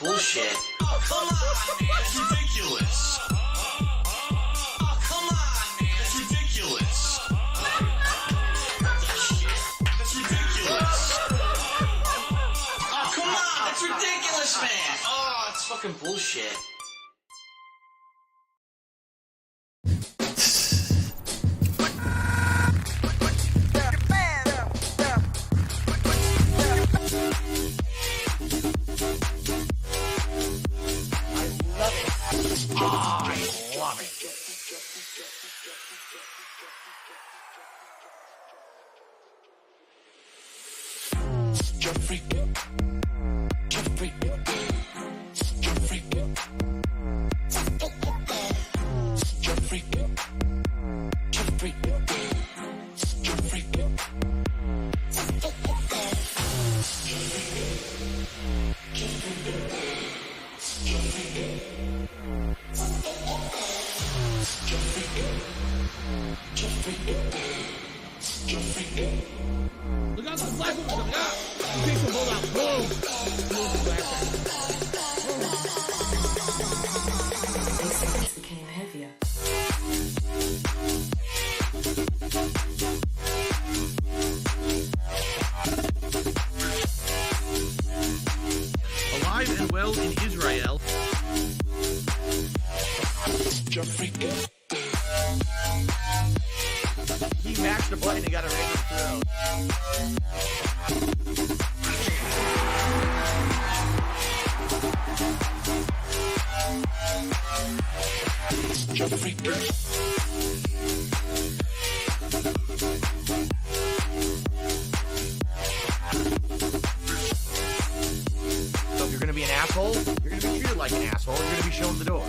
Bullshit. Oh, come on, man. That's ridiculous. Oh, come on, man. That's ridiculous. That's ridiculous. Oh, come on. That's ridiculous, man. Oh, it's fucking bullshit. Look out, some black woman coming out. You take some ball out. Boom. These things became heavier. Alive and well in Israel. He mashed the button and got a random throw. So if you're gonna be an asshole, you're gonna be treated like an asshole. You're gonna be shown the door.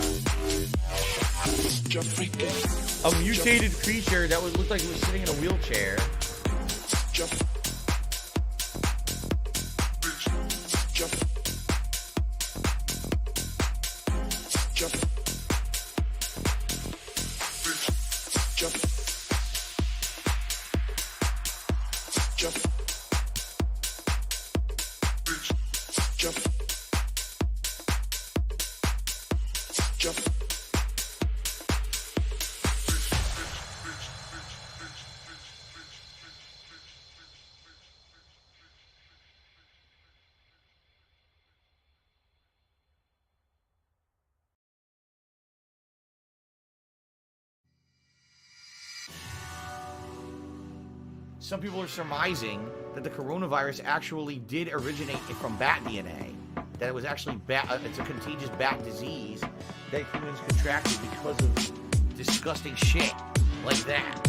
A mutated creature that would look like it was sitting in a wheelchair. Some people are surmising that the coronavirus actually did originate from bat DNA. That it was actually it's a contagious bat disease that humans contracted because of disgusting shit like that.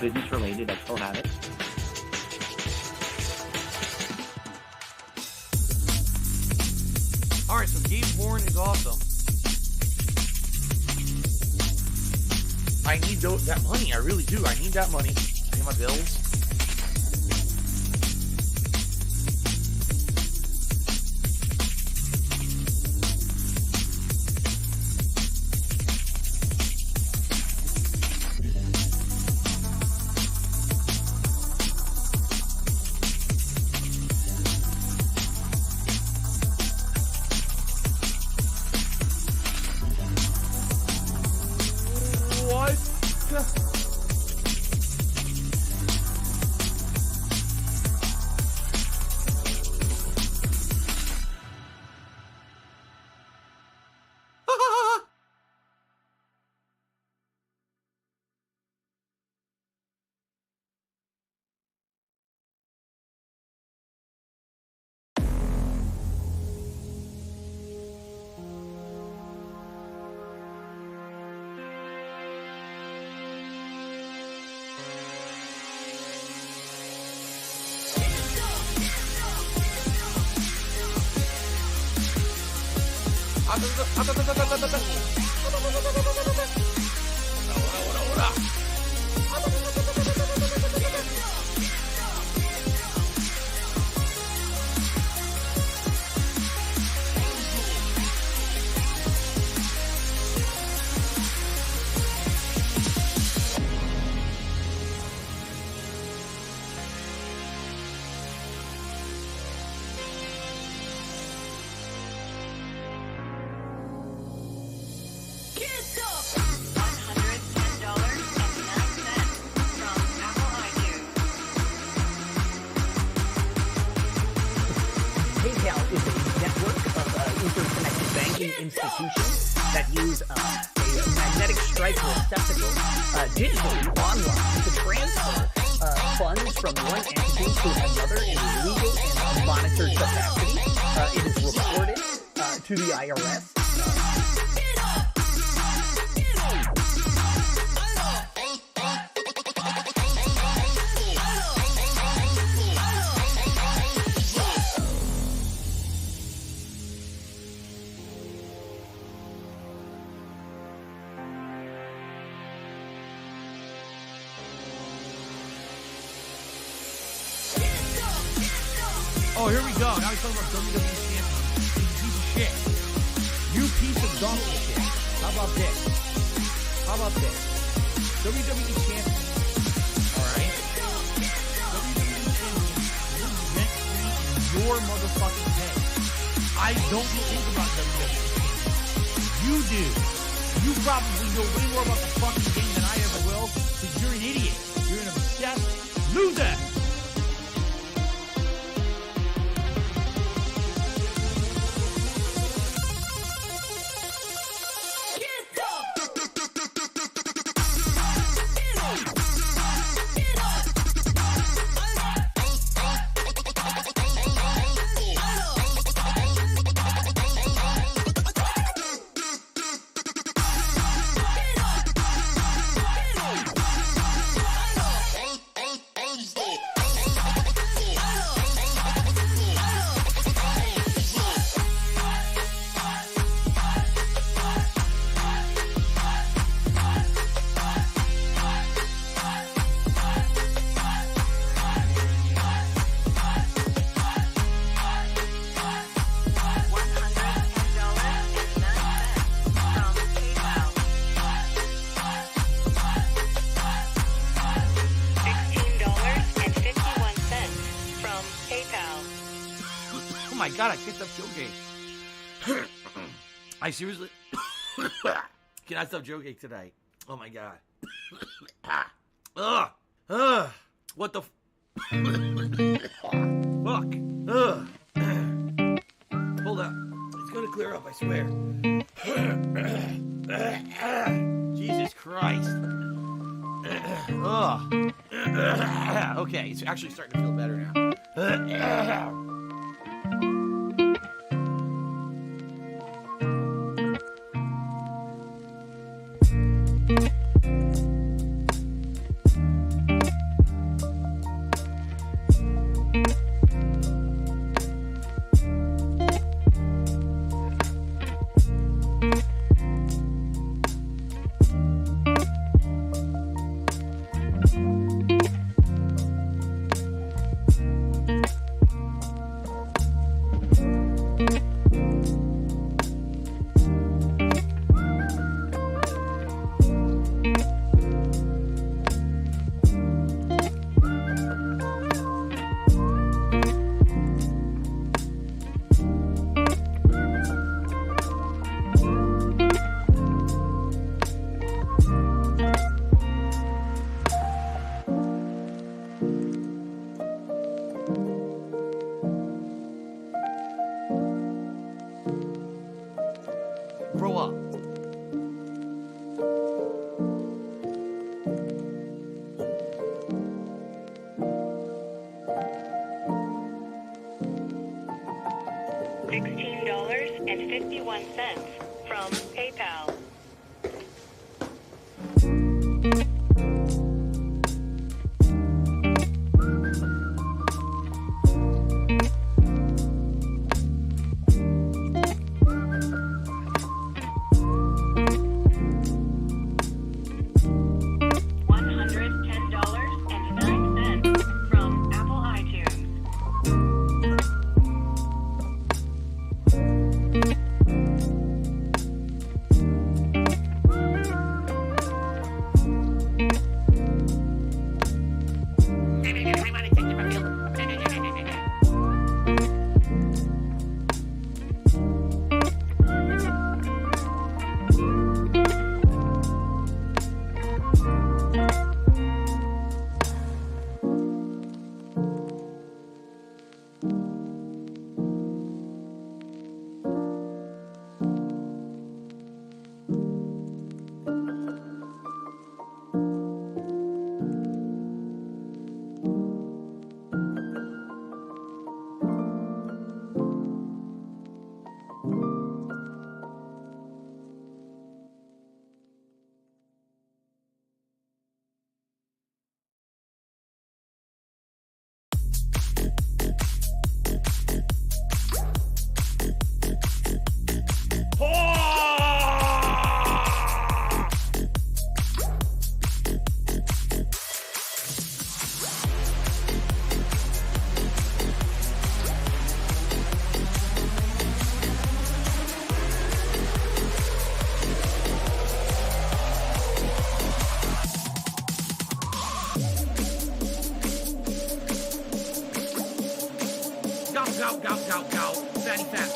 business related, I still have it. Alright, so Gabe Horn is awesome. I need that money. I really do. I need that money. Pay my bills. Institutions that use a magnetic stripe receptacle digitally online to transfer funds from one entity to another in a legal and monitored capacity. It is reported to the IRS. Oh, here we go. Now he's talking about WWE champion. He's a piece of shit. You piece of donkey shit. How about this? How about this? WWE champion. Alright? WWE champion lives rent free in your motherfucking head. I don't think about WWE champion. You do. You probably know way more about the fucking game than I ever will, because you're an idiot. You're an obsessed loser. God, I kicked up joking. I seriously cannot stop joking tonight. Oh my God. What the fuck? Hold up. It's gonna clear up, I swear. Jesus Christ. Okay, it's actually starting to feel better now. 91 cents from PayPal. $110.09 from Apple iTunes. Go. Fatty fat.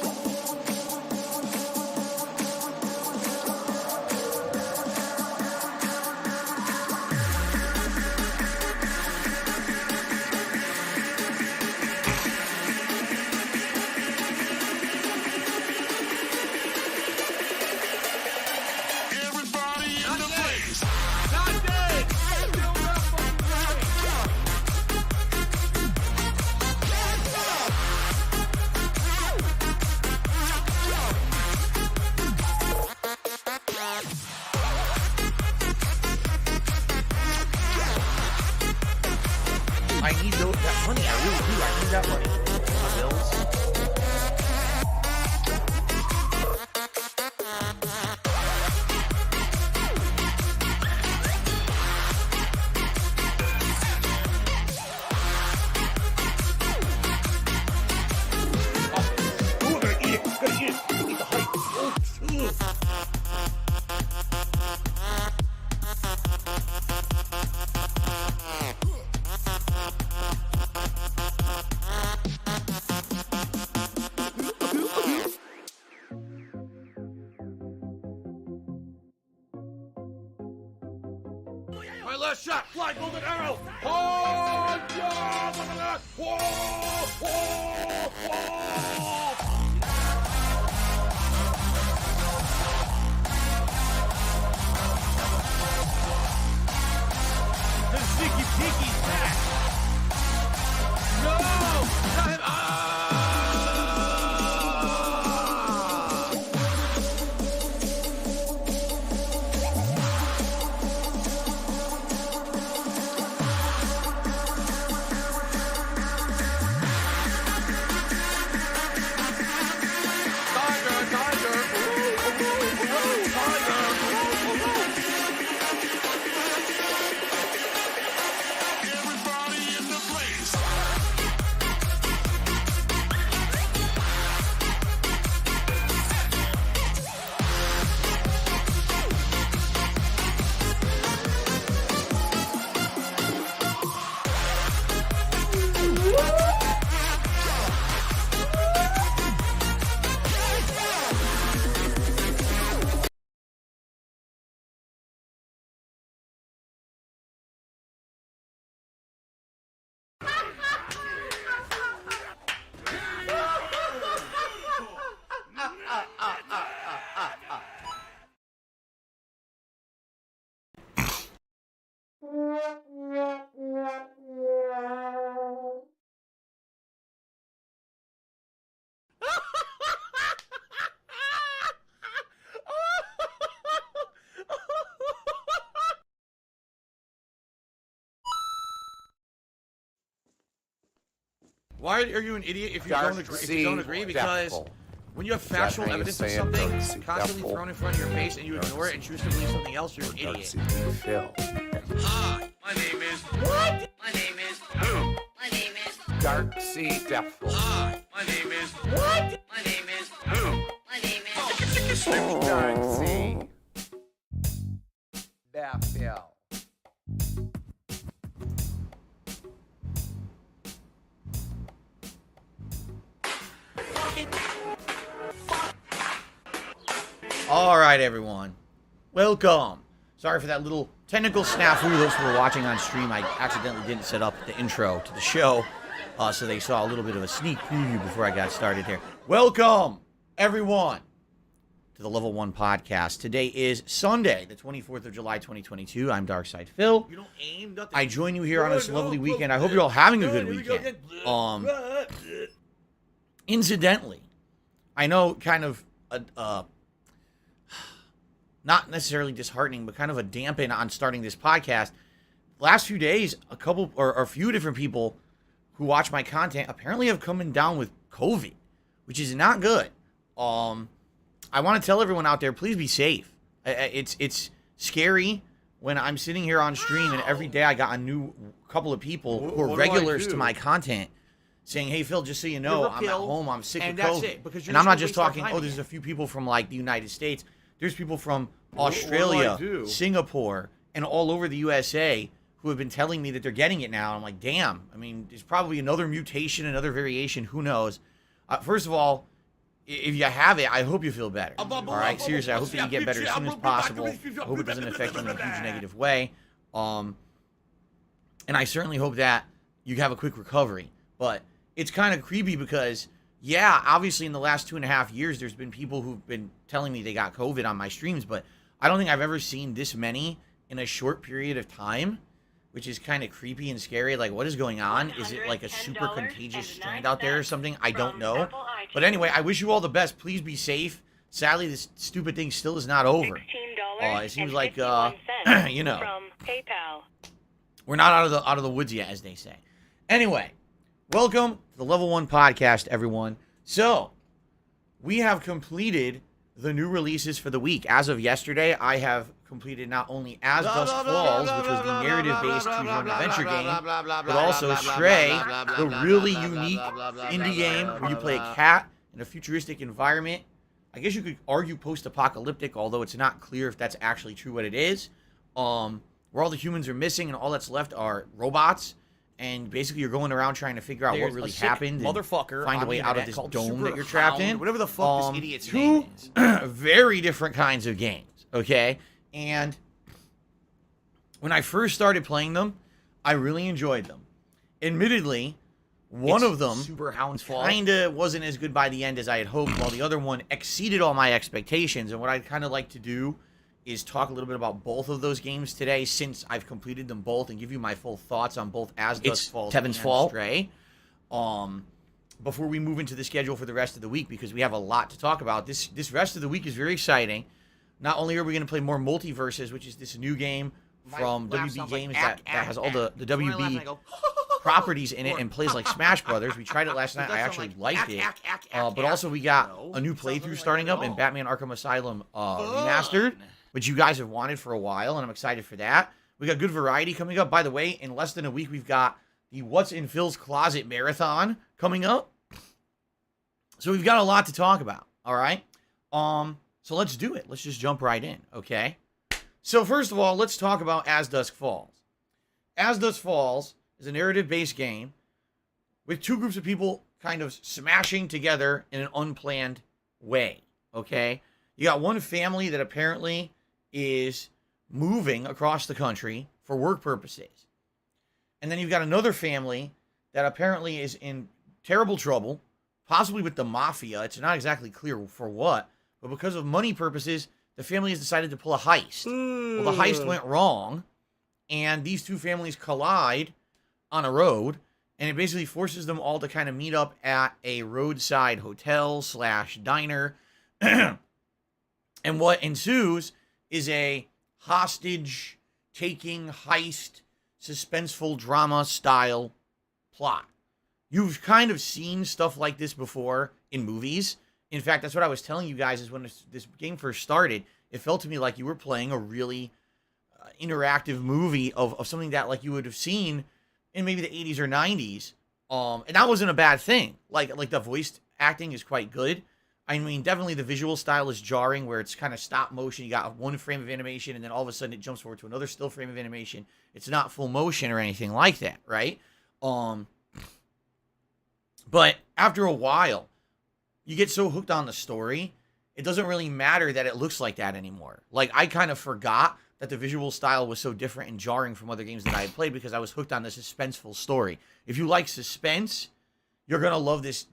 Everybody in the place. Not dead. Still not fucking dead. I need that money. I really do. I need that money. My bills. Oh, I'm gonna eat it. Gonna eat it. Eat the hype. Oh, my last shot, fly golden arrow. Oh, yeah, look at that. Whoa, whoa, whoa. The sneaky peeky's back. No, not him. Ah! Why are you an idiot if you Dark don't agree? If sea you don't agree, because devil. when you have factual how you evidence of say it? something Dark sea constantly devil. thrown in front of your face and you ignore it and choose to believe something else, you're an Dark idiot. sea Phil. Hi, my name is. What? My name is. Who? My name is. Dark sea devil. Hi, my name is. What? My name is. Who? My name is. Dark sea devil. All right, everyone. Welcome. Sorry for that little technical snafu. Those who were watching on stream, I accidentally didn't set up the intro to the show, so they saw a little bit of a sneak preview before I got started here. Welcome, everyone, to the Level 1 podcast. Today is Sunday, the 24th of July, 2022. I'm Darkside Phil. You don't aim nothing. I join you here on this lovely weekend. I hope you're all having a good weekend. Incidentally, I know kind of not necessarily disheartening, but kind of a dampen on starting this podcast. Last few days, a few different people who watch my content apparently have come down with COVID, which is not good. I want to tell everyone out there, please be safe. It's scary when I'm sitting here on stream and every day I got a new couple of people who are What do I regulars do? to my content saying, hey, Phil, just so you know, I'm at home, I'm sick and of COVID. that's it, because you're And I'm not just just gonna talking, waste our time there's again. a few people from, like, the United States. There's people from What do I Australia, do? Singapore, and all over the USA who have been telling me that they're getting it now. I'm like, damn. I mean, there's probably another mutation, another variation. Who knows? First of all, if you have it, I hope you feel better. All right? Seriously, I hope that you get better as soon as possible. I hope it doesn't affect you in a huge negative way. And I certainly hope that you have a quick recovery. But it's kind of creepy because, yeah, obviously in the last 2.5 years, there's been people who've been telling me they got COVID on my streams, but I don't think I've ever seen this many in a short period of time, which is kind of creepy and scary. Like, what is going on? Is it like a super contagious strain out there or something? I don't know. But anyway, I wish you all the best. Please be safe. Sadly, this stupid thing still is not over. It seems like, you know, From PayPal. we're not out of the woods yet, as they say. Anyway, welcome to the Level 1 podcast, everyone. So, we have completed the new releases for the week. As of yesterday, I have completed not only As Dusk Falls, which was the narrative-based choose-your-own adventure game, but also Stray, the really unique indie game where you play a cat in a futuristic environment. I guess you could argue post-apocalyptic, although it's not clear if that's actually true what it is. Where all the humans are missing and all that's left are robots. And basically, you're going around trying to figure out what really happened, and motherfucker find a on way the out of internet this called dome that Super you're trapped in. Hound, whatever the fuck this idiot's two name is. very different kinds of games, okay? And when I first started playing them, I really enjoyed them. Admittedly, one of them Super Hound's fault. kinda wasn't as good by the end as I had hoped, while the other one exceeded all my expectations. And what I'd kind of like to do is talk a little bit about both of those games today, since I've completed them both, and give you my full thoughts on both As Dusk Falls and Stray. Before we move into the schedule for the rest of the week, because we have a lot to talk about. This rest of the week is very exciting. Not only are we going to play more Multiverses, which is this new game from WB Games that has all the WB properties in it and plays like Smash Brothers. We tried it last night. I actually liked it. But also we got a new playthrough starting up in Batman Arkham Asylum Remastered, which you guys have wanted for a while, and I'm excited for that. We got good variety coming up. By the way, in less than a week, we've got the What's in Phil's Closet Marathon coming up. So we've got a lot to talk about, all right? So let's do it. Let's just jump right in, okay? So first of all, let's talk about As Dusk Falls. As Dusk Falls is a narrative-based game with two groups of people kind of smashing together in an unplanned way, okay? You got one family that apparently is moving across the country for work purposes. And then you've got another family that apparently is in terrible trouble, possibly with the mafia. It's not exactly clear for what, but because of money purposes, the family has decided to pull a heist. Well, the heist went wrong, and these two families collide on a road, and it basically forces them all to kind of meet up at a roadside hotel / diner. And what ensues is a hostage-taking, heist, suspenseful drama-style plot. you've kind of seen stuff like this before in movies. In fact, that's what I was telling you guys is when this game first started, it felt to me like you were playing a really interactive movie of something that like you would have seen in maybe the 80s or 90s. And that wasn't a bad thing. Like the voice acting is quite good. I mean, definitely the visual style is jarring where it's kind of stop motion. You got one frame of animation and then all of a sudden it jumps forward to another still frame of animation. It's not full motion or anything like that, right? But after a while, you get so hooked on the story, it doesn't really matter that it looks like that anymore. Like, I kind of forgot that the visual style was so different and jarring from other games that I had played because I was hooked on the suspenseful story. If you like suspense, you're going to love this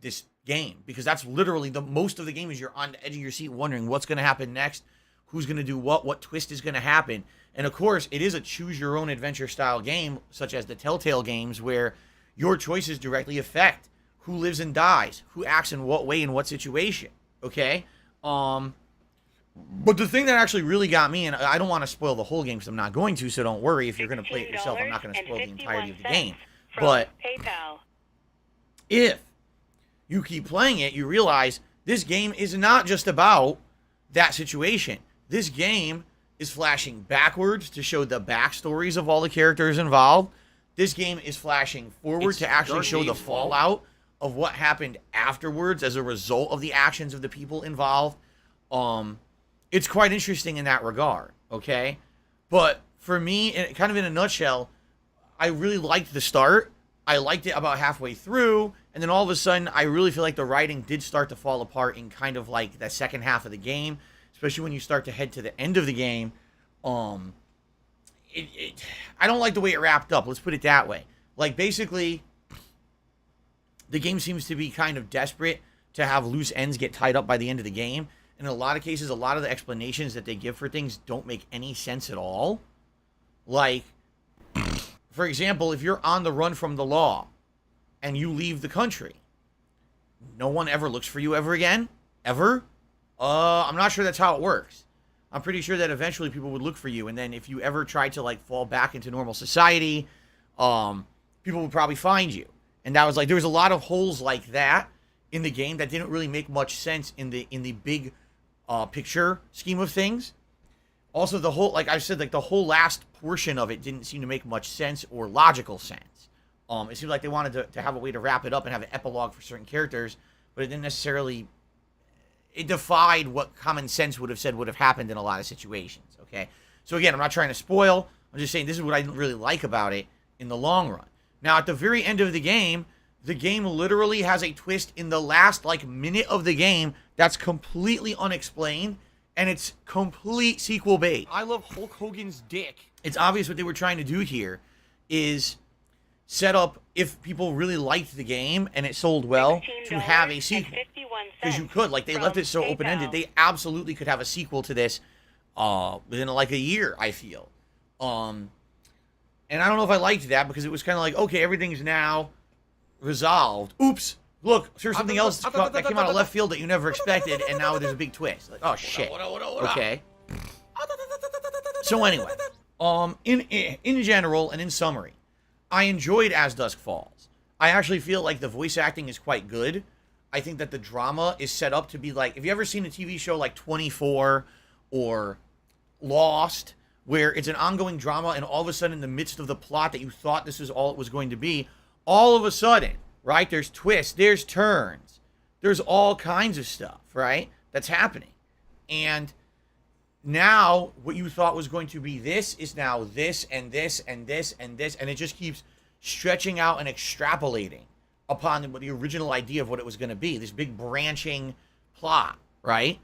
game because that's literally the most of the game is you're on the edge of your seat wondering what's going to happen next, who's going to do what twist is going to happen. And of course, it is a choose-your-own-adventure style game, such as the Telltale games, where your choices directly affect who lives and dies, who acts in what way in what situation, okay? But the thing that actually really got me, and I don't want to spoil the whole game because I'm not going to, so don't worry if you're going to play it yourself. I'm not going to spoil the entirety of the game. But PayPal. if you keep playing it, you realize this game is not just about that situation. This game is flashing backwards to show the backstories of all the characters involved. This game is flashing forward to actually show the fallout of what happened afterwards as a result of the actions of the people involved. It's quite interesting in that regard, okay? But for me, kind of in a nutshell, I really liked the start. I liked it about halfway through, and then all of a sudden, I really feel like the writing did start to fall apart in kind of like the second half of the game, especially when you start to head to the end of the game. I don't like the way it wrapped up. Let's put it that way. Like, basically, the game seems to be kind of desperate to have loose ends get tied up by the end of the game. In a lot of cases, a lot of the explanations that they give for things don't make any sense at all. Like, for example, if you're on the run from the law and you leave the country, no one ever looks for you ever again? Ever? I'm not sure that's how it works. I'm pretty sure that eventually people would look for you, and then if you ever tried to, like, fall back into normal society, people would probably find you. And that was like, there was a lot of holes like that in the game that didn't really make much sense in the big picture scheme of things. Also, the whole, like I said, like the whole last portion of it didn't seem to make much sense or logical sense. It seemed like they wanted to have a way to wrap it up and have an epilogue for certain characters, but it didn't necessarily, it defied what common sense would have said would have happened in a lot of situations, okay? So again, I'm not trying to spoil, I'm just saying this is what I didn't really like about it in the long run. Now, at the very end of the game literally has a twist in the last, like, minute of the game that's completely unexplained, and it's complete sequel bait. I love Hulk Hogan's dick. It's obvious what they were trying to do here is set up, if people really liked the game and it sold well, to have a sequel. Because you could. Like, they left it so open-ended. They absolutely could have a sequel to this within, like, a year, I feel. And I don't know if I liked that because it was kind of like, okay, everything's now resolved. Oops. Look, here's something else that came out of left field that you never expected, and now there's a big twist. Like, oh, shit. Okay. So anyway, in general and in summary, I enjoyed As Dusk Falls. I actually feel like the voice acting is quite good. I think that the drama is set up to be like, have you ever seen a TV show like 24 or Lost, where it's an ongoing drama and all of a sudden in the midst of the plot that you thought this is all it was going to be, all of a sudden, right, there's twists, there's turns, there's all kinds of stuff, right, that's happening. And now what you thought was going to be this is now this and this and this and this, and it just keeps stretching out and extrapolating upon the original idea of what it was going to be, this big branching plot, right?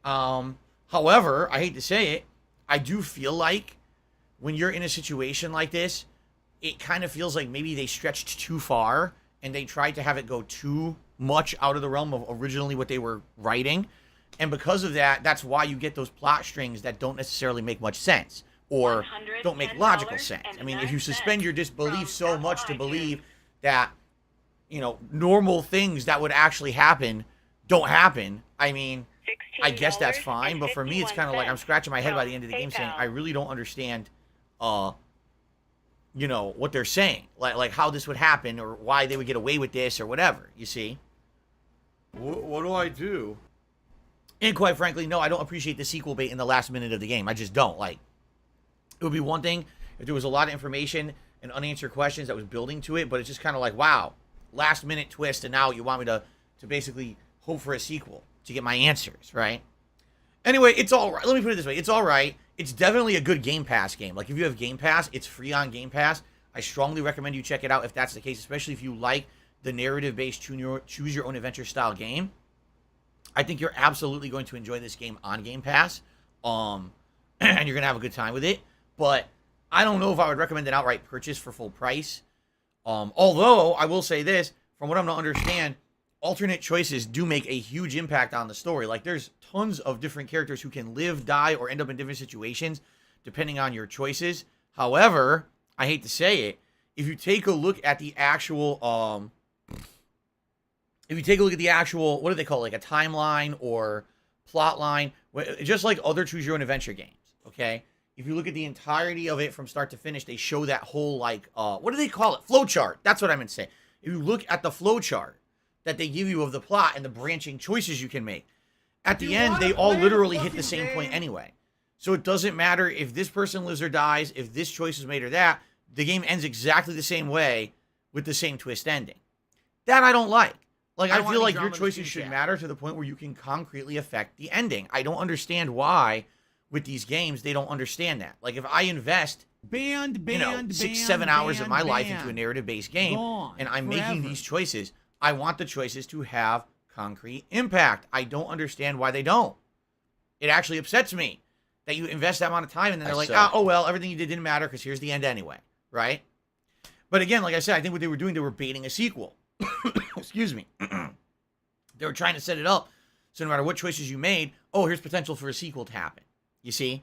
However, I hate to say it, I do feel like when you're in a situation like this, it kind of feels like maybe they stretched too far and they tried to have it go too much out of the realm of originally what they were writing. And because of that, that's why you get those plot strings that don't necessarily make much sense or don't make logical sense. I mean, if you suspend your disbelief so much to believe that, you know, normal things that would actually happen don't happen, I mean, I guess that's fine, but for me, it's kind of like I'm scratching my head by the end of the game saying, I really don't understand you know, what they're saying, like how this would happen or why they would get away with this or whatever, you see? What do I do? And quite frankly, no, I don't appreciate the sequel bait in the last minute of the game. I just don't. Like, it would be one thing if there was a lot of information and unanswered questions that was building to it, but it's just kind of like, wow, last minute twist, and now you want me to basically hope for a sequel to get my answers, right? Anyway, it's all right. Let me put it this way. It's all right. It's definitely a good Game Pass game. Like, if you have Game Pass, it's free on Game Pass. I strongly recommend you check it out if that's the case, especially if you like the narrative-based choose-your-own-adventure style game. I think you're absolutely going to enjoy this game on Game Pass, and you're going to have a good time with it. But I don't know if I would recommend an outright purchase for full price. Although, I will say this, from what I'm to understand, alternate choices do make a huge impact on the story. Like, there's tons of different characters who can live, die, or end up in different situations, depending on your choices. However, I hate to say it, if you take a look at the actual, what do they call it, like a timeline or plot line, just like other choose-your-own-adventure games, okay? If you look at the entirety of it from start to finish, they show that whole, like, what do they call it? Flowchart. That's what I meant to say. If you look at the flowchart that they give you of the plot and the branching choices you can make, at the end, they all literally hit the same point anyway. So it doesn't matter if this person lives or dies, if this choice is made or that, the game ends exactly the same way with the same twist ending. That I don't like. Like, I feel like your choices should matter to the point where you can concretely affect the ending. I don't understand why, with these games, they don't understand that. Like, if I invest, 6-7 hours of my life into a narrative-based game, and I'm making these choices, I want the choices to have concrete impact. I don't understand why they don't. It actually upsets me that you invest that amount of time, and then they're like, oh, well, everything you did didn't matter because here's the end anyway, right? But again, like I said, I think what they were doing, they were baiting a sequel. Excuse me. They were trying to set it up so no matter what choices you made, oh, here's potential for a sequel to happen. You see?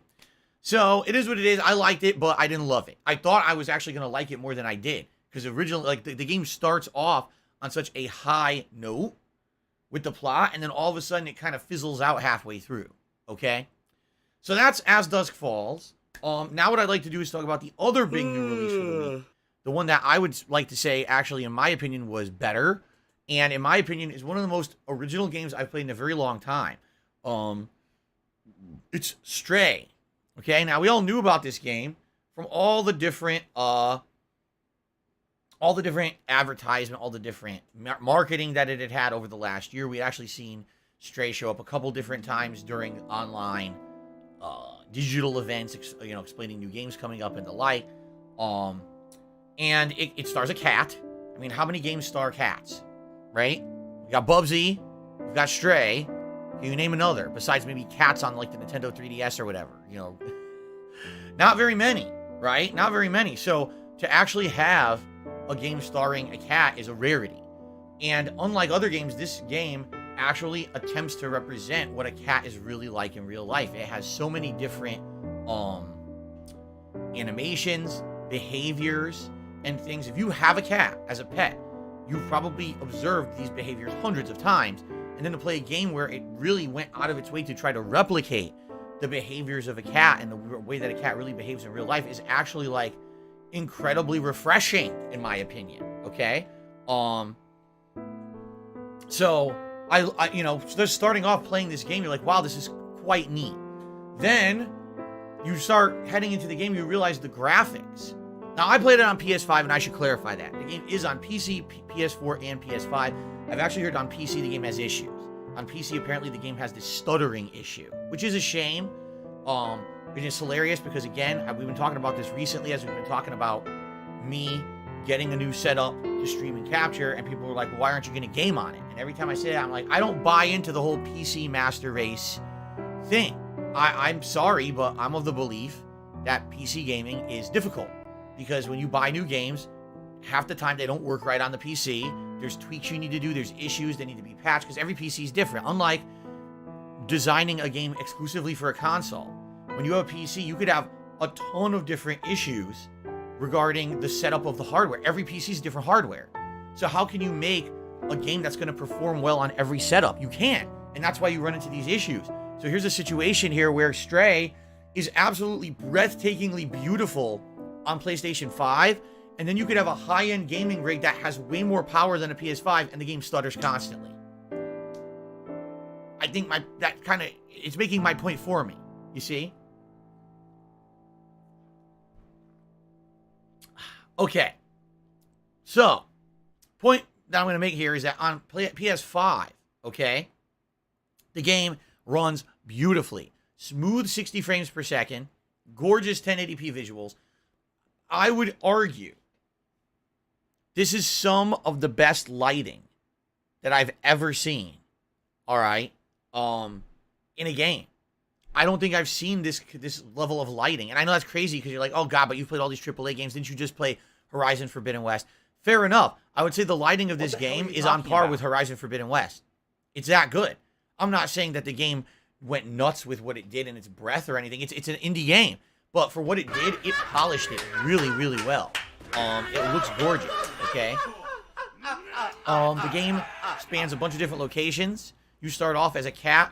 So, it is what it is. I liked it, but I didn't love it. I thought I was actually going to like it more than I did. Because originally, like, the game starts off on such a high note with the plot, and then all of a sudden it kind of fizzles out halfway through. Okay? So that's As Dusk Falls. Now what I'd like to do is talk about the other big new release for the week. The one that I would like to say, actually, in my opinion, was better. And in my opinion, is one of the most original games I've played in a very long time. It's Stray. Okay, now we all knew about this game from all the different advertisement, all the different marketing that it had had over the last year. We had actually seen Stray show up a couple different times during online digital events, explaining new games coming up and the like. And it stars a cat. I mean, how many games star cats, right? We got Bubsy, we've got Stray. Can you name another besides maybe cats on like the Nintendo 3DS or whatever? Not very many, right? Not very many. So to actually have a game starring a cat is a rarity. And unlike other games, this game actually attempts to represent what a cat is really like in real life. It has so many different animations, behaviors, and things. If you have a cat as a pet, you've probably observed these behaviors hundreds of times. And then to play a game where it really went out of its way to try to replicate the behaviors of a cat and the way that a cat really behaves in real life is actually, like, incredibly refreshing, in my opinion. Okay? So, I just starting off playing this game, you're like, wow, this is quite neat. Then, you start heading into the game, you realize the graphics. Now, I played it on PS5, and I should clarify that. The game is on PC, PS4, and PS5. I've actually heard on PC the game has issues. On PC, apparently, the game has this stuttering issue, which is a shame. It is hilarious because, again, we've been talking about this recently as we've been talking about me getting a new setup to stream and capture, and people were like, well, why aren't you going to game on it? And every time I say that, I'm like, I don't buy into the whole PC master race thing. I'm sorry, but I'm of the belief that PC gaming is difficult. Because when you buy new games, half the time they don't work right on the PC. There's tweaks you need to do. There's issues that need to be patched because every PC is different. Unlike designing a game exclusively for a console. When you have a PC, you could have a ton of different issues regarding the setup of the hardware. Every PC is different hardware. So how can you make a game that's going to perform well on every setup? You can't. And that's why you run into these issues. So here's a situation here where Stray is absolutely breathtakingly beautiful on PlayStation 5, and then you could have a high-end gaming rig that has way more power than a PS5, and the game stutters constantly. I think it's making my point for me. You see? Okay. So, point that I'm going to make here is that on PS5, okay, the game runs beautifully. Smooth 60 frames per second, gorgeous 1080p visuals. I would argue this is some of the best lighting that I've ever seen, all right, in a game. I don't think I've seen this level of lighting. And I know that's crazy because you're like, oh, God, but you've played all these AAA games. Didn't you just play Horizon Forbidden West? Fair enough. I would say the lighting of this game is on par with Horizon Forbidden West. It's that good. I'm not saying that the game went nuts with what it did in its breadth or anything. It's an indie game. But for what it did, it polished it really, really well. It looks gorgeous, okay? The game spans a bunch of different locations. You start off as a cat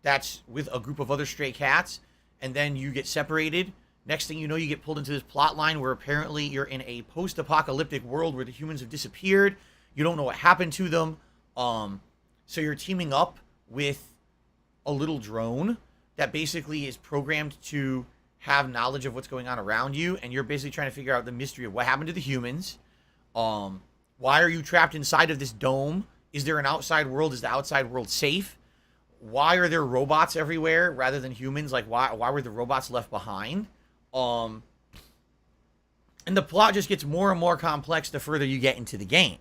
that's with a group of other stray cats, and then you get separated. Next thing you know, you get pulled into this plot line where apparently you're in a post-apocalyptic world where the humans have disappeared. You don't know what happened to them. So you're teaming up with a little drone that basically is programmed to have knowledge of what's going on around you, and you're basically trying to figure out the mystery of what happened to the humans. Why are you trapped inside of this dome? Is there an outside world? Is the outside world safe? Why are there robots everywhere rather than humans? Like, why were the robots left behind? And the plot just gets more and more complex the further you get into the game.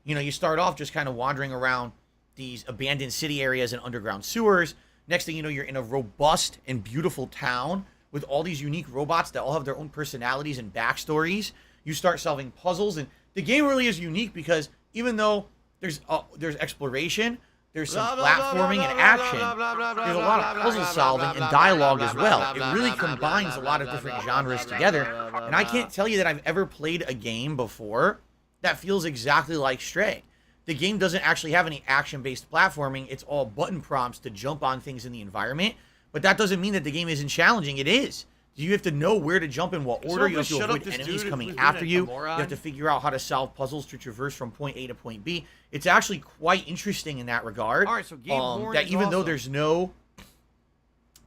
You know, you start off just kind of wandering around these abandoned city areas and underground sewers. Next thing you know, you're in a robust and beautiful town with all these unique robots that all have their own personalities and backstories. You start solving puzzles, and the game really is unique because even though there's exploration, there's some platforming and action, there's a lot of puzzle solving and dialogue as well. It really combines a lot of different genres together, and I can't tell you that I've ever played a game before that feels exactly like Stray. The game doesn't actually have any action-based platforming. It's all button prompts to jump on things in the environment, but that doesn't mean that the game isn't challenging. It is. You have to know where to jump in what order. You have to avoid enemies coming after you. You have to figure out how to solve puzzles to traverse from point A to point B. It's actually quite interesting in that regard. All right, so game boring that is even though awesome. there's no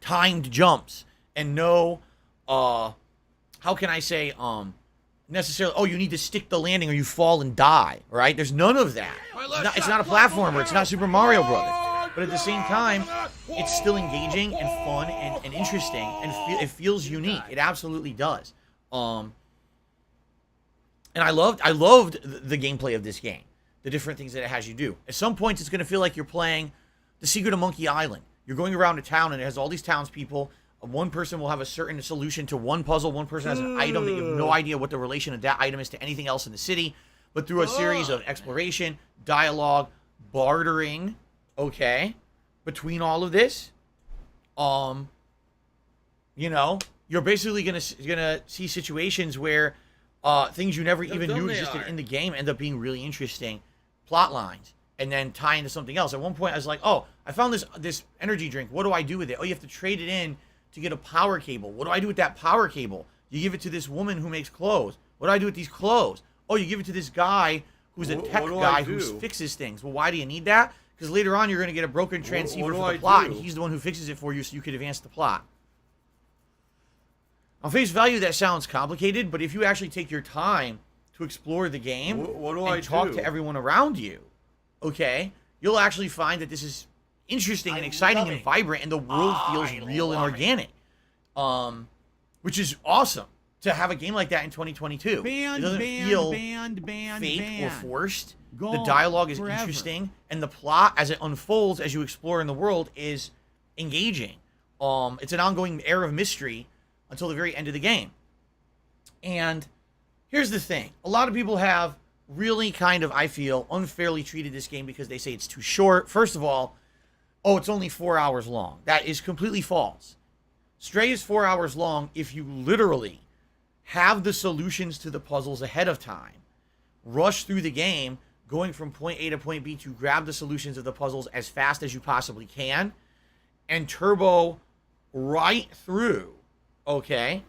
timed jumps and no, how can I say, necessarily, oh, you need to stick the landing or you fall and die, right? There's none of that. It's not a platformer. It's not Super Mario Brothers. But at the same time, it's still engaging and fun and interesting, and it feels unique. It absolutely does. And I loved the gameplay of this game, the different things that it has you do. At some points, it's going to feel like you're playing The Secret of Monkey Island. You're going around a town, and it has all these townspeople. One person will have a certain solution to one puzzle. One person has an item that you have no idea what the relation of that item is to anything else in the city. But through a series of exploration, dialogue, bartering, okay, between all of this, you know, you're basically gonna see situations where things you never even knew existed in the game end up being really interesting plot lines, and then tie into something else. At one point, I was like, oh, I found this energy drink. What do I do with it? Oh, you have to trade it in to get a power cable. What do I do with that power cable? You give it to this woman who makes clothes. What do I do with these clothes? Oh, you give it to this guy who's a tech guy who fixes things. Well, why do you need that? Because later on, you're going to get a broken transceiver for the plot, and he's the one who fixes it for you so you can advance the plot. On face value, that sounds complicated, but if you actually take your time to explore the game and talk to everyone around you, okay, you'll actually find that this is interesting and exciting and vibrant, and the world feels real and organic, which is awesome to have a game like that in 2022. It doesn't feel fake or forced. The dialogue is interesting, and the plot, as it unfolds, as you explore in the world, is engaging. It's an ongoing air of mystery until the very end of the game. And here's the thing. A lot of people have really kind of, I feel, unfairly treated this game because they say it's too short. First of all, oh, it's only 4 hours long. That is completely false. Stray is 4 hours long if you literally have the solutions to the puzzles ahead of time. Rush through the game, going from point A to point B to grab the solutions of the puzzles as fast as you possibly can, and turbo right through, okay,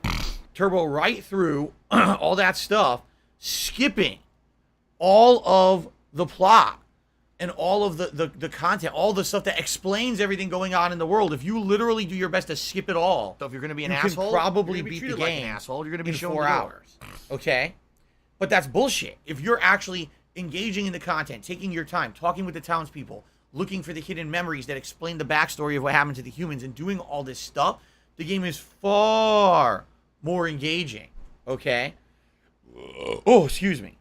turbo right through all that stuff, skipping all of the plot and all of the content, all the stuff that explains everything going on in the world. If you literally do your best to skip it all, So if you're going to be an you asshole, can probably you're gonna be beat the treated like game an asshole. You're going to be in shown 4 the door. hours. Okay? But that's bullshit. If you're actually engaging in the content, taking your time, talking with the townspeople, looking for the hidden memories that explain the backstory of what happened to the humans, and doing all this stuff, the game is far more engaging. Okay? Oh, excuse me.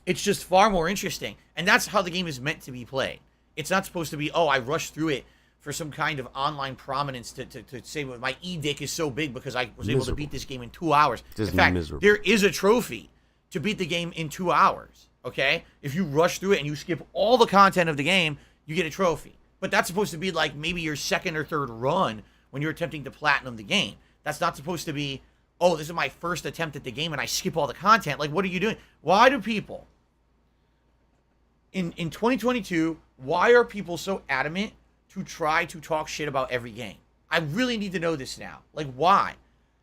It's just far more interesting. And that's how the game is meant to be played. It's not supposed to be, oh, I rushed through it for some kind of online prominence to say, well, my E-dick is so big because I was able to beat this game in 2 hours. Just in fact, miserable. there is a trophy to beat the game in 2 hours, okay? If you rush through it and you skip all the content of the game, you get a trophy. But that's supposed to be like maybe your second or third run when you're attempting to platinum the game. That's not supposed to be, oh, this is my first attempt at the game and I skip all the content. Like, what are you doing? Why do people... In 2022, why are people so adamant to try to talk shit about every game? I really need to know this now. Like, why?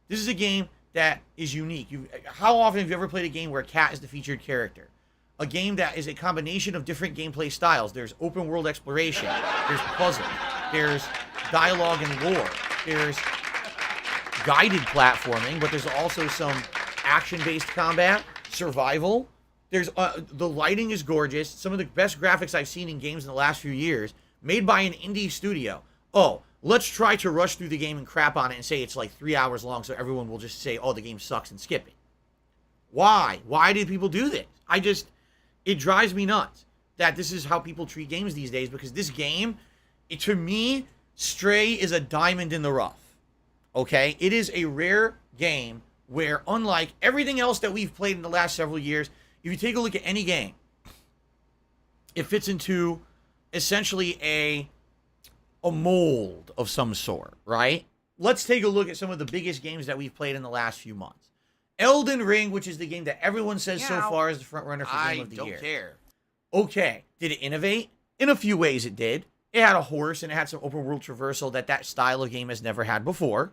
This is a game that is unique. How often have you ever played a game where a cat is the featured character? A game that is a combination of different gameplay styles. There's open world exploration. There's puzzle. There's dialogue and lore. There's guided platforming, but there's also some action-based combat, survival. There's the lighting is gorgeous. Some of the best graphics I've seen in games in the last few years, made by an indie studio. Oh, let's try to rush through the game and crap on it and say it's like 3 hours long so everyone will just say, oh, the game sucks and skip it. Why? Why do people do this? It drives me nuts that this is how people treat games these days, because this game, to me, Stray is a diamond in the rough. Okay? It is a rare game where, unlike everything else that we've played in the last several years, if you take a look at any game, it fits into essentially a mold of some sort, right? Let's take a look at some of the biggest games that we've played in the last few months. Elden Ring, which is the game that everyone says so far is the front runner for Game of the Year. I don't care. Okay, did it innovate? In a few ways it did. It had a horse and it had some open world traversal that style of game has never had before.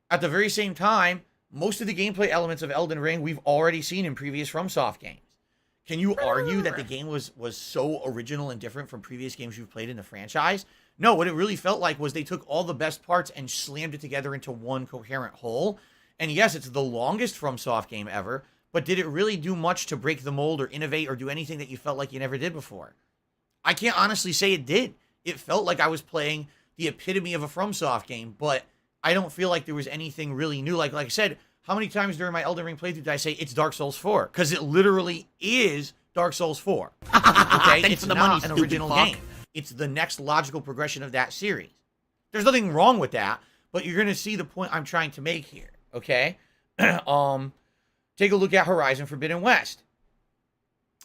At the very same time, most of the gameplay elements of Elden Ring we've already seen in previous FromSoft games. Can you argue that the game was so original and different from previous games you've played in the franchise? No, what it really felt like was they took all the best parts and slammed it together into one coherent whole. And yes, it's the longest FromSoft game ever, but did it really do much to break the mold or innovate or do anything that you felt like you never did before? I can't honestly say it did. It felt like I was playing the epitome of a FromSoft game, but I don't feel like there was anything really new. Like I said, how many times during my Elden Ring playthrough did I say it's Dark Souls 4? Because it literally is Dark Souls 4. Okay, it's not an original game. It's the next logical progression of that series. There's nothing wrong with that, but you're going to see the point I'm trying to make here. Okay? Take a look at Horizon Forbidden West.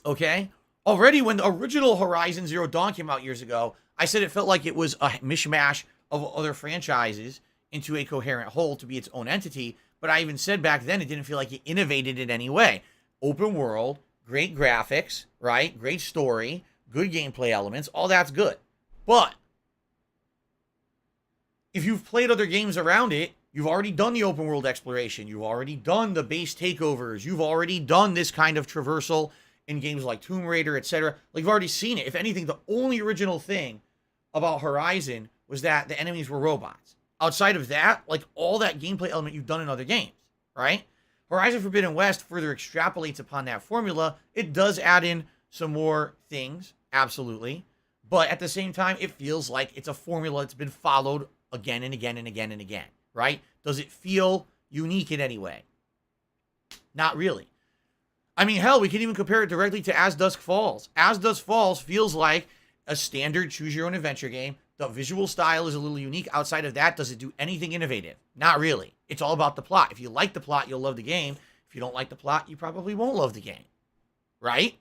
Okay? Already when the original Horizon Zero Dawn came out years ago, I said it felt like it was a mishmash of other franchises into a coherent whole to be its own entity. But I even said back then it didn't feel like it innovated in any way. Open world, great graphics, right? Great story, good gameplay elements, all that's good. But if you've played other games around it, you've already done the open world exploration, you've already done the base takeovers, you've already done this kind of traversal in games like Tomb Raider, etc. Like, you've already seen it. If anything, the only original thing about Horizon was that the enemies were robots. Outside of that, like, all that gameplay element you've done in other games, right? Horizon Forbidden West further extrapolates upon that formula. It does add in some more things, absolutely. But at the same time, it feels like it's a formula that's been followed again and again and again and again, right? Does it feel unique in any way? Not really. I mean, hell, we can even compare it directly to As Dusk Falls. As Dusk Falls feels like a standard choose-your-own-adventure game. The visual style is a little unique. Outside of that, does it do anything innovative? Not really. It's all about the plot. If you like the plot, you'll love the game. If you don't like the plot, you probably won't love the game. Right?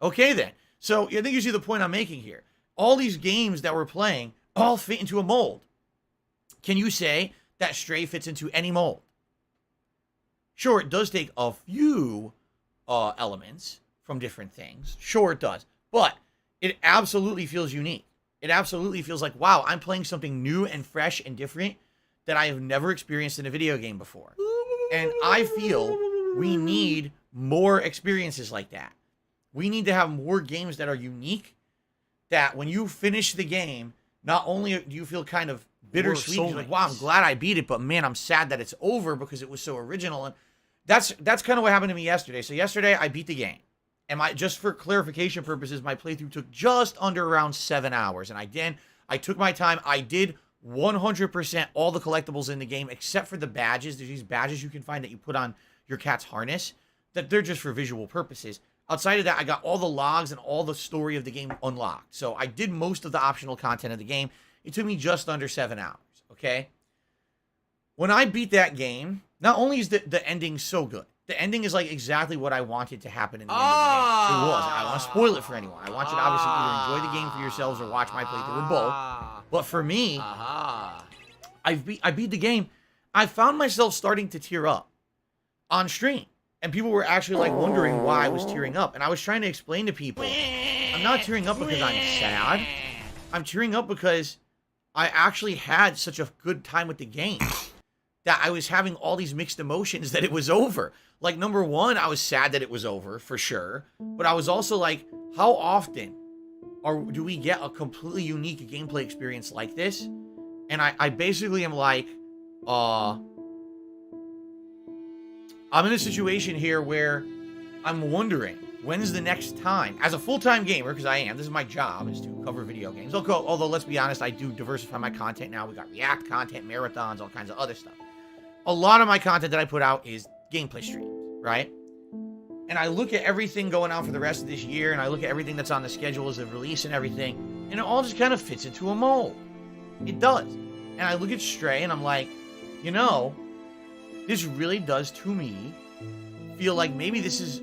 Okay, then. So I think you see the point I'm making here. All these games that we're playing all fit into a mold. Can you say that Stray fits into any mold? Sure, it does take a few elements from different things. Sure, it does. But it absolutely feels unique. It absolutely feels like, wow, I'm playing something new and fresh and different that I have never experienced in a video game before. And I feel we need more experiences like that. We need to have more games that are unique, that when you finish the game, not only do you feel kind of bittersweet, you're like, wow, I'm glad I beat it, but man, I'm sad that it's over because it was so original. And that's kind of what happened to me yesterday. So yesterday I beat the game. And just for clarification purposes, my playthrough took just under around 7 hours. And I took my time. I did 100% all the collectibles in the game, except for the badges. There's these badges you can find that you put on your cat's harness, that they're just for visual purposes. Outside of that, I got all the logs and all the story of the game unlocked. So I did most of the optional content of the game. It took me just under 7 hours, okay? When I beat that game, not only is the ending so good, the ending is like exactly what I wanted to happen in the end of the game. It was. I don't want to spoil it for anyone. I want you to obviously either enjoy the game for yourselves or watch my playthrough or both. But for me, I beat the game. I found myself starting to tear up on stream. And people were actually like wondering why I was tearing up. And I was trying to explain to people, I'm not tearing up because I'm sad. I'm tearing up because I actually had such a good time with the game that I was having all these mixed emotions that it was over. Like, number one, I was sad that it was over, for sure. But I was also like, how often do we get a completely unique gameplay experience like this? And I basically am like, I'm in a situation here where I'm wondering, when's the next time, as a full-time gamer, because I am, this is my job, is to cover video games. Although, let's be honest, I do diversify my content now. We got React content, marathons, all kinds of other stuff. A lot of my content that I put out is gameplay streams, right? And I look at everything going on for the rest of this year, and I look at everything that's on the schedule as a release and everything, and it all just kind of fits into a mold. It does. And I look at Stray, and I'm like, you know, this really does, to me, feel like maybe this is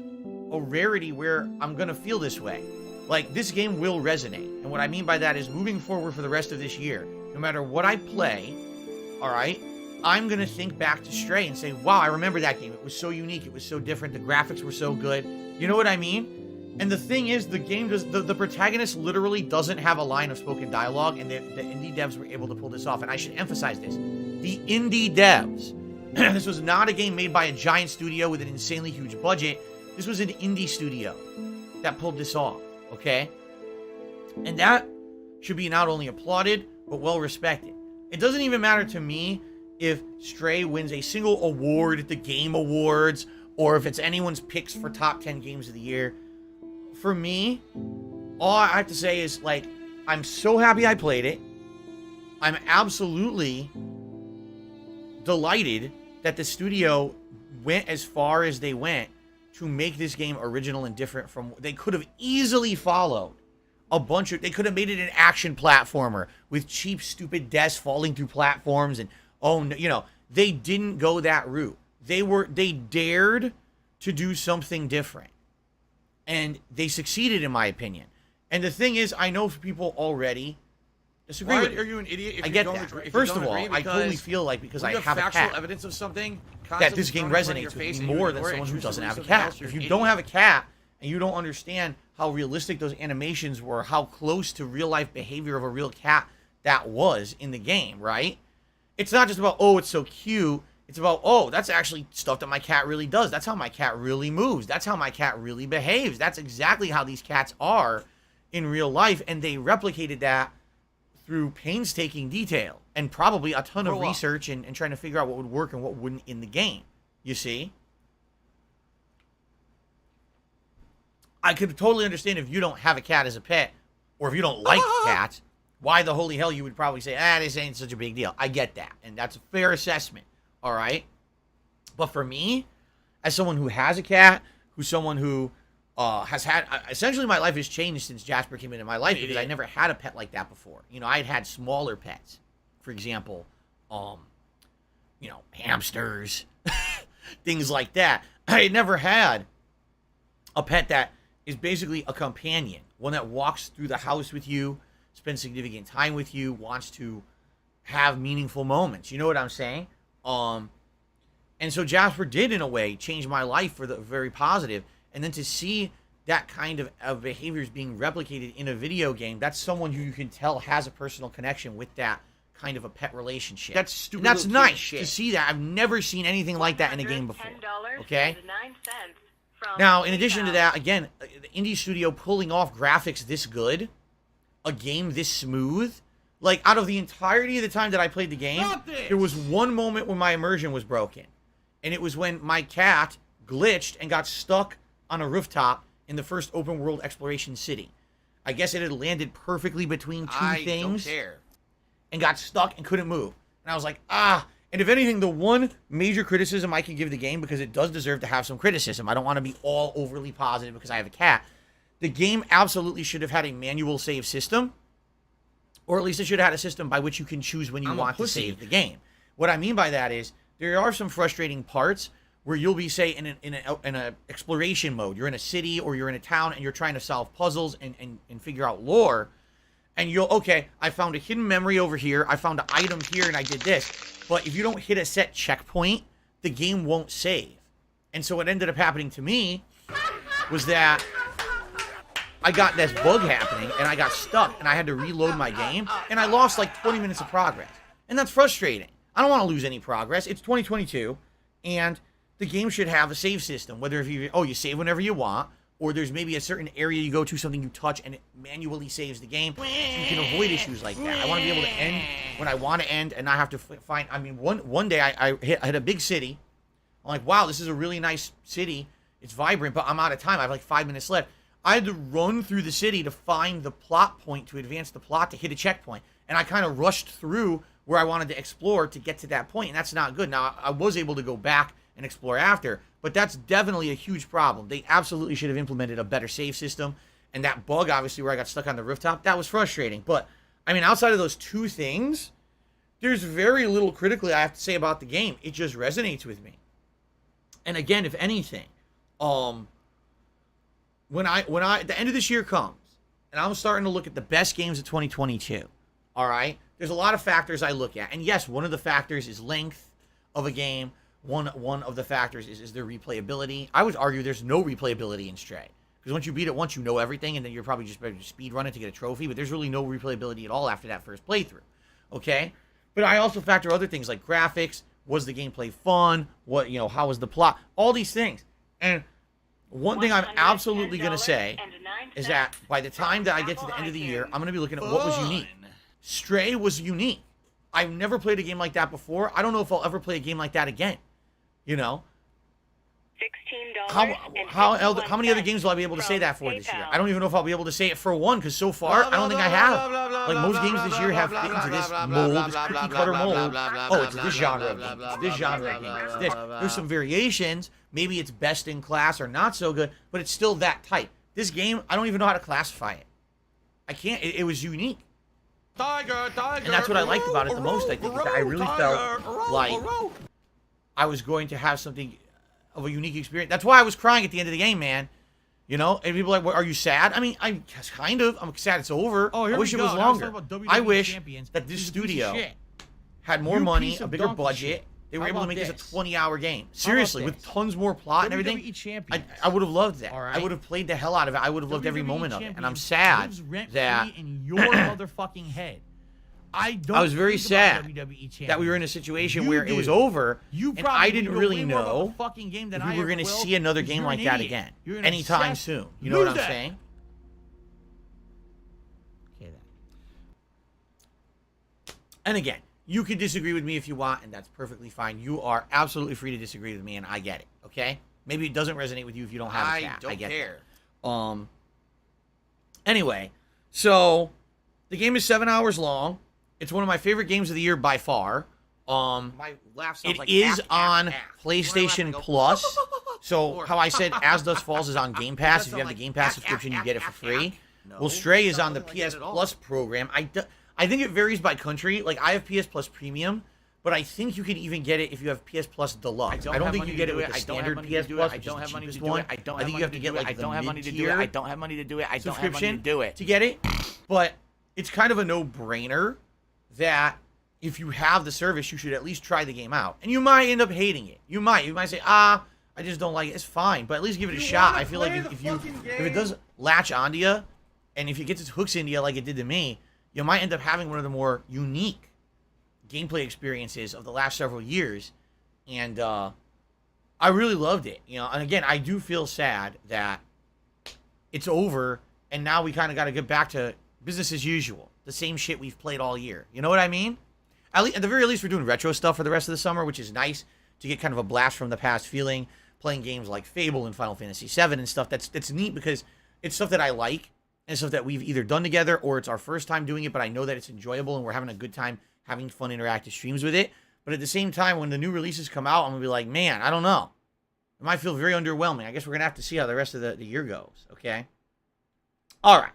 a rarity where I'm going to feel this way. Like, this game will resonate. And what I mean by that is moving forward for the rest of this year, no matter what I play, all right, I'm going to think back to Stray and say, wow, I remember that game. It was so unique. It was so different. The graphics were so good. You know what I mean? And the thing is, the game does, the protagonist literally doesn't have a line of spoken dialogue, and the indie devs were able to pull this off. And I should emphasize this. The indie devs. This was not a game made by a giant studio with an insanely huge budget. This was an indie studio that pulled this off, okay? And that should be not only applauded, but well respected. It doesn't even matter to me if Stray wins a single award at the Game Awards, or if it's anyone's picks for top 10 games of the year. For me, all I have to say is, like, I'm so happy I played it. I'm absolutely delighted that the studio went as far as they went to make this game original and different from... They could have easily followed a bunch of... They could have made it an action platformer with cheap, stupid deaths falling through platforms and... Oh, no, you know, they didn't go that route. They dared to do something different. And they succeeded, in my opinion. And the thing is, I know people already disagree with Are you an idiot if I you get don't that. agree? If First you of don't all, agree, I totally because feel like because when I you have a factual cat, evidence of something that this game resonates with me more than someone who doesn't have a cat. If you don't have a cat and you don't understand how realistic those animations were, how close to real life behavior of a real cat that was in the game, right? It's not just about, oh, it's so cute. It's about, oh, that's actually stuff that my cat really does. That's how my cat really moves. That's how my cat really behaves. That's exactly how these cats are in real life. And they replicated that through painstaking detail and probably a ton of research and trying to figure out what would work and what wouldn't in the game. You see? I could totally understand if you don't have a cat as a pet, or if you don't like cats, why the holy hell you would probably say, this ain't such a big deal. I get that. And that's a fair assessment. All right? But for me, as someone who has a cat, who's someone who has had... essentially, my life has changed since Jasper came into my life because I never had a pet like that before. You know, I had smaller pets. For example, you know, hamsters, things like that. I had never had a pet that is basically a companion, one that walks through the house with you, spends significant time with you, wants to have meaningful moments. You know what I'm saying? And so Jasper did, in a way, change my life for the very positive. And then to see that kind of behaviors being replicated in a video game, that's someone who you can tell has a personal connection with that kind of a pet relationship. That's stupid And that's little kid nice shit. to see that. I've never seen anything like that in a game before. Okay? $10.09 from Now, in addition to PayPal. that, again, the indie studio pulling off graphics this good, a game this smooth, like, out of the entirety of the time that I played the game, there was one moment when my immersion was broken. And it was when my cat glitched and got stuck on a rooftop in the first open world exploration city. I guess it had landed perfectly between two things and got stuck and couldn't move. And I was like, ah. And if anything, the one major criticism I can give the game, because it does deserve to have some criticism, I don't want to be all overly positive because I have a cat. The game absolutely should have had a manual save system, or at least it should have had a system by which you can choose when you want to save the game. What I mean by that is there are some frustrating parts where you'll be, say, in an exploration mode. You're in a city or you're in a town and you're trying to solve puzzles and figure out lore. And okay, I found a hidden memory over here. I found an item here and I did this. But if you don't hit a set checkpoint, the game won't save. And so what ended up happening to me was that I got this bug happening and I got stuck and I had to reload my game and I lost like 20 minutes of progress. And that's frustrating. I don't want to lose any progress. It's 2022 and the game should have a save system, whether if you save whenever you want, or there's maybe a certain area you go to, something you touch, and it manually saves the game. So you can avoid issues like that. I want to be able to end when I want to end and not have to find... I mean, one day I hit a big city. I'm like, wow, this is a really nice city. It's vibrant, but I'm out of time. I have like 5 minutes left. I had to run through the city to find the plot point, to advance the plot, to hit a checkpoint. And I kind of rushed through where I wanted to explore to get to that point, and that's not good. Now, I was able to go back and explore after, but that's definitely a huge problem. They absolutely should have implemented a better save system, and that bug, obviously, where I got stuck on the rooftop, that was frustrating. But, I mean, outside of those two things, there's very little critically I have to say about the game. It just resonates with me. And again, if anything, when the end of this year comes, and I'm starting to look at the best games of 2022, all right? There's a lot of factors I look at. And yes, one of the factors is length of a game. One of the factors is their replayability. I would argue there's no replayability in Stray. Because once you beat it once, you know everything, and then you're probably just better to speed run it to get a trophy, but there's really no replayability at all after that first playthrough. Okay? But I also factor other things like graphics, was the gameplay fun, how was the plot, all these things. And one thing I'm absolutely going to say is that by the time that I get to the end of the year, I'm going to be looking at what was unique. Stray was unique. I've never played a game like that before. I don't know if I'll ever play a game like that again. You know? How many other games will I be able to say that for this year? I don't even know if I'll be able to say it for one, because so far, I don't think I have. Like, most games this year have fit into this mold, this cookie-cutter mold. Oh, it's this genre of game. It's this genre of game. It's this. There's some variations. Maybe it's best in class or not so good, but it's still that type. This game, I don't even know how to classify it. I can't. It was unique. And that's what I liked about it the most, I think, is that I really felt like I was going to have something of a unique experience. That's why I was crying at the end of the game, man. You know? And people are like, well, are you sad? I mean, I'm kind of. I'm sad it's over. I wish it was longer. I wish that this studio had more money, a bigger budget. They were able to make this a 20-hour game. Seriously, with tons more plot and everything. I would have loved that. I would have played the hell out of it. I would have loved every moment of it. And I'm sad that in your motherfucking head. I was very sad that we were in a situation where it was over, and I didn't really know if we were going to see another game like that again anytime soon. You know what I'm saying? Okay, and again, you can disagree with me if you want, and that's perfectly fine. You are absolutely free to disagree with me, and I get it, okay? Maybe it doesn't resonate with you if you don't have a cat. I get it. Anyway, so the game is 7 hours long. It's one of my favorite games of the year by far. My laugh sounds it like is on PlayStation Plus. So how I said As Dusk Falls is on Game Pass. If you have the Game Pass subscription, you get it for free. Well, Stray is on the PS Plus program. I think it varies by country. Like, I have PS Plus Premium, but I think you can even get it if you have PS Plus Deluxe. I don't think you get it with the standard PS Plus, which is the cheapest one. I think you have to get, like, the mid-tier I don't have money to do it. subscription to get it. But it's kind of a no-brainer that if you have the service, you should at least try the game out. And you might end up hating it. You might say, I just don't like it. It's fine, but at least give it a shot. I feel like if it does latch onto you, and if it gets its hooks into you like it did to me, you might end up having one of the more unique gameplay experiences of the last several years, and I really loved it. And again, I do feel sad that it's over, and now we kind of got to get back to business as usual, the same shit we've played all year. You know what I mean? At the very least, we're doing retro stuff for the rest of the summer, which is nice to get kind of a blast from the past feeling, playing games like Fable and Final Fantasy VII and stuff. That's neat because it's stuff that I like and stuff that we've either done together or it's our first time doing it, but I know that it's enjoyable and we're having a good time having fun interactive streams with it. But at the same time, when the new releases come out, I'm going to be like, man, I don't know. It might feel very underwhelming. I guess we're going to have to see how the rest of the year goes, okay? All right.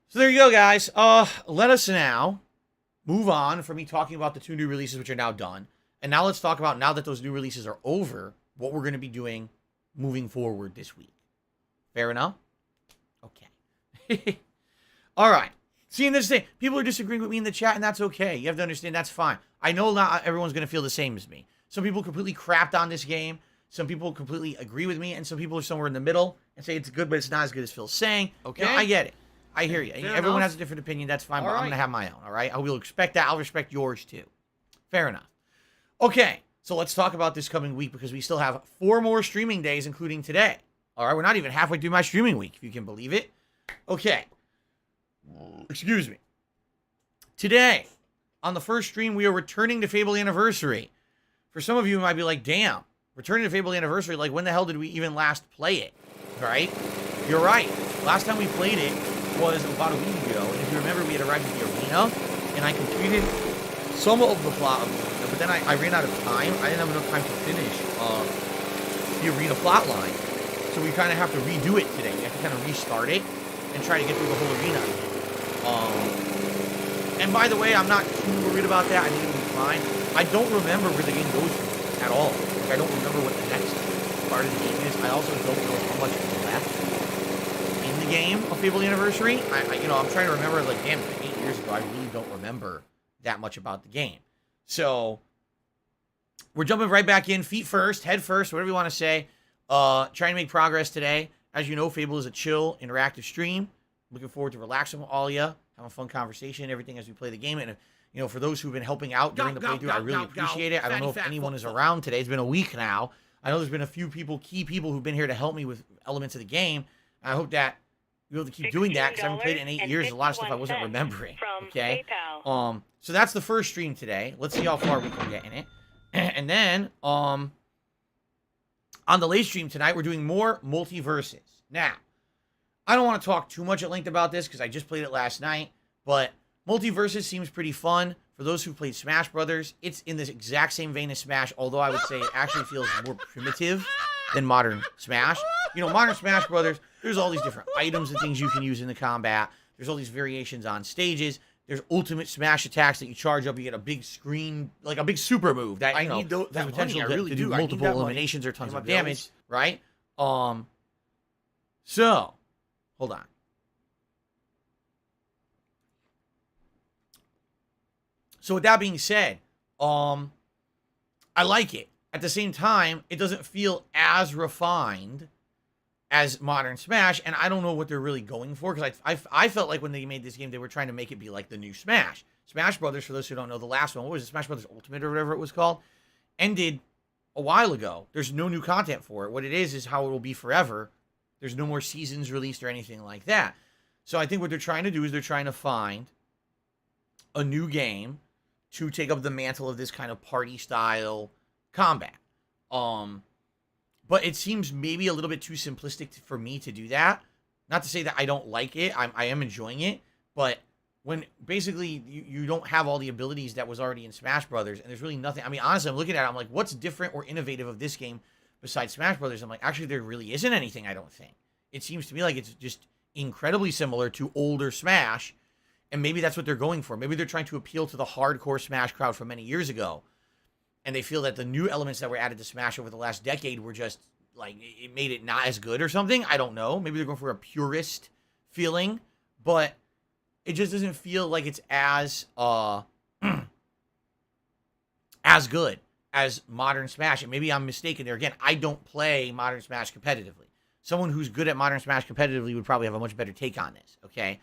So there you go, guys. Let us now move on from me talking about the 2 new releases, which are now done. And now let's talk about, now that those new releases are over, what we're going to be doing moving forward this week. Fair enough? Okay. All right. Seeing this thing, people are disagreeing with me in the chat, and that's okay. You have to understand that's fine. I know not everyone's going to feel the same as me. Some people completely crapped on this game. Some people completely agree with me, and some people are somewhere in the middle and say it's good, but it's not as good as Phil's saying. Okay. I get it. I hear you. Fair Everyone enough. has a different opinion. That's fine, but All I'm right. going to have my own, all right? I will expect that. I'll respect yours, too. Fair enough. Okay, so let's talk about this coming week because we still have 4 more streaming days, including today. All right, we're not even halfway through my streaming week, if you can believe it. Okay. Excuse me. Today, on the first stream, we are returning to Fable Anniversary. For some of you, it might be like, damn, returning to Fable Anniversary, like when the hell did we even last play it? Right? You're right. Last time we played it was about a week ago, and if you remember, we had arrived at the arena, and I completed some of the plot of the arena, but then I ran out of time. I didn't have enough time to finish the arena plot line. So we kind of have to redo it today. We have to kind of restart it and try to get through the whole arena again. And by the way, I'm not too worried about that. I think it'll be fine. I don't remember where the game goes from here at all. Like, I don't remember what the next part of the game is. I also don't know how much is left in the game of Fable Anniversary. I'm trying to remember, like, damn, it was 8 years ago. I really don't remember that much about the game. So, we're jumping right back in, feet first, head first, whatever you want to say. Trying to make progress today. As you know, Fable is a chill, interactive stream. Looking forward to relaxing with all you, having a fun conversation, everything as we play the game. And, for those who've been helping out during the playthrough, I really appreciate it. I don't know if anyone is around today. It's been a week now. I know there's been a few key people who've been here to help me with elements of the game. I hope that you'll be able to keep doing that because I haven't played it in 8 years. A lot of stuff I wasn't remembering. Okay. PayPal. So that's the first stream today. Let's see how far we can get in it. And then, on the late stream tonight, we're doing more multiverses. Now, I don't want to talk too much at length about this because I just played it last night, but multiverses seems pretty fun. For those who played Smash Brothers, it's in this exact same vein as Smash, although I would say it actually feels more primitive than modern Smash. Modern Smash Brothers, there's all these different items and things you can use in the combat. There's all these variations on stages. There's ultimate Smash attacks that you charge up. You get a big screen, like a big super move that I need has that potential money. I really to do do. I need multiple that money. eliminations or tons Pay of my damage, bills. right? So, hold on. So with that being said, I like it. At the same time, it doesn't feel as refined as modern Smash, and I don't know what they're really going for, because I felt like when they made this game, they were trying to make it be like the new Smash. Smash Brothers, for those who don't know, the last one, what was it, Smash Brothers Ultimate or whatever it was called, ended a while ago. There's no new content for it. What it is how it will be forever. There's no more seasons released or anything like that. So I think what they're trying to do is they're trying to find a new game to take up the mantle of this kind of party-style combat. But it seems maybe a little bit too simplistic for me to do that. Not to say that I don't like it. I am enjoying it. But when basically you don't have all the abilities that was already in Smash Brothers, and there's really nothing. I mean, honestly, I'm looking at it, I'm like, what's different or innovative of this game besides Smash Brothers? I'm like, actually, there really isn't anything, I don't think. It seems to me like it's just incredibly similar to older Smash, and maybe that's what they're going for. Maybe they're trying to appeal to the hardcore Smash crowd from many years ago, and they feel that the new elements that were added to Smash over the last decade were just, like, it made it not as good or something. I don't know. Maybe they're going for a purist feeling, but it just doesn't feel like it's as as good as modern Smash. And maybe I'm mistaken there. Again, I don't play modern Smash competitively. Someone who's good at modern Smash competitively would probably have a much better take on this, okay?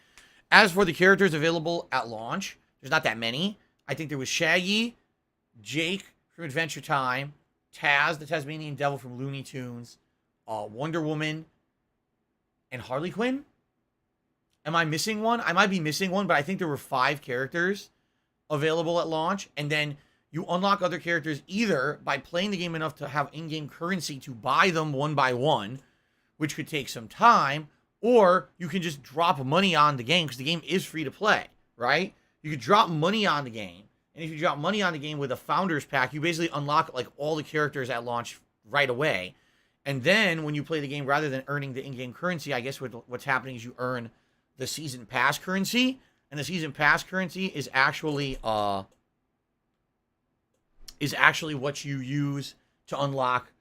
As for the characters available at launch, There's not that many. I think there was Shaggy, Jake from Adventure Time, Taz, the Tasmanian Devil from Looney Tunes, Wonder Woman, and Harley Quinn. Am I missing one? I might be missing one, but I think there were 5 characters available at launch. And then you unlock other characters either by playing the game enough to have in-game currency to buy them one by one, which could take some time, or you can just drop money on the game because the game is free to play, right? You could drop money on the game. And if you drop money on the game with a Founders Pack, you basically unlock like all the characters at launch right away. And then when you play the game, rather than earning the in-game currency, I guess what's happening is you earn the Season Pass currency. And the Season Pass currency is actually what you use to unlock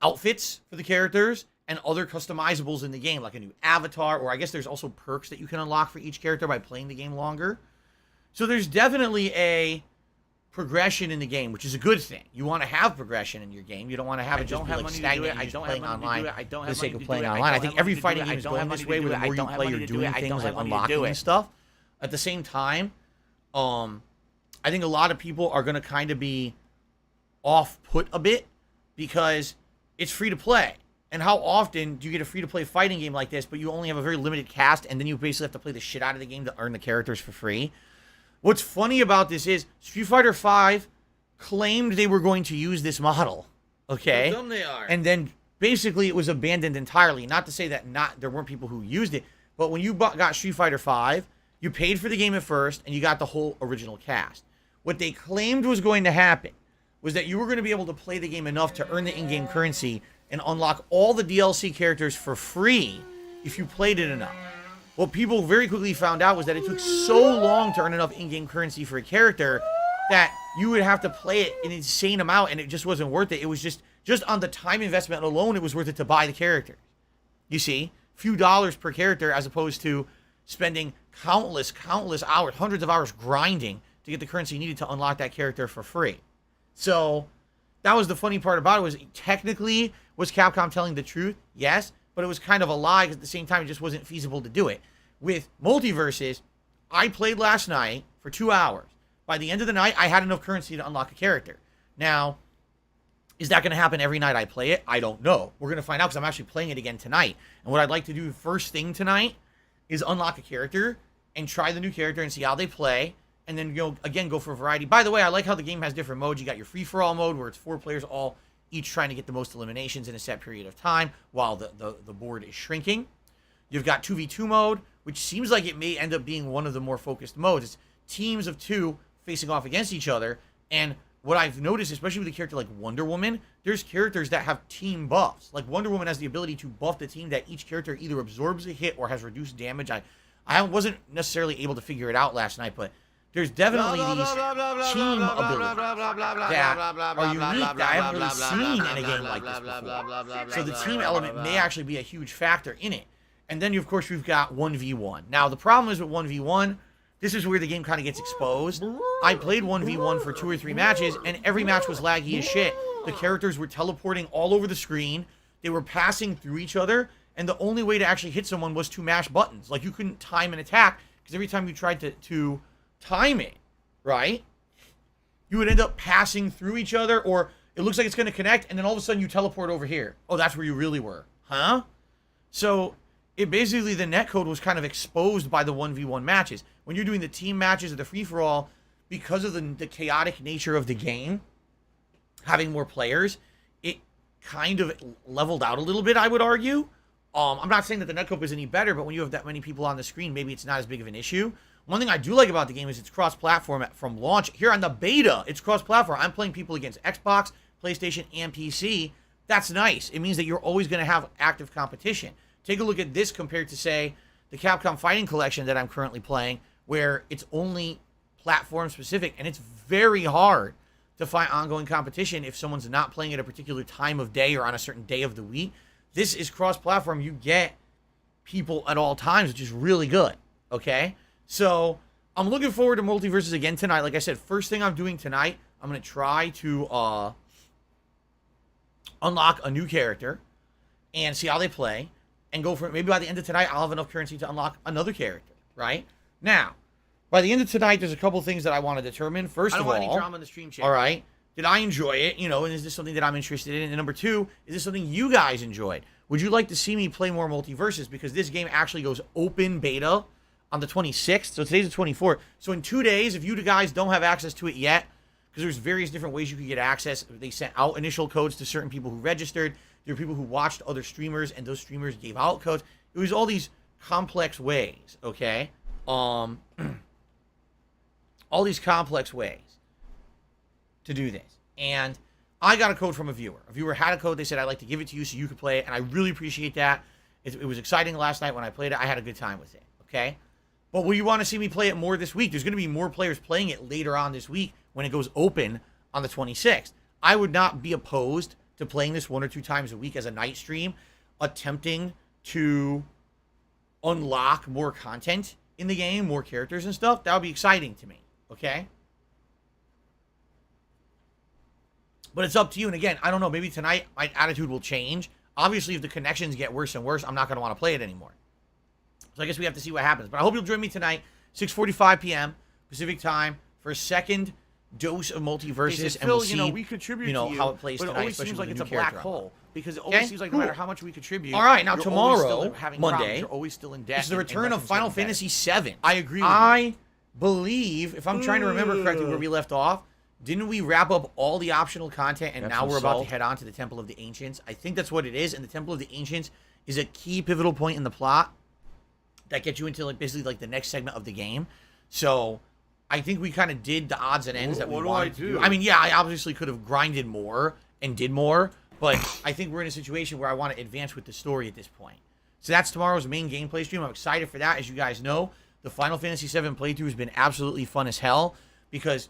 outfits for the characters and other customizables in the game, like a new avatar, or I guess there's also perks that you can unlock for each character by playing the game longer. So there's definitely a progression in the game, which is a good thing. You want to have progression in your game. You don't want to have it just be like stagnant. I don't playing online for the sake of playing online. I think every fighting game is going this way, where the more you play, you're doing things like unlocking and stuff. At the same time, I think a lot of people are going to kind of be off-put a bit because it's free to play. And how often do you get a free-to-play fighting game like this, but you only have a very limited cast, and then you basically have to play the shit out of the game to earn the characters for free? What's funny about this is Street Fighter V claimed they were going to use this model, okay? How dumb they are. And then basically it was abandoned entirely. Not to say that there weren't people who used it, but when you got Street Fighter V, you paid for the game at first, and you got the whole original cast. What they claimed was going to happen was that you were going to be able to play the game enough to earn the in-game currency and unlock all the DLC characters for free if you played it enough. What people very quickly found out was that it took so long to earn enough in-game currency for a character that you would have to play it an insane amount, and it just wasn't worth it. It was just on the time investment alone, it was worth it to buy the character. You see? Few dollars per character as opposed to spending countless hours, hundreds of hours grinding to get the currency needed to unlock that character for free. So that was the funny part about it, was technically, was Capcom telling the truth? Yes, but it was kind of a lie because at the same time, it just wasn't feasible to do it. With Multiverses, I played last night for 2 hours. By the end of the night, I had enough currency to unlock a character. Now, is that going to happen every night I play it? I don't know. We're going to find out because I'm actually playing it again tonight. And what I'd like to do first thing tonight is unlock a character and try the new character and see how they play. And then go for variety. By the way, I like how the game has different modes. You got your free-for-all mode where it's 4 players all each trying to get the most eliminations in a set period of time while the board is shrinking. You've got 2v2 mode, which seems like it may end up being one of the more focused modes. It's teams of 2 facing off against each other. And what I've noticed, especially with a character like Wonder Woman, there's characters that have team buffs. Like Wonder Woman has the ability to buff the team that each character either absorbs a hit or has reduced damage. I wasn't necessarily able to figure it out last night, but there's definitely these team abilities that are unique that I haven't really seen in a game like this before. So the team element may actually be a huge factor in it. And then, of course, we've got 1v1. Now, the problem is with 1v1, this is where the game kind of gets exposed. I played 1v1 for 2 or 3 matches, and every match was laggy as shit. The characters were teleporting all over the screen. They were passing through each other, and the only way to actually hit someone was to mash buttons. Like, you couldn't time an attack, because every time you tried to time it, right, you would end up passing through each other, or it looks like it's going to connect, and then all of a sudden you teleport over here. Oh, that's where you really were. Huh? So it basically, the netcode was kind of exposed by the 1v1 matches. When you're doing the team matches or the free-for-all, because of the chaotic nature of the game, having more players, it kind of leveled out a little bit, I would argue. I'm not saying that the netcode is any better, but when you have that many people on the screen, maybe it's not as big of an issue. One thing I do like about the game is it's cross-platform from launch. Here on the beta, it's cross-platform. I'm playing people against Xbox, PlayStation, and PC. That's nice. It means that you're always going to have active competition. Take a look at this compared to, say, the Capcom Fighting Collection that I'm currently playing, where it's only platform-specific, and it's very hard to find ongoing competition if someone's not playing at a particular time of day or on a certain day of the week. This is cross-platform. You get people at all times, which is really good, okay? So I'm looking forward to Multiverses again tonight. Like I said, first thing I'm doing tonight, I'm going to try to unlock a new character and see how they play and go for it. Maybe by the end of tonight, I'll have enough currency to unlock another character, right? Now, by the end of tonight, there's a couple things that I want to determine. First I don't of want any all, drama in the stream chat. all right, did I enjoy it? You know, and is this something that I'm interested in? And number two, is this something you guys enjoyed? Would you like to see me play more multiverses? Because this game actually goes open beta on the 26th. So today's the 24th. So in 2 days, if you guys don't have access to it yet, because there's various different ways you could get access. They sent out initial codes to certain people who registered. There were people who watched other streamers, and those streamers gave out codes. It was all these complex ways, okay? All these complex ways to do this. And I got a code from a viewer. A viewer had a code. They said, I'd like to give it to you so you could play it. And I really appreciate that. It was exciting last night when I played it. I had a good time with it, okay? But will you want to see me play it more this week? There's going to be more players playing it later on this week when it goes open on the 26th. I would not be opposed to playing this 1 or 2 times a week as a night stream, attempting to unlock more content in the game, more characters and stuff. That would be exciting to me, okay? But it's up to you. And again, I don't know, maybe tonight my attitude will change. Obviously, if the connections get worse and worse, I'm not going to want to play it anymore. So I guess we have to see what happens. But I hope you'll join me tonight, 6:45 p.m. Pacific time, for a second dose of multiverses, and we'll see, we contribute you know, to you, how it plays but tonight. it always especially seems with like the it's new a black character. hole. Because it Okay? always seems like no matter how much we contribute, All right, now you're always tomorrow, still having Monday, problems. You're always still in debt. This is the and return of nothing's Final getting Fantasy better. VII. I agree with you. I believe, if I'm trying to remember correctly where we left off, didn't we wrap up all the optional content and now we're about to head on to the Temple of the Ancients? I think that's what it is, and the Temple of the Ancients is a key pivotal point in the plot that gets you into like basically like the next segment of the game. So I think we kind of did the odds and ends that we wanted to do. I mean, yeah, I obviously could have grinded more and did more, but I think we're in a situation where I want to advance with the story at this point. So that's tomorrow's main gameplay stream. I'm excited for that. As you guys know, the Final Fantasy VII playthrough has been absolutely fun as hell because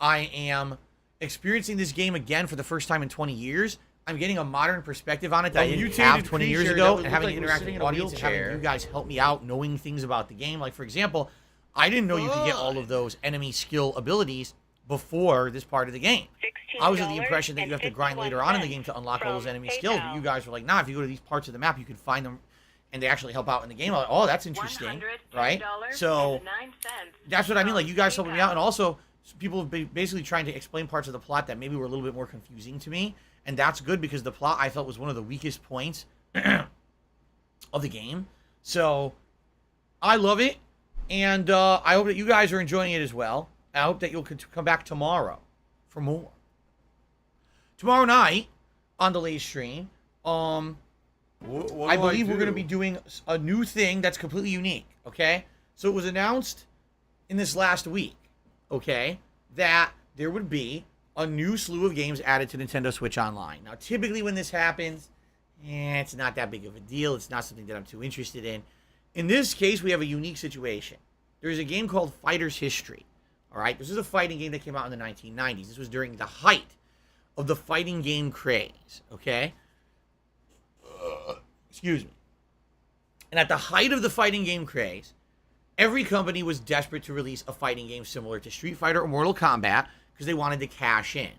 I am experiencing this game again for the first time in 20 years. I'm getting a modern perspective on it that I didn't have 20 years ago, and having an interactive audience and having you guys help me out, knowing things about the game. Like, for example, I didn't know you could get all of those enemy skill abilities before this part of the game. I was under the impression that you have to grind later on in the game to unlock all those enemy skills, but you guys were like, nah, if you go to these parts of the map, you can find them, and they actually help out in the game. I'm like, oh, that's interesting, right? So that's what I mean. Like, you guys helping me out, and also people have been basically trying to explain parts of the plot that maybe were a little bit more confusing to me, and that's good because the plot I felt was one of the weakest points of the game. So I love it, and I hope that you guys are enjoying it as well. I hope that you'll come back tomorrow for more. Tomorrow night on the late stream, I believe we're going to be doing a new thing that's completely unique, okay? So it was announced in this last week, okay, that there would be a new slew of games added to Nintendo Switch Online. Now, typically when this happens, it's not that big of a deal. It's not something that I'm too interested in. In this case, we have a unique situation. There's a game called Fighter's History, all right? This is a fighting game that came out in the 1990s. This was during the height of the fighting game craze, okay? Excuse me. And at the height of the fighting game craze, every company was desperate to release a fighting game similar to Street Fighter or Mortal Kombat because they wanted to cash in.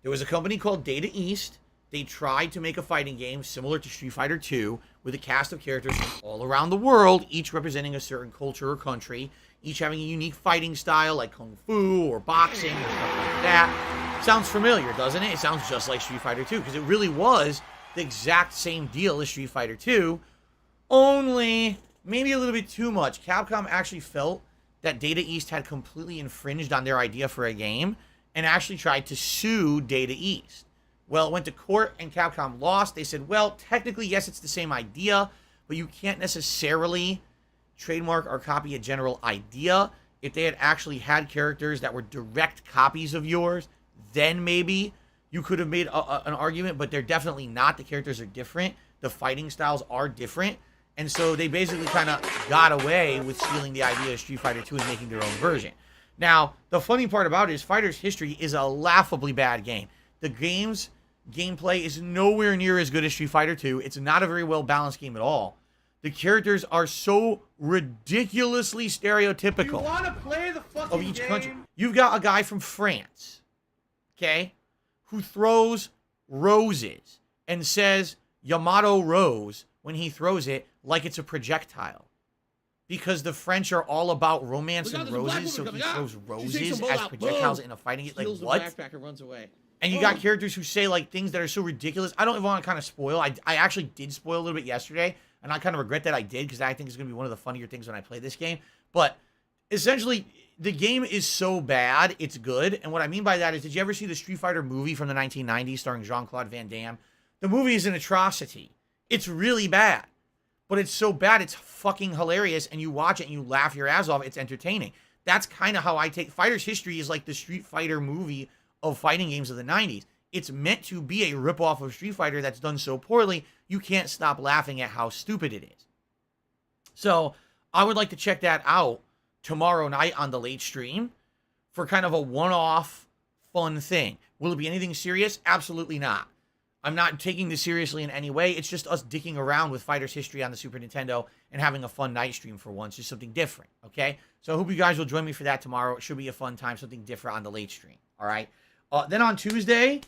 There was a company called Data East. They tried to make a fighting game similar to Street Fighter 2 with a cast of characters from all around the world, each representing a certain culture or country, each having a unique fighting style like Kung Fu or boxing or stuff like that. Sounds familiar, doesn't it? It sounds just like Street Fighter 2 because it really was the exact same deal as Street Fighter 2, only maybe a little bit too much. Capcom actually felt that Data East had completely infringed on their idea for a game and actually tried to sue Data East. Well, it went to court and Capcom lost. They said, well, technically, yes, it's the same idea, but you can't necessarily trademark or copy a general idea. If they had actually had characters that were direct copies of yours, then maybe you could have made an argument, but they're definitely not. The characters are different. The fighting styles are different. And so they basically kind of got away with stealing the idea of Street Fighter 2 and making their own version. Now, the funny part about it is Fighter's History is a laughably bad game. The game's gameplay is nowhere near as good as Street Fighter 2. It's not a very well-balanced game at all. The characters are so ridiculously stereotypical. You want to play the fucking of each game? country. You've got a guy from France, okay, who throws roses and says Yamato Rose when he throws it like it's a projectile. because the French are all about romance Look out, and there's a black roses, so woman he coming. throws Ah! She takes roses some ball as out. projectiles Boom. in a fighting game. Like, Steals the what? backpack and runs away. And you got characters who say, like, things that are so ridiculous. I don't even want to kind of spoil. I actually did spoil a little bit yesterday, and I kind of regret that I did, because I think it's going to be one of the funnier things when I play this game. But essentially, the game is so bad, it's good. And what I mean by that is, did you ever see the Street Fighter movie from the 1990s starring Jean-Claude Van Damme? The movie is an atrocity. It's really bad. But it's so bad, it's fucking hilarious, and you watch it and you laugh your ass off. It's entertaining. That's kind of how I take... Fighter's history is like the Street Fighter movie of fighting games of the 90s. It's meant to be a ripoff of Street Fighter that's done so poorly, you can't stop laughing at how stupid it is. So, I would like to check that out tomorrow night on the late stream for kind of a one-off fun thing. Will it be anything serious? Absolutely not. I'm not taking this seriously in any way. It's just us dicking around with Fighter's history on the Super Nintendo and having a fun night stream for once. Just something different, okay? So I hope you guys will join me for that tomorrow. It should be a fun time, something different on the late stream, all right? Then on Tuesday,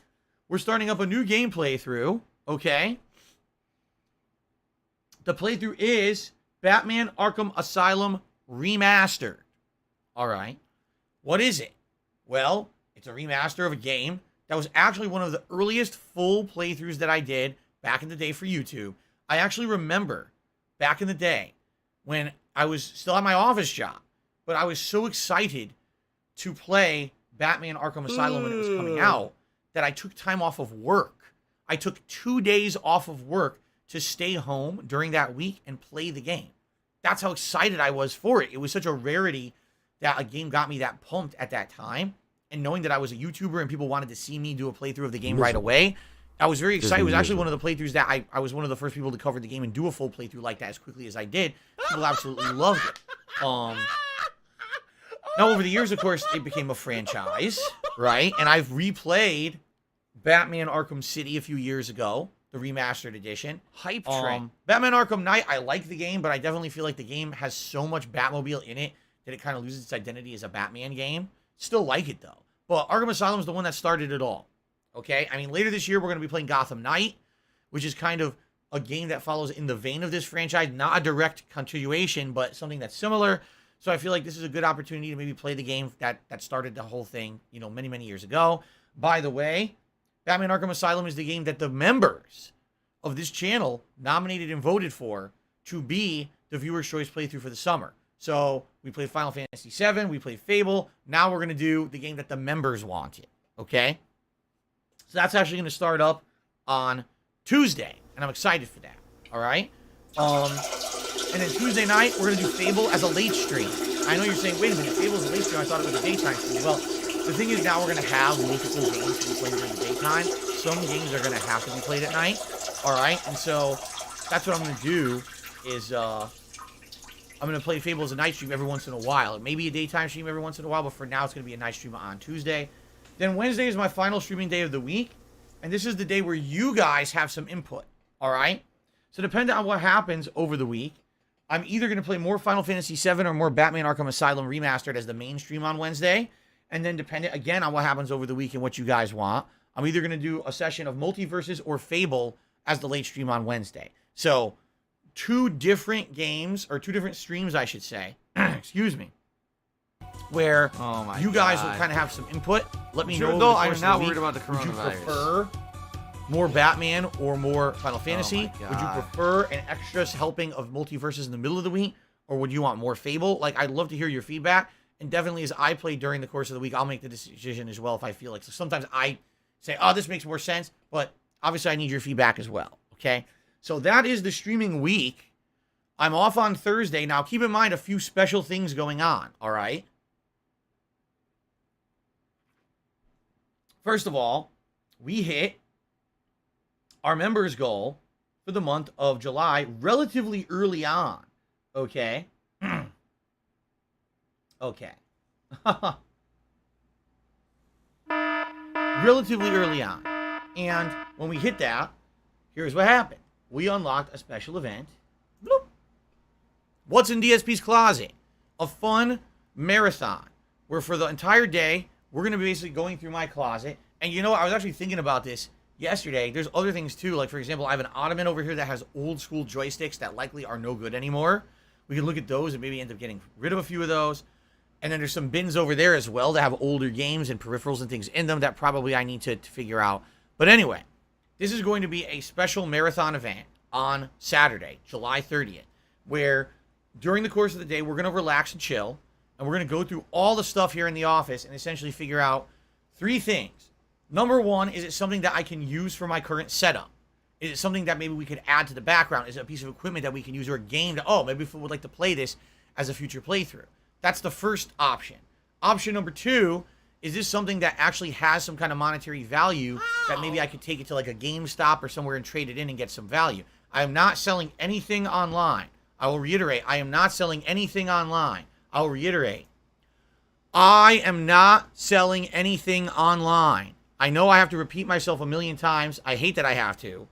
we're starting up a new game playthrough, okay? The playthrough is Batman Arkham Asylum Remastered, all right? What is it? Well, it's a remaster of a game that was actually one of the earliest full playthroughs that I did back in the day for YouTube. I actually remember back in the day when I was still at my office job, but I was so excited to play Batman Arkham Asylum when it was coming out that I took time off of work. I took 2 days off of work to stay home during that week and play the game. That's how excited I was for it. It was such a rarity that a game got me that pumped at that time. And knowing that I was a YouTuber and people wanted to see me do a playthrough of the game right away, I was very excited. It was actually one of the playthroughs that I was one of the first people to cover the game and do a full playthrough like that as quickly as I did. People absolutely loved it. Now, over the years, of course, it became a franchise, right? And I've replayed Batman Arkham City a few years ago, the remastered edition. Hype train. Batman Arkham Knight, I like the game, but I definitely feel like the game has so much Batmobile in it that it kind of loses its identity as a Batman game. Still like it, though. But Arkham Asylum is the one that started it all, okay? I mean, later this year, we're going to be playing Gotham Knight, which is kind of a game that follows in the vein of this franchise. Not a direct continuation, but something that's similar. So I feel like this is a good opportunity to maybe play the game that started the whole thing, you know, many, many years ago. By the way, Batman Arkham Asylum is the game that the members of this channel nominated and voted for to be the viewer's choice playthrough for the summer. So we played Final Fantasy VII, we played Fable. Now we're going to do the game that the members wanted, okay? So that's actually going to start up on Tuesday, and I'm excited for that, all right? And then Tuesday night, we're going to do Fable as a late stream. I know you're saying, wait a minute, Fable's a late stream. I thought it was a daytime stream. Well, the thing is now we're going to have multiple games to be played during the daytime. Some games are going to have to be played at night, all right? And so that's what I'm going to do is I'm going to play Fable as a night stream every once in a while. It may be a daytime stream every once in a while, but for now it's going to be a night stream on Tuesday. Then Wednesday is my final streaming day of the week, and this is the day where you guys have some input, all right? So depending on what happens over the week, I'm either going to play more Final Fantasy VII or more Batman Arkham Asylum Remastered as the main stream on Wednesday. And then depending, again, on what happens over the week and what you guys want, I'm either going to do a session of Multiverses or Fable as the late stream on Wednesday. So, 2 different games, or 2 different streams, I should say, excuse me, where you guys will kind of have some input. Let me know over the course I'm of not the worried week, about the would you coronavirus. prefer more Batman or more Final Fantasy? my Would you God. prefer an extra helping of Multiverses in the middle of the week? Or would you want more Fable? Like, I'd love to hear your feedback. And definitely as I play during the course of the week, I'll make the decision as well if I feel like. So sometimes I say, oh, this makes more sense. But obviously I need your feedback as well, okay? So that is the streaming week. I'm off on Thursday. Now, keep in mind a few special things going on, all right? First of all, we hit our members goal for the month of July relatively early on, okay? Okay. Relatively early on. And when we hit that, here's what happened. We unlocked a special event. Bloop. What's in DSP's Closet? A fun marathon where for the entire day, we're going to be basically going through my closet. And you know what? I was actually thinking about this yesterday. There's other things too. Like, for example, I have an ottoman over here that has old school joysticks that likely are no good anymore. We can look at those and maybe end up getting rid of a few of those. And then there's some bins over there as well that have older games and peripherals and things in them that probably I need to figure out. But anyway, this is going to be a special marathon event on Saturday, July 30th, where during the course of the day, we're going to relax and chill, and we're going to go through all the stuff here in the office and essentially figure out 3 things. Number 1, is it something that I can use for my current setup? Is it something that maybe we could add to the background? Is it a piece of equipment that we can use or a game that, maybe if we would like to play this as a future playthrough? That's the first option. Option number 2, is this something that actually has some kind of monetary value that maybe I could take it to like a GameStop or somewhere and trade it in and get some value? I am not selling anything online. I will reiterate, I am not selling anything online. I will reiterate, I am not selling anything online. I know I have to repeat myself a million times. I hate that I have to.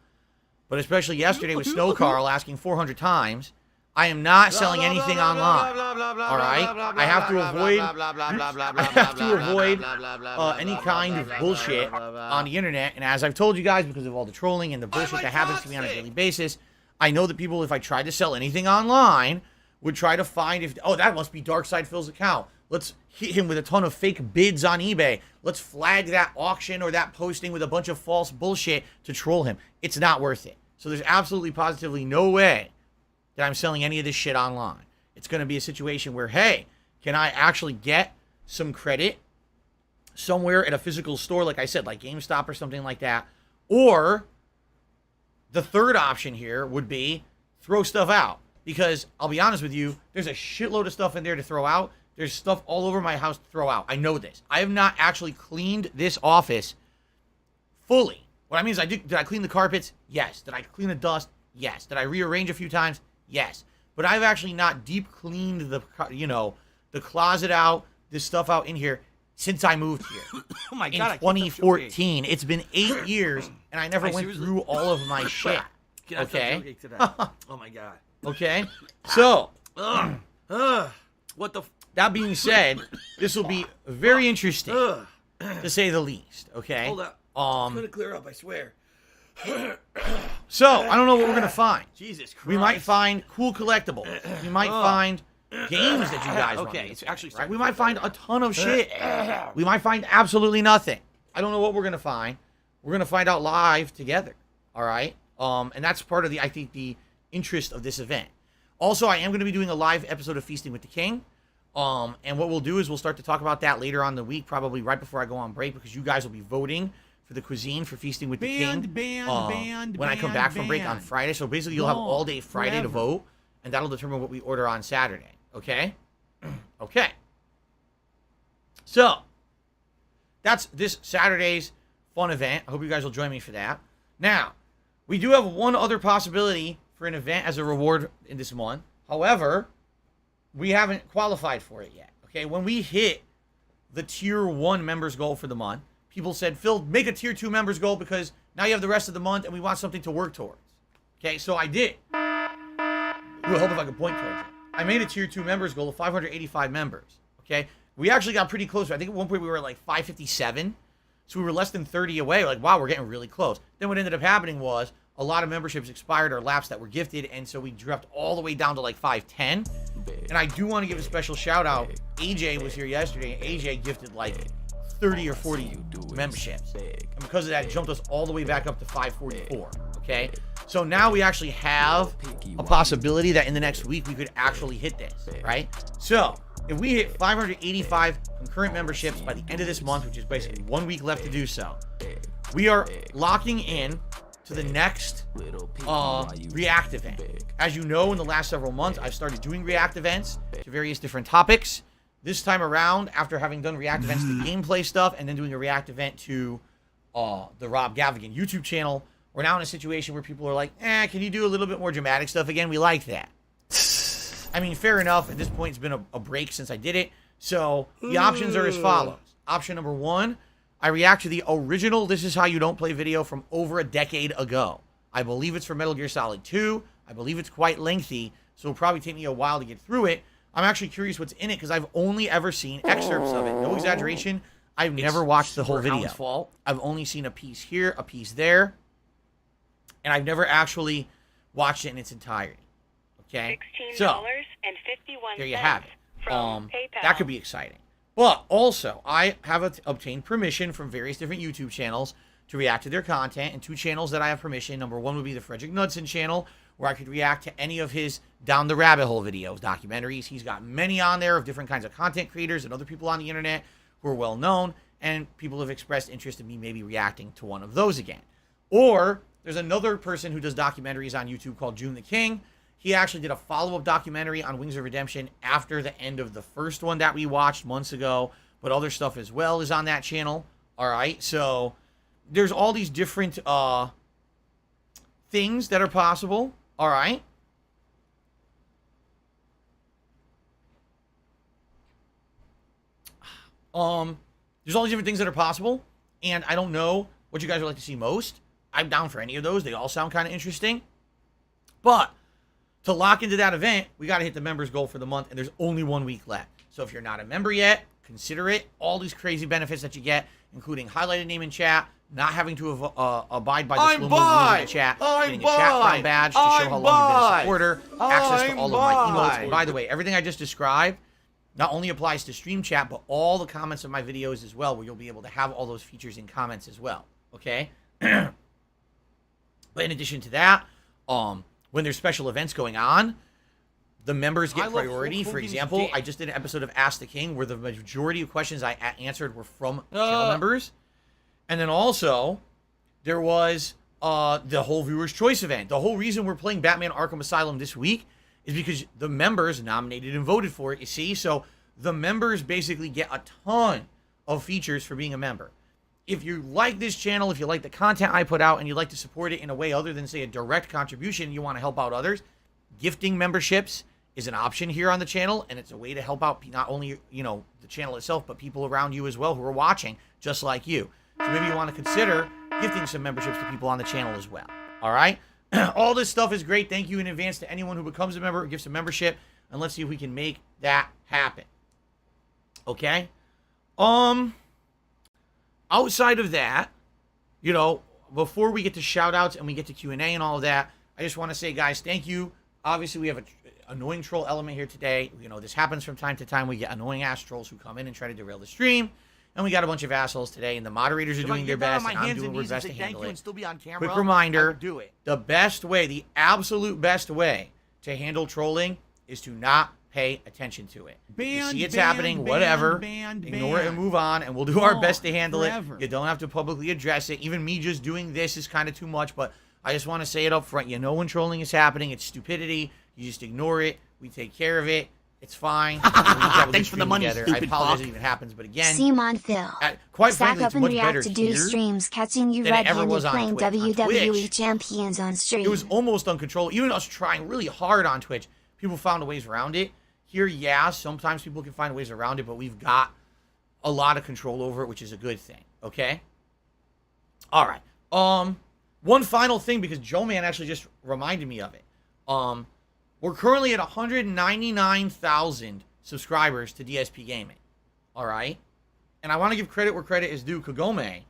But especially yesterday with Snow Carl asking 400 times, I am not selling anything online. All right? I have to avoid any kind of bullshit on the internet. And as I've told you guys, because of all the trolling and the bullshit that happens to me on a daily basis, I know that people, if I tried to sell anything online, would try to find that must be Darkside Phil's account. Let's hit him with a ton of fake bids on eBay. Let's flag that auction or that posting with a bunch of false bullshit to troll him. It's not worth it. So there's absolutely positively no way that I'm selling any of this shit online. It's going to be a situation where, hey, can I actually get some credit somewhere at a physical store, like I said, like GameStop or something like that? Or the third option here would be throw stuff out. Because I'll be honest with you, there's a shitload of stuff in there to throw out. There's stuff all over my house to throw out. I know this. I have not actually cleaned this office fully. What I mean is, did I clean the carpets? Yes. Did I clean the dust? Yes. Did I rearrange a few times? Yes. But I've actually not deep cleaned the closet out, this stuff out in here since I moved here. Oh my God. In 2014. It's been 8 years, and I never went through all of my shit. Okay? Oh my God. Okay? So, What the? that being said, this will be very interesting, to say the least. Okay? Hold up. It's gonna clear up, I swear. So, I don't know what we're going to find. Jesus Christ. We might find cool collectibles. We might find games that you guys want. Okay, it's actually right? We might find a ton of shit. We might find absolutely nothing. I don't know what we're going to find. We're going to find out live together. All right? And that's part of the interest of this event. Also, I am going to be doing a live episode of Feasting with the King. And what we'll do is we'll start to talk about that later on in the week, probably right before I go on break, because you guys will be voting for the cuisine for Feasting with the King when I come back from break on Friday. So basically, you'll have all day Friday to vote, and that'll determine what we order on Saturday. Okay? Okay. So, that's this Saturday's fun event. I hope you guys will join me for that. Now, we do have one other possibility for an event as a reward in this month. However, we haven't qualified for it yet. Okay? When we hit the Tier 1 members goal for the month, people said, Phil, make a Tier 2 members goal because now you have the rest of the month and we want something to work towards. Okay, so I did. It will help if I could point towards it. I made a Tier 2 members goal of 585 members. Okay, we actually got pretty close. I think at one point we were at like 557. So we were less than 30 away. Like, wow, we're getting really close. Then what ended up happening was a lot of memberships expired or lapsed that were gifted. And so we dropped all the way down to like 510. And I do want to give a special shout out. AJ was here yesterday. And AJ gifted like 30 or 40 memberships. And because of that, it jumped us all the way back up to 544. Okay? So now we actually have a possibility that in the next week we could actually hit this, right? So if we hit 585 concurrent memberships by the end of this month, which is basically 1 week left to do so, we are locking in to the next React event. As you know, in the last several months, I've started doing React events to various different topics. This time around, after having done React events to gameplay stuff and then doing a React event to the Rob Gavigan YouTube channel, we're now in a situation where people are like, can you do a little bit more dramatic stuff again? We like that. I mean, fair enough. At this point, it's been a break since I did it. So the options are as follows. Option number 1, I react to the original This Is How You Don't Play video from over a decade ago. I believe it's for Metal Gear Solid 2. I believe it's quite lengthy, so it'll probably take me a while to get through it. I'm actually curious what's in it because I've only ever seen excerpts of it. No exaggeration. I've never watched the whole video. I've only seen a piece here, a piece there, and I've never actually watched it in its entirety. Okay, $16.51 so there you have it. from PayPal. That could be exciting. But also, I have obtained permission from various different YouTube channels to react to their content, and 2 channels that I have permission. Number 1 would be the Frederick Knudsen channel, where I could react to any of his Down the Rabbit Hole videos, documentaries. He's got many on there of different kinds of content creators and other people on the internet who are well known, and people have expressed interest in me maybe reacting to one of those again. Or there's another person who does documentaries on YouTube called June the King. He actually did a follow-up documentary on Wings of Redemption after the end of the first one that we watched months ago, but other stuff as well is on that channel. All right, so there's all these different things that are possible. All right. There's all these different things that are possible, and I don't know what you guys would like to see most. I'm down for any of those. They all sound kind of interesting. But to lock into that event, we got to hit the members goal for the month, and there's only 1 week left. So if you're not a member yet, consider it. All these crazy benefits that you get, including highlighted name in chat, not having to abide by the slow rules in the chat, getting a chat crown badge to show how long you've been a supporter, access to all of my emotes. And by the way, everything I just described not only applies to stream chat, but all the comments of my videos as well, where you'll be able to have all those features in comments as well. Okay? But in addition to that, when there's special events going on, the members get priority. For example, I just did an episode of Ask the King where the majority of questions I answered were from channel members. And then also, there was the whole Viewer's Choice event. The whole reason we're playing Batman Arkham Asylum this week is because the members nominated and voted for it, you see? So the members basically get a ton of features for being a member. If you like this channel, if you like the content I put out, and you'd like to support it in a way other than, say, a direct contribution, you want to help out others, gifting memberships is an option here on the channel, and it's a way to help out not only, you know, the channel itself, but people around you as well who are watching, just like you. So maybe you want to consider gifting some memberships to people on the channel as well. All right? All this stuff is great. Thank you in advance to anyone who becomes a member or gives a membership, and let's see if we can make that happen. Okay? Outside of that, you know, before we get to shout-outs and we get to Q&A and all of that, I just want to say, guys, thank you. Obviously, we have an annoying troll element here today. You know, this happens from time to time. We get annoying-ass trolls who come in and try to derail the stream. And we got a bunch of assholes today, and the moderators are doing their best, and I'm doing my best to handle it. Quick reminder, the best way, the absolute best way to handle trolling is to not pay attention to it. You see it's happening, whatever, ignore it and move on, and we'll do our best to handle it. You don't have to publicly address it. Even me just doing this is kind of too much, but I just want to say it up front. You know when trolling is happening, it's stupidity. You just ignore it. We take care of it. It's fine. Thanks for the money, together. stupid I apologize fuck. if it happens, but again, Simon Phil. Quite Stack frankly, up it's and much react better to do here streams catching you than it ever red-handed was on playing Twitch. On WWE Twitch, champions on stream. it was almost uncontrollable. Even us trying really hard on Twitch, people found ways around it. Here, yeah, sometimes people can find ways around it, but we've got a lot of control over it, which is a good thing. Okay? All right. One final thing, because Joe Man actually just reminded me of it. We're currently at 199,000 subscribers to DSP Gaming. All right? And I want to give credit where credit is due. Kagome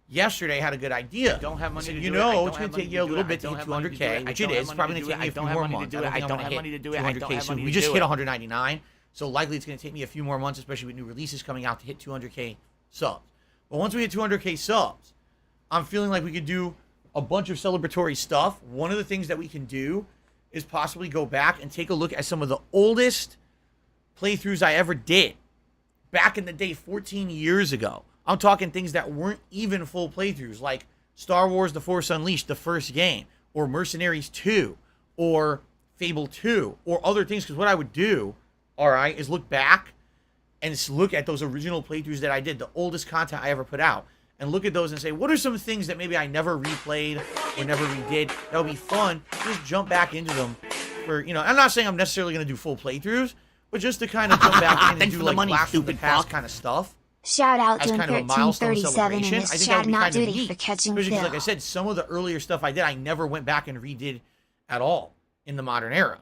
yesterday had a good idea. Don't have money Said, to you do it. know, I don't it's going have to take money you a to do little it. bit to I hit don't have money to do 200K, it. which I it don't is. have Probably money going to to take me a do few it. more I don't months. have I money don't to think I'm do it. going to I hit don't have money to do it. I don't 200K have money soon. to We do just it. hit 199, so likely it's going to take me a few more months, especially with new releases coming out, to hit 200K subs. But once we hit 200K subs, I'm feeling like we could do a bunch of celebratory stuff. One of the things that we can do is possibly go back and take a look at some of the oldest playthroughs I ever did back in the day, 14 years ago. I'm talking things that weren't even full playthroughs, like Star Wars The Force Unleashed, the first game, or Mercenaries 2, or Fable 2, or other things. Because what I would do, all right, is look back and just look at those original playthroughs that I did, the oldest content I ever put out, and look at those and say, what are some things that maybe I never replayed or never redid that would be fun? Just jump back into them. For, you know, I'm not saying I'm necessarily going to do full playthroughs, but just to kind of jump back in and do like blast from the past kind of stuff. Shout out As to kind of a milestone 1337 in celebration. I this think that chat, would be not kind of duty neat. for catching Especially 'cause, Phil. like I said, some of the earlier stuff I did, I never went back and redid at all in the modern era.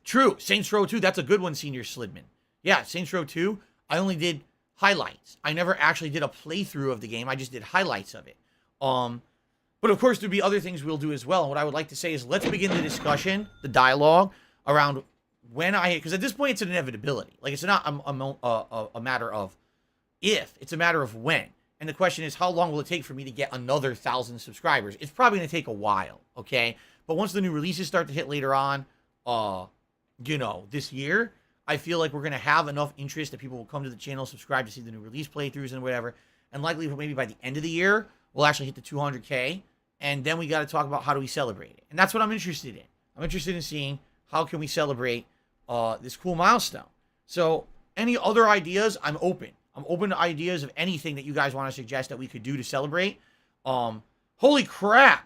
True, Saints Row 2, that's a good one, Senior Slidman. Yeah, Saints Row 2, I only did highlights. I never actually did a playthrough of the game. I just did highlights of it. But of course, there'll be other things we'll do as well. And what I would like to say is let's begin the discussion, the dialogue around when because at this point it's an inevitability. Like it's not a matter of if, it's a matter of when. And the question is, how long will it take for me to get another 1,000 subscribers? It's probably going to take a while, okay? But once the new releases start to hit later on, this year, I feel like we're going to have enough interest that people will come to the channel, subscribe to see the new release playthroughs and whatever. And likely, maybe by the end of the year, we'll actually hit the 200K. And then we got to talk about how do we celebrate it. And that's what I'm interested in. I'm interested in seeing how can we celebrate this cool milestone. So any other ideas, I'm open. I'm open to ideas of anything that you guys want to suggest that we could do to celebrate. Holy crap.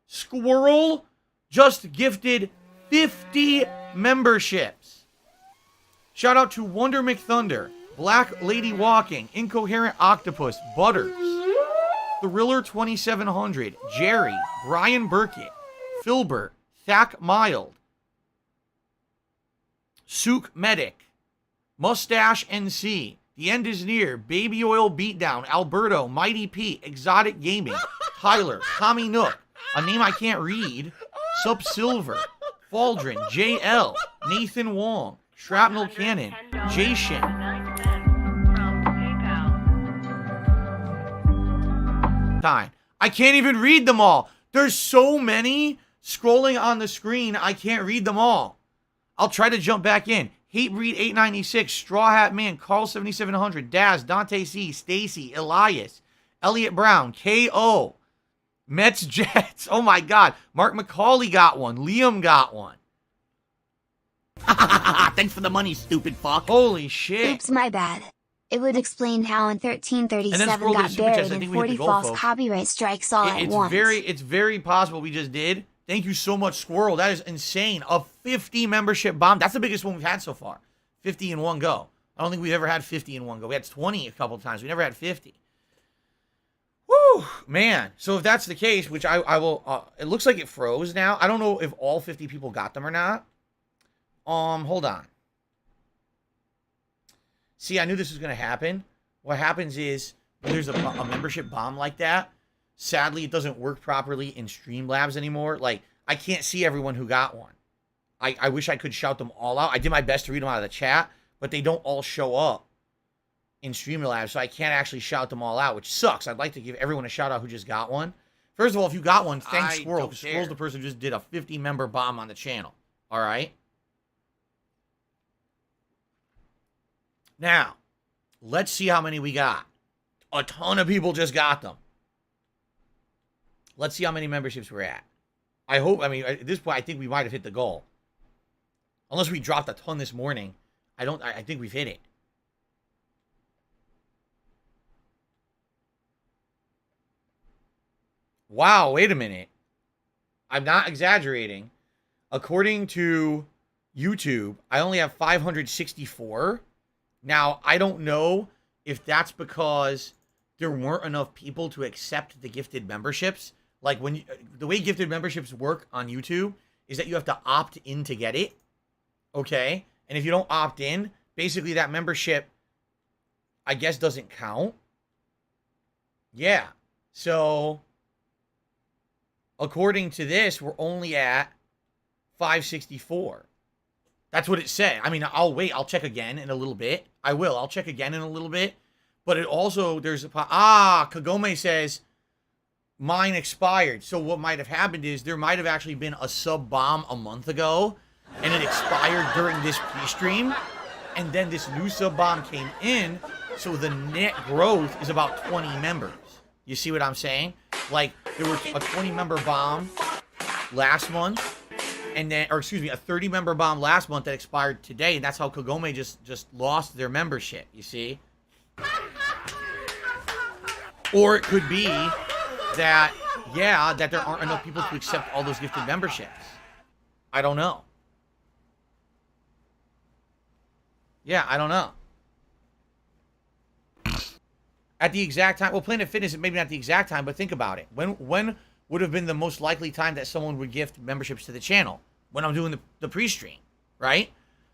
Squirrel just gifted 50 memberships. Shout out to Wonder McThunder, Black Lady Walking, Incoherent Octopus, Butters, Thriller 2700, Jerry, Brian Burkett, Filbert, Thack Mild, Sook Medic, Mustache NC, The End Is Near, Baby Oil Beatdown, Alberto, Mighty Pete, Exotic Gaming, Tyler, Tommy Nook, a name I can't read, Sup Silver, Faldrin, JL, Nathan Wong, Shrapnel Cannon, Jason. Time. I can't even read them all. There's so many scrolling on the screen, I can't read them all. I'll try to jump back in. Hatebreed 896, Straw Hat Man, Carl 7700, Daz, Dante C, Stacy, Elias, Elliot Brown, KO, Mets Jets. Oh my God. Mark McCauley got one. Liam got one. Thanks for the money, stupid fuck. Holy shit. Oops, my bad. It would explain how in 1337 scroll to the got super chats. I buried think in we hit the 40 goal, false folks. copyright strikes all at once. It's very possible we just did. Thank you so much, Squirrel. That is insane. A 50 membership bomb. That's the biggest one we've had so far. 50 in one go. I don't think we've ever had 50 in one go. We had 20 a couple of times. We never had 50. Woo, man. So if that's the case, which I will, it looks like it froze now. I don't know if all 50 people got them or not. Hold on. See, I knew this was going to happen. What happens is when there's a membership bomb like that, sadly, it doesn't work properly in Streamlabs anymore. Like, I can't see everyone who got one. I wish I could shout them all out. I did my best to read them out of the chat, but they don't all show up in Streamlabs, so I can't actually shout them all out, which sucks. I'd like to give everyone a shout out who just got one. First of all, if you got one, thanks Squirrel, because Squirrel's the person who just did a 50-member bomb on the channel. All right? Now, let's see how many we got. A ton of people just got them. Let's see how many memberships we're at. At this point, I think we might have hit the goal. Unless we dropped a ton this morning. I think we've hit it. Wow, wait a minute. I'm not exaggerating. According to YouTube, I only have 564. Now, I don't know if that's because there weren't enough people to accept the gifted memberships. Like, the way gifted memberships work on YouTube is that you have to opt in to get it. Okay? And if you don't opt in, basically that membership, I guess, doesn't count. Yeah. So, according to this, we're only at 564. That's what it said. I mean, I'll wait. I'll check again in a little bit. I will. I'll check again in a little bit. But it also, Kagome says, mine expired. So what might have happened is there might have actually been a sub bomb a month ago, and it expired during this pre-stream, and then this new sub bomb came in, so the net growth is about 20 members. You see what I'm saying? Like, there was a 20-member bomb last month, and then, or excuse me, a 30-member bomb last month that expired today, and that's how Kagome just lost their membership, you see? Or it could be that, yeah, that there aren't enough people to accept all those gifted memberships. I don't know. Yeah, I don't know. At the exact time, well, Planet Fitness, maybe not the exact time, but think about it. When would have been the most likely time that someone would gift memberships to the channel? When I'm doing the pre-stream, right?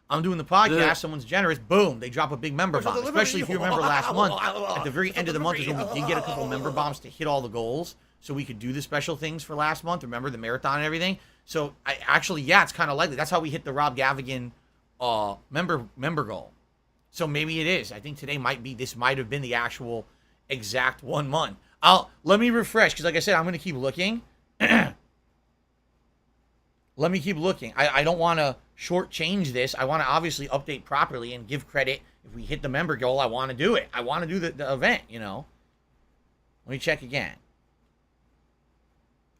I'm doing the podcast, someone's generous, boom, they drop a big member bomb. Especially if you remember last month, at the very end of the month is when we did get a couple member bombs to hit all the goals. so we could do the special things for last month. Remember the marathon and everything. So yeah, it's kind of likely. That's how we hit the Rob Gavigan member goal. So maybe it is. I think today this might have been the actual exact 1 month. Let me refresh, because like I said, I'm gonna keep looking. Let me keep looking. I don't want to shortchange this. I want to obviously update properly and give credit. If we hit the member goal, I want to do it. I want to do the event, you know. Let me check again.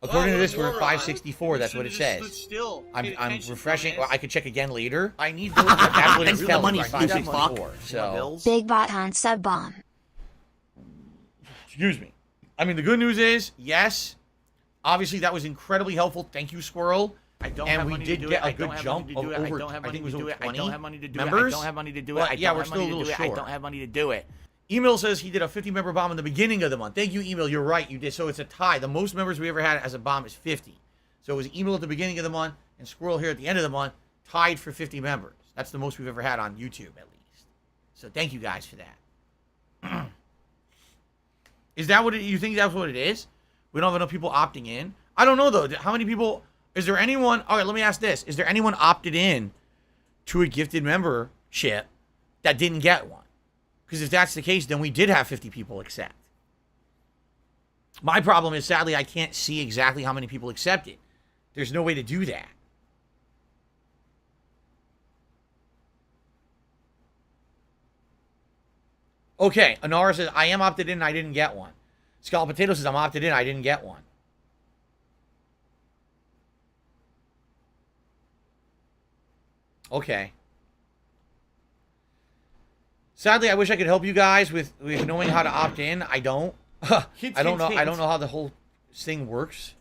According to this, we're at 564. That's what it says. I'm refreshing. Well, I could check again later. I need those. That's what it's telling me. 564. So Big bot on sub bomb. excuse me. I mean, the good news is, yes, obviously that was incredibly helpful. Thank you, Squirrel. I don't and have we money did to do get it. a good jump of over. I think it was over 20 I don't have money to do members. it. I don't have money to do it. Well, yeah, we're still a little short. I don't have money to do it. Email says he did a 50 member bomb in the beginning of the month. Thank you, Email. You're right. You did. So it's a tie. The most members we ever had as a bomb is 50. So it was Email at the beginning of the month and Squirrel here at the end of the month, tied for 50 members. That's the most we've ever had on YouTube, at least. So thank you guys for that. Is that what you think that's what it is? We don't have enough people opting in? I don't know, though. How many people... Is there anyone... All right, let me ask this. Is there anyone opted in to a gifted membership that didn't get one? Because if that's the case, then we did have 50 people accept. My problem is, sadly, I can't see exactly how many people accepted. There's no way to do that. Okay, Anara says, I am opted in and I didn't get one. Scallop Potato says, I'm opted in, I didn't get one. Okay. Sadly, I wish I could help you guys with knowing how to opt in. I don't. I don't know how the whole thing works.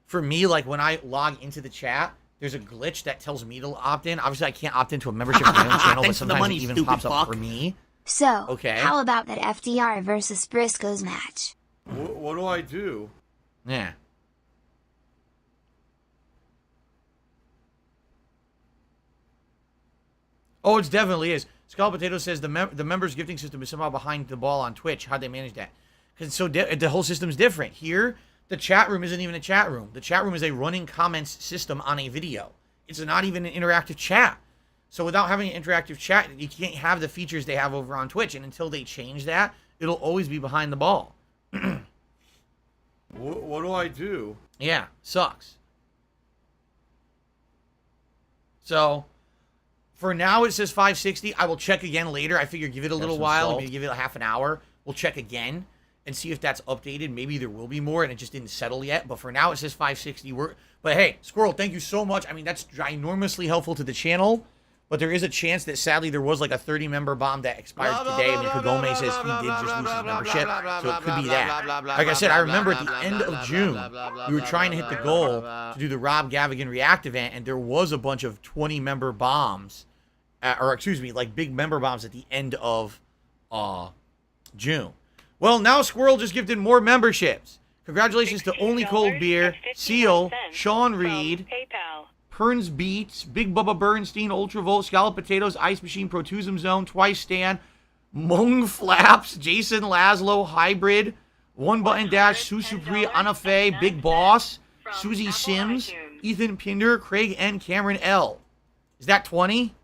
For me, like when I log into the chat, there's a glitch that tells me to opt in. Obviously, I can't opt into a membership on my own channel, but sometimes it even pops up for me. So, Okay. how about that FDR versus Briscoes match? What do I do? Yeah. Oh, it definitely is. Skull Potato says the members gifting system is somehow behind the ball on Twitch. How'd they manage that? Because so the whole system's different. Here, the chat room isn't even a chat room. The chat room is a running comments system on a video. It's not even an interactive chat. So without having an interactive chat, you can't have the features they have over on Twitch. And until they change that, it'll always be behind the ball. What do I do? Yeah, sucks. So, for now it says 560. I will check again later. I figure give it a little while, maybe give it a half an hour. We'll check again and see if that's updated. Maybe there will be more and it just didn't settle yet. But for now it says 560. But hey, Squirrel, thank you so much. I mean, that's ginormously helpful to the channel. But there is a chance that sadly there was like a 30-member bomb that expired today. I mean, Kagome says he did just lose his membership. So it could be that. Like I said, I remember at the end of June, we were trying to hit the goal to do the Rob Gavigan React event. And there was a bunch of 20-member bombs. Like big member bombs at the end of June. Well, now Squirrel just gifted more memberships. Congratulations to Only Cold Beer, Seal, Sean Reed, PayPal. Perns Beats, Big Bubba Bernstein, Ultravolt, Scallop Potatoes, Ice Machine, Protusum Zone, Twice Stan, Mung Flaps, Jason Laszlo, Hybrid, One Button Dash, Susupri, Anafe, Big Boss, Susie Sims, Ethan Pinder, Craig N, Cameron L. Is that 20?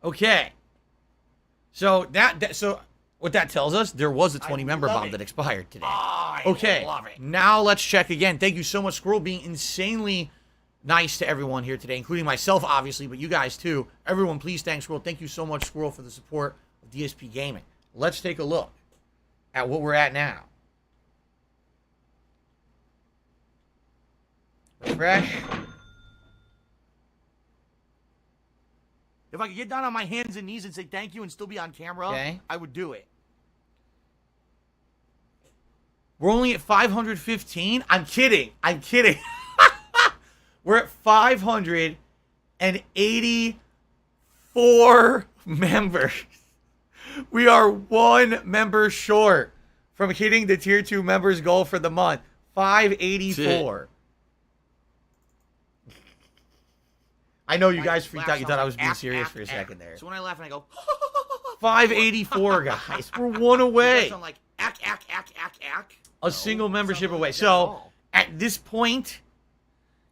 Okay. So so what that tells us, there was a 20-member bomb that expired today. Okay. Now let's check again. Thank you so much, Squirrel, being insanely nice to everyone here today, including myself, obviously, but you guys too. Everyone, please thank Squirrel. Thank you so much, Squirrel, for the support of DSP Gaming. Let's take a look at what we're at now. Refresh. If I could get down on my hands and knees and say thank you and still be on camera, okay, I would do it. We're only at 515? I'm kidding. We're at 584 members. We are 1 member short from hitting the tier 2 members goal for the month. 584. I know you guys freaked out. You thought I was being serious for a second there. So when I laugh and I go, 584, guys. We're 1 away. a single membership away. So at this point,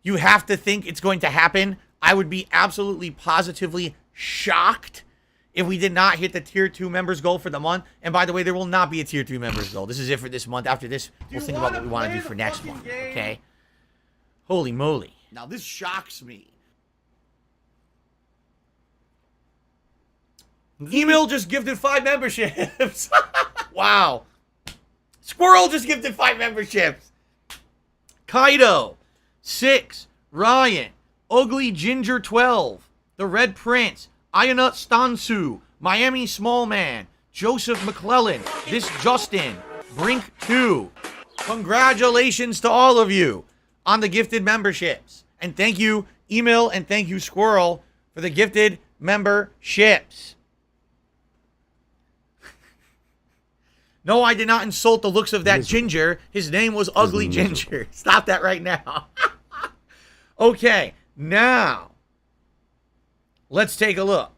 you have to think it's going to happen. I would be absolutely positively shocked if we did not hit the tier 2 members goal for the month. And by the way, there will not be a tier 3 members goal. This is it for this month. After this, we'll think about what we want to do for next month. Okay? Holy moly. Now this shocks me. Email just gifted 5 memberships. Wow. Squirrel just gifted 5 memberships. Kaido, 6. Ryan, Ugly Ginger 12. The Red Prince, Ayana Stansu, Miami Smallman, Joseph McClellan, This Justin, Brink 2. Congratulations to all of you on the gifted memberships. And thank you, Email, and thank you, Squirrel, for the gifted memberships. No, I did not insult the looks of that ginger. His name was Ugly Ginger. Stop that right now. Okay, now, let's take a look.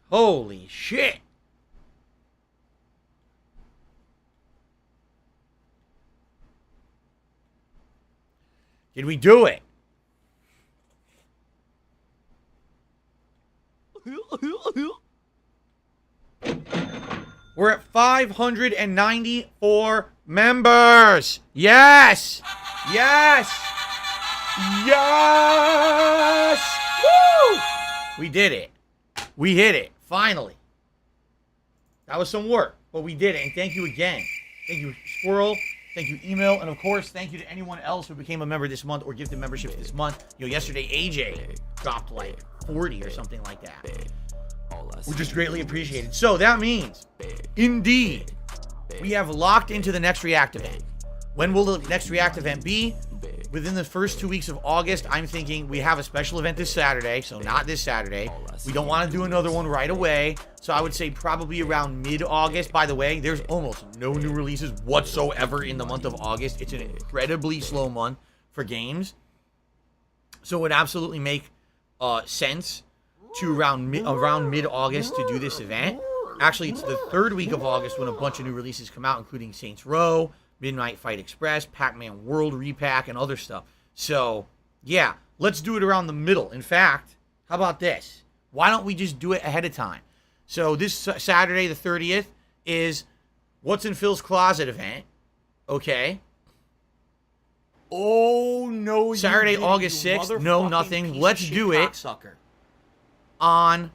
Holy shit. Did we do it? We're at 594 members. Yes. Yes. Yes. Woo. We did it. We hit it. Finally. That was some work, but we did it. And thank you again. Thank you, Squirrel. Thank you, Email. And of course, thank you to anyone else who became a member this month or gifted membership this month. You know, yesterday, AJ dropped like 40 or something like that, which is greatly appreciated. So that means, indeed, we have locked into the next React event. When will the next React event be? Within the first 2 weeks of August, I'm thinking we have a special event this Saturday, so not this Saturday. We don't want to do another one right away, so I would say probably around mid-August. By the way, there's almost no new releases whatsoever in the month of August. It's an incredibly slow month for games, so it would absolutely make sense to around mid-August to do this event. Actually, it's the third week of August when a bunch of new releases come out, including Saints Row, Midnight Fight Express, Pac-Man World Repack, and other stuff. So, yeah, let's do it around the middle. In fact, how about this? Why don't we just do it ahead of time? So this Saturday, the 30th, is What's in Phil's Closet event. Okay. Oh, no, Saturday, August 6th. No, nothing. Let's do it on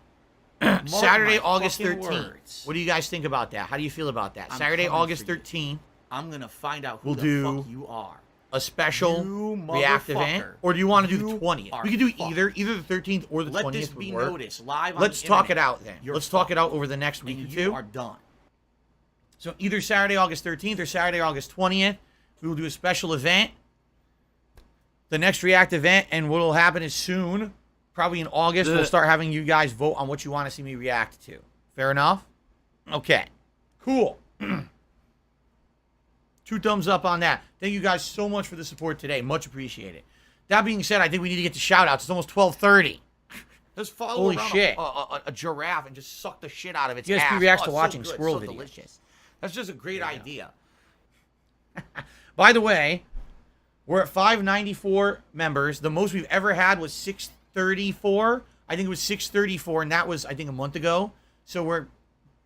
Saturday, August 13th. What do you guys think about that? How do you feel about that? Saturday, August 13th. I'm going to find out who We'll the do fuck you are. a special You React event, or do you want to do the You 20th? are We could do fucked. either the 13th or the 20th. Let this would be work. noticed live on Let's the talk it internet. out then. You're Let's talk it fucked. out over the next week or And two. you are done. So either Saturday, August 13th or Saturday, August 20th, we will do a special event. The next React event, and what will happen is soon, probably in August, we'll start having you guys vote on what you want to see me react to. Fair enough? Okay. Cool. 2 thumbs up on that. Thank you guys so much for the support today. Much appreciated. That being said, I think we need to get to shout-outs. It's almost 12:30. Just follow Holy around shit. A giraffe and just suck the shit out of its DSP ass. reacts to it's watching good, squirrel so videos. delicious. That's just a great idea. By the way, we're at 594 members. The most we've ever had was 634. I think it was 634, and that was, I think, a month ago. So we're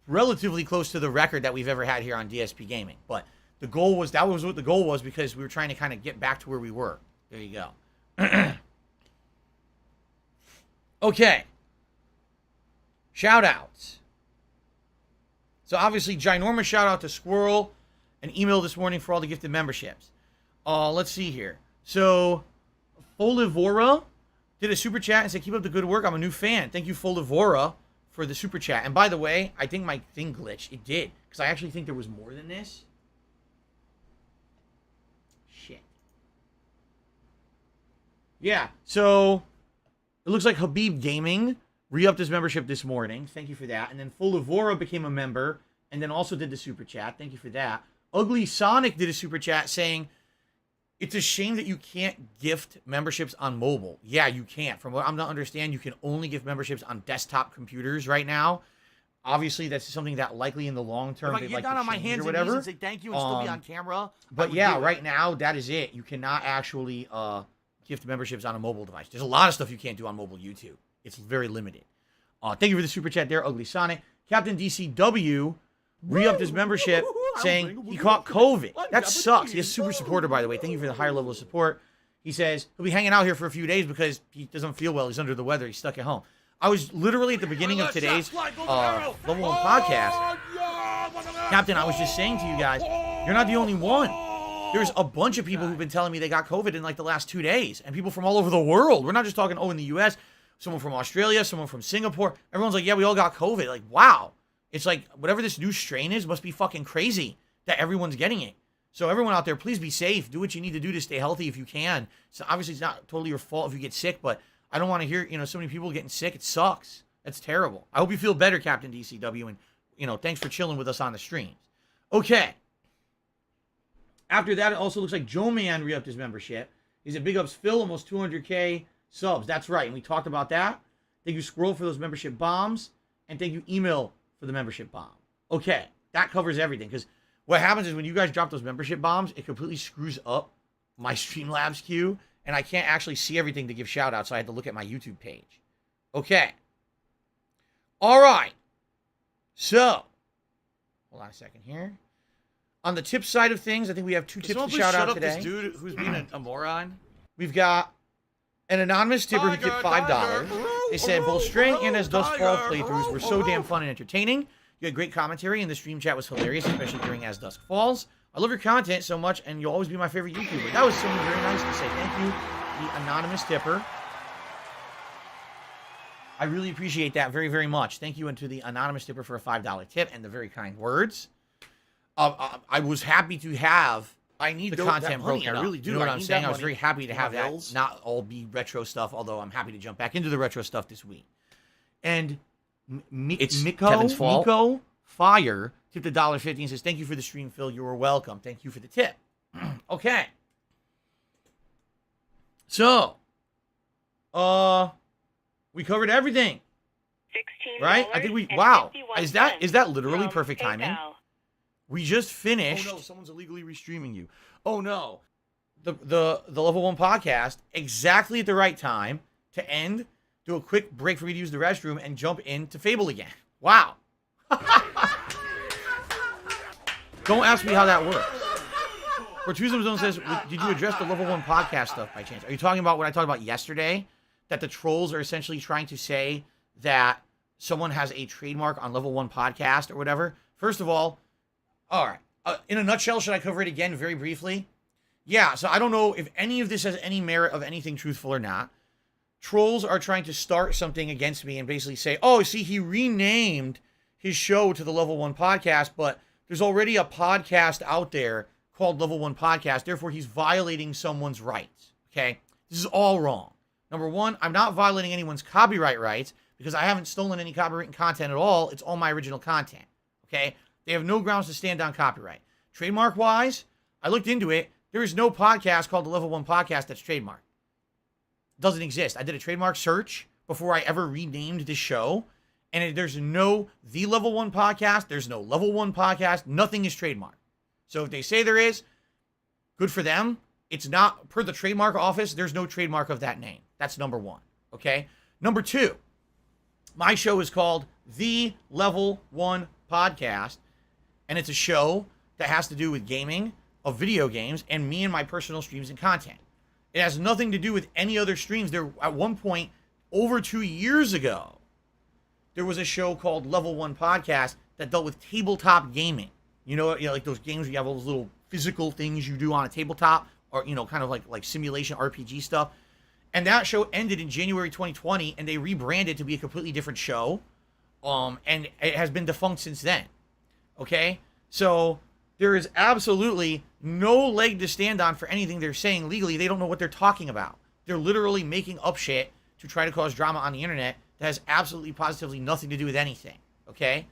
relatively close to the record that we've ever had here on DSP Gaming. But the goal was, that was what the goal was, because we were trying to kind of get back to where we were. There you go. Okay. Shout-outs. So obviously, ginormous shout-out to Squirrel, an email this morning for all the gifted memberships. Let's see here. So, Folivora did a super chat and said, keep up the good work. I'm a new fan. Thank you, Folivora, for the super chat. And by the way, I think my thing glitched. It did. Because I actually think there was more than this. Shit. Yeah, so it looks like Habib Gaming re-upped his membership this morning. Thank you for that. And then Folivora became a member and then also did the super chat. Thank you for that. Ugly Sonic did a super chat saying, it's a shame that you can't gift memberships on mobile. Yeah, you can't. From what I'm not understand, you can only gift memberships on desktop computers right now. Obviously, that's something that likely in the long term If I they'd get like down to on my change hands or and knees whatever. and say thank you and still be on camera. I But would yeah, do it. right now that is it. You cannot actually gift memberships on a mobile device. There's a lot of stuff you can't do on mobile YouTube. It's very limited. Thank you for the super chat there, Ugly Sonic. Captain DCW re-upped his membership saying he caught COVID. That sucks. He is super supporter, by the way. Thank you for the higher level of support. He says he'll be hanging out here for a few days because he doesn't feel well. He's under the weather. He's stuck at home. I was literally at the beginning of today's Level 1 podcast. Captain, I was just saying to you guys, you're not the only one. There's a bunch of people who've been telling me they got COVID in like the last 2 days, and people from all over the world. We're not just talking, in the U.S., someone from Australia, someone from Singapore. Everyone's like, yeah, we all got COVID. Like, wow. It's like, whatever this new strain is must be fucking crazy that everyone's getting it. So everyone out there, please be safe. Do what you need to do to stay healthy if you can. So obviously, it's not totally your fault if you get sick, but I don't want to hear, so many people getting sick. It sucks. That's terrible. I hope you feel better, Captain DCW, and, thanks for chilling with us on the streams. Okay. After that, it also looks like Joe Man re-upped his membership. He's at Big Ups Phil, almost 200K subs. That's right, and we talked about that. Thank you, Squirrel, for those membership bombs, and thank you, Email, for the membership bomb. Okay, that covers everything, because what happens is when you guys drop those membership bombs, it completely screws up my Streamlabs queue, and I can't actually see everything to give shout-outs, so I had to look at my YouTube page. Okay. All right. So, hold on a second here. On the tip side of things, I think we have two tips to shout out today. This dude who's being a moron. We've got an anonymous tipper who tipped $5. They said both String and as Dusk Fall playthroughs were so damn fun and entertaining. You had great commentary and the stream chat was hilarious, especially during As Dusk Falls. I love your content so much and you'll always be my favorite YouTuber. That was someone very nice to say. Thank you, the anonymous tipper. I really appreciate that very, very much. Thank you and to the anonymous tipper for a $5 tip and the very kind words. I was happy to have the content broken up. I really do. You know what I'm saying? I was money very happy to for my have that bills. not all be retro stuff, although I'm happy to jump back into the retro stuff this week. And It's Kevin's fault. Miko Fire tipped $1.50 and says, thank you for the stream, Phil. You are welcome. Thank you for the tip. Okay. So, we covered everything. $16. Right? I think we, and wow. 51 Is that literally from perfect timing? PayPal. We just finished. Oh no, someone's illegally restreaming you. Oh no. the Level 1 podcast exactly at the right time to end, do a quick break for me to use the restroom, and jump into Fable again. Wow. Don't ask me how that works. Fortusum Zone says, did you address the Level 1 podcast stuff by chance? Are you talking about what I talked about yesterday? That the trolls are essentially trying to say that someone has a trademark on Level 1 podcast or whatever? First of all right. In a nutshell, should I cover it again very briefly? Yeah, so I don't know if any of this has any merit of anything truthful or not. Trolls are trying to start something against me and basically say, oh, see, he renamed his show to the Level 1 podcast, but there's already a podcast out there called Level 1 Podcast. Therefore, he's violating someone's rights. Okay? This is all wrong. Number one, I'm not violating anyone's copyright rights because I haven't stolen any copyrighted content at all. It's all my original content. Okay? They have no grounds to stand on copyright. Trademark-wise, I looked into it. There is no podcast called the Level 1 Podcast that's trademarked. It doesn't exist. I did a trademark search before I ever renamed the show, and there's no The Level 1 Podcast. There's no Level 1 Podcast. Nothing is trademarked. So if they say there is, good for them. It's not, per the trademark office, there's no trademark of that name. That's number one. Okay? Number two, my show is called The Level 1 Podcast, and it's a show that has to do with gaming, of video games, and me and my personal streams and content. It has nothing to do with any other streams. There, at one point, over 2 years ago, there was a show called Level 1 Podcast that dealt with tabletop gaming. You know, like those games where you have all those little physical things you do on a tabletop, or, kind of like simulation RPG stuff. And that show ended in January 2020, and they rebranded to be a completely different show. And it has been defunct since then. Okay? So there is absolutely no leg to stand on for anything they're saying legally. They don't know what they're talking about. They're literally making up shit to try to cause drama on the internet that has absolutely positively nothing to do with anything. Okay?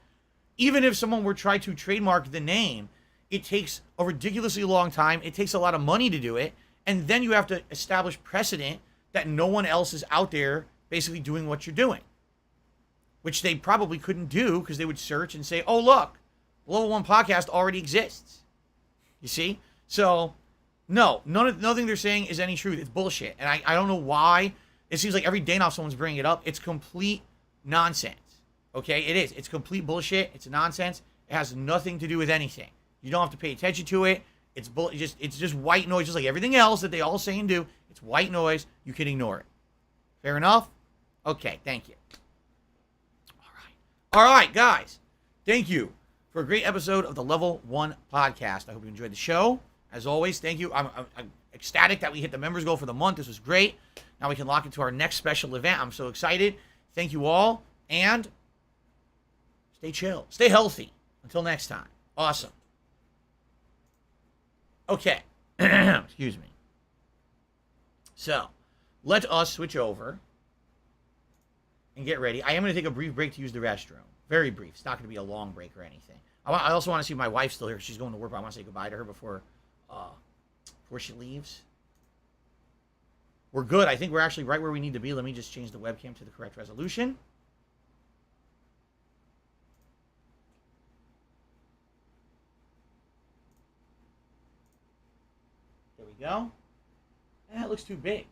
Even if someone were to try to trademark the name, it takes a ridiculously long time. It takes a lot of money to do it. And then you have to establish precedent that no one else is out there basically doing what you're doing. which they probably couldn't do because they would search and say, oh, look, Level 1 podcast already exists. You see? So, no, nothing they're saying is any truth. It's bullshit. And I don't know why. It seems like every day now someone's bringing it up. It's complete nonsense. Okay? It is. It's complete bullshit. It's nonsense. It has nothing to do with anything. You don't have to pay attention to it. It's just white noise, just like everything else that they all say and do. It's white noise. You can ignore it. Fair enough? Okay, thank you. All right, guys. Thank you for a great episode of the Level 1 podcast. I hope you enjoyed the show. As always, thank you. I'm ecstatic that we hit the members goal for the month. This was great. Now we can lock into our next special event. I'm so excited. Thank you all, and stay chill. Stay healthy. Until next time. Awesome. Okay. Excuse me. So, let us switch over and get ready. I am going to take a brief break to use the restroom. Very brief. It's not going to be a long break or anything. I also want to see if my wife's still here. She's going to work, but I want to say goodbye to her before she leaves. We're good. I think we're actually right where we need to be. Let me just change the webcam to the correct resolution. There we go. That looks too big.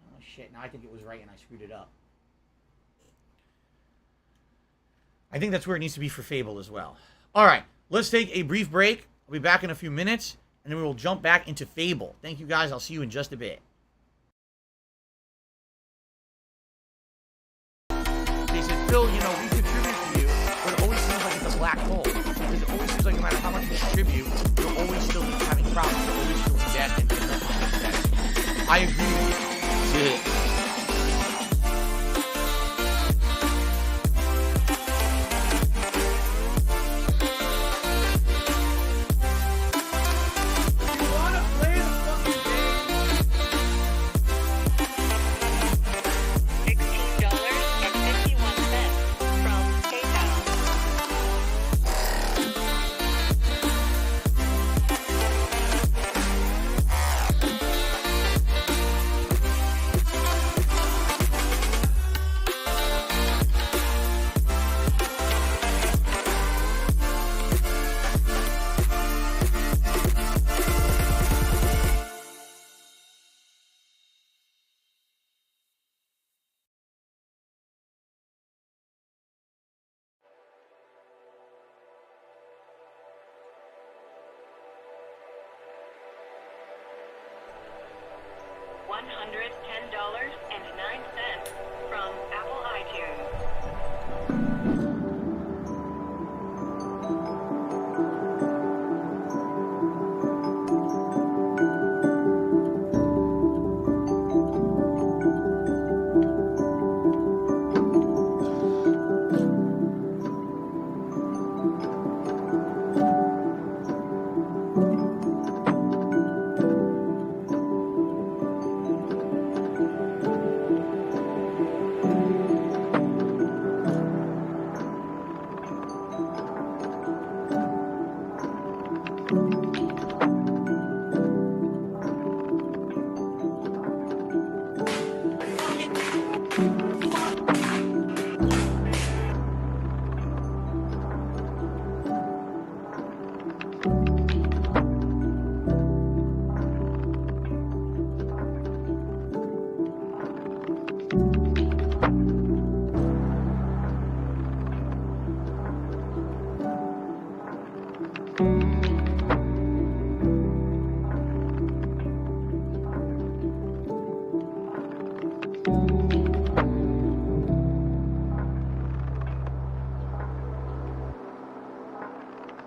Oh, shit. Now I think it was right and I screwed it up. I think that's where it needs to be for Fable as well. All right. Let's take a brief break. I'll be back in a few minutes, and then we will jump back into Fable. Thank you, guys. I'll see you in just a bit. They said, Phil, you know, we contribute to you, but it always seems like it's a black hole. Because it always seems like no matter how much you contribute, you're always still having problems. You're always still in debt and nothing gets better. I agree with you. $110.09 from Apple iTunes.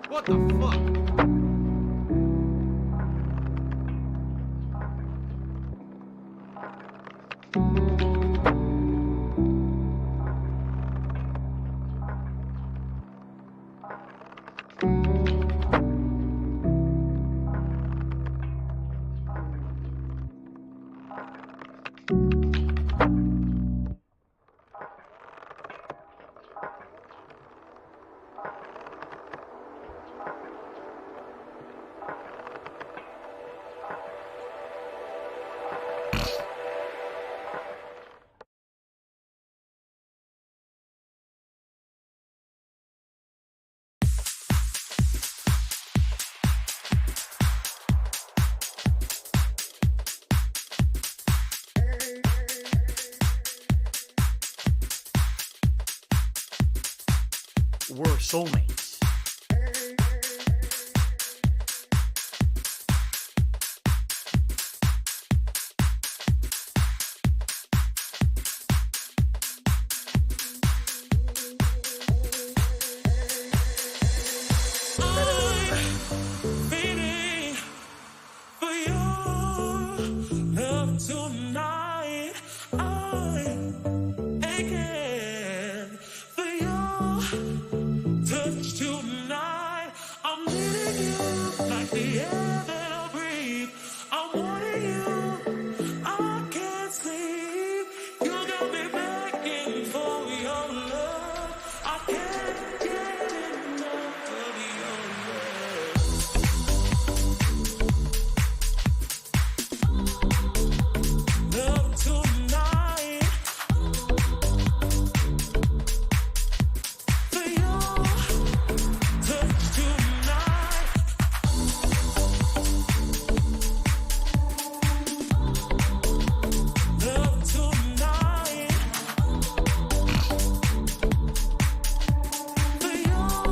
What the fuck? we're soulmates. Waiting for your love tonight. I'm aching for your touch tonight. I'm needing you like the air that I breathe. I'm wanting you. I can't sleep. You got me begging for your love. I can't get enough of your love. Love tonight. For your touch tonight. Love tonight. For your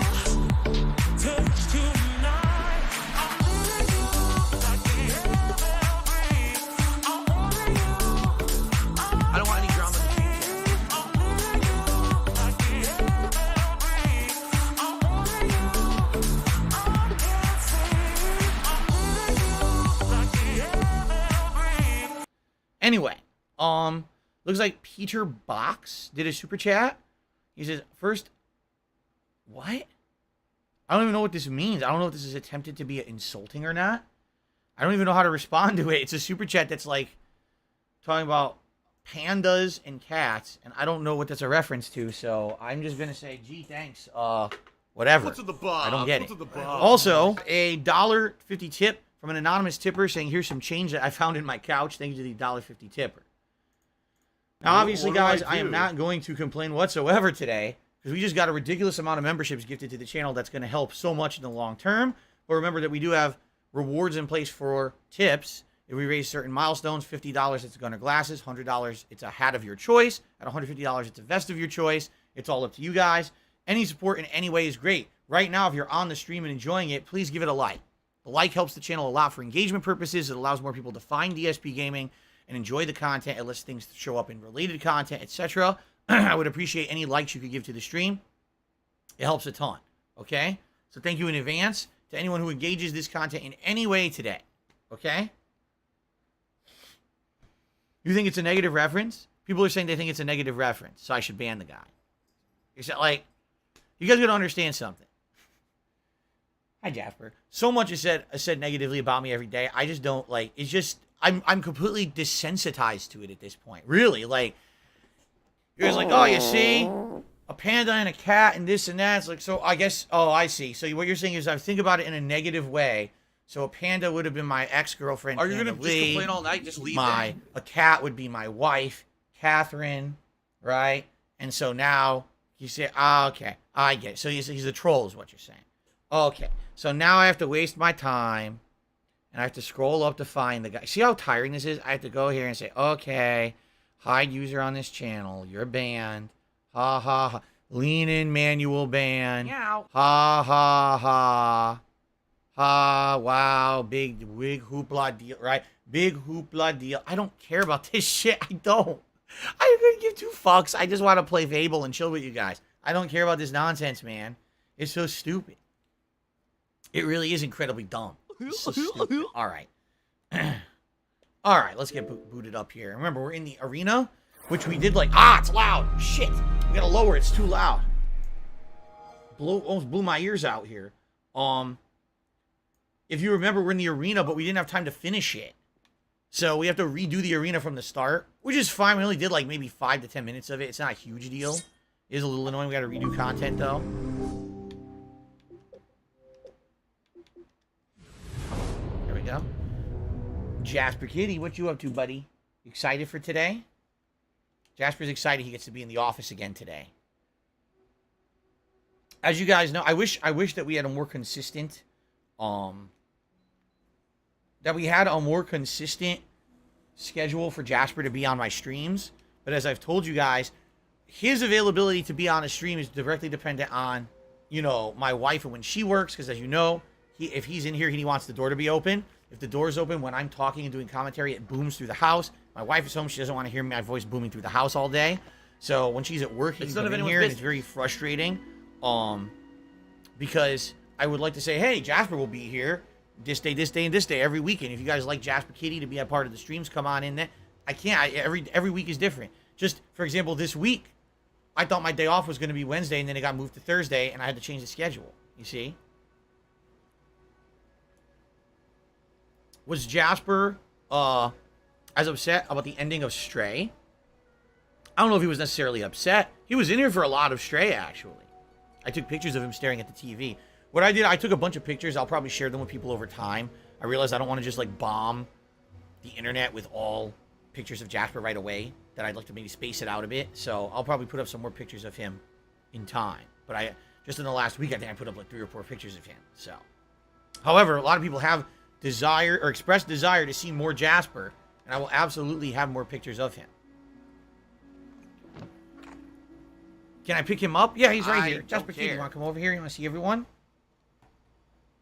touch tonight. I'm needing you like the air that I breathe. I'm wanting you. I don't want any drama in the future. I'm needing you like the air that I breathe. I'm wanting you. I can't sleep. I'm needing you like the air that I breathe. Anyway, looks like Peter Box did a super chat. He says, first, what? I don't even know what this means. I don't know if this is attempted to be insulting or not. I don't even know how to respond to it. It's a super chat that's like talking about pandas and cats, and I don't know what that's a reference to, so I'm just gonna say, gee, thanks. Whatever. What's in the box? I don't get What's it. in the box? Also, a $1.50 tip from an anonymous tipper saying, here's some change that I found in my couch. Thank you to the $1.50 tipper. Now, obviously, What do guys, I I am do? not going to complain whatsoever today because we just got a ridiculous amount of memberships gifted to the channel that's going to help so much in the long term. But remember that we do have rewards in place for tips. If we raise certain milestones, $50, it's Gunner Glasses. $100, it's a hat of your choice. At $150, it's a vest of your choice. It's all up to you guys. Any support in any way is great. Right now, if you're on the stream and enjoying it, please give it a like. The like helps the channel a lot for engagement purposes. It allows more people to find DSP Gaming and enjoy the content. It lets things show up in related content, etc. I would appreciate any likes you could give to the stream. It helps a ton, okay? So thank you in advance to anyone who engages this content in any way today, okay? You think it's a negative reference? People are saying they think it's a negative reference, so I should ban the guy. Except, like, you guys got to understand something. Hi, Jasper. So much is said negatively about me every day. I just don't, like, it's just, I'm completely desensitized to it at this point. Really, like, you guys like, oh, you see? A panda and a cat and this and that. It's like, so I guess, oh, I see. So what you're saying is I think about it in a negative way. So a panda would have been my ex-girlfriend. Are you Panda going to just Lee. complain all night? Just leave A cat would be my wife, Catherine, right? And so now you say, okay, I get it. So he's a troll is what you're saying. Okay, so now I have to waste my time, and I have to scroll up to find the guy. See how tiring this is? I have to go here and say, okay, hide user on this channel. You're banned. Ha, ha, ha. Lean in manual ban. Meow. Ha, ha, ha. Ha, wow, big hoopla deal, right? Big hoopla deal. I don't care about this shit. I don't. I don't give two fucks. I just want to play Fable and chill with you guys. I don't care about this nonsense, man. It's so stupid. It really is incredibly dumb. It's so stupid. All right. All right, let's get booted up here. Remember, we're in the arena, which we did like... it's loud. Shit. We gotta lower it. It's too loud. Almost blew my ears out here. If you remember, we're in the arena, but we didn't have time to finish it. So we have to redo the arena from the start, which is fine. We only did like maybe 5 to 10 minutes of it. It's not a huge deal. It is a little annoying. We got to redo content, though. There we go. Jasper Kitty, what you up to, buddy? Excited for today? Jasper's excited he gets to be in the office again today. As you guys know, I wish that we had a more consistent... that we had a more consistent schedule for Jasper to be on my streams. But as I've told you guys, his availability to be on a stream is directly dependent on you know, my wife and when she works, because as you know, if he's in here, he wants the door to be open. If the door's open when I'm talking and doing commentary, it booms through the house. My wife is home. She doesn't want to hear my voice booming through the house all day. So when she's at work, he's in here, and it's very frustrating. Because I would like to say, hey, Jasper will be here this day, and this day, every weekend. If you guys like Jasper Kitty to be a part of the streams, come on in there. I can't. Every week is different. Just, for example, this week, I thought my day off was going to be Wednesday, and then it got moved to Thursday, and I had to change the schedule. You see? Was Jasper as upset about the ending of Stray? I don't know if he was necessarily upset. He was in here for a lot of Stray, actually. I took pictures of him staring at the TV. What I did, I took a bunch of pictures. I'll probably share them with people over time. I realized I don't want to just, like, bomb the internet with all pictures of Jasper right away. That I'd like to maybe space it out a bit. So I'll probably put up some more pictures of him in time. But just in the last week, I think I put up, like, 3 or 4 pictures of him. So, however, a lot of people have desire or expressed desire to see more Jasper. And I will absolutely have more pictures of him. Can I pick him up? Yeah, he's right here. Jasper Kitty, you want to come over here? You want to see everyone?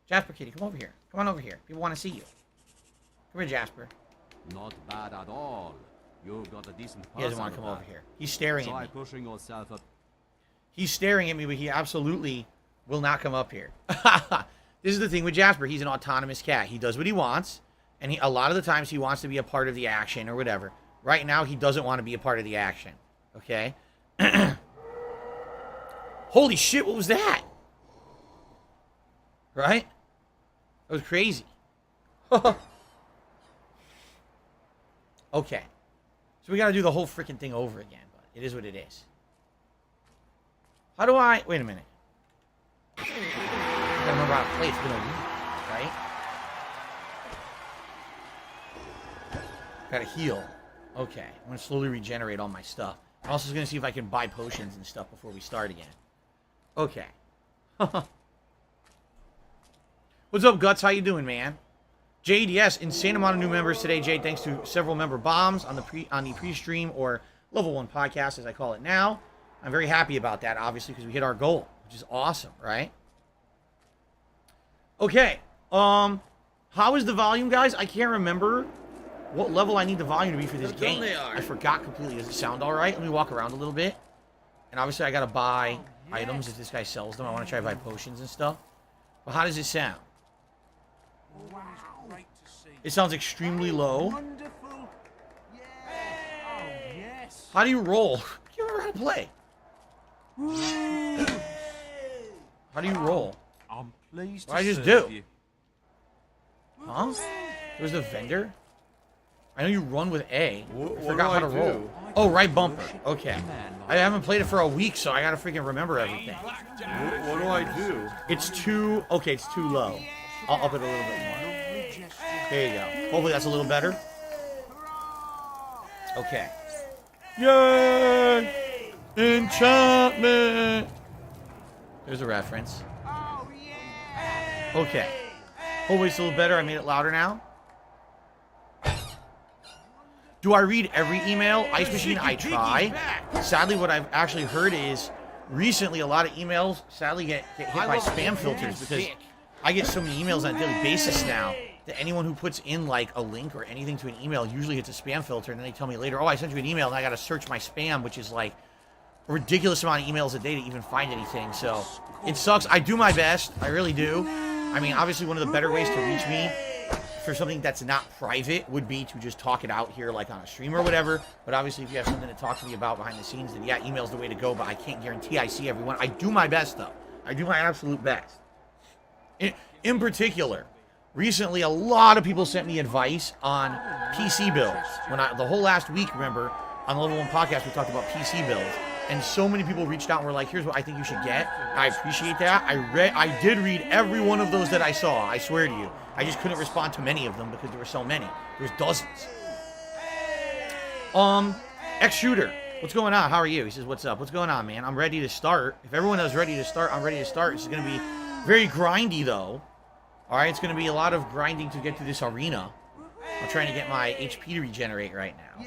Jasper Kitty, come over here. Come on over here. People want to see you. Come here, Jasper. Not bad at all. You got a decent. He doesn't want to come over here. He's staring at me. Pushing yourself up. He's staring at me, but he absolutely will not come up here. This is the thing with Jasper. He's an autonomous cat. He does what he wants, and a lot of the times he wants to be a part of the action or whatever. Right now, he doesn't want to be a part of the action. Okay? Holy shit, what was that? Right? That was crazy. Okay. So we gotta do the whole freaking thing over again, but it is what it is. How do I... Wait a minute. I gotta remember how to play. It's been a week, right? Gotta heal. Okay. I'm gonna slowly regenerate all my stuff. I'm also gonna see if I can buy potions and stuff before we start again. Okay. What's up, Guts? How you doing, man? Jade, yes, insane amount of new members today, Jade, thanks to several member bombs on the pre-stream or level 1 podcast, as I call it now. I'm very happy about that, obviously, because we hit our goal, which is awesome, right? Okay. How is the volume, guys? I can't remember what level I need the volume to be for this game. I forgot completely. Does it sound all right? Let me walk around a little bit. And obviously, I got to buy items if this guy sells them. I want to try to buy potions and stuff. But how does it sound? It sounds extremely low. How do you roll? I can't remember how to play. How do you roll? I'm pleased What did I just do? Huh? There's the vendor? I know you run with A. I forgot how to roll. Oh, right bumper. Okay. I haven't played it for a week, so I gotta freaking remember everything. What do I do? It's too... Okay, it's too low. I'll up it a little bit more. There you go. Hopefully that's a little better. Okay. Yay! Enchantment! There's a reference. Okay. Hopefully it's a little better. I made it louder now. Do I read every email? Ice Machine, I try. Sadly, what I've actually heard is recently a lot of emails sadly get hit by spam filters because I get so many emails on a daily basis now that anyone who puts in like a link or anything to an email usually hits a spam filter, and then they tell me later, oh, I sent you an email and I got to search my spam, which is like a ridiculous amount of emails a day to even find anything. So it sucks. I do my best. I really do. I mean, obviously one of the better ways to reach me for something that's not private would be to just talk it out here like on a stream or whatever. But obviously if you have something to talk to me about behind the scenes, then yeah, email's the way to go, but I can't guarantee I see everyone. I do my best though. I do my absolute best. In particular, recently a lot of people sent me advice on PC builds. The whole last week, remember, on the Level 1 podcast we talked about PC builds. And so many people reached out and were like, here's what I think you should get. I appreciate that. I did read every one of those that I saw, I swear to you. I just couldn't respond to many of them because there were so many. There's dozens. X-Shooter, what's going on? How are you? He says, what's up? What's going on, man? I'm ready to start. If everyone is ready to start, I'm ready to start. This is going to be very grindy, though. All right, it's going to be a lot of grinding to get to this arena. I'm trying to get my HP to regenerate right now.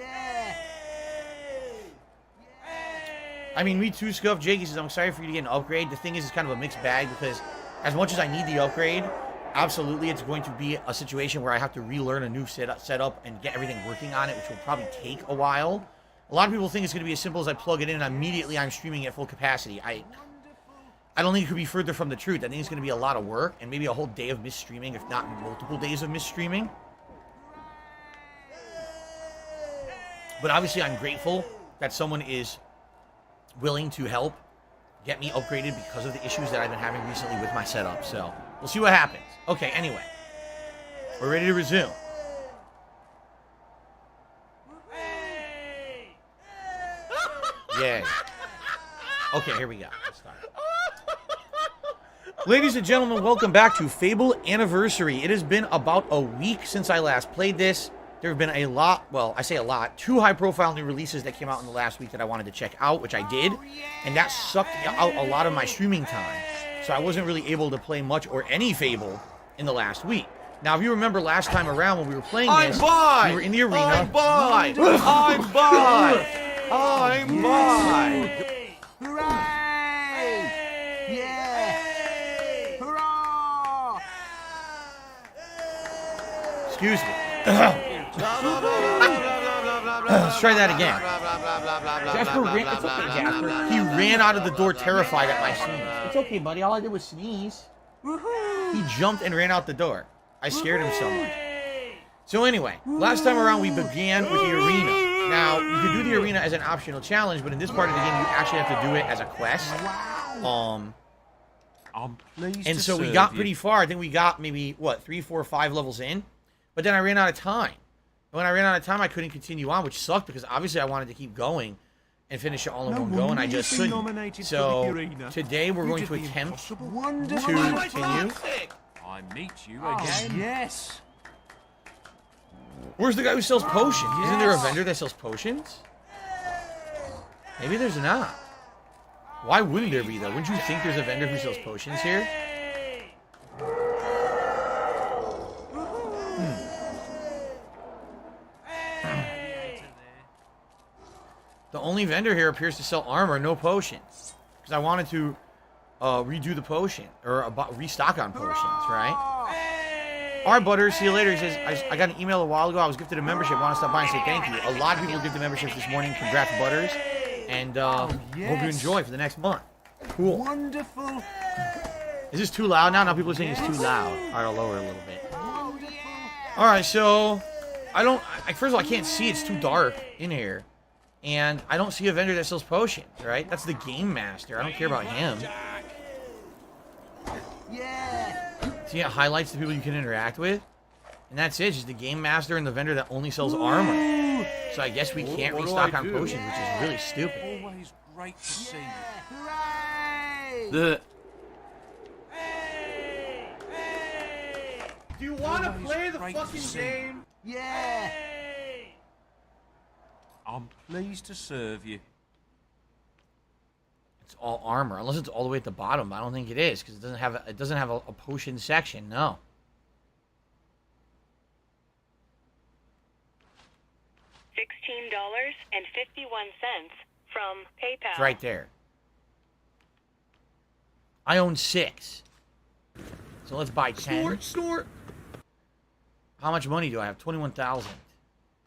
I mean, me too, Scuff. Jakey says, I'm excited for you to get an upgrade. The thing is, it's kind of a mixed bag because as much as I need the upgrade, absolutely, it's going to be a situation where I have to relearn a new setup and get everything working on it, which will probably take a while. A lot of people think it's going to be as simple as I plug it in and immediately I'm streaming at full capacity. I don't think it could be further from the truth. I think it's going to be a lot of work and maybe a whole day of missed streaming, if not multiple days of missed streaming. But obviously, I'm grateful that someone is willing to help get me upgraded because of the issues that I've been having recently with my setup. So, we'll see what happens. Okay, anyway. We're ready to resume. Yay. Okay, here we go. Let's start. Ladies and gentlemen, welcome back to Fable Anniversary. It has been about a week since I last played this. There have been a lot, well, I say a lot, 2 high-profile new releases that came out in the last week that I wanted to check out, which I did, and that sucked out a lot of my streaming time. So I wasn't really able to play much or any Fable in the last week. Now, if you remember last time around when we were playing this, we were in the arena. I'm by! I'm by! I'm by! Hooray! Yeah! Hurrah! Excuse me. Let's try that again. Jasper ran, it's okay, Jasper. He ran out of the door terrified at my sneeze. It's okay, buddy. All I did was sneeze. He jumped and ran out the door. I scared him so much. So anyway, last time around we began with the arena. Now, you could do the arena as an optional challenge, but in this part of the game you actually have to do it as a quest. And so we got pretty far. I think we got maybe, what, 3, 4, 5 levels in? But then I ran out of time. And when I ran out of time, I couldn't continue on, which sucked because obviously I wanted to keep going and finish it all in one go, and I just couldn't. So today we're going to attempt to continue. I meet you again. Yes. Where's the guy who sells potions? Isn't there a vendor that sells potions? Maybe there's not. Why wouldn't there be, though? Wouldn't you think there's a vendor who sells potions here? The only vendor here appears to sell armor, no potions. Because I wanted to redo the potion, or restock on potions, right? Alright, Butters, see you later. He says, I got an email a while ago. I was gifted a membership. Want to stop by and say thank you. A lot of people gifted memberships this morning. Congrats, Butters. And hope you enjoy for the next month. Cool. Wonderful. Is this too loud now? Now people are saying it's too loud. Alright, I'll lower it a little bit. Alright, so first of all, I can't see. It's too dark in here. And I don't see a vendor that sells potions, right? That's the game master. I don't care about him. See, it highlights the people you can interact with. And that's it. Just the game master and the vendor that only sells armor. So I guess we can't restock on potions, which is really stupid. Always great to see you. The Do you want to play the fucking game? Yeah. I'm pleased to serve you. It's all armor, unless it's all the way at the bottom. I don't think it is because it doesn't have a potion section. No. $16.51 from PayPal. It's right there. I own 6. So let's buy 10. snort. How much money do I have? 21,000. So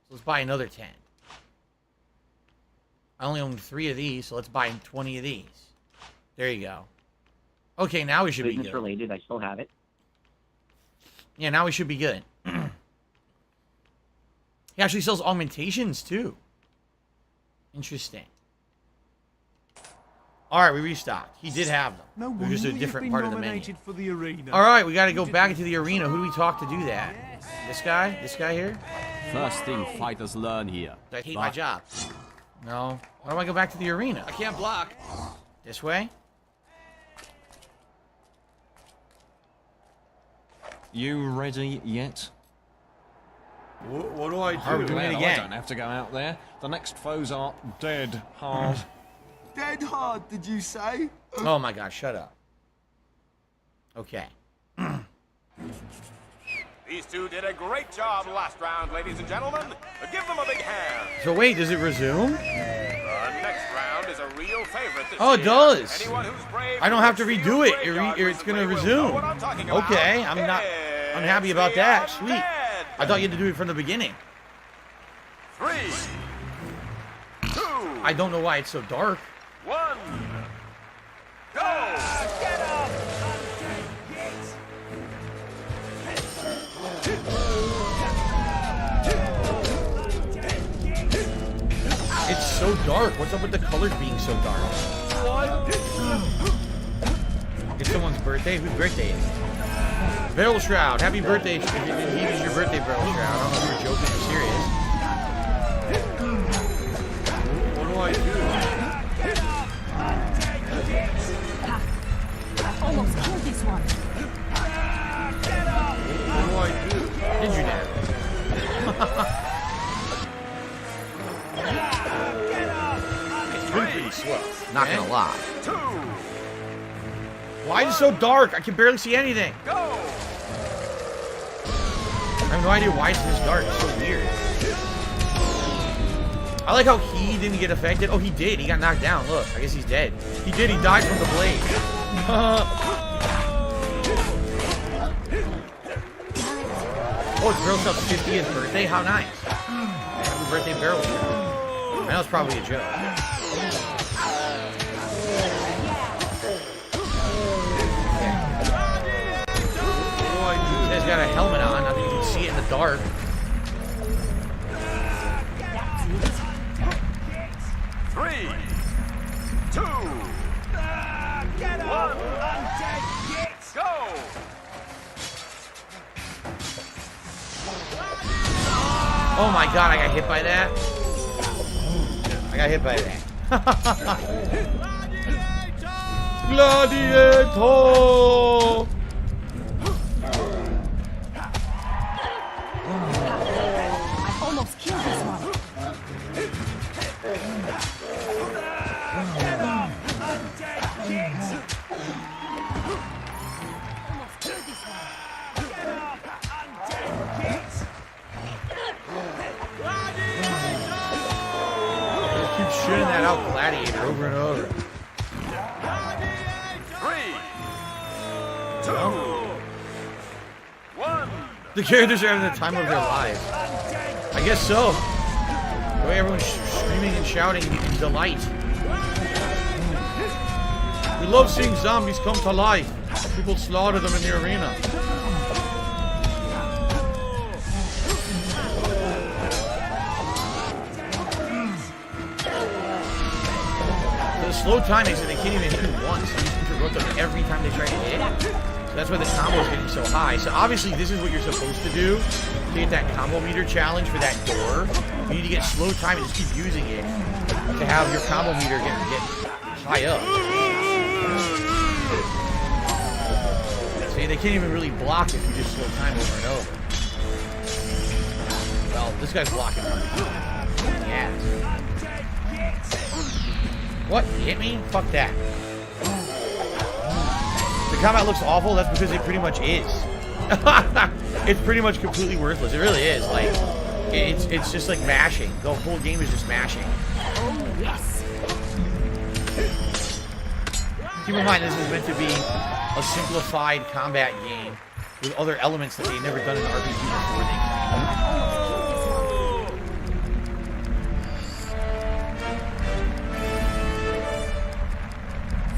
let's buy another 10. I only own 3 of these, so let's buy 20 of these. There you go. Okay, now we should be good. Related, I still have it. Yeah, now we should be good. He actually sells augmentations, too. Interesting. Alright, we restocked. He did have them. No We're just a different part of the menu. nominated for the arena. Alright, we gotta go back into the arena. Who do we talk to do that? This guy? This guy here? First thing fighters learn here. I hate my job. No. Why do I go back to the arena? I can't block. This way? You ready yet? What do I do? Are we doing it Well, I again? don't have to go out there. The next foes are dead hard. Dead hard, did you say? Oh my god, shut up. Okay. These two did a great job last round, ladies and gentlemen. Give them a big hand. So wait, does it resume? The next round is a real favorite this Oh, it year. does. Anyone who's brave I don't have to for the redo it. graveyard It's going to will know resume. what I'm talking about. Okay, I'm not unhappy about that. Sweet. I thought you had to do it from the beginning. 3, 2, I don't know why it's so dark. 1, go! Get up! It's so dark. What's up with the colors being so dark? It's someone's birthday? Whose birthday is it? Barrel Shroud. Happy birthday. If it is your birthday, Barrel Shroud. I don't know if you're joking or serious. What do I do? Almost killed this one. What do I do? Did you now? It's been pretty slow. Not gonna lie. 2, Why is it so dark? I can barely see anything. go! I have no idea why it's this dark. It's so weird. I like how he didn't get affected. Oh, he did. He got knocked down. Look, I guess he's dead. He did. He died from the blade. Oh, it's Barrel Shroud's 50th birthday? How nice. Happy birthday, Barrel Shroud. I know it's probably a joke. He's got a helmet on. I think you can see it in the dark. Three, 2, 1, go! Oh my god, I got hit by that. I got hit by that. Gladiator! I almost killed this one. Keep shooting that out, Gladiator, over and over. 3, 2, 1. The characters are having the time of their lives. I guess so. The way everyone's screaming and shouting in delight. We love seeing zombies come to life. People slaughter them in the arena. The slow timing is that they can't even hit him once. They just interrupt them every time they try to hit. So that's why the combo is getting so high. So obviously this is what you're supposed to do to get that combo meter challenge for that door. You need to get slow time and just keep using it to have your combo meter get high up. See, they can't even really block if you just slow time over and over. Well, this guy's blocking from the ass. What? You hit me? Fuck that. The combat looks awful. That's because it pretty much is. It's pretty much completely worthless. It really is. Like, it's just like mashing. The whole game is just mashing. Oh, yes. Keep in mind, this is meant to be a simplified combat game with other elements that they've never done in an RPG before.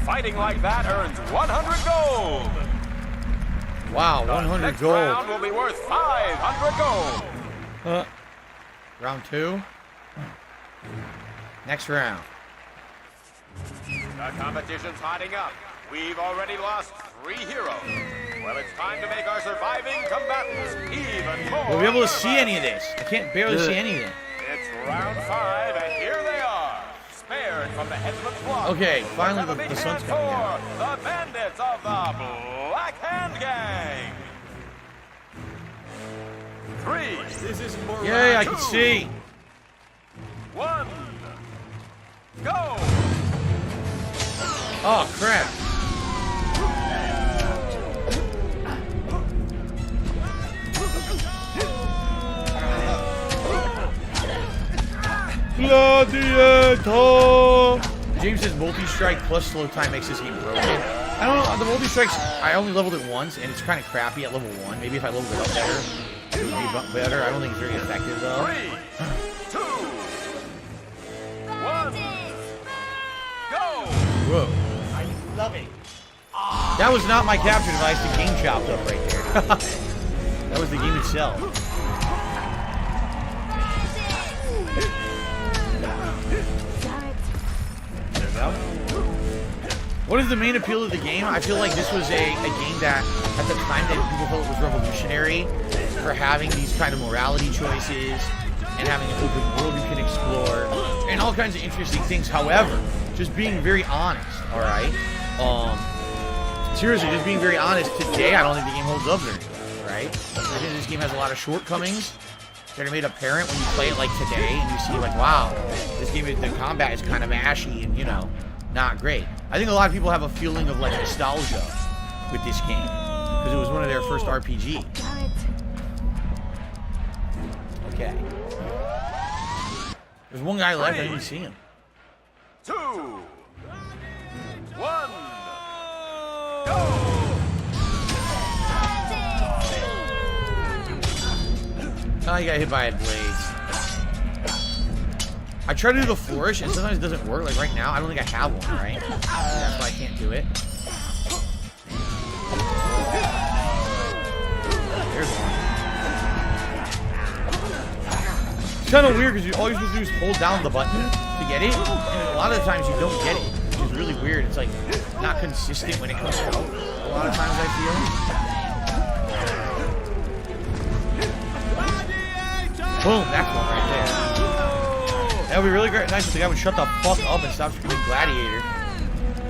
Fighting like that earns 100 gold. Wow, 100 Next gold. round will be worth 500 gold. Round 2. Next round. The competition's hotting up. We've already lost 3 heroes. Well, it's time to make our surviving combatants even more. We'll be able to see any of this. I can't barely see anything. It's round 5, and here they are. Spared from the headsman's block. Okay, finally Let's have a the big sun's hand coming out. for the bandits of the Black Hand Gang. 3. This is more. Yay, I can see. 1. Go. Oh, crap. Gladiator! James says multi-strike plus slow time makes this game broken. I don't know. The multi-strikes, I only leveled it once, and it's kind of crappy at level 1. Maybe if I leveled it up better, it would be better. I don't think it's very effective, though. 3, 2, 1, go! Whoa. I love it. That was not my capture device. The game chopped up right there. That was the game itself. There we go. What is the main appeal of the game? I feel like this was a game that, at the time, that people felt it was revolutionary for having these kind of morality choices and having an open world you can explore and all kinds of interesting things. However, just being very honest, all right? Seriously, just being very honest, today I don't think the game holds up very well, right? I think this game has a lot of shortcomings that are made apparent when you play it like today, and you see like, wow, this game, the combat is kind of ashy and, you know, not great. I think a lot of people have a feeling of like nostalgia with this game because it was one of their first RPGs. Okay. There's one guy left, I didn't see him. 2, 1, go! Oh, you got hit by a blades. I try to do the flourish, and sometimes it doesn't work. Like right now, I don't think I have one, right? That's why I can't do it. There's one. It's kind of weird because all you're supposed to do is hold down the button to get it, and a lot of the times you don't get it, which is really weird. It's like not consistent when it comes out. A lot of times I feel. Boom, that's one right there. That would be really great. Nice if the guy would shut the fuck up and stop screaming Gladiator.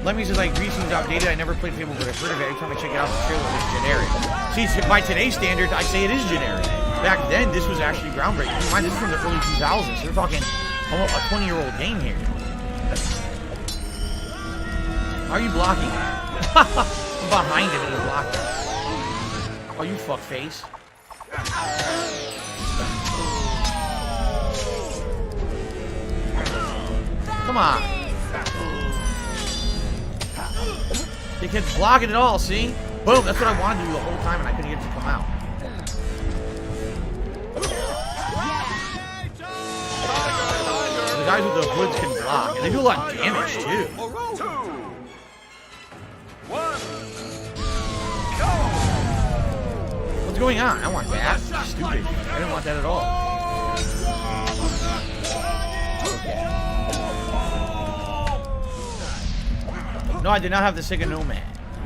Lemmy says, like, Greasing's outdated. I never played Fable, but I've heard of it. Every time I check it out, the trailer is generic. See, by today's standards, I say it is generic. Back then, this was actually groundbreaking. Keep in mind, this is from the early 2000s. So we're talking almost a 20-year-old game here. How are you blocking? I'm behind him and he's blocking. Oh, you fuckface. Come on. They kept blocking it all, see? Boom, that's what I wanted to do the whole time and I couldn't get it to come out. The guys with the hoods can block, and they do a lot of damage too. 2, 1, go! What's going on? I want that. Stupid. I didn't want that at all. Okay. No, I did not have the Sega Nomad.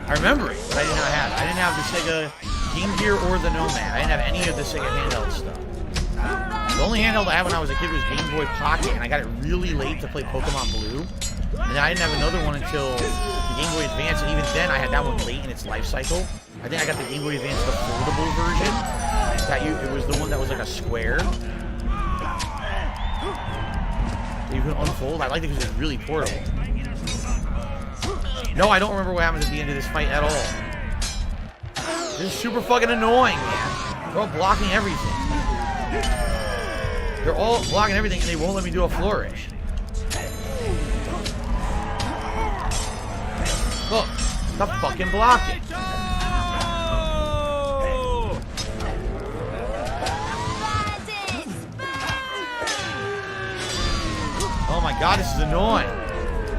I remember it, but I did not have it. I didn't have the Sega Game Gear or the Nomad. I didn't have any of the Sega handheld stuff. The only handheld I had when I was a kid was Game Boy Pocket, and I got it really late to play Pokemon Blue. And then I didn't have another one until the Game Boy Advance, and even then I had that one late in its life cycle. I think I got the Game Boy Advance, the foldable version. It was the one that was like a square. You can unfold. I liked it because it's really portable. No, I don't remember what happens at the end of this fight at all. This is super fucking annoying, man. They're all blocking everything. They're all blocking everything, and they won't let me do a flourish. Look, stop fucking blocking. Oh my god, this is annoying.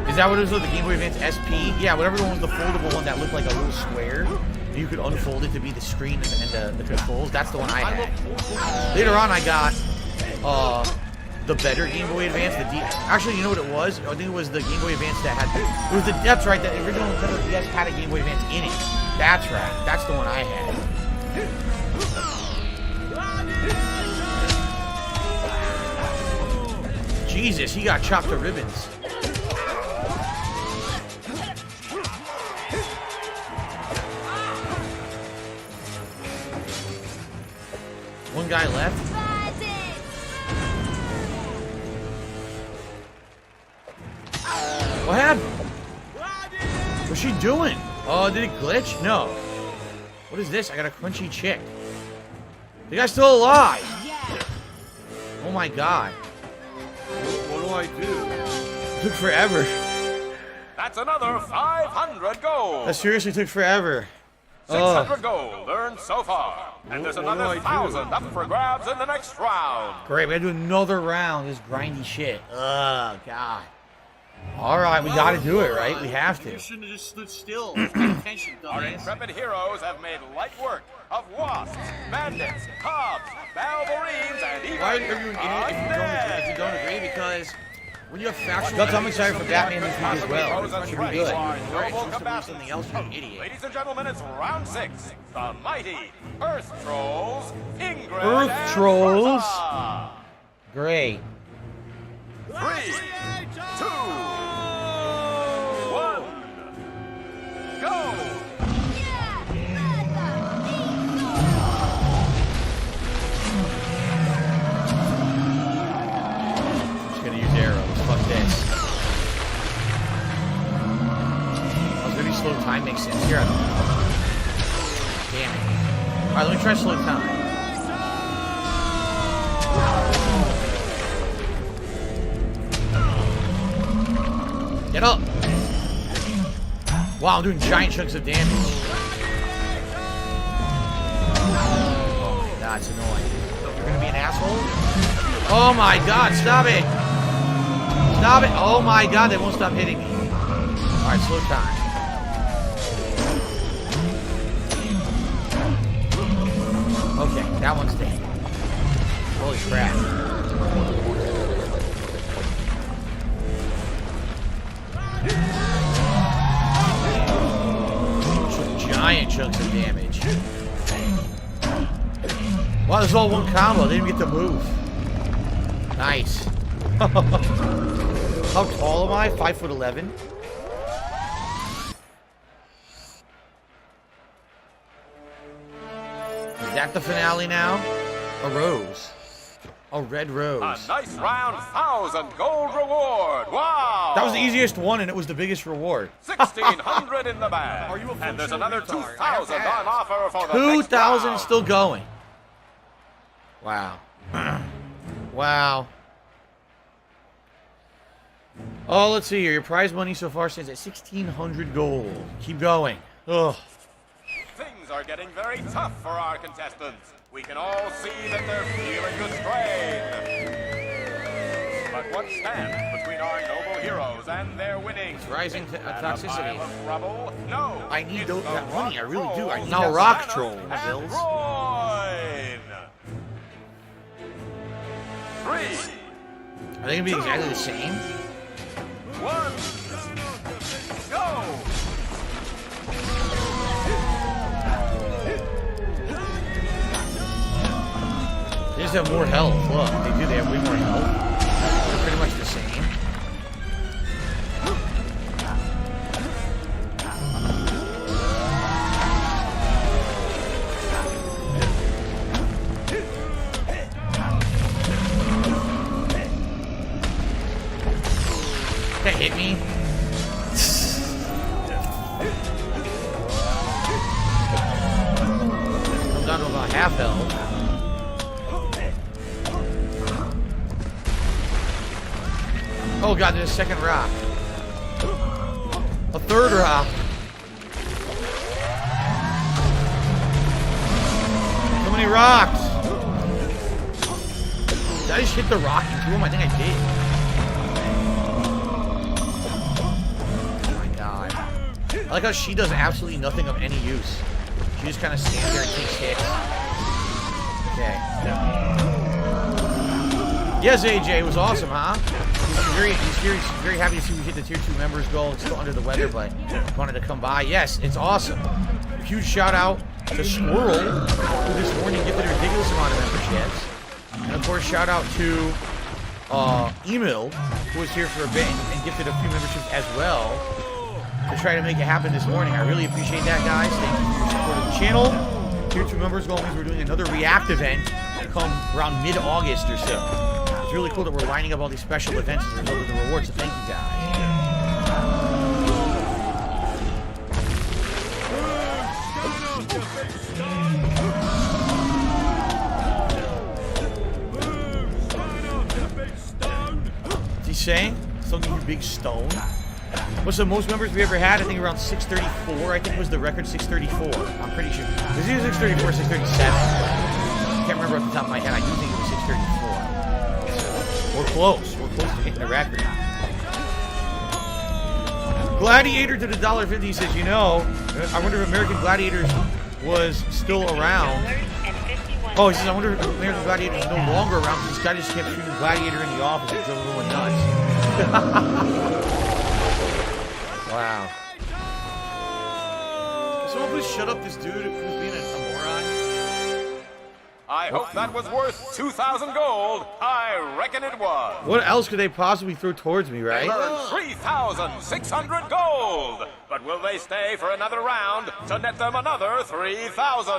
Is that what it was with the Game Boy Advance SP? Yeah, whatever the one was the foldable one that looked like a little square. You could unfold it to be the screen and the controls. That's the one I had. Later on, I got the better Game Boy Advance. Actually, you know what it was? I think it was the Game Boy Advance that had... It was that's right. The original Nintendo DS had a Game Boy Advance in it. That's right. That's the one I had. Jesus, he got chopped to ribbons. One guy left. What happened? What's she doing? Oh, did it glitch? No. What is this? I got a crunchy chick. The guy's still alive. Oh my god. What I do? Took forever. That's another 500 gold. That seriously took forever. 600 gold earned so far. And there's What do another I do? 1,000 up for grabs in the next round. Great, we gotta do another round. This grindy shit. Oh, God. All right, we gotta do it, right? We have to. You shouldn't have just stood still. Pay attention, Our dumbass. intrepid heroes have made light work of wasps, bandits, cobs, balverines, and even Why are you an idiot if you don't agree? Because when you have factual... That's I'm excited for Batman this week as well. It should be good. Alright, choose to believe something else, you're an idiot. Ladies and gentlemen, it's round 6. The mighty Earth Trolls, Ingrid Earth and Trolls? Bertha. Great. 3, 2, 1, go! Just gonna use arrows. Fuck this. Oh, maybe slow time makes sense. Here, I don't know. Damn it. Alright, let me try slow time. Get up! Wow, I'm doing giant chunks of damage. Oh my god, it's annoying. You're gonna be an asshole? Oh my god, stop it! Stop it! Oh my god, they won't stop hitting me. Alright, slow time. Okay, that one's dead. Holy crap. Giant chunks of damage. Wow, this is all one combo. They didn't even get to move. Nice. How tall am I? 5'11". Is that the finale now? A rose. A red rose. A nice round 1,000 gold reward. Wow! That was the easiest one, and it was the biggest reward. 1,600 in the bag. Are you a And there's functional another retard? 2,000 on offer for the next 2,000 round. still going. Wow. Wow. Oh, let's see here. Your prize money so far stands at 1,600 gold. Keep going. Ugh. Things are getting very tough for our contestants. We can all see that they're feeling the strain. But what stands between our noble heroes and their winning? It's rising to And toxicity. a pile of rubble? No. I need it's those, the that money. I rock really do. I trolls, need a rock Santa troll, and Bills. Groin. 3, Are they going to be exactly the same? 1, go! They just have more health. Look, they do. They have way more health. They're pretty much the same. That hit me. I'm down to about half health. Oh god, there's a second rock. A third rock. So many rocks. Did I just hit the rock into him? I think I did. Oh my god. I like how she does absolutely nothing of any use. She just kind of stands there and takes hits. Okay. Yes, AJ, it was awesome, huh? He's very happy to see we hit the tier 2 members goal. It's still under the weather, but wanted to come by. Yes, it's awesome. Huge shout out to Squirrel, who this morning gifted a ridiculous amount of memberships. And of course, shout out to Emil, who was here for a bit and gifted a few memberships as well to try to make it happen this morning. I really appreciate that, guys. Thank you for your support of the channel. Tier 2 members goal means we're doing another React event come around mid-August or so. It's really cool that we're lining up all these special events as a result of the rewards, so thank you guys. These say? Something you big stone. What's the most members we ever had? I think around 634. I think was the record 634. I'm pretty sure. This is 634, 637. I can't remember off the top of my head. I do think it was 634. We're close. We're close to hitting the record. Gladiator to the $1.50 says, you know, I wonder if American Gladiators was still around. Oh, he says, I wonder if American Gladiator is no longer around because this guy just kept shooting Gladiator in the office and drove everyone nuts. Wow. Can someone please shut up this dude who's being a moron? I hope that was worth 2,000 gold. I reckon it was. What else could they possibly throw towards me, right? They earned 3,600 gold. But will they stay for another round to net them another 3,000?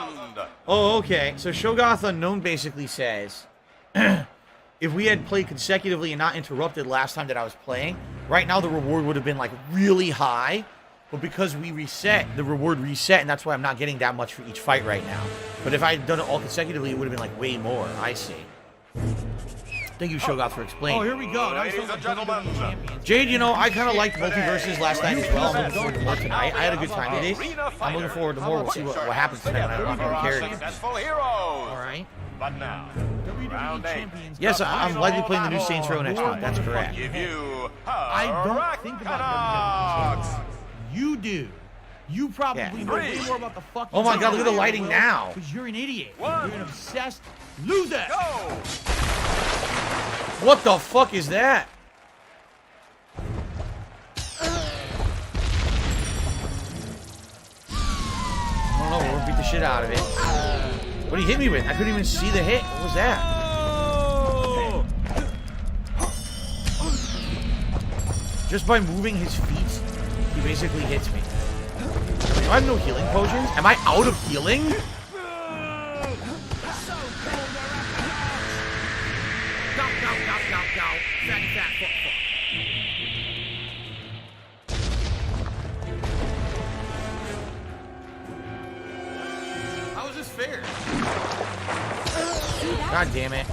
Oh, okay. So Shogoth Unknown basically says, if we had played consecutively and not interrupted last time that I was playing, right now the reward would have been like really high. But because we reset, the reward reset, and that's why I'm not getting that much for each fight right now. But if I had done it all consecutively, it would have been like way more. I see. Thank you, Shogoth, for explaining. Oh, here we go. Ladies and gentlemen, Jade, you know, I kind of liked multiverses last night as well. I'm looking forward to more tonight. I had a good time today. I'm looking forward to more. We'll see what happens tonight when I unlock new characters. successful heroes. All right. But now, round 8. Yes, I'm likely playing the new Saints Row next month. That's correct. Give you I don't think about Hurricanrocks. You do. You probably Yeah. know way more about the fucking... Oh my God, look at the lighting now. Because you're an idiot. You're an obsessed loser. Go! What the fuck is that? I don't know, we'll beat the shit out of it. What did he hit me with? I couldn't even see the hit. What was that? Just by moving his feet, he basically hits me. Do I have no healing potions? Am I out of healing? Go, go, go, go, go. Fatty, fat, fuck, fuck. How is this fair? God damn it.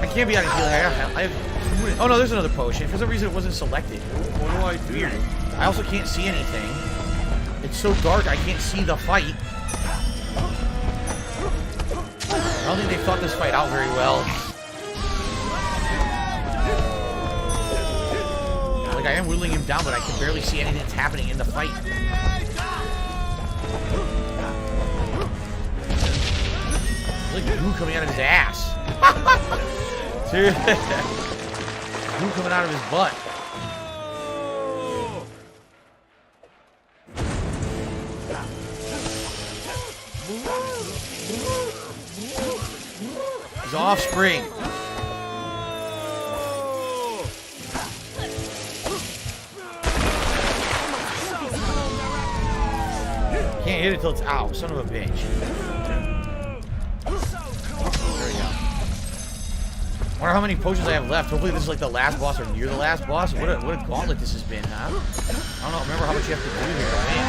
I can't be out of healing. I have oh no, there's another potion. For some reason it wasn't selected. What do I do? Weird. I also can't see anything. It's so dark I can't see the fight. I don't think they thought this fight out very well. Like, I am whittling him down, but I can barely see anything that's happening in the fight. Like goo coming out of his ass. Dude. Goo coming out of his butt. His offspring. Can't hit it till it's out, son of a bitch. There we go. Wonder how many potions I have left. Hopefully this is like the last boss or near the last boss. What a gauntlet this has been, huh? I don't know. Remember how much you have to do here, man.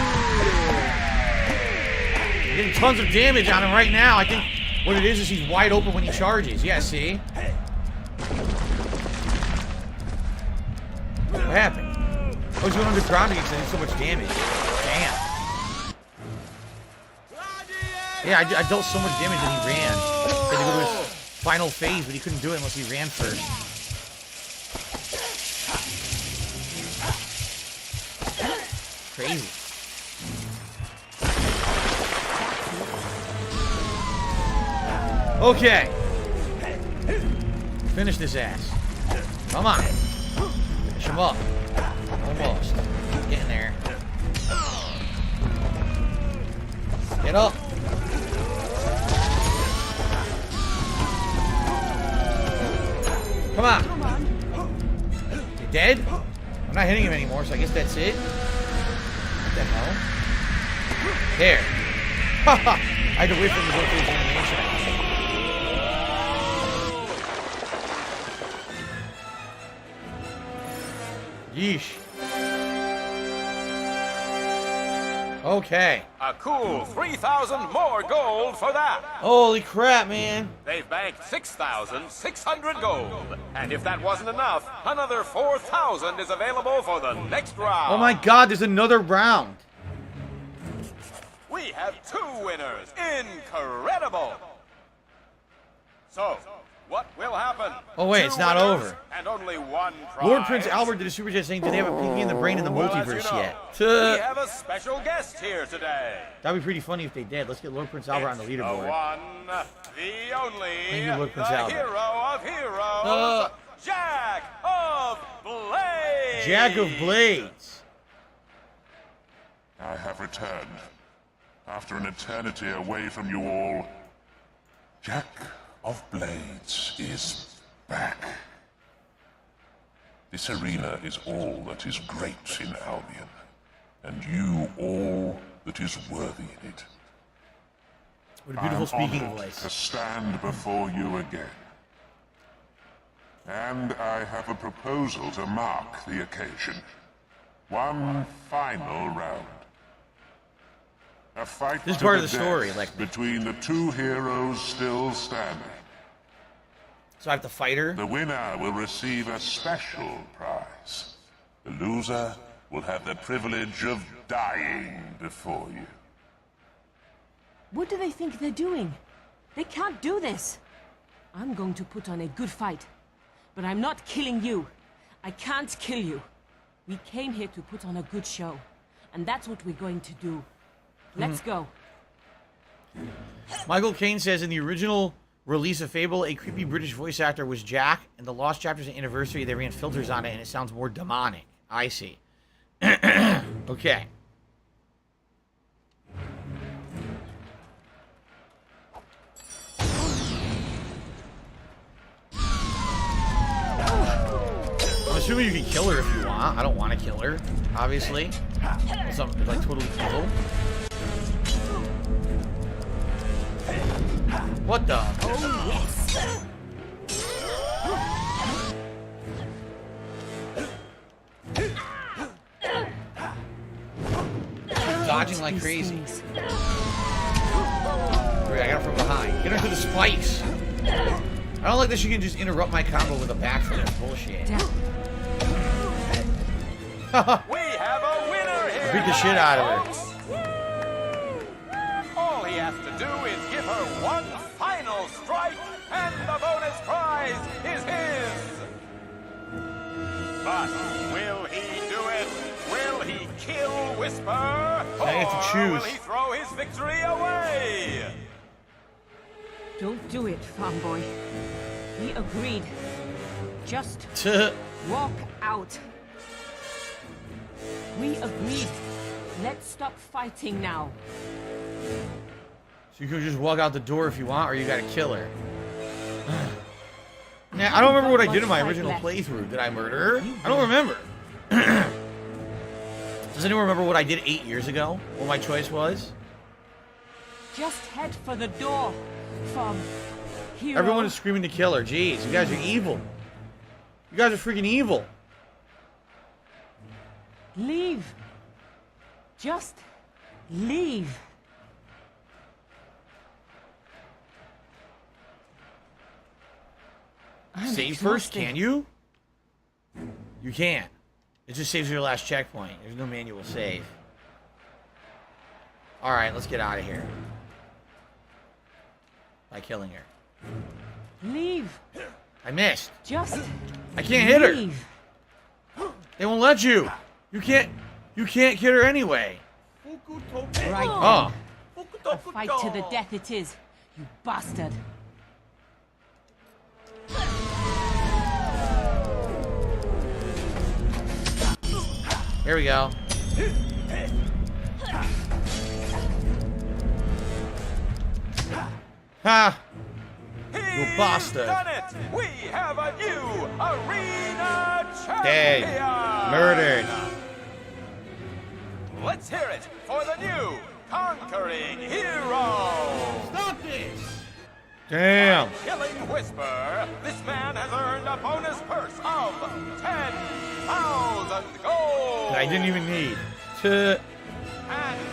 I'm getting tons of damage on him right now. I think what it is he's wide open when he charges. Yeah, see? What happened? Oh, he's going underground again because I did so much damage. Damn. Yeah, I dealt so much damage when he ran. He had to go to his final phase, but he couldn't do it unless he ran first. Crazy. Okay. Finish this ass. Come on. Finish him up. Almost. Getting there. Get up. Come on. You dead? I'm not hitting him anymore, so I guess that's it. What the hell? There. Haha. I had to wait for him to go through his animation. Yeesh. Okay. A cool 3,000 more gold for that. Holy crap, man. They've banked 6,600 gold. And if that wasn't enough, another 4,000 is available for the next round. Oh my god, there's another round. We have 2 winners. Incredible. So, what will happen? Oh wait, 2 it's not winners over. And only 1 prize. Lord Prince Albert did a super chat saying, "Do they have a peeking in the brain in the Well, as multiverse you know, yet?" we have a special guest here today. That'd be pretty funny if they did. Let's get Lord Prince Albert on the The leaderboard. one, the only, Thank you, Lord Prince the Albert. hero of heroes, Jack of Blades. Jack of Blades. I have returned. After an eternity away from you all, Jack of Blades is back. This arena is all that is great in Albion, and you all that is worthy in it. What a beautiful I am speaking honored voice. to stand before you again. And I have a proposal to mark the occasion. One final round. A fight This is to part the of the story, death like- between the 2 heroes still standing. So I have to fight her? The winner will receive a special prize. The loser will have the privilege of dying before you. What do they think they're doing? They can't do this. I'm going to put on a good fight. But I'm not killing you. I can't kill you. We came here to put on a good show. And that's what we're going to do. Let's go. Michael Caine says in the original release of Fable, a creepy British voice actor was Jack. In the Lost Chapters and Anniversary, they ran filters on it, and it sounds more demonic. I see. Okay. I'm assuming you can kill her if you want. I don't want to kill her, obviously. Something like totally evil. What the? Oh, yes. Dodging like crazy. Wait, I got her from behind. Get her to the spikes. I don't like that she can just interrupt my combo with a backflip. That's bullshit. We have a winner here. Beat the shit out of her. All he has to do is give her one final strike, and the bonus prize is his. But will he do it? Will he kill Whisper? I have to choose. Or will he throw his victory away? Don't do it, farm boy. We agreed. Just walk out. We agreed. Let's stop fighting now. So you can just walk out the door if you want, or you gotta kill her. Nah, I don't remember what I did in my original playthrough. Did I murder her? I don't remember. Does anyone remember what I did 8 years ago? What my choice was? Just head for the door, farm hero. Everyone is screaming to kill her. Jeez, you guys are evil. You guys are freaking evil. Leave. Just leave. Save first, can you? You can't. It just saves your last checkpoint. There's no manual save. Alright, let's get out of here. By killing her. Leave. I missed. Just I can't hit her. leave. They won't let you. You can't hit her anyway. Right. Oh. A fight to the death it is, you bastard. Here we go. Ha! You bastard. Done it! We have a new arena champion! Dead. Murdered. Let's hear it for the new conquering hero! Stop this! Damn. By killing Whisper, this man has earned a bonus purse of 10,000 gold! I didn't even need. And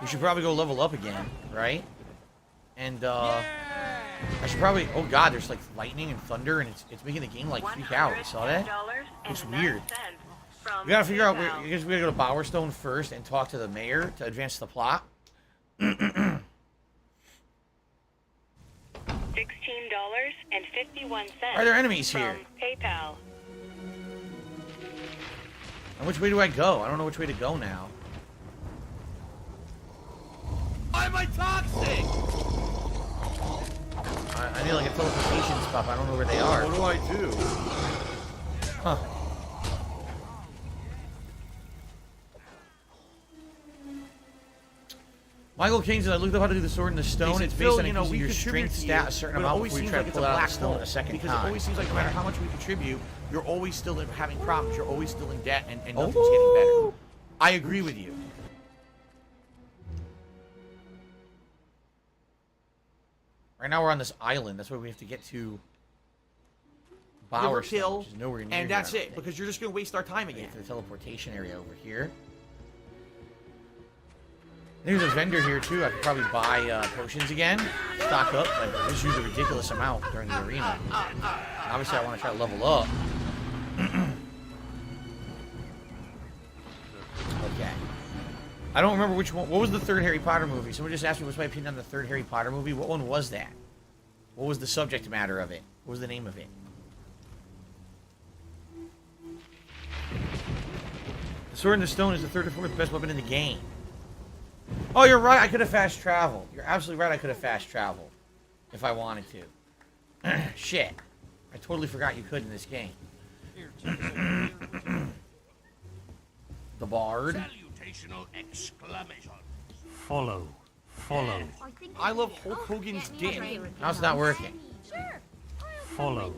We should probably go level up again, right? And, I should probably... Oh, God, there's, like, lightning and thunder, and it's making the game, like, freak out. You saw that? It's weird. We gotta figure out... I guess we gotta go to Bowerstone first and talk to the mayor to advance the plot. $16.51. Are there enemies here? PayPal. And which way do I go? I don't know which way to go now. Why am I toxic? I need like a teleportation spot, but I don't know where they are. What do I do? Huh. Michael King says, I looked up how to do the sword in the stone. It's based on increasing your strength stat a certain amount before you try to pull out the stone a second time. Because it always seems like no matter how much we contribute, you're always still having problems. You're always still in debt, and nothing's getting better. I agree with you. Right now we're on this island. That's where we have to get to Bowerstone, which is nowhere near and that's here, it, because you're just going to waste our time again. Get to the teleportation area over here. There's a vendor here, too. I could probably buy potions again. Stock up. I just use a ridiculous amount during the arena. Obviously, I want to try to level up. Okay. I don't remember which one. What was the third Harry Potter movie? Someone just asked me what's my opinion on the third Harry Potter movie. What one was that? What was the subject matter of it? What was the name of it? The Sword in the Stone is the third or fourth best weapon in the game. Oh, you're right. I could have fast traveled. You're absolutely right. I could have fast traveled if I wanted to. Shit. I totally forgot you could in this game. The Bard. Salutational exclamation. Follow. I love Hulk Hogan's dick. Now it's not working. Follow.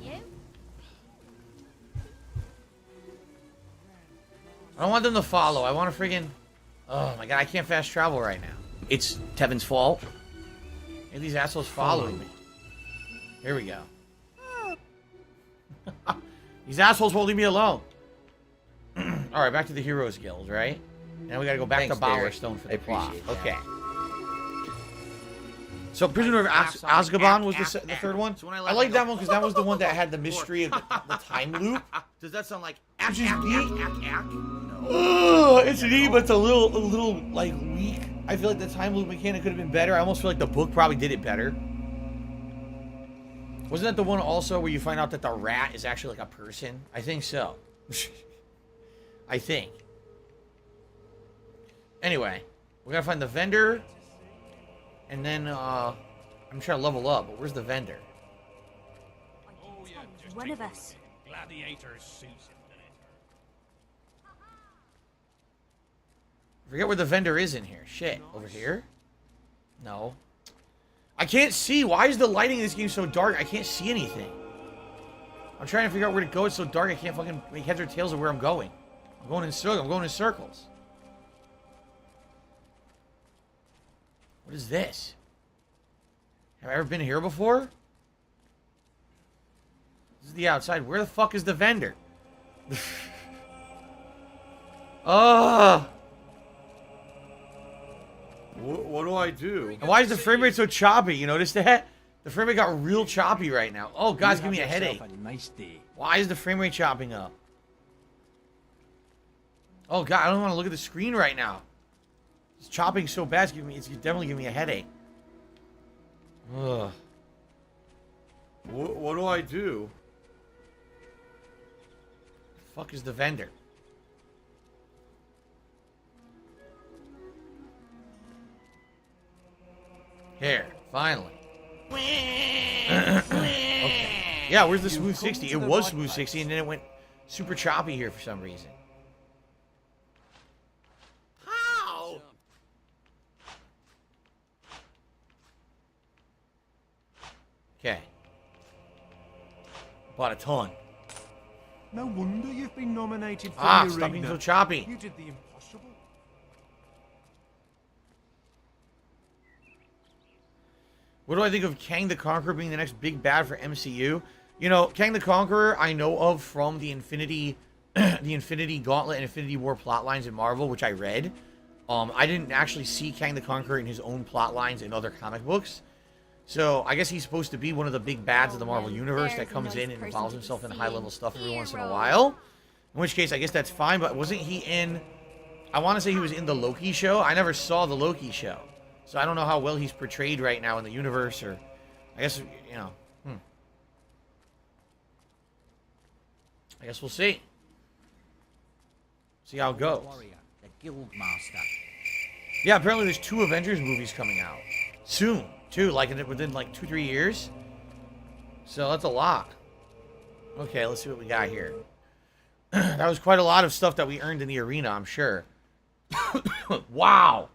I don't want them to follow. I want to friggin'... Oh my god, I can't fast travel right now. It's Tevin's fault. Maybe these assholes following me. Here we go. These assholes won't leave me alone. Alright, back to the Heroes Guild, right? Now we gotta go back to Bowerstone for the plot. Okay. So, Prisoner of Azkaban was the third one? I like that one because that was the one that had the mystery of the time loop. Does that sound like Which is it's neat, but it's a little like weak. I feel like the time loop mechanic could have been better. I almost feel like the book probably did it better. Wasn't that the one also where you find out that the rat is actually like a person? I think so. I think. Anyway, we gotta find the vendor, and then I'm trying to level up. But where's the vendor? One of us. Gladiator suits. I forget where the vendor is in here. Shit. Over here? No. I can't see. Why is the lighting in this game so dark? I can't see anything. I'm trying to figure out where to go. It's so dark I can't fucking make heads or tails of where I'm going. I'm going in circles. I'm going in circles. What is this? Have I ever been here before? This is the outside. Where the fuck is the vendor? What do I do? And why is the frame rate so choppy? You notice that? The frame rate got real choppy right now. Oh, God's giving me a headache. Why is the frame rate chopping up? Oh, God, I don't want to look at the screen right now. It's chopping so bad, it's definitely giving me a headache. Ugh. What do I do? The fuck is the vendor? Here, finally. Okay. Yeah, where's the smooth 60? It was smooth 60, and then it went super choppy here for some reason. How? Okay. Bought a ton. No wonder you've been nominated for Ah, the stop being arena. so choppy. You did the impossible. What do I think of Kang the Conqueror being the next big bad for MCU? You know, Kang the Conqueror I know of from the Infinity Gauntlet and Infinity War plotlines in Marvel, which I read. I didn't actually see Kang the Conqueror in his own plot lines in other comic books. So I guess he's supposed to be one of the big bads of the Marvel Universe that comes in and involves himself in high-level stuff every once in a while. In which case, I guess that's fine, but wasn't he in... I want to say he was in the Loki show. I never saw the Loki show. So I don't know how well he's portrayed right now in the universe, or... I guess, you know... I guess we'll see. See how it goes. Warrior, the guild master. Yeah, apparently there's 2 Avengers movies coming out. Soon, too. Like, within, like, 2-3 years. So that's a lot. Okay, let's see what we got here. That was quite a lot of stuff that we earned in the arena, I'm sure. Wow.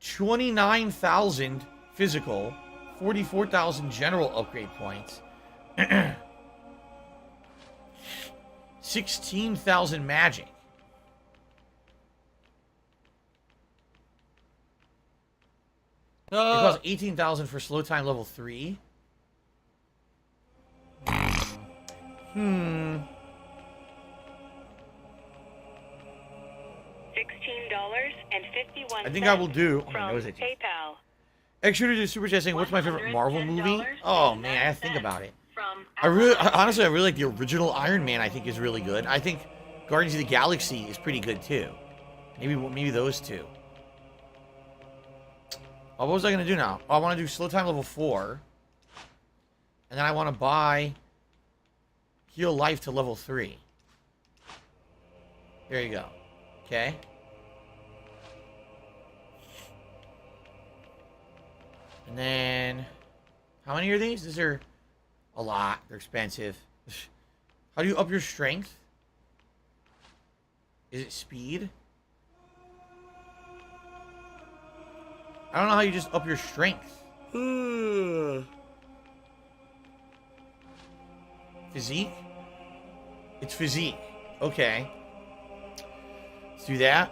29,000 physical, 44,000 general upgrade points, 16,000 magic. It costs 18,000 for slow time level 3. $16.51. I think I will do. From PayPal. X Shooter did super chat saying, "What's my favorite Marvel movie?" Oh man, I have to think about it. Honestly, I really like the original Iron Man. I think is really good. I think Guardians of the Galaxy is pretty good too. Maybe those two. Oh, what was I gonna do now? Oh, I want to do slow time level 4, and then I want to buy heal life to level 3. There you go. Okay. And then, how many are these? These are a lot. They're expensive. How do you up your strength? Is it speed? I don't know how you just up your strength. Physique? It's physique. Okay. Let's do that.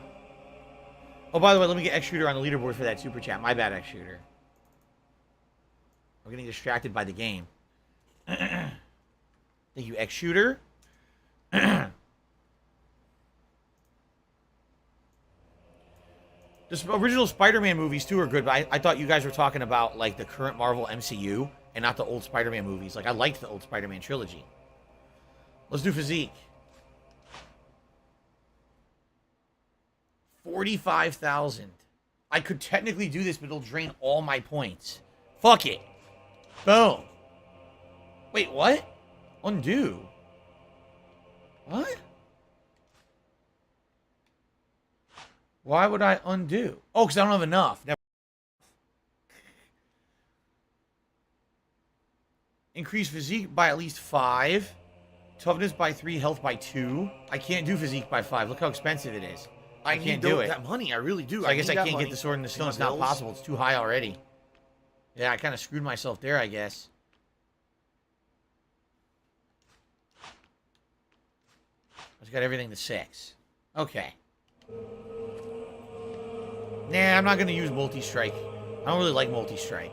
Oh, by the way, let me get X Shooter on the leaderboard for that super chat. My bad, X Shooter. I'm getting distracted by the game. Thank you, X Shooter. The original Spider-Man movies, too, are good, but I thought you guys were talking about, like, the current Marvel MCU and not the old Spider-Man movies. Like, I liked the old Spider-Man trilogy. Let's do physique. 45,000. I could technically do this, but it'll drain all my points. Fuck it. Boom. Wait, what? Undo. What? Why would I undo? Oh, because I don't have enough. Never. Increase physique by at least 5. Toughness by 3. Health by 2. I can't do physique by 5. Look how expensive it is. I can't do it. That money, I really do. So I guess I can't get the sword in the stone. It's not possible. It's too high already. Yeah, I kind of screwed myself there, I guess. I just got everything to 6. Okay. Nah, I'm not going to use multi-strike. I don't really like multi-strike.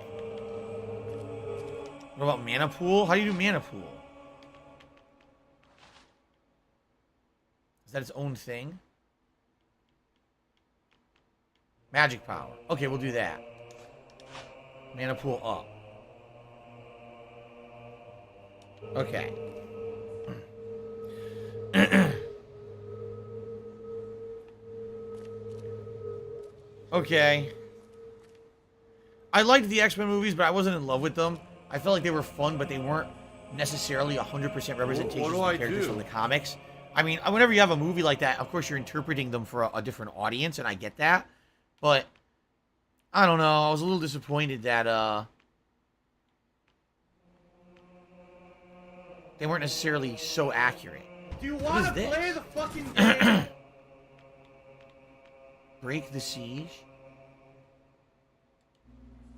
What about mana pool? How do you do mana pool? Is that its own thing? Magic power. Okay, we'll do that. Mana pool up. Okay. Okay. I liked the X-Men movies, but I wasn't in love with them. I felt like they were fun, but they weren't necessarily 100% representation of the characters from the comics. I mean, whenever you have a movie like that, of course you're interpreting them for a different audience, and I get that. But, I don't know, I was a little disappointed that, they weren't necessarily so accurate. Do you want to play the fucking game? Break the siege?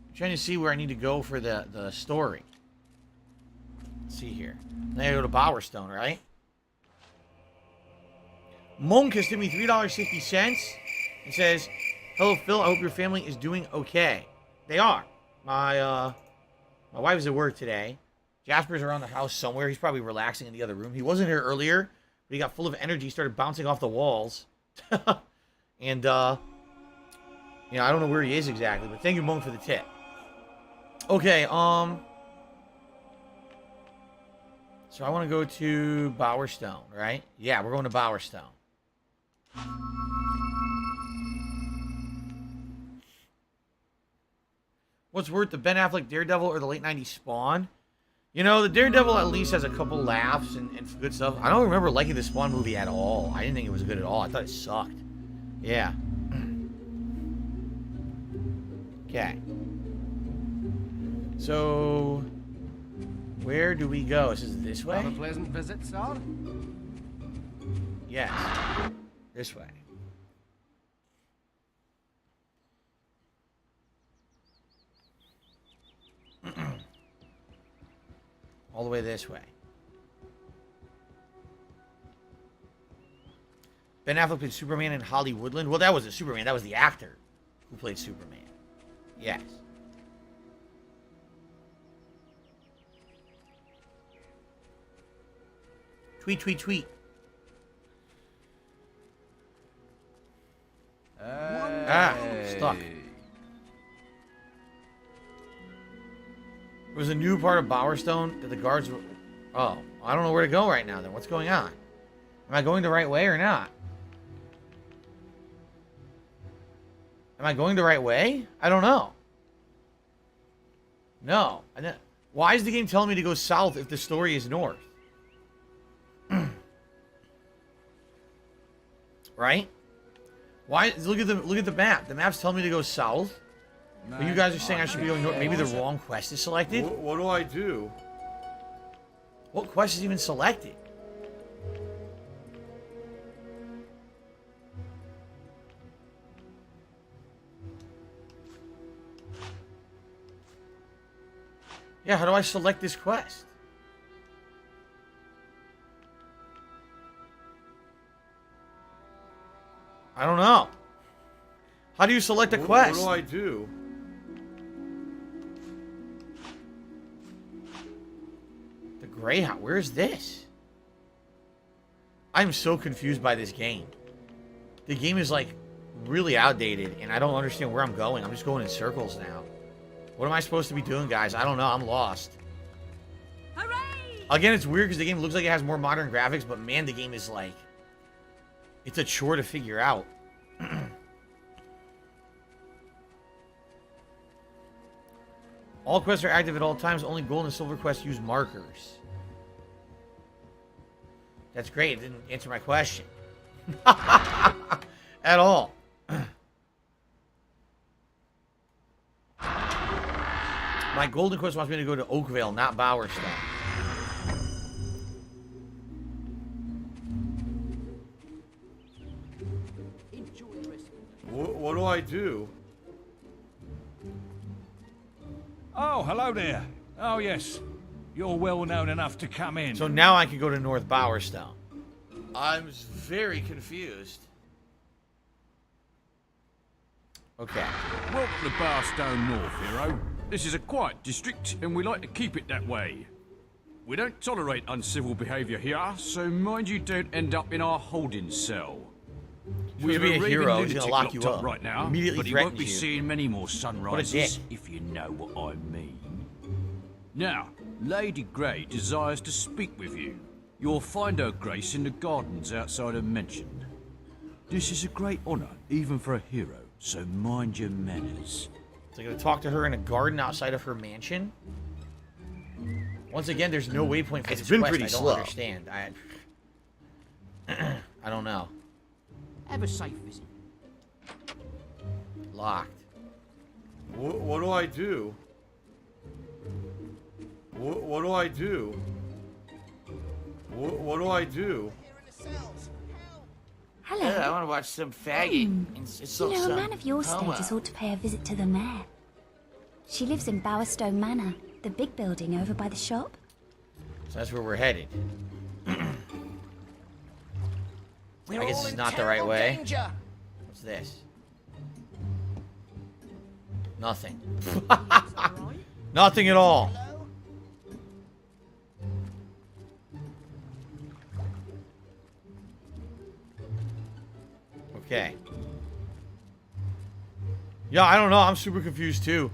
I'm trying to see where I need to go for the story. Let's see here. Then I go to Bowerstone, right? Monk has given me $3.50. It says, "Hello, Phil. I hope your family is doing okay." They are. My wife is at work today. Jasper's around the house somewhere. He's probably relaxing in the other room. He wasn't here earlier, but he got full of energy, started bouncing off the walls. And, you know, I don't know where he is exactly, but thank you, Moan, for the tip. Okay, so I want to go to Bowerstone, right? Yeah, we're going to Bowerstone. What's worth, the Ben Affleck Daredevil or the late 90s Spawn? You know, the Daredevil at least has a couple laughs and good stuff. I don't remember liking the Spawn movie at all. I didn't think it was good at all. I thought it sucked. Yeah. Okay. So, where do we go? Is this way? Have a pleasant visit, sir. Yes. This way. All the way this way. Ben Affleck played Superman in Hollywoodland. Well, that wasn't Superman. That was the actor who played Superman. Yes. Tweet, tweet, tweet. Stuck. There was a new part of Bowerstone that the guards were... Oh, I don't know where to go right now then. What's going on? Am I going the right way or not? Am I going the right way? I don't know. No. Why is the game telling me to go south if the story is north? Right? Why? Look at the map. The map's telling me to go south. But you guys are saying I should be going north. Maybe the wrong quest is selected? What do I do? What quest is even selected? Yeah, how do I select this quest? I don't know. How do you select a quest? What do I do? The Greyhound. Where is this? I'm so confused by this game. The game is like really outdated and I don't understand where I'm going. I'm just going in circles now. What am I supposed to be doing, guys? I don't know. I'm lost. Hooray! Again, it's weird because the game looks like it has more modern graphics, but man, the game is like... It's a chore to figure out. All quests are active at all times. Only gold and silver quests use markers. That's great. It didn't answer my question. At all. My golden quest wants me to go to Oakvale, not Bowerstone. What do I do? Oh, hello there. Oh, yes. You're well known enough to come in. So now I can go to North Bowerstone. I'm very confused. Okay. Welcome to Barstone North, hero. This is a quiet district, and we like to keep it that way. We don't tolerate uncivil behaviour here, so mind you don't end up in our holding cell. We have a hero. raving He's lunatic gonna lock locked you up up. right now, Immediately but he won't threatens be you. seeing many more What a sunrises, dick. if you know what I mean. Now, Lady Grey desires to speak with you. You'll find her grace in the gardens outside her mansion. This is a great honour, even for a hero, so mind your manners. So I'm going to talk to her in a garden outside of her mansion? Once again, there's no waypoint for It's this been quest. pretty I don't slow. understand. I don't know. Have a safe visit. Locked. What do I do? What do I do? What do I do? Hello. I want to watch some faggot. You know, a man of your status ought to pay a visit to the mayor. She lives in Bowerstone Manor, the big building over by the shop. So that's where we're headed. I guess it's not the right way. What's this? Nothing. Nothing at all. Okay. Yeah, I don't know. I'm super confused too.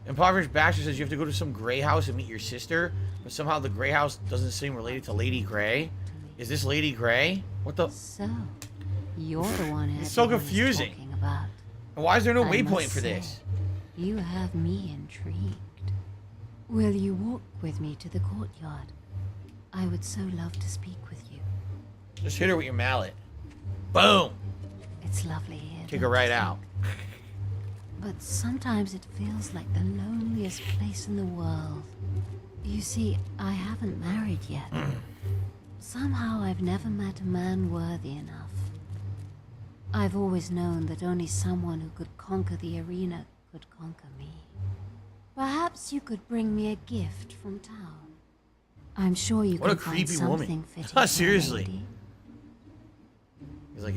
Impoverished Bastard says you have to go to some gray house and meet your sister, but somehow the gray house doesn't seem related to Lady Grey. Is this Lady Grey? What the? So, you're the one It's so everyone's confusing. talking about. And why is there no I waypoint must for say, this? You have me intrigued. Will you walk with me to the courtyard? I would so love to speak with you. Just hit her with your mallet. Boom! It's lovely here. Take her right out. But sometimes it feels like the loneliest place in the world. You see, I haven't married yet. Somehow I've never met a man worthy enough. I've always known that only someone who could conquer the arena could conquer me. Perhaps you could bring me a gift from town. I'm sure you What a can find creepy something woman. fitting for a Seriously. lady. He's like,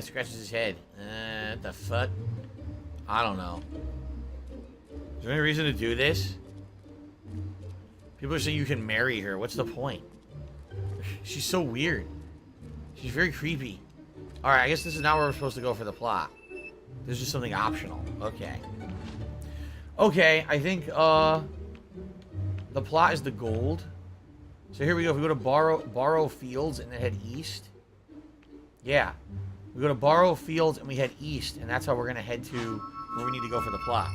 scratches his head. What the fuck? I don't know. Is there any reason to do this? People are saying you can marry her. What's the point? She's so weird. She's very creepy. Alright, I guess this is not where we're supposed to go for the plot. This is just something optional. Okay. Okay, I think, the plot is the gold. So here we go. If we go to borrow fields and then head east. Yeah. We go to borrow fields and we head east, and that's how we're going to head to where we need to go for the plot.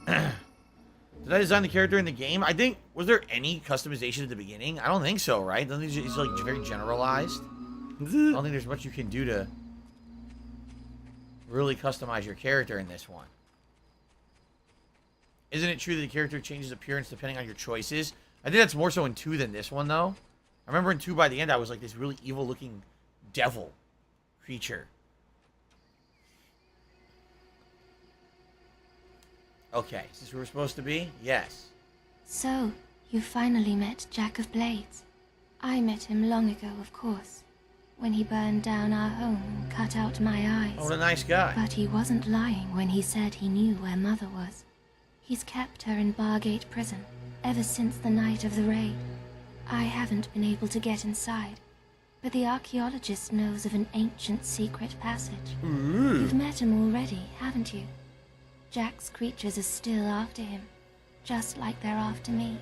Did I design the character in the game? I think, was there any customization at the beginning? I don't think so, right? I don't think it's like very generalized. I don't think there's much you can do to really customize your character in this one. Isn't it true that the character changes appearance depending on your choices? I think that's more so in 2 than this one, though. I remember in 2 by the end, I was like this really evil-looking devil creature. Okay, is this where we're supposed to be? Yes. So, you finally met Jack of Blades. I met him long ago, of course, when he burned down our home and cut out my eyes. Oh, what a nice guy. But he wasn't lying when he said he knew where Mother was. He's kept her in Bargate Prison ever since the night of the raid. I haven't been able to get inside, but the archaeologist knows of an ancient secret passage. You've met him already, haven't you? Jack's creatures are still after him, just like they're after me.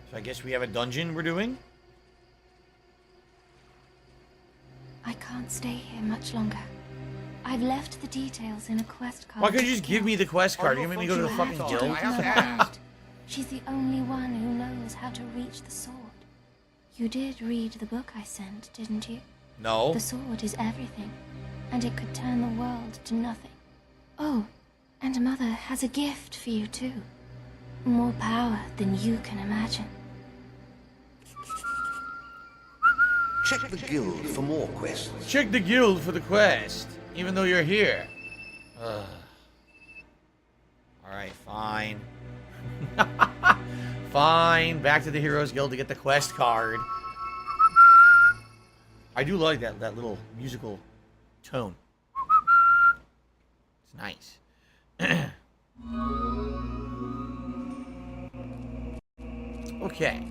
So I guess we have a dungeon we're doing? I can't stay here much longer. I've left the details in a quest card. Why couldn't you just give me the quest card? You make me go to the fucking You guild? have to ask. She's the only one who knows how to reach the sword. You did read the book I sent, didn't you? No. The sword is everything, and it could turn the world to nothing. Oh, and Mother has a gift for you too. More power than you can imagine. Check the guild for more quests. Check the guild for the quest, even though you're here. Alright, fine. Fine. Back to the Heroes Guild to get the quest card. I do like that little musical tone. It's nice. Okay.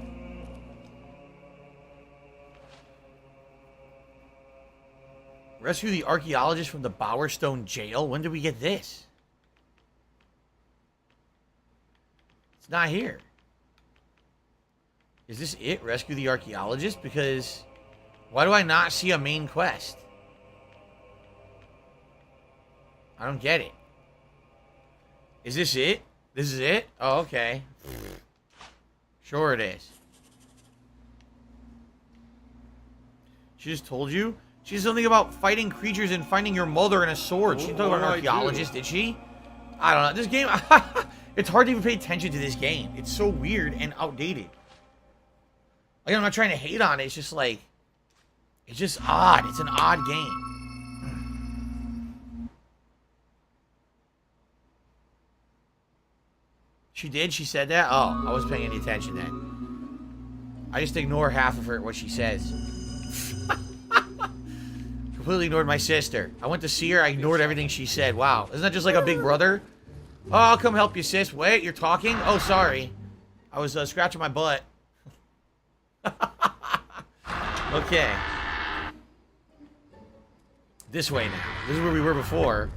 Rescue the archaeologist from the Bowerstone jail? When did we get this? It's not here. Is this it? Rescue the archaeologist? Because why do I not see a main quest? I don't get it. Is this it? This is it? Oh, okay. Sure it is. She just told you? She said something about fighting creatures and finding your mother and a sword. She didn't talk about an archaeologist, did she? I don't know. This game, it's hard to even pay attention to this game. It's so weird and outdated. Like, I'm not trying to hate on it. It's just like, it's just odd. It's an odd game. She did? She said that? Oh, I wasn't paying any attention then. I just ignore half of her, what she says. Completely ignored my sister. I went to see her, I ignored everything she said. Wow. Isn't that just like a big brother? Oh, I'll come help you, sis. Wait, you're talking? Oh, sorry. I was scratching my butt. Okay. This way now. This is where we were before.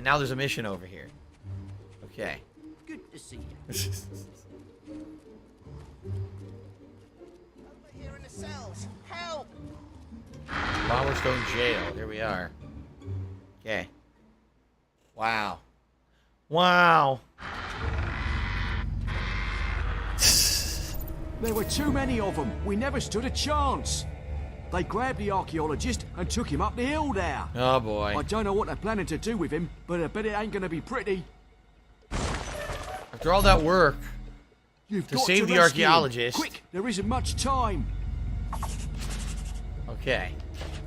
And now there's a mission over here. Okay. Good to see you. Here in the cells. Help! Milestone Jail. Here we are. Okay. Wow. Wow. There were too many of them. We never stood a chance. They grabbed the archaeologist and took him up the hill there. Oh, boy. I don't know what they're planning to do with him, but I bet it ain't gonna be pretty. After all that work You've to got save to the rescue him. archaeologist. Quick, there isn't much time. Okay.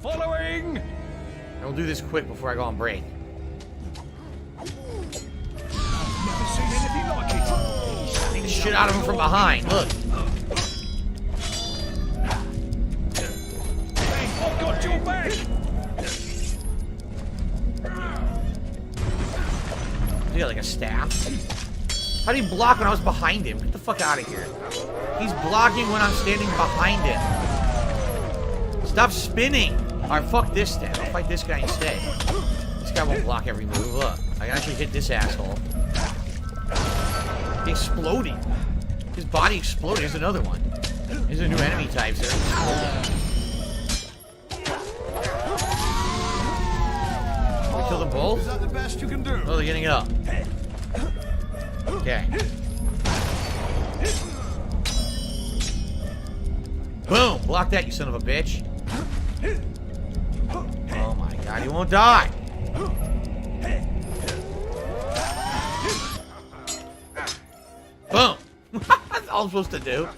Following! And we'll do this quick before I go on break. Never seen anything like it. Take the shit out of him from behind. Look. I've got your back! He got like a staff. How do you block when I was behind him? Get the fuck out of here. He's blocking when I'm standing behind him. Stop spinning. Alright, fuck this then. I'll fight this guy instead. This guy won't block every move. Look. I can actually hit this asshole. He exploded. His body exploded. Here's another one. Here's a new enemy type, sir. We kill them both? Is that the best you can do? Oh, they're getting up. Okay. Boom! Block that, you son of a bitch. Oh my god, he won't die. Boom! That's all I'm supposed to do.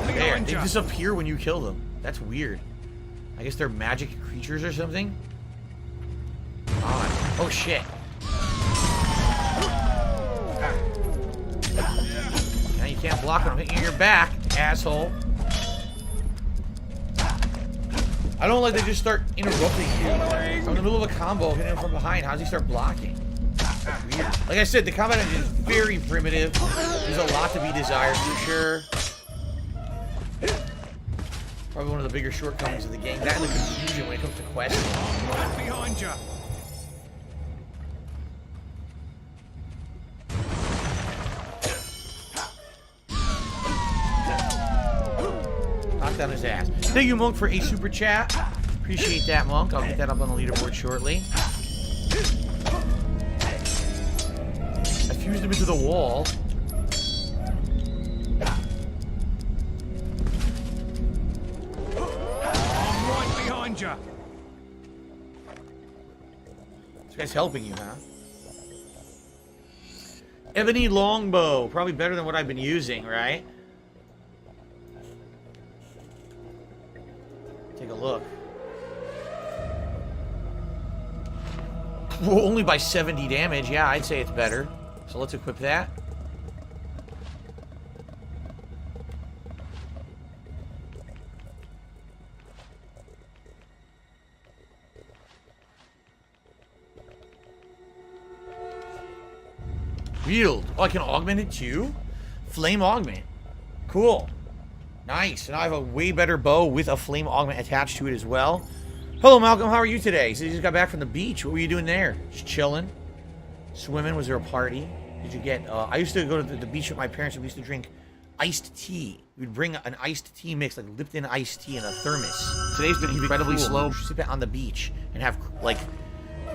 There, they disappear when you kill them. That's weird. I guess they're magic creatures or something? Oh shit. Now you can't block when I'm hitting you in your back, asshole. I don't like they just start interrupting you. I'm in the middle of a combo, hitting him from behind. How does he start blocking? Weird. Like I said, the combat engine is very primitive. There's a lot to be desired for sure. Probably one of the bigger shortcomings of the game. That and the confusion when it comes to questing. Right behind you. Knock down his ass. Thank you, Monk, for a super chat. Appreciate that, Monk. I'll get that up on the leaderboard shortly. I fused him into the wall. I'm right behind you. This guy's helping you, huh? Ebony longbow. Probably better than what I've been using, right? Take a look. Well, only by 70 damage. Yeah, I'd say it's better. So let's equip that. Wield. Oh, I can augment it too? Flame augment. Cool. Nice. And I have a way better bow with a flame augment attached to it as well. Hello, Malcolm. How are you today? So you just got back from the beach. What were you doing there? Just chilling? Swimming? Was there a party? Did you get... I used to go to the beach with my parents and we used to drink iced tea. We'd bring an iced tea mix, like Lipton iced tea in a thermos. Today's been incredibly slow. Sit on the beach and have, like,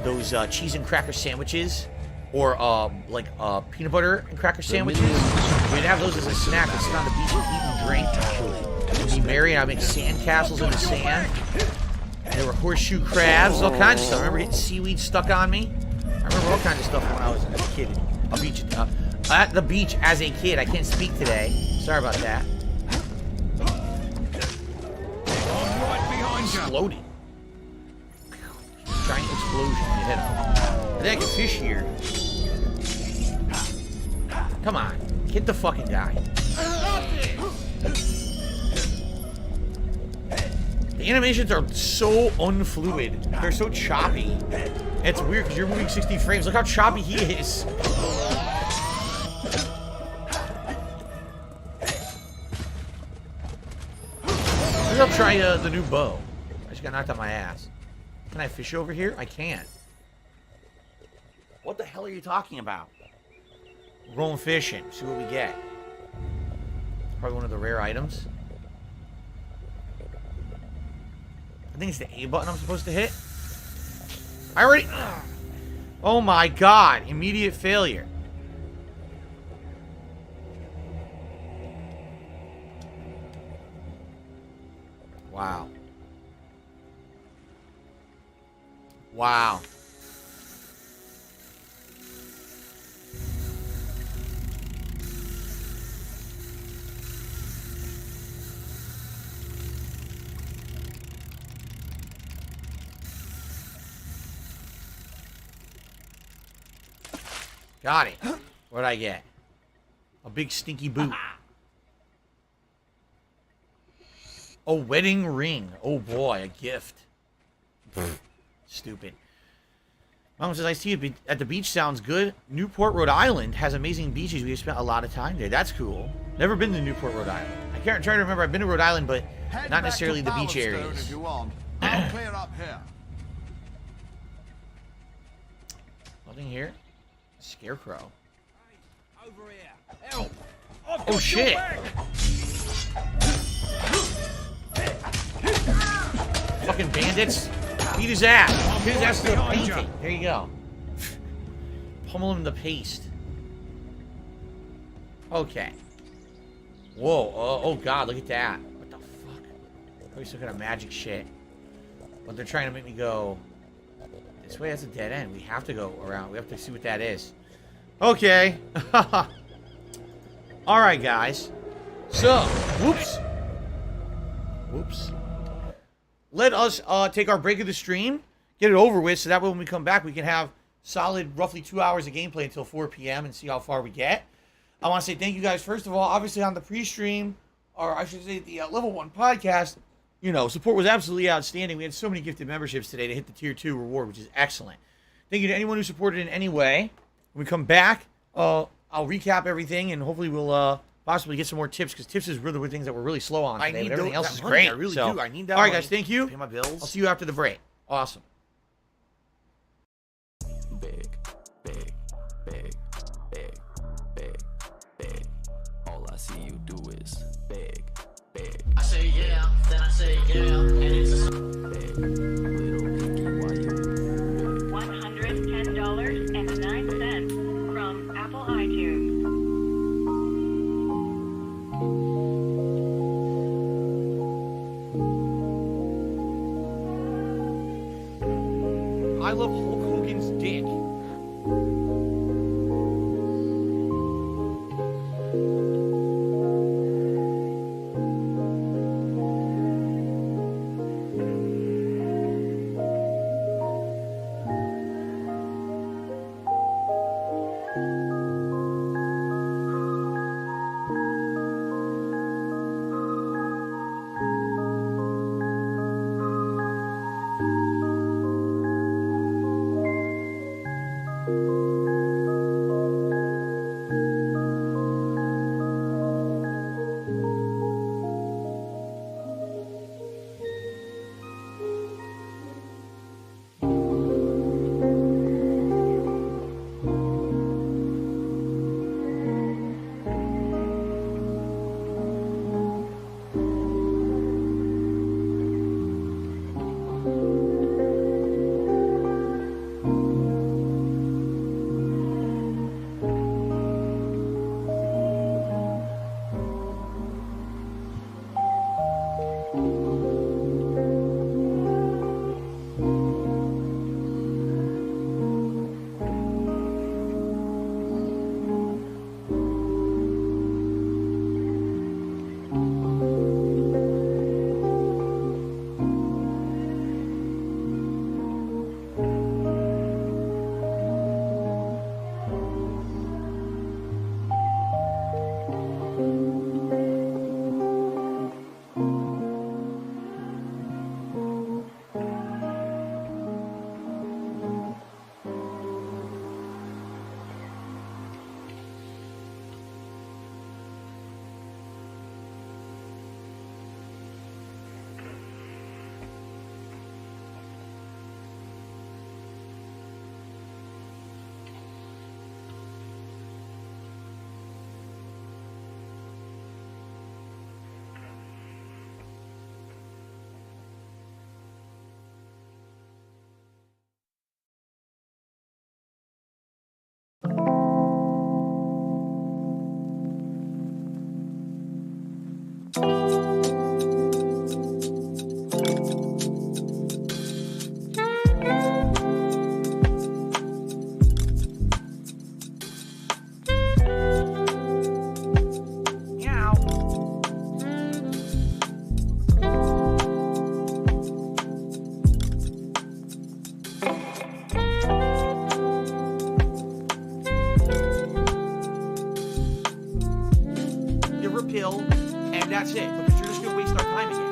those cheese and cracker sandwiches. Or, like, peanut butter and cracker sandwiches. We'd have those as a snack and sit on the beach and eat and drink. And be merry, and I'd make sand castles in the sand. And there were horseshoe crabs, all kinds of stuff. I remember getting seaweed stuck on me. I remember all kinds of stuff when I was a kid. At the beach as a kid. I can't speak today. Sorry about that. I'm right behind you. Exploding. Giant explosion. You hit him. I think I can fish here. Come on. Hit the fucking guy. The animations are so unfluid. They're so choppy. It's weird because you're moving 60 frames. Look how choppy he is. Maybe I'll try the new bow. I just got knocked on my ass. Can I fish over here? I can't. What the hell are you talking about? We're going fishing. See what we get. Probably one of the rare items. I think it's the A button I'm supposed to hit. I already... Oh my god. Immediate failure. Wow. Wow. Got it. What'd I get? A big stinky boot. A wedding ring. Oh boy, a gift. Stupid. Mom says, I see you at the beach. Sounds good. Newport, Rhode Island has amazing beaches. We've spent a lot of time there. That's cool. Never been to Newport, Rhode Island. I can't try to remember. I've been to Rhode Island, but not necessarily the beach areas. If you want. I'll clear up here. Nothing here. Scarecrow. Over here. Help! Oh shit! Fucking bandits! Beat his ass! Beat his ass to the painting! There you go. Pummel him in the paste. Okay. Whoa! Oh god! Look at that! What the fuck? Probably some kind of magic shit. But they're trying to make me go this way. That's a dead end. We have to go around. We have to see what that is. Okay. Alright, guys. So, whoops. Whoops. Let us take our break of the stream, get it over with, so that way when we come back, we can have solid, roughly 2 hours of gameplay until 4 p.m. and see how far we get. I want to say thank you guys, first of all, obviously on the pre-stream, or I should say the Level 1 podcast, you know, support was absolutely outstanding. We had so many gifted memberships today to hit the Tier 2 reward, which is excellent. Thank you to anyone who supported in any way. When we come back, I'll recap everything, and hopefully we'll possibly get some more tips, because tips is really the things that we're really slow on today, but everything else is great. I really so, do. I need that all right, money guys, thank you. to pay my bills. I'll see you after the break. Awesome. Big, big, big, big, big, big. All I see you do is big, big. I say yeah, then I say yeah, and it's a big, little pinky while you big. $110.09 from Apple iTunes. I love Hulk Hogan's dick. kill, and that's it. Because you're just going to waste our time again.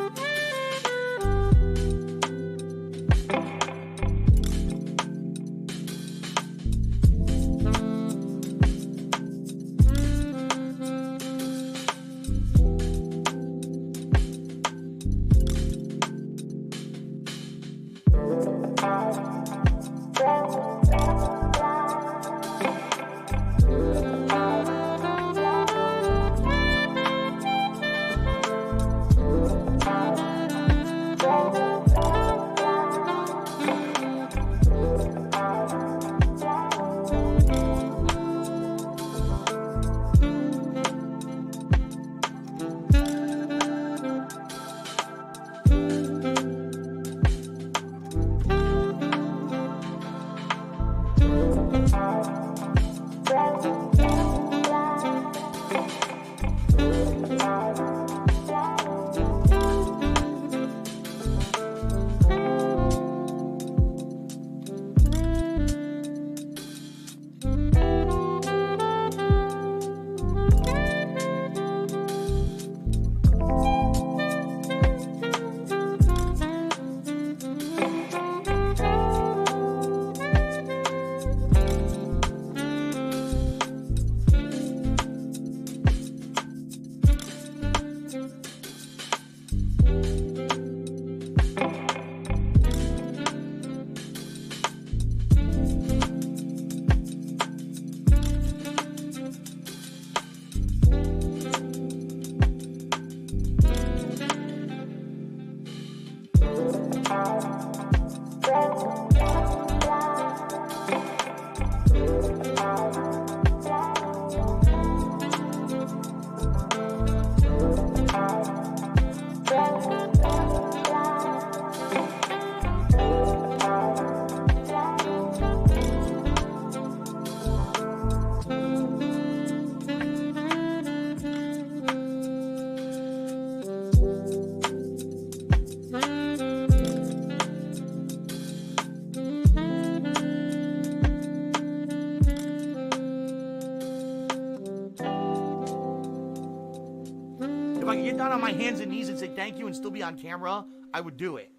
If I could get down on my hands and knees and say thank you and still be on camera, I would do it.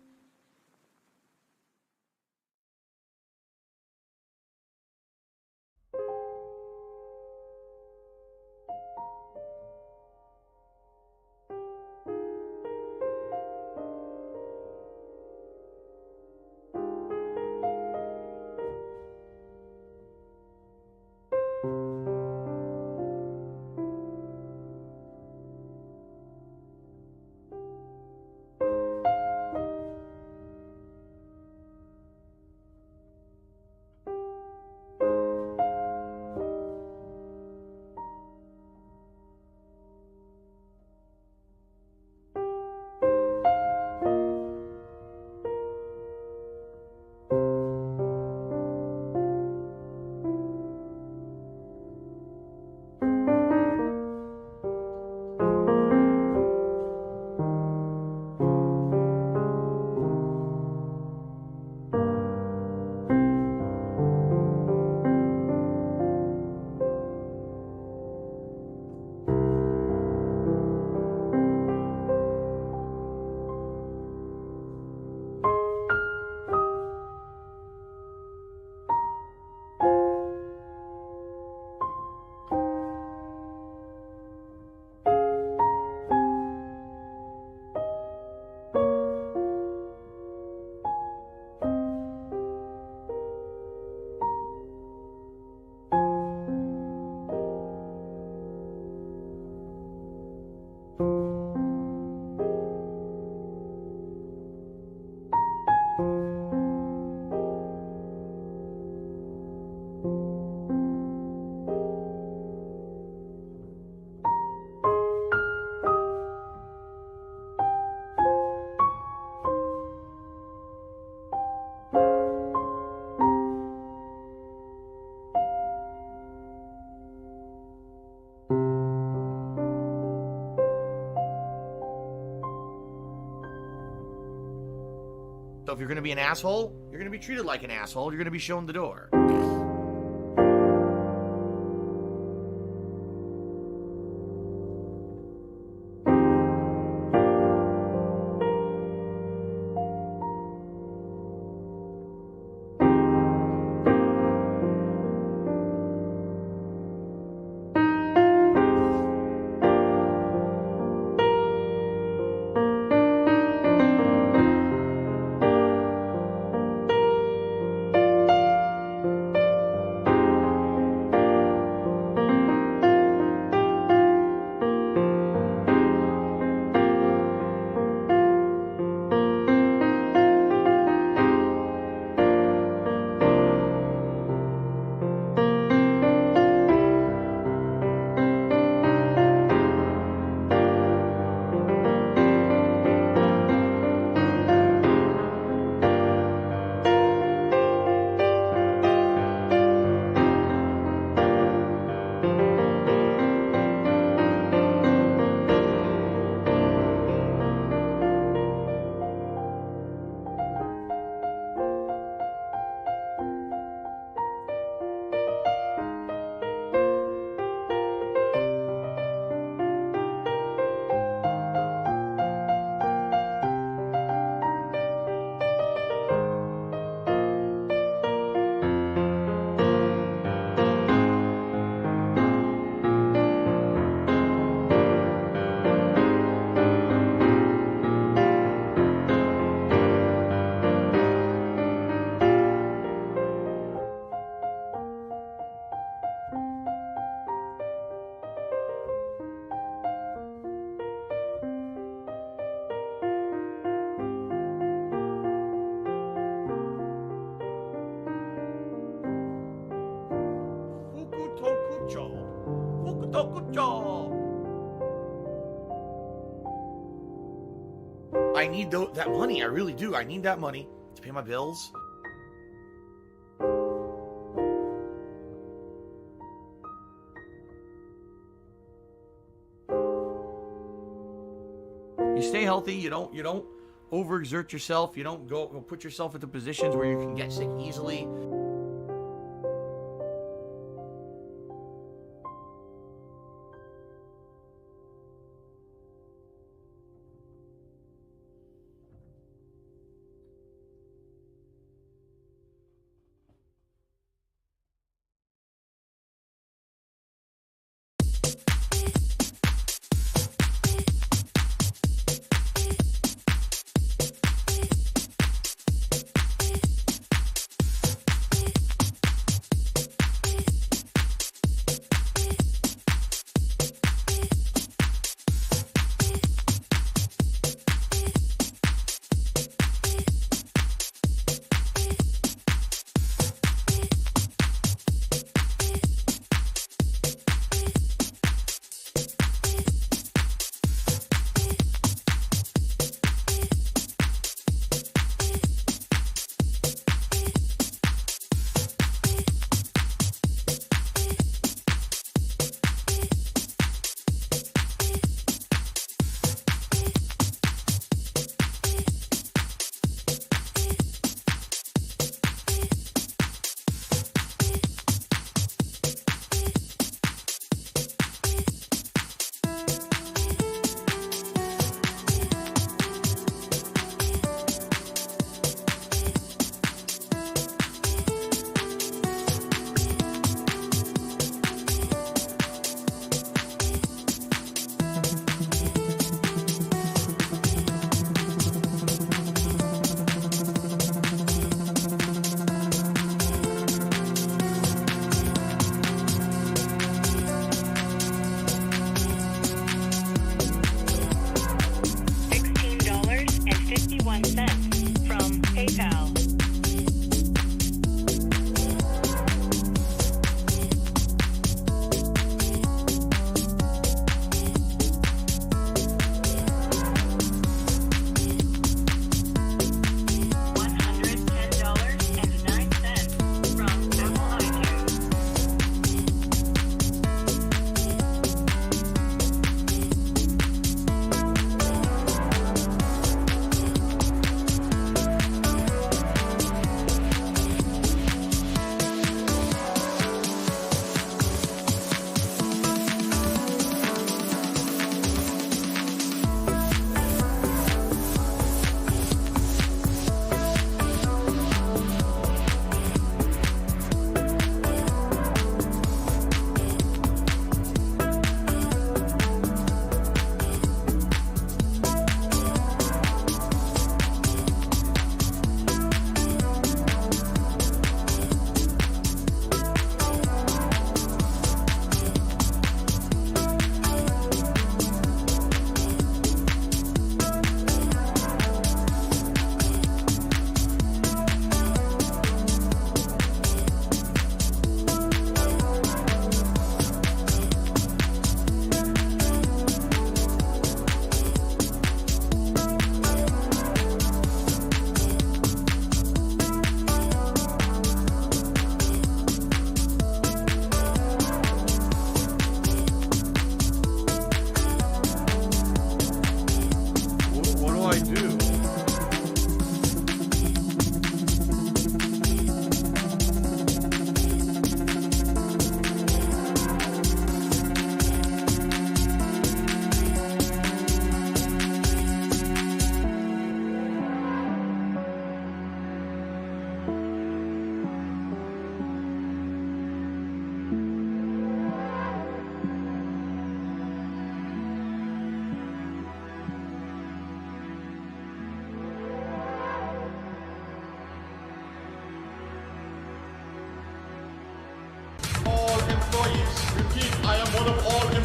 So if you're going to be an asshole, you're going to be treated like an asshole. You're going to be shown the door. I need that money. I really do. I need that money to pay my bills. You stay healthy. You don't overexert yourself. You don't go put yourself into positions where you can get sick easily.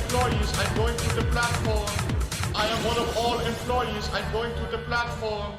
employees. I'm going to the platform. I am one of all employees. I'm going to the platform.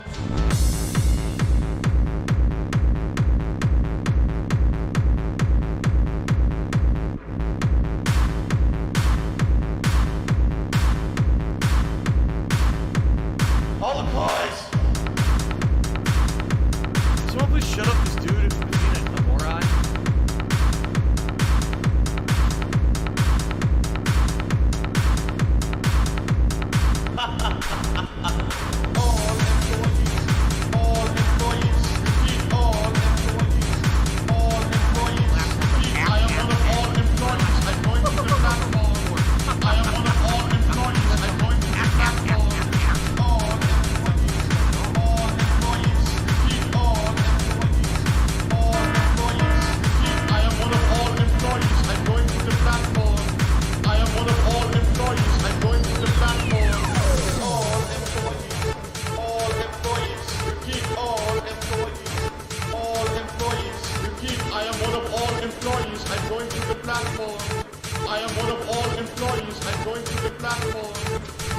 platform.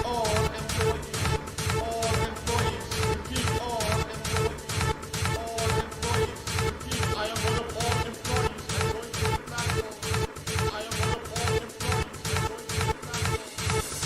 All employees, repeat, all employees, repeat, I am one of all employees, I'm going to the platform. I am one of all employees, I'm going to the platform.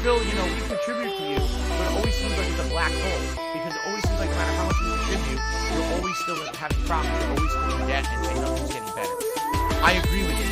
Phil, you know, we contribute to you, but it always seems like it's a black hole. Because it always seems like no matter how much you contribute, you're always still having problems, you're always still in debt, and nothing's getting better. I agree with you.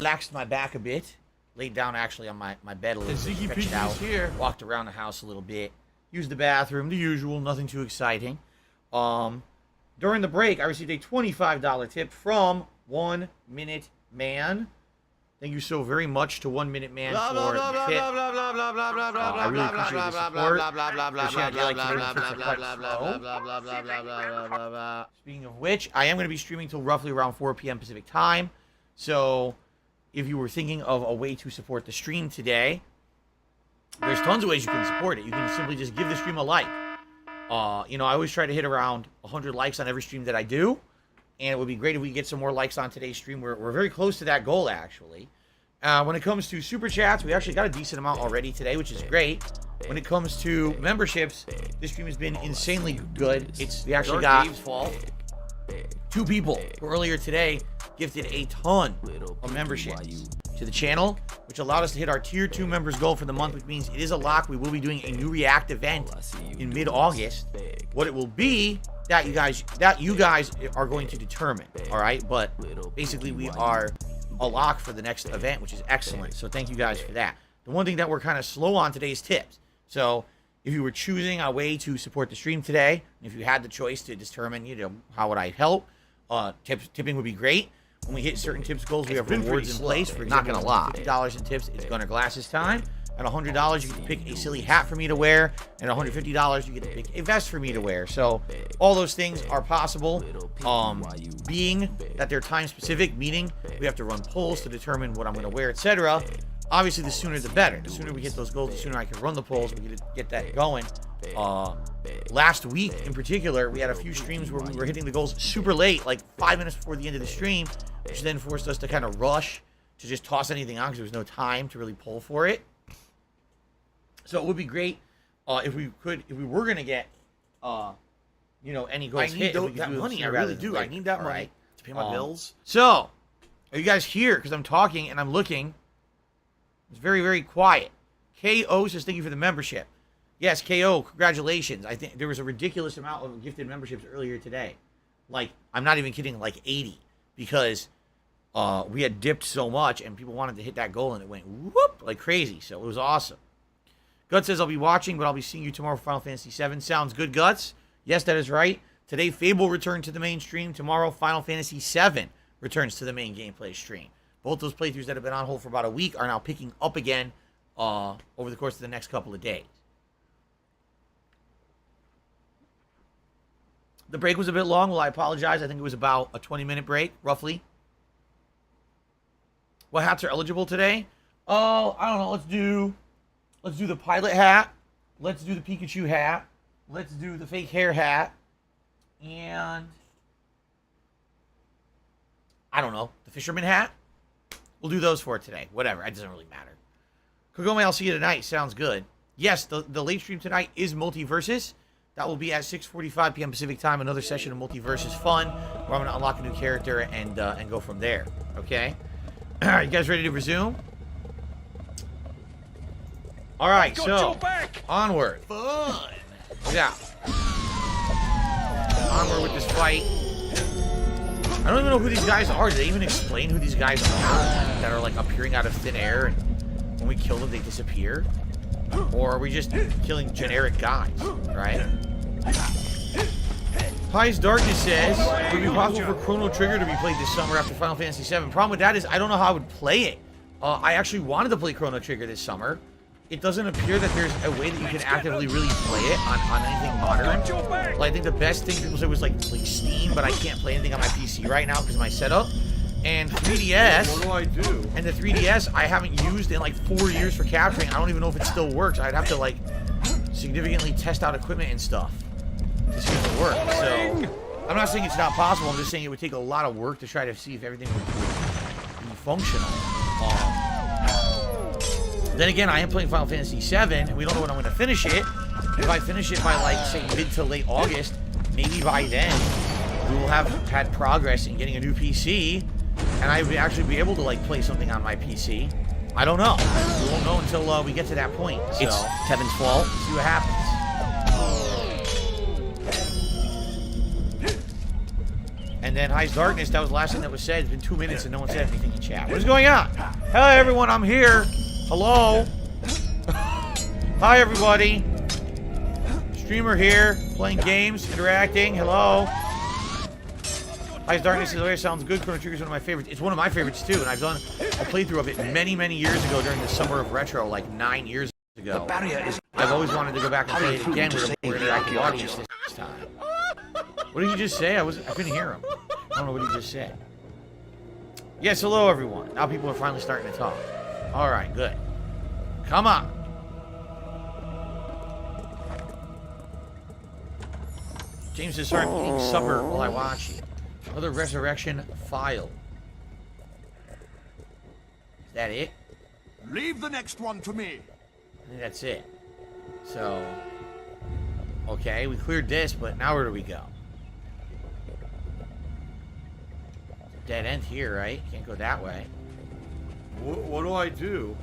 Relaxed my back a bit. Laid down actually on my bed a little bit. Stretched out. Here. Walked around the house a little bit. Used the bathroom, the usual, nothing too exciting. During the break, I received a $25 tip from 1 Minute Man. Thank you so very much to 1 Minute Man for the tip. I really appreciate the support. Speaking of which, I am going to be streaming till roughly around 4 p.m. Pacific time. So, if you were thinking of a way to support the stream today, there's tons of ways you can support it. You can simply just give the stream a like. I always try to hit around 100 likes on every stream that I do. And it would be great if we get some more likes on today's stream. We're very close to that goal, actually. When it comes to super chats, we actually got a decent amount already today, which is great. When it comes to memberships, this stream has been insanely good. We actually got 2 people who earlier today gifted a ton of memberships to the channel, which allowed us to hit our tier 2 members goal for the month, which means it is a lock. We will be doing a new React event in mid-August. What it will be, that you guys are going to determine, all right? But basically, we are a lock for the next event, which is excellent. So thank you guys for that. The one thing that we're kind of slow on today is tips. So if you were choosing a way to support the stream today, if you had the choice to determine, how would I help, tipping would be great. When we hit certain tips goals, we have rewards in place. For example, not gonna lie, $50 in tips, it's Gunner Glasses time. At $100, you get to pick a silly hat for me to wear. And $150, you get to pick a vest for me to wear. So all those things are possible. Being that they're time specific, meaning we have to run polls to determine what I'm going to wear, etc. Obviously, the sooner the better. The sooner we hit those goals, the sooner I can run the polls. We get that going. Last week in particular, we had a few streams where we were hitting the goals super late, like 5 minutes before the end of the stream, which then forced us to kind of rush to just toss anything on because there was no time to really pull for it. So it would be great if we were going to get, any goals hit. I need that money. I really do. I need that money to pay my bills. So, are you guys here? Because I'm talking and I'm looking. It's very, very quiet. KO says thank you for the membership. Yes, KO, congratulations. I think there was a ridiculous amount of gifted memberships earlier today. Like, I'm not even kidding, like 80. Because we had dipped so much and people wanted to hit that goal and it went whoop like crazy. So it was awesome. Guts says, I'll be watching, but I'll be seeing you tomorrow for Final Fantasy VII. Sounds good, Guts. Yes, that is right. Today, Fable returned to the main stream. Tomorrow, Final Fantasy VII returns to the main gameplay stream. Both those playthroughs that have been on hold for about a week are now picking up again over the course of the next couple of days. The break was a bit long. Well, I apologize. I think it was about a 20-minute break, roughly. What hats are eligible today? Oh, I don't know. Let's do the pilot hat. Let's do the Pikachu hat. Let's do the fake hair hat. And I don't know, the fisherman hat. We'll do those for today. Whatever. It doesn't really matter. Kagome, I'll see you tonight. Sounds good. Yes, the late stream tonight is Multiversus. That will be at 6:45 p.m. Pacific time. Another session of Multiversus fun, where I'm going to unlock a new character and go from there. Okay? Are you guys ready to resume? All right, so onward. Fun. Yeah. Onward with this fight. I don't even know who these guys are. Did they even explain who these guys are that are like appearing out of thin air and when we kill them they disappear? Or are we just killing generic guys, right? Pies Darkness says, would it be possible for Chrono Trigger to be played this summer after Final Fantasy VII? Problem with that is I don't know how I would play it. I actually wanted to play Chrono Trigger this summer. It doesn't appear that there's a way that you can actively really play it on anything modern. Well, I think the best thing people say was like Steam, but I can't play anything on my PC right now because of my setup. And 3DS. What do I do? And the 3DS I haven't used in like 4 years for capturing. I don't even know if it still works. I'd have to like significantly test out equipment and stuff to see if it works. So I'm not saying it's not possible. I'm just saying it would take a lot of work to try to see if everything would be functional. Then again, I am playing Final Fantasy VII, and we don't know when I'm going to finish it. If I finish it by, like, say, mid to late August, maybe by then, we will have had progress in getting a new PC, and I would actually be able to, like, play something on my PC. I don't know. We won't know until we get to that point. So, it's Kevin's fault. See what happens. And then High's Darkness, that was the last thing that was said. It's been 2 minutes and no one said anything in chat. What is going on? Hello, everyone. I'm here. Hello. Hi, everybody. Streamer here, playing games, interacting. Hello. High's Darkness is sounds good. Chrono Trigger is one of my favorites. It's one of my favorites, too. And I've done a playthrough of it many, many years ago during the Summer of Retro, like 9 years ago. I've always wanted to go back and play it again with a more interactive audience this time. What did he just say? I couldn't hear him. I don't know what he just said. Yes, hello, everyone. Now people are finally starting to talk. All right, good. Come on. James says, sorry, I'm eating supper while I watch you. Another resurrection file. Is that it? Leave the next one to me. I think that's it. So, okay, we cleared this, but now where do we go? dead end here, right? Can't go that way. What do I do?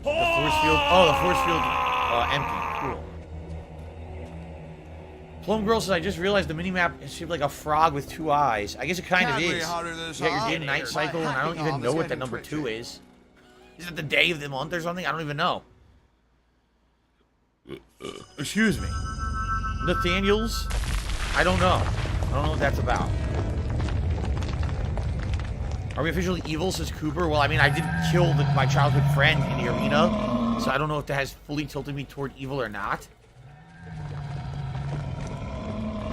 The force field. Oh, the force field empty. Cool. Plum Girl says, I just realized the minimap is shaped like a frog with 2 eyes. I guess it kind of is. You got your day and night cycle, and I don't even know what that number 2 is. Is it the day of the month or something? I don't even know. Excuse me. Nathaniels? I don't know. I don't know what that's about. Are we officially evil, says Cooper? Well, I mean, I did kill my childhood friend in the arena, so I don't know if that has fully tilted me toward evil or not.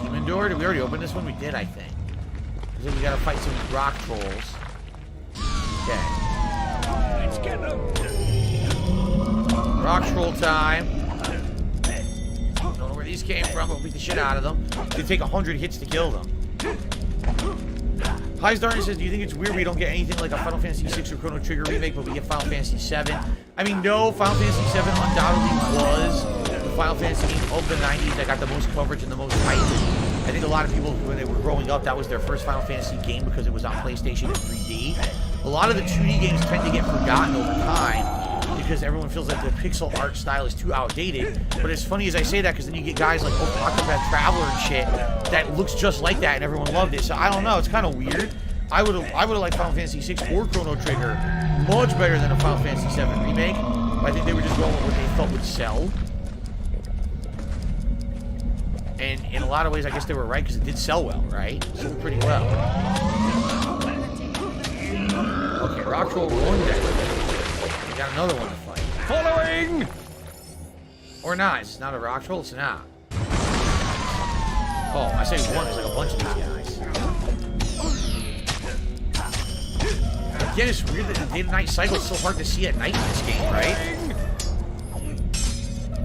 Demon Door? Did we already open this one? We did, I think. So we gotta fight some rock trolls. Okay. Let's get them. Rock troll time. Don't know where these came from, but we'll beat the shit out of them. It'd take 100 hits to kill them. Highs Darn says, do you think it's weird we don't get anything like a Final Fantasy VI or Chrono Trigger remake, but we get Final Fantasy VII? I mean, no, Final Fantasy VII undoubtedly was the Final Fantasy game of the 90s that got the most coverage and the most hype. I think a lot of people, when they were growing up, that was their first Final Fantasy game because it was on PlayStation in 3D. A lot of the 2D games tend to get forgotten over time because everyone feels like the pixel art style is too outdated. But it's funny as I say that because then you get guys like Octopath Traveler and shit that looks just like that and everyone loved it. So I don't know, it's kind of weird. I would have liked Final Fantasy VI or Chrono Trigger much better than a Final Fantasy VII remake. But I think they were just going with what they thought would sell. And in a lot of ways, I guess they were right because it did sell well, right? It sold pretty well. Okay, Rock Troll 1 down. We got another one to fight. Following! Or not. It's not a Rock Troll, it's not. Oh, I say one. There's like a bunch of these guys. Again, it's weird that the day to night cycle is so hard to see at night in this game, right?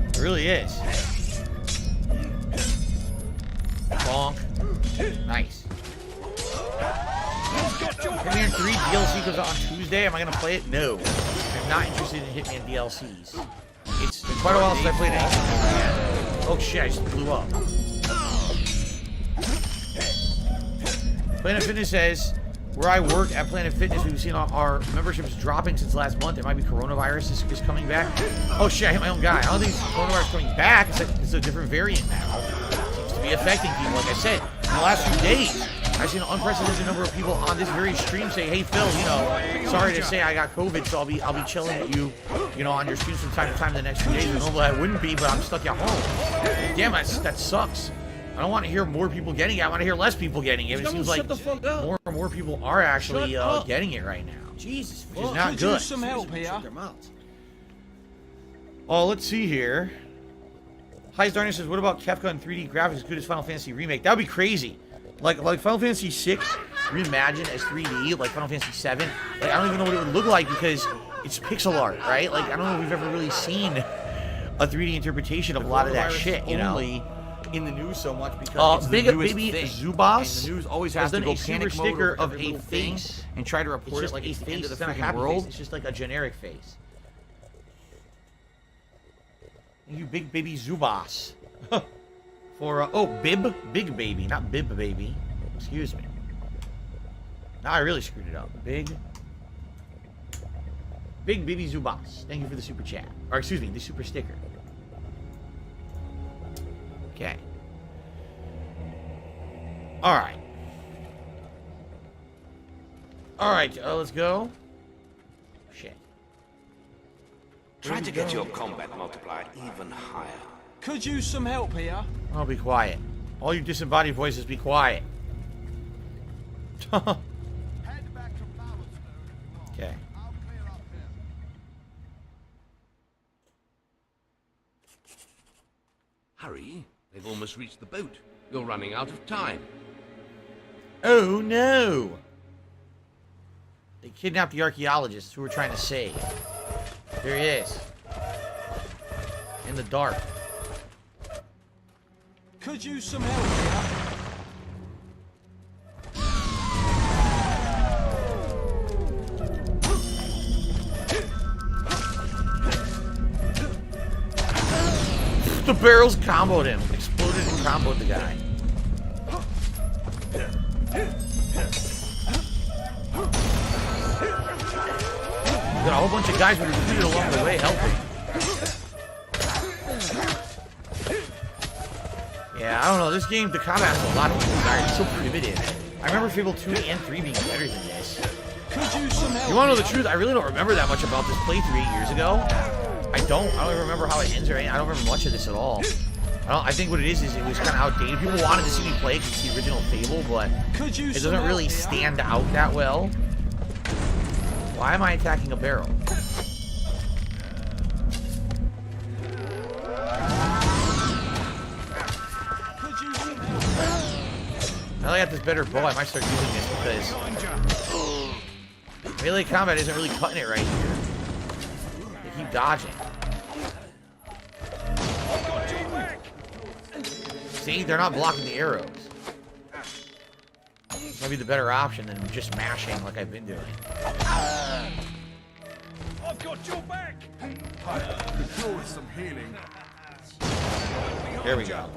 It really is. Bonk. Nice. Hitman 3 DLC comes out on Tuesday. Am I going to play it? No. I'm not interested in Hitman DLCs. It's been quite a while since I played anything. Oh shit, I just blew up. Planet Fitness says, where I work at Planet Fitness, we've seen our memberships dropping since last month. It might be coronavirus is coming back. Oh shit, I hit my own guy. I don't think coronavirus is coming back. It's a different variant now. Be affecting people, like I said. In the last few days, I've seen an unprecedented number of people on this very stream say, hey Phil, you know, sorry to say I got COVID, so I'll be chilling at you, you know, on your streams from time to time the next few days. Normally I wouldn't be, but I'm stuck at home. Damn, that sucks. I don't want to hear more people getting it. I want to hear less people getting it. It seems like more and more people are actually getting it right now. Jesus, which is not good. Some help here. Oh, let's see here. Highs Darkness says, what about Kefka and 3D graphics as good as Final Fantasy Remake? That would be crazy. Like Final Fantasy VI reimagined as 3D, like Final Fantasy VII. Like, I don't even know what it would look like because it's pixel art, right? Like, I don't know if we've ever really seen a 3D interpretation of a lot of that shit, you know? In the news so much because Big Baby Zubas the news always has to go panic mode sticker of a face and try to report it like it's the end of the freaking world. It's just like a generic face. You Big Baby Zubas. For, Big Baby, not Bib Baby. Excuse me. Now I really screwed it up. Big Baby Zubas. Thank you for the super chat. Or, excuse me, the super sticker. Okay. Alright. Alright, let's go. Shit. Try to get your combat multiplier even higher. Could use some help here. Oh, be quiet. All you disembodied voices, be quiet. Okay. Hurry, they've almost reached the boat. You're running out of time. Oh no! They kidnapped the archaeologist who we're trying to save. There he is. In the dark. Could use some help here. The barrels comboed him. Exploded and comboed the guy. Got a whole bunch of guys who were defeated along the way helping. Yeah, I don't know. This game, the combat has a lot of desire. It's so primitive. I remember Fable 2 and 3 being better than this. You want to know the truth? I really don't remember that much about this playthrough 8 years ago. I don't even remember how it ends or anything. I don't remember much of this at all. I think what it is it was kind of outdated. People wanted to see me play because it's the original Fable, but it doesn't really stand out that well. Why am I attacking a barrel? Now that I got this better bow, I might start using this because melee combat isn't really cutting it right here. They keep dodging. See, they're not blocking the arrows. Might be the better option than just mashing like I've been doing. I've got your back. Could do with some healing. There we go.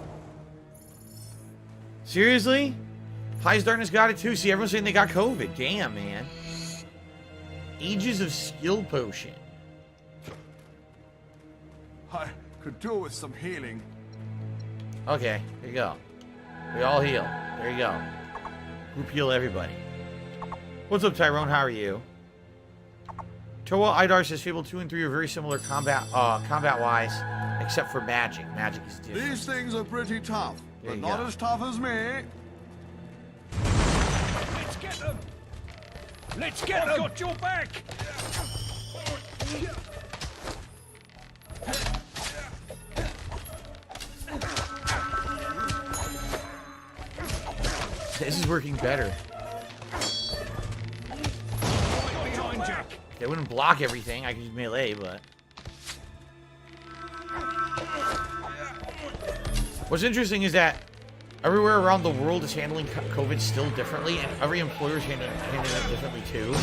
Seriously? Highest Darkness got it too. See, everyone's saying they got COVID. Damn, man. Ages of Skill Potion. I could do with some healing. Okay, there you go. We all heal. There you go. Group heal everybody. What's up, Tyrone? How are you? Toa Idar says Fable 2 and 3 are very similar combat-wise, except for magic. Magic is different. These things are pretty tough, but not as tough as me. Let's get them. Let's get them. I've got your back. This is working better. They wouldn't block everything. I could use melee, but... What's interesting is that everywhere around the world is handling COVID still differently, and every employer is handling it differently too.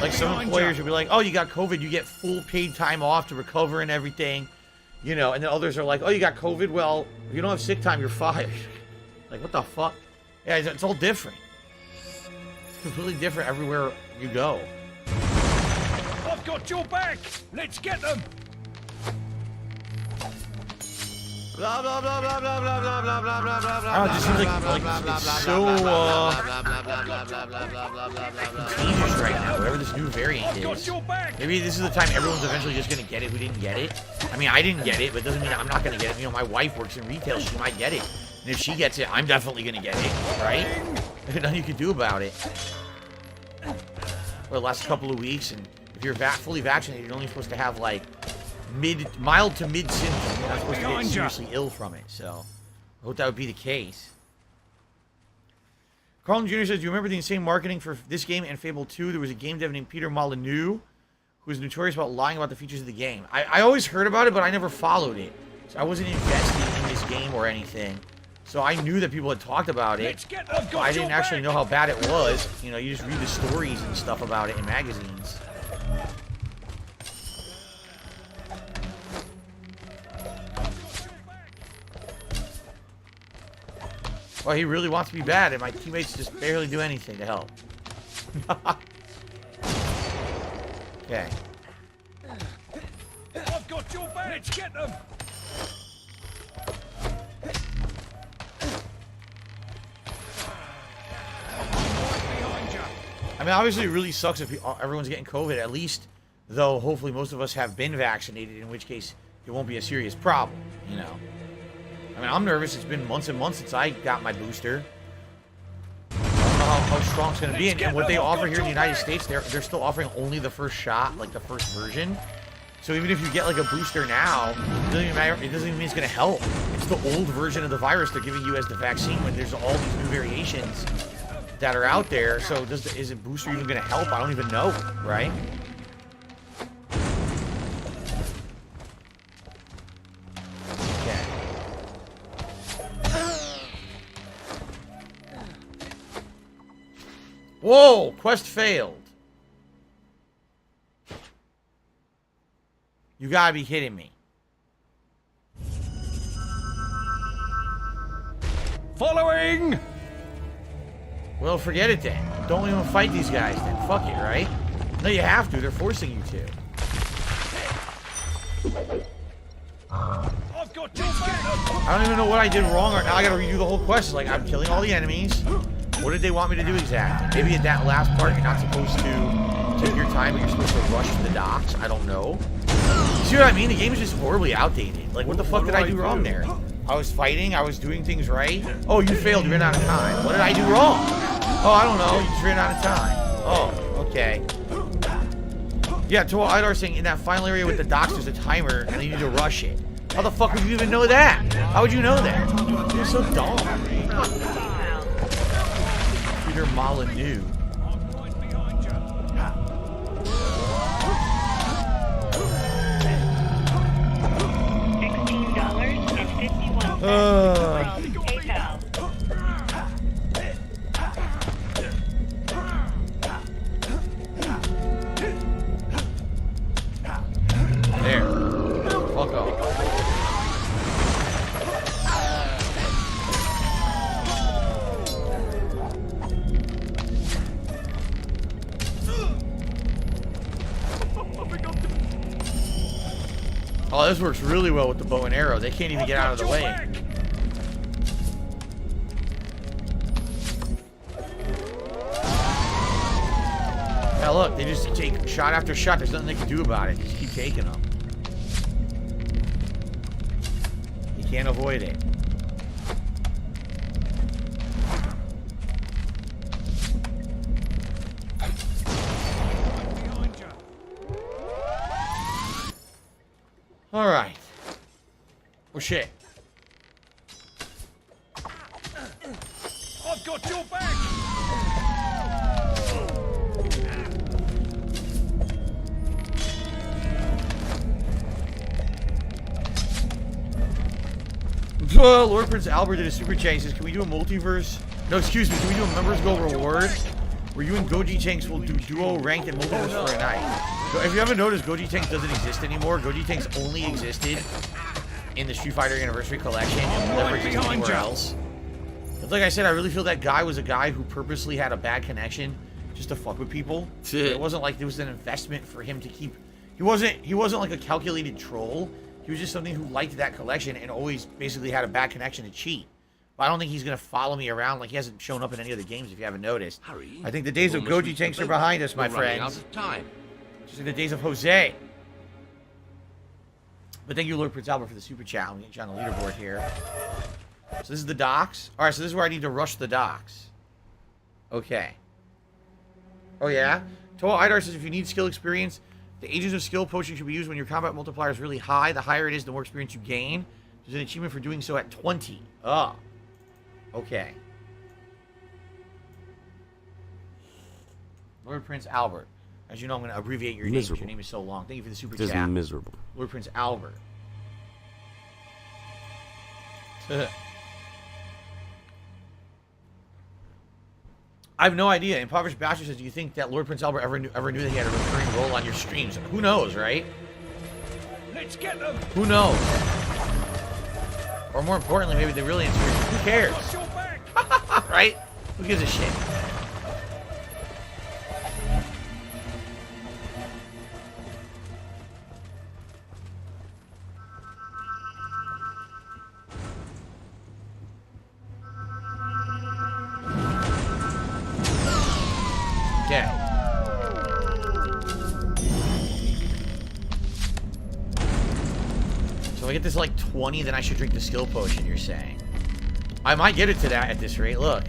Like some employers will be like, oh, you got COVID, you get full paid time off to recover and everything. You know, and then others are like, oh, you got COVID, well, if you don't have sick time, you're fired. Like, what the fuck? Yeah, it's all different. It's completely different everywhere you go. I've got your back. Let's get them. Blah blah blah blah blah blah blah blah blah blah blah blah. It just seems like it's so contagious right now. Whatever this new variant is. Maybe this is the time everyone's eventually just gonna get it. We didn't get it. I mean, I didn't get it, but it doesn't mean I'm not gonna get it. You know, my wife works in retail. She might get it. And if she gets it, I'm definitely gonna get it, right? There's nothing you can do about it. For the last couple of weeks, and if you're fully vaccinated, you're only supposed to have like mild to mid symptoms. You're not supposed to get seriously ill from it. So I hope that would be the case. Carlton Jr. says, do you remember the insane marketing for this game and Fable 2? There was a game dev named Peter Molyneux who was notorious about lying about the features of the game. I always heard about it, but I never followed it. So I wasn't invested in this game or anything. So I knew that people had talked about it. But I didn't actually know how bad it was. You know, you just read the stories and stuff about it in magazines. Well, he really wants to be bad, and my teammates just barely do anything to help. Okay. I've got your back. Let's get them. I mean, obviously, it really sucks if everyone's getting COVID. At least, though, hopefully most of us have been vaccinated, in which case it won't be a serious problem, you know. I mean, I'm nervous. It's been months and months since I got my booster. I don't know how strong it's going to be. And what they offer here in the United States, they're still offering only the first shot, like the first version. So even if you get like a booster now, it doesn't even matter. It doesn't even mean it's going to help. It's the old version of the virus they're giving you as the vaccine when there's all these new variations that are out there. So is a booster even going to help? I don't even know, right? Whoa! Quest failed. You gotta be kidding me. Following! Well, forget it then. Don't even fight these guys then. Fuck it, right? No, you have to. They're forcing you to. I've got your back. I don't even know what I did wrong. Now I gotta redo the whole quest. Like, I'm killing all the enemies. What did they want me to do exactly? Maybe at that last part, you're not supposed to take your time, but you're supposed to rush to the docks. I don't know. You see what I mean? The game is just horribly outdated. Like, what the fuck did I do wrong there? I was fighting. I was doing things right. Oh, you failed. You ran out of time. What did I do wrong? Oh, I don't know. You just ran out of time. Oh, okay. Yeah, Toa Idar saying in that final area with the docks, there's a timer, and you need to rush it. How the fuck would you even know that? How would you know that? You're so dumb. Peter Molyneux. There. Fuck off. Oh, this works really well with the bow and arrow. They can't even get out of the way. Yeah, look, they just take shot after shot. There's nothing they can do about it. Just keep taking them. You can't avoid it. All right. Oh shit. I've got your back. Lord Prince Albert did a super chat. He says, can we do a multiverse? No, excuse me. Can we do a members goal reward where you and Goji Tanks will do duo ranked and multiverse for a night? So if you haven't noticed, Goji Tanks doesn't exist anymore. Goji Tanks only existed in the Street Fighter Anniversary Collection and never existed anywhere else. But like I said, I really feel that guy was a guy who purposely had a bad connection just to fuck with people. It wasn't like there was an investment for him to keep. He wasn't like a calculated troll. He was just something who liked that collection and always basically had a bad connection to cheat. But I don't think he's going to follow me around. Like, he hasn't shown up in any of the games, if you haven't noticed. I think the days of Goji Tanks are behind us, my friends. Just like the days of Jose. But thank you, Lord Prince Albert, for the super chat. I'm getting you on the leaderboard here. So this is the docks. All right, so this is where I need to rush the docks. Okay. Oh, yeah? Toa Idar says if you need skill experience, the Agents of Skill potion should be used when your combat multiplier is really high. The higher it is, the more experience you gain. There's an achievement for doing so at 20. Oh. Okay. Lord Prince Albert. As you know, I'm going to abbreviate your name because your name is so long. Thank you for the super chat. This is miserable. Lord Prince Albert. I have no idea. Impoverished Bastard says, do you think that Lord Prince Albert ever knew that he had a recurring role on your streams? Who knows, right? Let's get them. Who knows? Or more importantly, maybe the real answer is, who cares? Right? Who gives a shit? Okay. So I get this like 20, then I should drink the skill potion, you're saying. I might get it to that at this rate, look.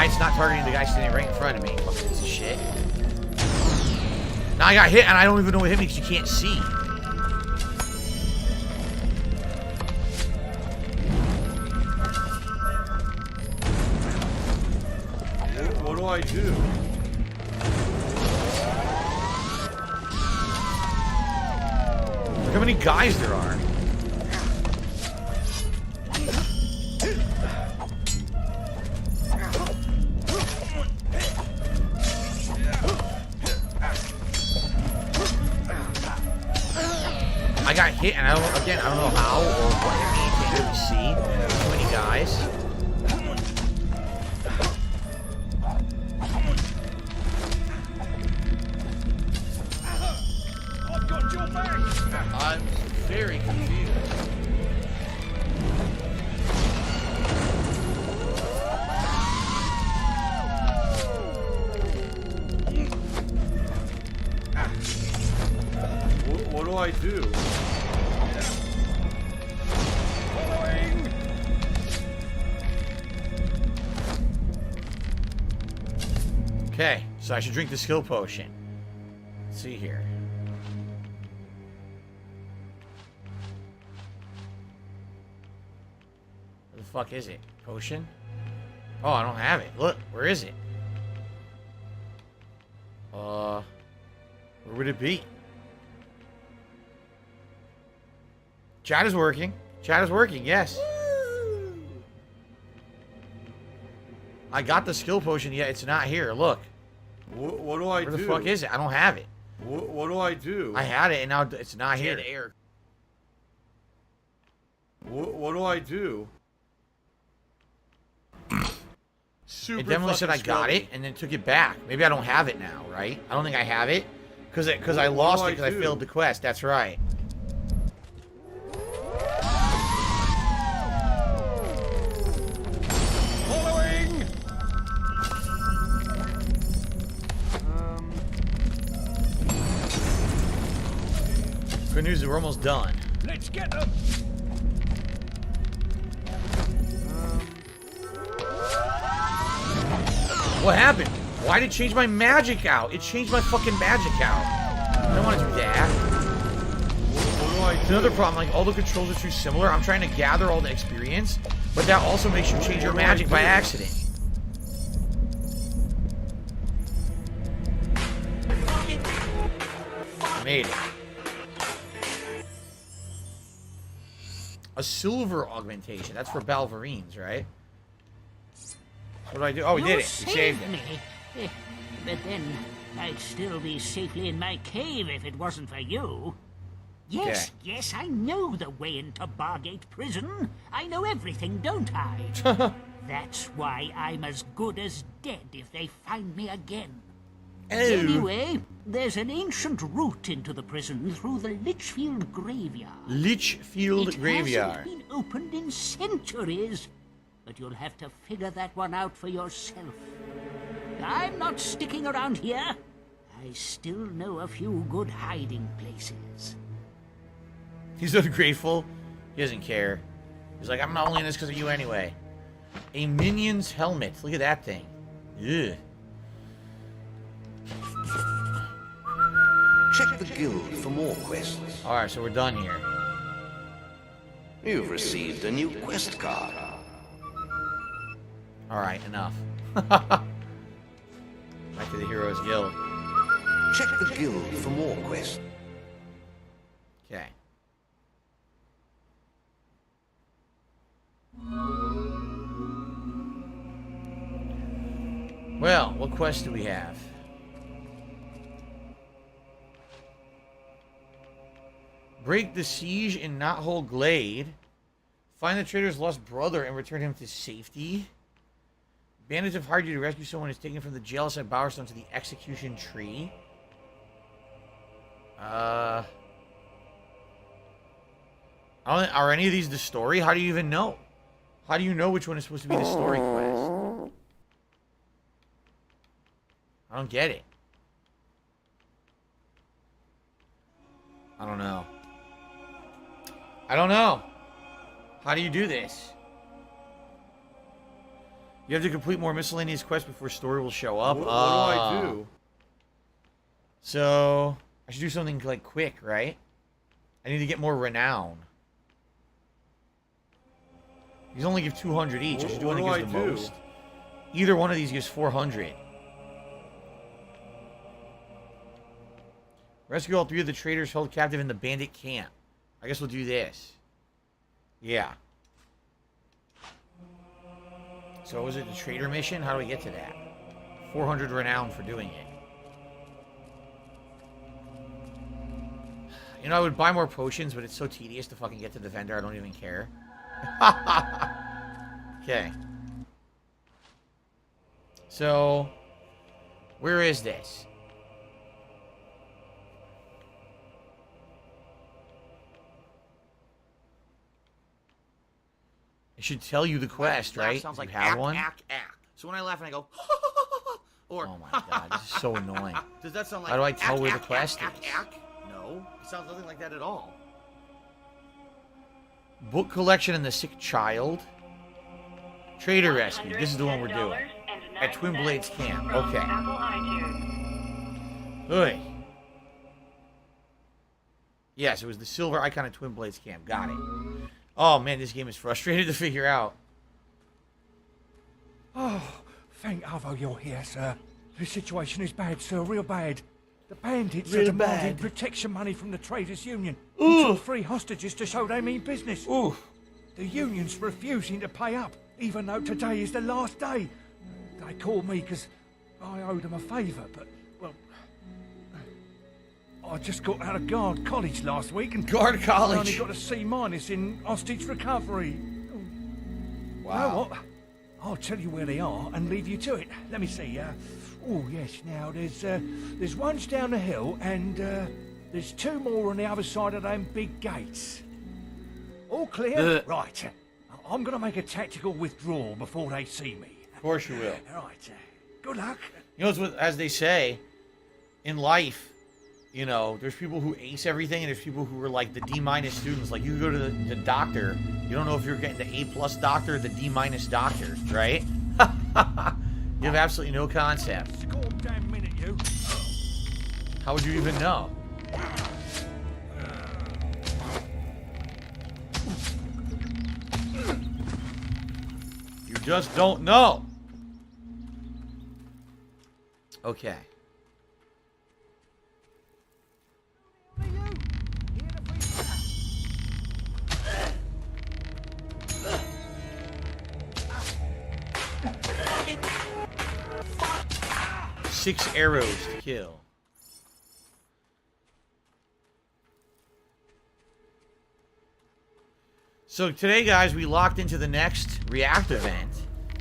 It's not targeting the guy standing right in front of me. Fucking piece of shit. Now I got hit and I don't even know what hit me because you can't see. What do I do? how many guys there are. I got hit, and I don't know how or what it means. Can't really see. Too many guys. I've got your back. I'm very confused. What do I do? Following. Okay, so I should drink the skill potion. Let's see here. Where the fuck is it? Potion? Oh, I don't have it. Look, where is it? Where would it be? Chat is working. Chat is working, yes. I got the skill potion, yet it's not here. Look. What do I do? Where the fuck is it? I don't have it. What do I do? I had it, and now it's not here. Air. What do I do? It definitely said I got it, and then took it back. Maybe I don't have it now, right? I don't think I have it, because I lost it because I failed the quest. That's right. Following. Good news is we're almost done. Let's get them. What happened? Why did it change my magic out? It changed my fucking magic out. I don't want to do that. What do I do? Another problem, like all the controls are too similar. I'm trying to gather all the experience, but that also makes you change your magic by accident. I made it. A silver augmentation. That's for Balverines, right? What do I do? Oh, we did it. We saved it. me. But then I'd still be safely in my cave if it wasn't for you. Yes, yes, I know the way into Bargate Prison. I know everything, don't I? That's why I'm as good as dead if they find me again. Anyway, there's an ancient route into the prison through the Litchfield Graveyard. Litchfield Graveyard. It hasn't been opened in centuries, but you'll have to figure that one out for yourself. I'm not sticking around here. I still know a few good hiding places. He's ungrateful. He doesn't care. He's like, I'm not only in this because of you anyway. A minion's helmet. Look at that thing. Ugh. Check the guild for more quests. Alright, so we're done here. You've received a new quest card. Alright, enough. Back to the Heroes Guild. Check the guild for more quests. Okay. Well, what quest do we have? Break the siege in Knothole Glade. Find the traitor's lost brother and return him to safety. Bandits have hired you to rescue someone who's taken from the jail outside Bowerstone to the execution tree. Are any of these the story? How do you even know? How do you know which one is supposed to be the story quest? I don't get it. I don't know. I don't know. How do you do this? You have to complete more miscellaneous quests before story will show up. What do I do? So, I should do something like quick, right? I need to get more renown. These only give 200 each. I should do one that gives the most. Either one of these gives 400. Rescue all 3 of the traitors held captive in the bandit camp. I guess we'll do this. Yeah. So was it the trader mission? How do we get to that? 400 renown for doing it. You know, I would buy more potions, but it's so tedious to fucking get to the vendor, I don't even care. Okay. So, where is this? It should tell you the quest, right? Sounds like you have ack, one? ack, ack. So when I laugh and I go, or oh my god, this is so annoying. Does that sound like how do I tell ack, where ack, the quest ack, is? ack, ack? No, it sounds nothing like that at all. Book collection and the sick child. Trader rescue. This is the one we're doing. At Twin Blades Camp. Okay. Oy. Yes, it was the silver icon at Twin Blades Camp. Got it. Oh man, this game is frustrating to figure out. Oh, thank Avo you're here, sir. The situation is bad, sir, real bad. The bandits are demanding protection money from the Traders' Union. Who took 3 hostages to show they mean business. Ooh. The union's refusing to pay up, even though today is the last day. They called me because I owed them a favour, but, well... I just got out of Guard College last week and... Guard College? I only got a C- in hostage recovery. Wow. You know what? I'll tell you where they are and leave you to it. Let me see, oh, yes, now, there's ones down the hill and, there's 2 more on the other side of them big gates. All clear? Right. I'm gonna make a tactical withdrawal before they see me. Of course you will. Right. Good luck. You know, as they say, in life, you know, there's people who ace everything, and there's people who are like the D- students. Like, you go to the doctor, you don't know if you're getting the A+ doctor or the D- doctor, right? You have absolutely no concept. Damn minute, you. How would you even know? You just don't know. Okay. Six arrows to kill. So today, guys, we locked into the next React event.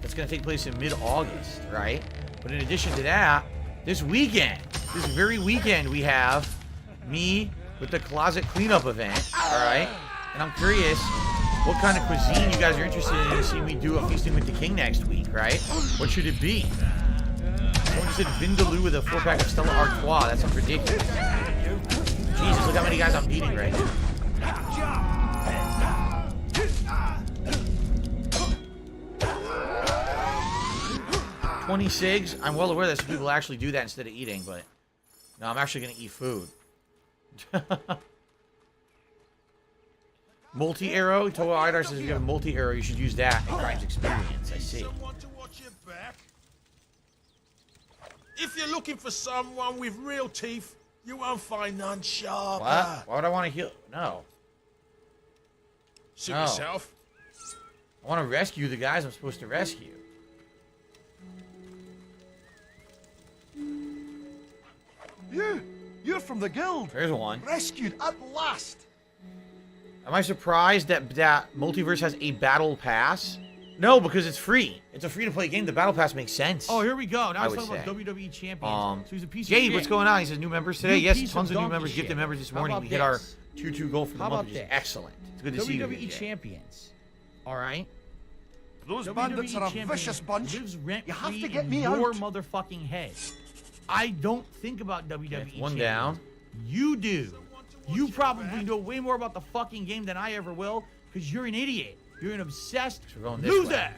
That's going to take place in mid-August, right? But in addition to that, this weekend, this very weekend, we have me with the closet cleanup event, all right? And I'm curious what kind of cuisine you guys are interested in seeing me do a Feasting with the King next week, right? What should it be? Someone just said Vindaloo with a 4-pack of Stella Artois. That sounds ridiculous. Jesus, look how many guys I'm beating right now. 20 cigs. I'm well aware that some people actually do that instead of eating, but no, I'm actually going to eat food. Multi-arrow? Total Idar says if you have a multi-arrow, you should use that in Crimes Experience. I see. If you're looking for someone with real teeth, you won't find none sharper. What? Why would I want to heal? No. Suit yourself. I want to rescue the guys I'm supposed to rescue. You're from the guild. There's one. Rescued at last. Am I surprised that Multiverse has a battle pass? No, because it's free. It's a free-to-play game. The battle pass makes sense. Oh, here we go. Now I he's would talking about say. WWE champions. So he's a piece of Jade, shit. what's going on? He says new members today. New Yes, piece tons of new donkey members, shit. gifted members this How morning. about We hit our this? 2-2 goal for the How month, about which is this? excellent. It's good to see you. WWE Jay. champions. All right. Those WWE bandits are a champion vicious bunch. Lives rent You have free to get in me your out. motherfucking head. I don't think about WWE Okay, one champions. down. You do. You probably know way more about the fucking game than I ever will, because you're an idiot. You're an obsessed We're going this loser. way.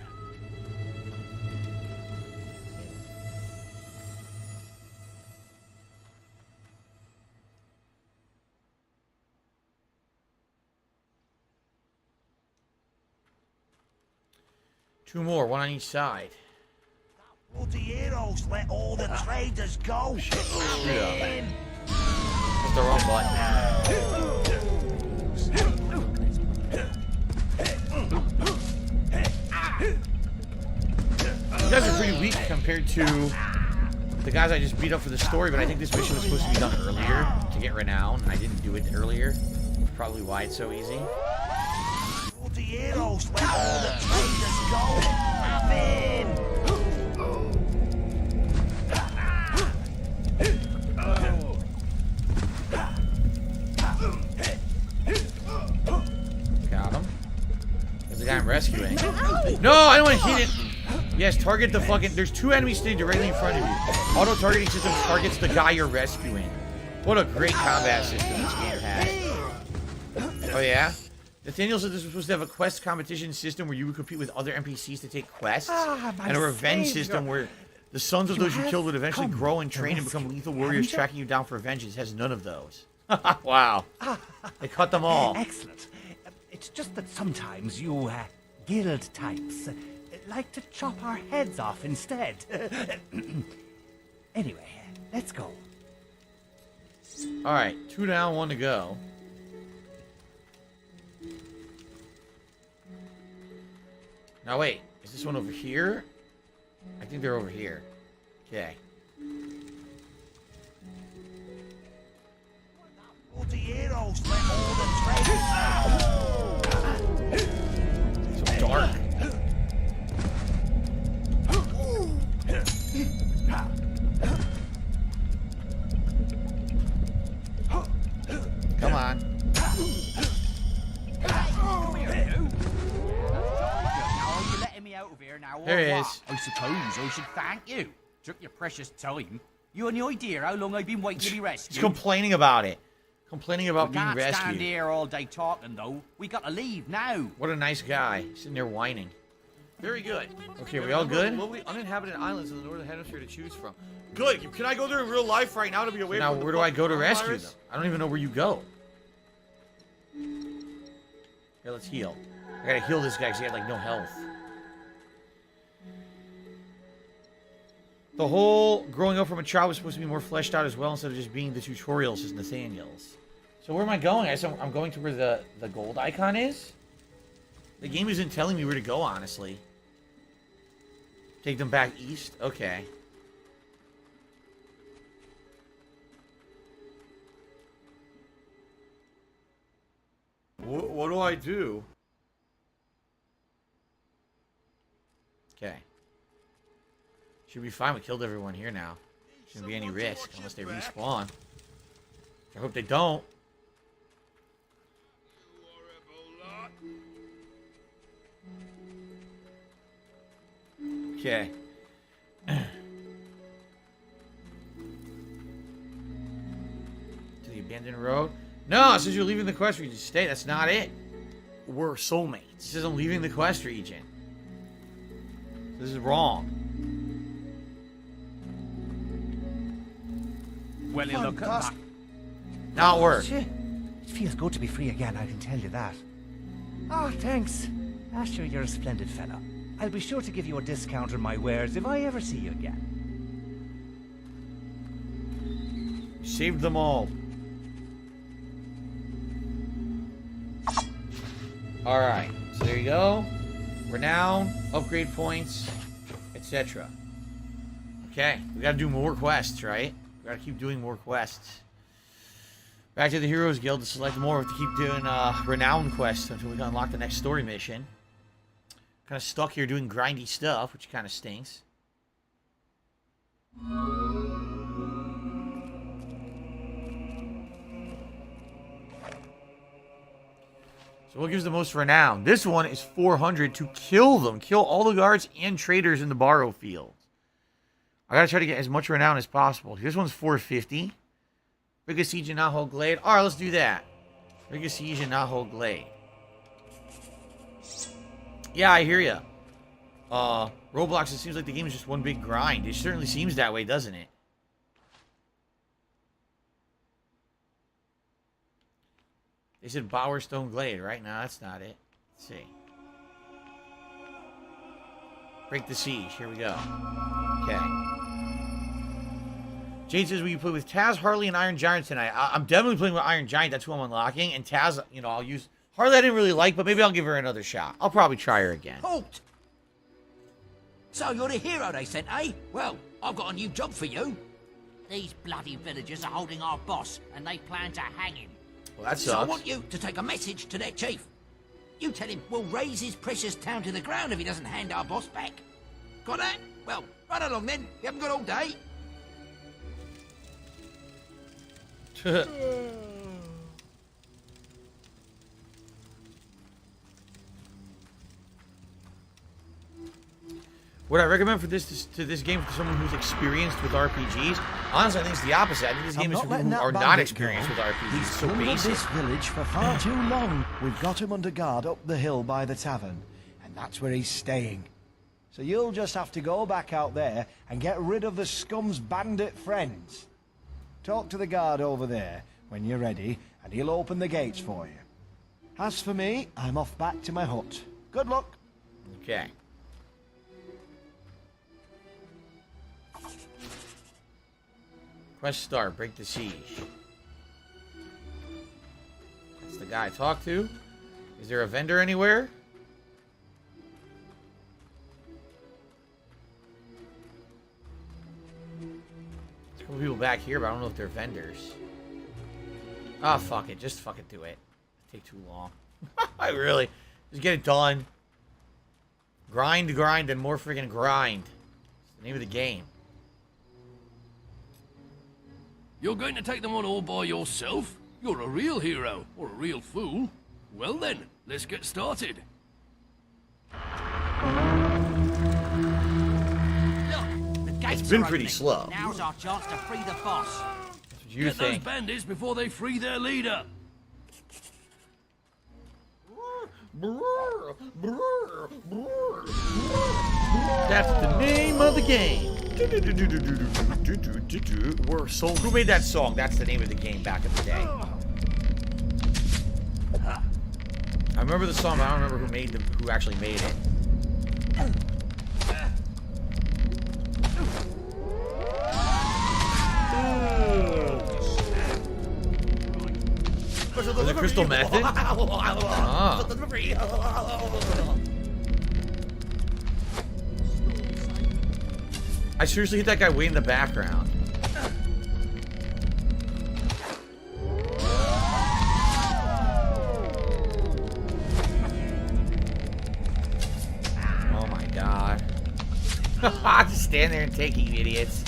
Two more, one on each side. Bloody heroes let all the traders go. Screwed up. That's the wrong button. compared to the guys I just beat up for the story, but I think this mission was supposed to be done earlier to get renown, and I didn't do it earlier. Probably why it's so easy. For the heroes, where all the traders go. Have in. Got him. There's the guy I'm rescuing. No, I don't want to hit it. Yes, target the fucking... There's two enemies sitting directly in front of you. Auto-targeting system targets the guy you're rescuing. What a great combat system this game has. Oh, yeah? Nathaniel said this was supposed to have a quest competition system where you would compete with other NPCs to take quests. And a revenge system where the sons of those you killed would eventually grow and train and become lethal warriors tracking you down for vengeance. It has none of those. Wow. They cut them all. Excellent. It's just that sometimes you guild types like to chop our heads off instead. Anyway, let's go. Alright, 2 down, 1 to go. Now wait, is this one over here? I think they're over here. Okay. For the heroes, where all the traders So dark. Come on. There he is. I suppose I should thank you. Took your precious time. You any idea how long I've been waiting to be rescued? He's complaining about it. Complaining about We being can't rescued. stand here all day talking, though. We got to leave now. What a nice guy. Sitting there whining. Very good. Okay, we all good? Lovely uninhabited islands in the northern hemisphere to choose from. Good. Can I go there in real life right now to be away Now, from the where do I go to rescue virus? them? I don't even know where you go. Here, let's heal. I gotta heal this guy because he had, like, no health. The whole growing up from a child was supposed to be more fleshed out as well instead of just being the tutorials as Nathaniel's. So where am I going? I guess I'm going to where the gold icon is? The game isn't telling me where to go, honestly. Take them back east? Okay. What do I do? Okay. Should be fine. We killed everyone here now. Shouldn't be any risk unless they respawn. I hope they don't. Okay. To the abandoned road? No, it says you're leaving the quest region. Stay. That's not it. We're soulmates. It says I'm leaving the quest region. This is wrong. Well, you look Dusk. Now it worked. It feels good to be free again, I can tell you that. Oh, thanks. Asher, you're a splendid fellow. I'll be sure to give you a discount on my wares if I ever see you again. Saved them all. Alright, so there you go. Renown, upgrade points, etc. Okay, we gotta do more quests, right? We gotta keep doing more quests. Back to the Heroes Guild to select more. We have to keep doing renown quests until we can unlock the next story mission. Kind of stuck here doing grindy stuff, which kind of stinks. So what gives the most renown? This one is 400 to kill them. Kill all the guards and traders in the Barrow Fields. I gotta try to get as much renown as possible. This one's 450. Rig a Siege and not hold Glade. Alright, let's do that. Rig a Siege and not hold Glade. Yeah, I hear ya. Roblox, it seems like the game is just one big grind. It certainly seems that way, doesn't it? They said Bowerstone Glade, right? No, that's not it. Let's see. Break the siege. Here we go. Okay. Jade says, will you play with Taz, Harley, and Iron Giant tonight? I'm definitely playing with Iron Giant. That's who I'm unlocking. And Taz, you know, I'll use... Harley I didn't really like, but maybe I'll give her another shot. I'll probably try her again. Halt! So you're the hero they sent, eh? Well, I've got a new job for you. These bloody villagers are holding our boss, and they plan to hang him. Well, that So I sucks. want you to take a message to their chief. You tell him we'll raise his precious town to the ground if he doesn't hand our boss back. Got that? Well, run along then. You haven't got all day. What I recommend for this game for someone who's experienced with RPGs, honestly, I think it's the opposite. I think this game is for people who are not experienced with RPGs. He's It's so plundered basic. this village for far too long. We've got him under guard up the hill by the tavern, and that's where he's staying. So you'll just have to go back out there and get rid of the scum's bandit friends. Talk to the guard over there when you're ready, and he'll open the gates for you. As for me, I'm off back to my hut. Good luck. Okay. Quest start. Break the siege. That's the guy I talked to. Is there a vendor anywhere? There's a couple people back here, but I don't know if they're vendors. Ah, fuck it. Just fucking do it. Take too long. I really. Just get it done. Grind, and more freaking grind. It's the name of the game. You're going to take them on all by yourself? You're a real hero, or a real fool. Well then, let's get started. It's been pretty slow. Now's our chance to free the boss. That's what you Get think. those bandits before they free their leader. That's the name of the game. We're so. Who made that song? That's the name of the game back in the day. I remember the song, but I don't remember who actually made it. Was it Crystal Method? Ah. I seriously hit that guy way in the background. Oh my god. Just stand there and take it, you idiots.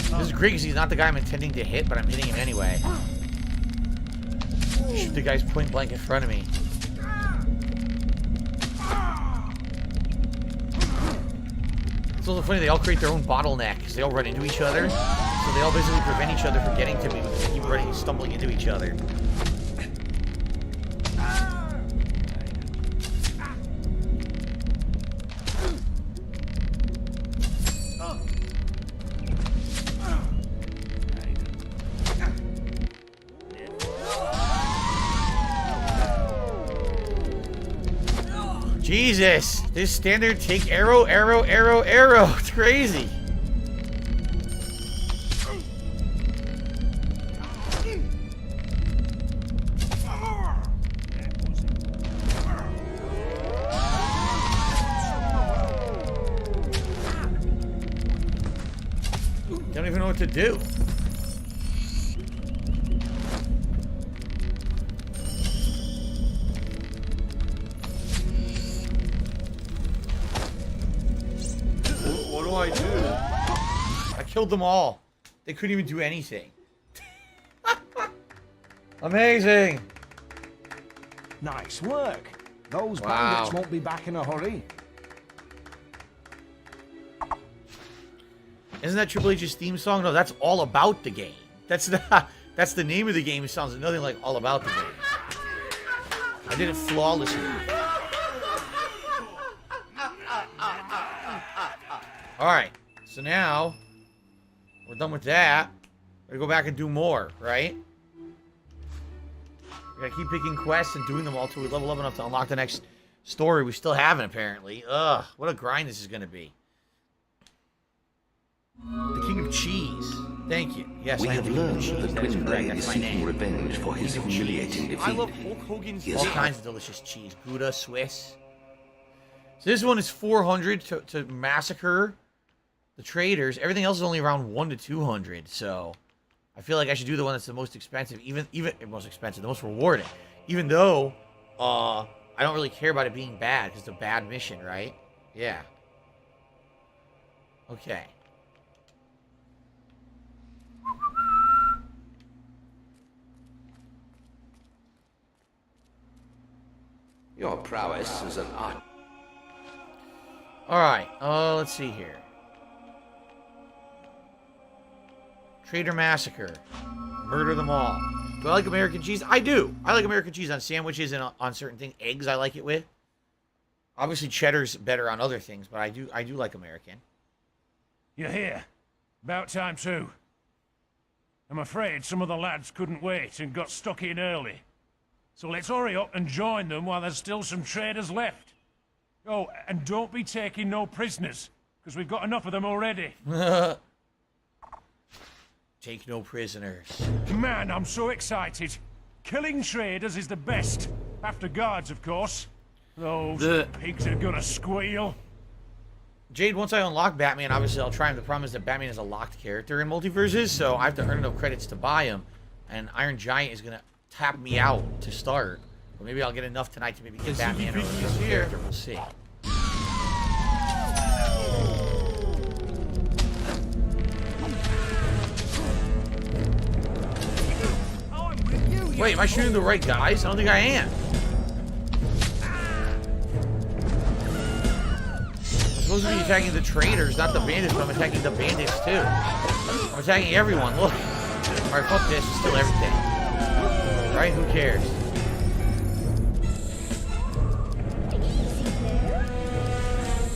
This is great because he's not the guy I'm intending to hit, but I'm hitting him anyway. Shoot the guy's point blank in front of me. It's also funny, they all create their own bottleneck because they all run into each other. So they all basically prevent each other from getting to me because they keep running, stumbling into each other. Jesus! This standard take arrow, arrow, arrow, arrow. It's crazy. Don't even know what to do. What do I do? I killed them all. They couldn't even do anything. Amazing. Nice work. Those Wow. bandits won't be back in a hurry. Isn't that Triple H's theme song? No, that's All About the Game. That's the name of the game. It sounds nothing like All About the Game. I did it flawlessly. Alright, so now we're done with that. We're gonna go back and do more, right? We gotta keep picking quests and doing them all till we level up enough to unlock the next story we still haven't, apparently. Ugh, what a grind this is gonna be. The King of Cheese. Thank you. Yes, We I am have the King of learned Cheese. that That is Twin correct. Blade That's is my seeking name. revenge for his King of humiliating Cheese. defeat. I love Hulk Hogan's He is all hot. kinds of delicious cheese. Gouda, Swiss. So this one is 400 to massacre the traders. Everything else is only around 1 to 200. So I feel like I should do the one that's the most expensive, even most expensive, the most rewarding. Even though I don't really care about it being bad because it's a bad mission, right? Yeah. Okay. Your prowess is an art. All right. Let's see here. Trader Massacre. Murder them all. Do I like American cheese? I do. I like American cheese on sandwiches and on certain things. Eggs I like it with. Obviously cheddar's better on other things, but I do like American. You're here. About time too. I'm afraid some of the lads couldn't wait and got stuck in early. So let's hurry up and join them while there's still some traders left. Oh, and don't be taking no prisoners, because we've got enough of them already. Take no prisoners. Man, I'm so excited. Killing traders is the best. After guards, of course. Those pigs are gonna squeal. Jade, once I unlock Batman, obviously I'll try him. The problem is that Batman is a locked character in multiverses, so I have to earn enough credits to buy him. And Iron Giant is gonna tap me out to start. Or maybe I'll get enough tonight to maybe get Batman or another character. We'll see. Wait, am I shooting the right guys? I don't think I am. I'm supposed to be attacking the traders, not the bandits, but I'm attacking the bandits too. I'm attacking everyone, look. Alright, fuck this, it's still everything. Right, who cares?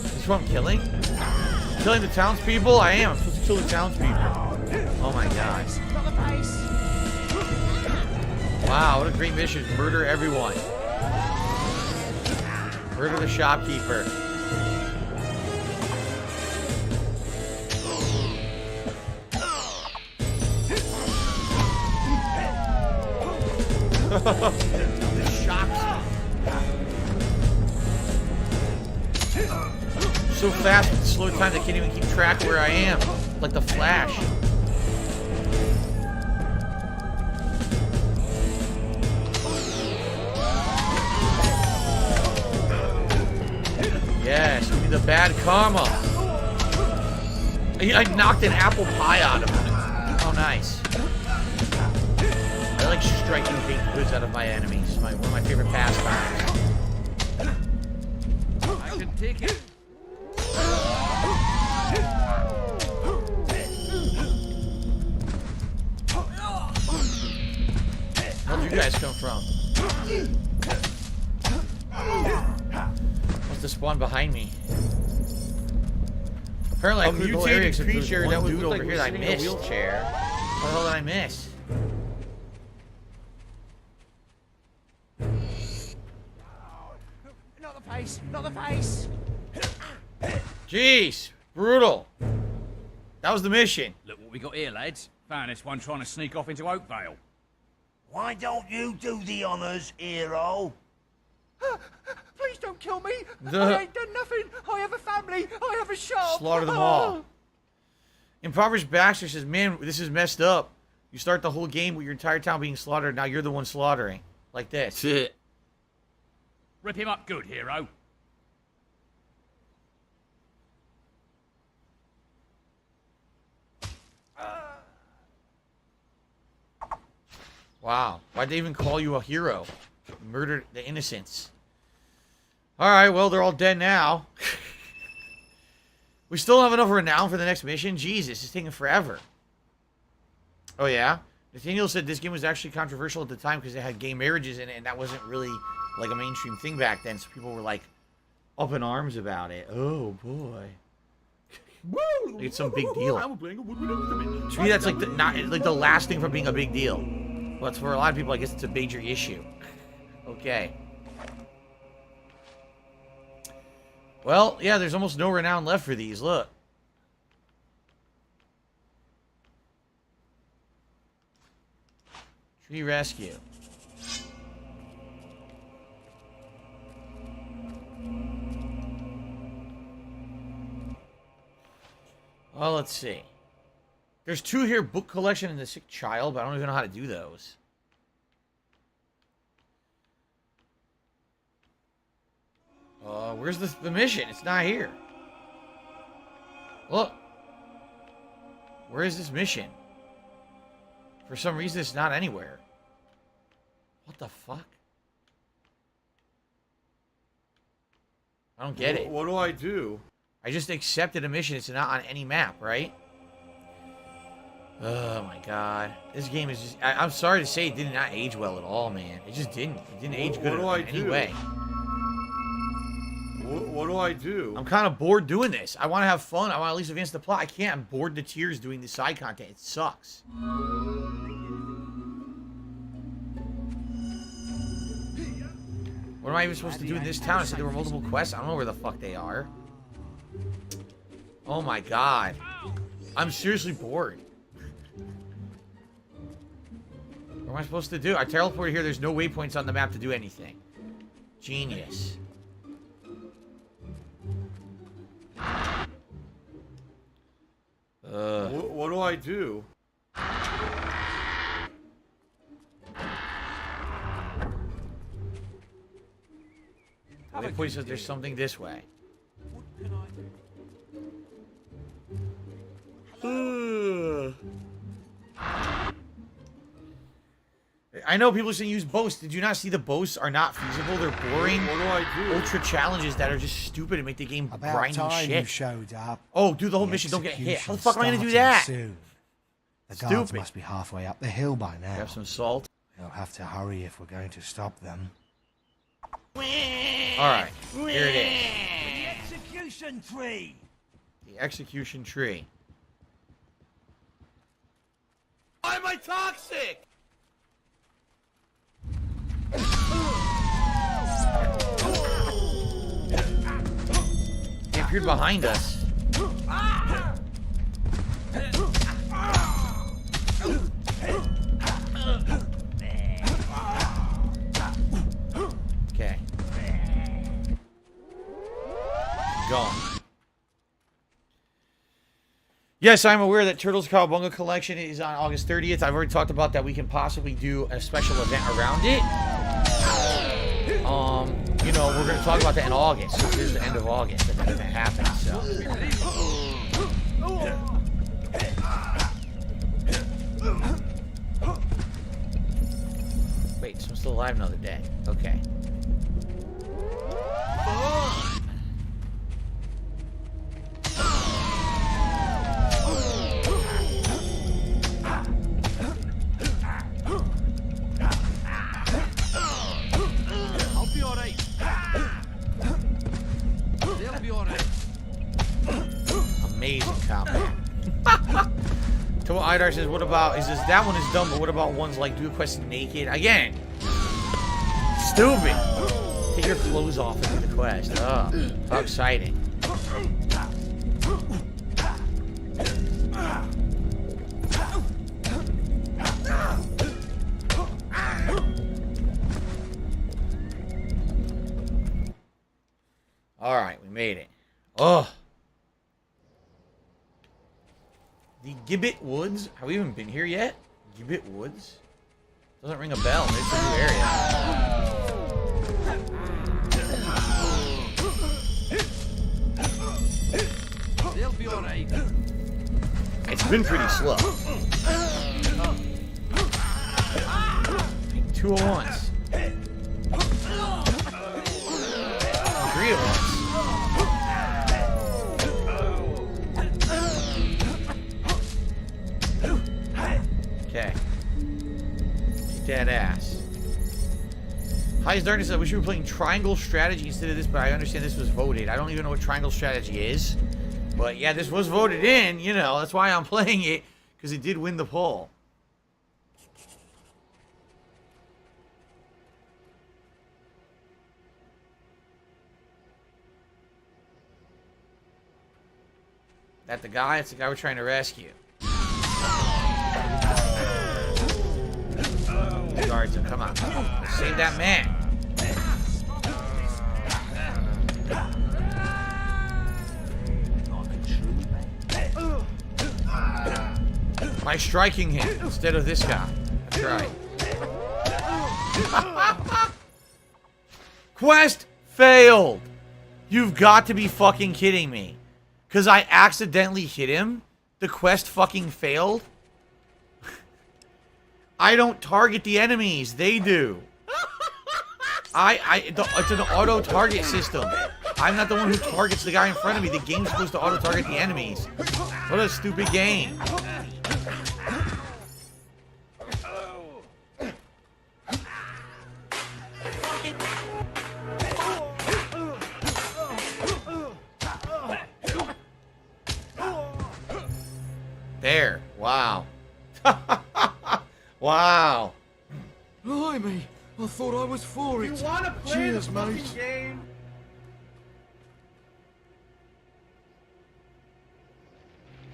Is this what I'm killing? Killing the townspeople? I am. I'm supposed to kill the townspeople. Oh my god. Wow, what a great mission. Murder everyone. Murder the shopkeeper. This shocks me. So fast with slow time, I can't even keep track of where I am. Like the Flash. Yes, give me the bad karma. I knocked an apple pie out of him. Oh, nice. I like striking baked goods out of my enemies. One of my favorite pastimes. I can take it. Where'd you guys come from? Must have spawned behind me. Apparently, I cleared the whole area except for this one dude over here that I missed. What the hell did I miss? Not the face! Not the face! Jeez, brutal. That was the mission. Look what we got here, lads. Found this one trying to sneak off into Oakvale. Why don't you do the honours, hero? Please don't kill me! I ain't done nothing! I have a family! I have a shop! Slaughter them all. Impoverished Baxter says, man, this is messed up. You start the whole game with your entire town being slaughtered. Now you're the one slaughtering. Like this. Rip him up good, hero. Wow. Why'd they even call you a hero? You murdered the innocents. Alright, well, they're all dead now. We still don't have enough renown for the next mission? Jesus, it's taking forever. Oh, yeah? Nathaniel said this game was actually controversial at the time because it had gay marriages in it, and that wasn't really, like, a mainstream thing back then, so people were, like, up in arms about it. Oh, boy. It's some big deal. To me, that's, like, the last thing from being a big deal. Well, it's for a lot of people, I guess it's a major issue. Okay. Well, yeah, there's almost no renown left for these. Look. Tree rescue. Well, let's see. There's 2 here, book collection and the sick child, but I don't even know how to do those. Where's the mission? It's not here. Look. Where is this mission? For some reason, it's not anywhere. What the fuck? I don't get it. What do I do? I just accepted a mission. It's not on any map, right? Oh my god. This game is just... I'm sorry to say it did not age well at all, man. It just didn't. It didn't age good in any way. What do I do? I'm kind of bored doing this. I want to have fun. I want to at least advance the plot. I can't. I'm bored to tears doing the side content. It sucks. What am I even supposed to do in this town? I said there were multiple quests. I don't know where the fuck they are. Oh my god. I'm seriously bored. What am I supposed to do? I teleported here. There's no waypoints on the map to do anything. Genius. What do I do? Waypoint says there's something this way. I know people saying use boasts. Did you not see the boasts are not feasible? They're boring. What do I do? Ultra challenges that are just stupid and make the game grindy shit. You showed up. Oh, do the whole mission. Don't get hit. How the fuck am I gonna do that? Soon. The guards must be halfway up the hill by now. Grab some salt. We'll have to hurry if we're going to stop them. Alright, here it is. The execution tree! The execution tree. Why am I toxic? He appeared behind us. Okay. Gone. Yes, I'm aware that Turtles Cowabunga Collection is on August 30th. I've already talked about that. We can possibly do a special event around it. You know, we're going to talk about that in August. This is the end of August that event happens, so. Wait, so I'm still alive another day. Okay. Amazing combat. Tomo Idar says, what about, is this, that one is dumb, but what about ones like do a quest naked? Again, stupid. Take your clothes off and do the quest. Oh, how exciting. Alright, we made it. Oh. The Gibbet Woods. Have we even been here yet? Gibbet Woods? Doesn't ring a bell. Maybe it's a new area. They'll be alright. It's been pretty slow. 2 at once. 3 at once. Okay. Kick that ass. Highest Darkness, I wish we were playing Triangle Strategy instead of this, but I understand this was voted. I don't even know what Triangle Strategy is. But yeah, this was voted in, you know, that's why I'm playing it, because it did win the poll. That the guy? It's the guy we're trying to rescue. guards him. Come on. Save that man. By striking him instead of this guy. That's right. Quest failed. You've got to be fucking kidding me. Because I accidentally hit him? The quest fucking failed? I don't target the enemies. They do. It's an auto-target system. I'm not the one who targets the guy in front of me. The game's supposed to auto-target the enemies. What a stupid game. There. Wow. Wow. Blimey, I thought I was for it. You want to play Cheers, the fucking mate. game?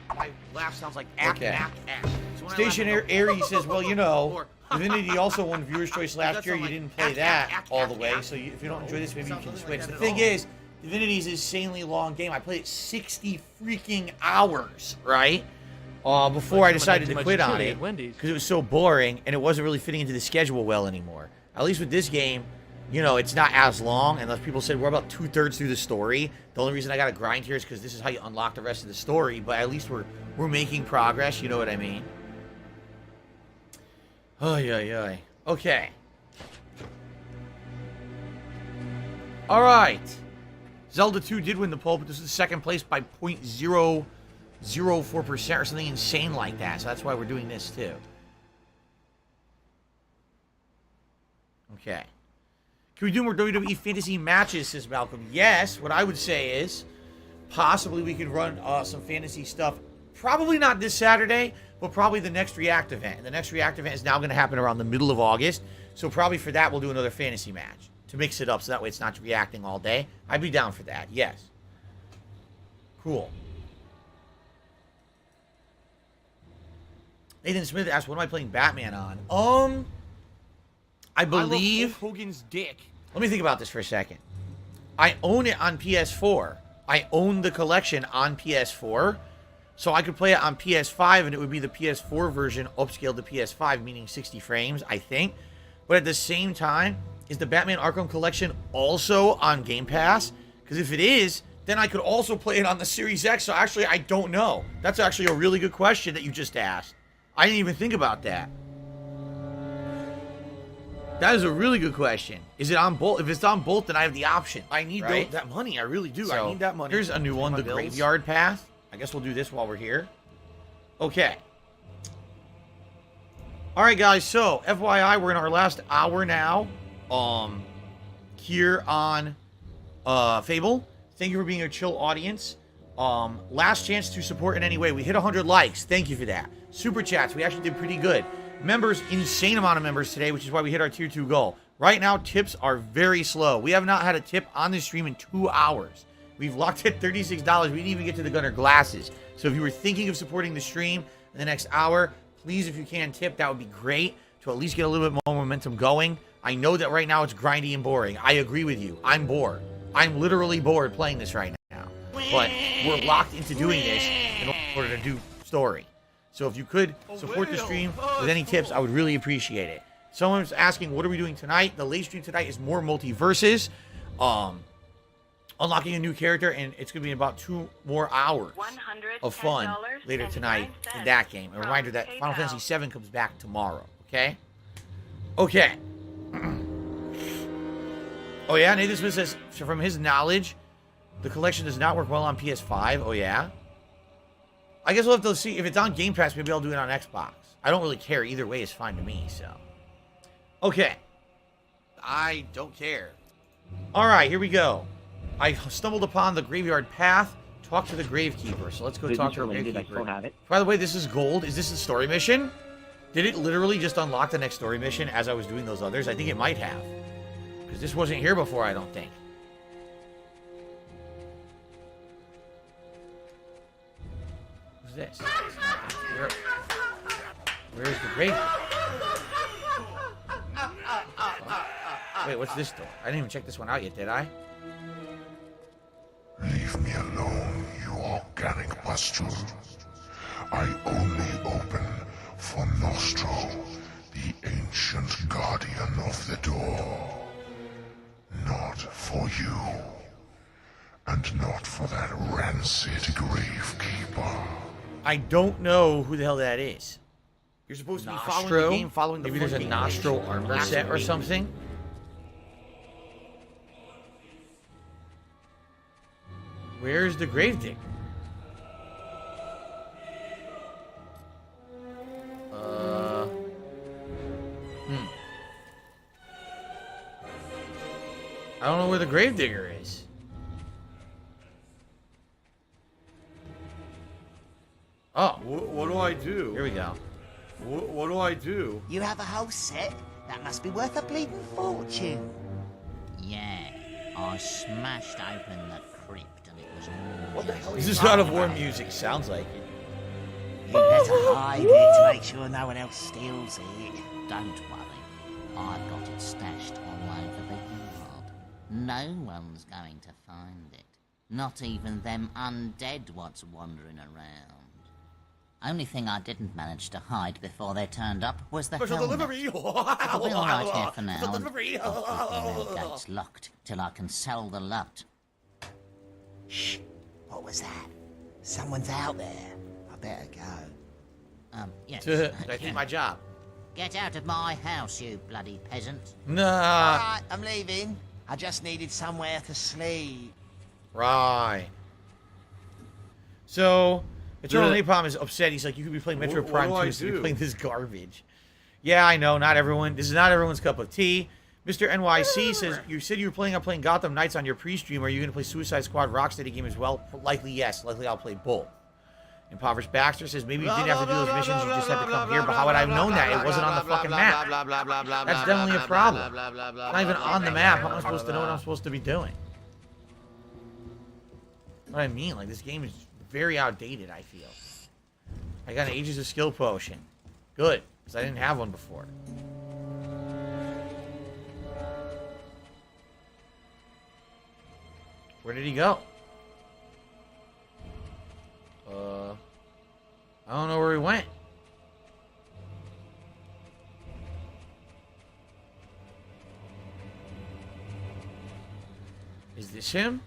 My laugh sounds like act, Okay. act, act. So when I Station laugh, I go, Aries says, well, you know, Or, Divinity also won Viewer's Choice last That's year. all You like, didn't play act, that act, all act, the way, act. so if you don't enjoy this, maybe you Sounds can something switch. like The that thing at all. is, Divinity is an insanely long game. I played it 60 freaking hours, right? Before I decided to quit on it because it was so boring and it wasn't really fitting into the schedule well anymore. At least with this game, you know, it's not as long. Unless people said we're about 2/3 through the story. The only reason I got to grind here is because this is how you unlock the rest of the story. But at least we're making progress. You know what I mean? Oh yeah. Okay. All right. Zelda 2 did win the poll, but this is second place by 0.004% or something insane like that. So that's why we're doing this too. Okay. Can we do more WWE fantasy matches, says Malcolm? Yes. What I would say is possibly we could run some fantasy stuff. Probably not this Saturday, but probably the next React event. And the next React event is now going to happen around the middle of August. So probably for that, we'll do another fantasy match to mix it up so that way it's not reacting all day. I'd be down for that. Yes. Cool. Nathan Smith asked, what am I playing Batman on? I believe Hulk Hogan's dick. Let me think about this for a second. I own it on PS4. I own the collection on PS4. So I could play it on PS5 and it would be the PS4 version upscaled to PS5, meaning 60 frames, I think. But at the same time, is the Batman Arkham Collection also on Game Pass? Because if it is, then I could also play it on the Series X. So actually, I don't know. That's actually a really good question that you just asked. I didn't even think about that. That is a really good question. Is it on both? If it's on both, then I have the option. I need right? that money. I really do. So, I need that money. Here's a new one, the Graveyard Path. I guess we'll do this while we're here. Okay. All right, guys. So, FYI, we're in our last hour now. Here on Fable. Thank you for being a chill audience. Last chance to support in any way. We hit 100 likes. Thank you for that. Super chats. We actually did pretty good. Members, insane amount of members today, which is why we hit our tier 2 goal. Right now, tips are very slow. We have not had a tip on this stream in 2 hours. We've locked at $36. We didn't even get to the Gunner glasses. So if you were thinking of supporting the stream in the next hour, please, if you can, tip. That would be great to at least get a little bit more momentum going. I know that right now it's grindy and boring. I agree with you. I'm bored. I'm literally bored playing this right now. But we're locked into doing this in order to do story. So if you could support the stream with any tips, I would really appreciate it. Someone's asking, what are we doing tonight? The late stream tonight is more multiverses. Unlocking a new character, and it's going to be about 2 more hours of fun later tonight in that game. A reminder that Final Fantasy VII comes back tomorrow, okay? Okay. Oh, yeah? Nathan Smith says, from his knowledge, the collection does not work well on PS5. Oh, yeah? I guess we'll have to see. If it's on Game Pass, maybe I'll do it on Xbox. I don't really care. Either way is fine to me, so. Okay. I don't care. All right, here we go. I stumbled upon the Graveyard Path. Talk to the Gravekeeper. So let's go talk to the Gravekeeper. By the way, this is gold. Is this the story mission? Did it literally just unlock the next story mission as I was doing those others? I think it might have. Because this wasn't here before, I don't think. Who's this? Where's the Gravekeeper? Wait, what's this door? I didn't even check this one out yet, did I? Leave me alone, you organic pustule. I only open for Nostro, the ancient guardian of the door. Not for you. And not for that rancid gravekeeper. I don't know who the hell that is. You're supposed to be following the game, following the Maybe there's a Nostro armor set or something. Where's the gravedigger? I don't know where the gravedigger is. Oh. What do I do? Here we go. What do I do? You have a whole set? That must be worth a bleeding fortune. Yeah, I smashed open the crypt and it was all... What the hell? This is not a war music. Sounds like it. You better hide it to make sure no one else steals it. Don't worry. I've got it stashed all over the yard. No one's going to find it. Not even them undead what's wandering around. Only thing I didn't manage to hide before they turned up was the Special helmet. delivery. I'll be all right here for now. Delivery. I'll keep the gates locked till I can sell the lot. Shh. What was that? Someone's out there. I better go. Yes. I did my job. Get out of my house, you bloody peasant. Nah. Alright, I'm leaving. I just needed somewhere to sleep. Right. So, Eternal Napalm is upset. He's like, you could be playing Metro Prime 2 instead of playing this garbage. Yeah, I know. Not everyone. This is not everyone's cup of tea. Mr. NYC says, you said you were planning on playing Gotham Knights on your pre-stream. Are you going to play Suicide Squad Rocksteady game as well? Likely, yes. Likely, I'll play both. Impoverished Baxter says, maybe you didn't have to do those missions. You just had to come here. But how would I have known that? It wasn't on the fucking map. That's definitely a problem. It's not even on the map. How am I supposed to know what I'm supposed to be doing? What I mean, like, this game is very outdated, I feel. I got an Ages of Skill potion. Good, because I didn't have one before. Where did he go? I don't know where he went. Is this him?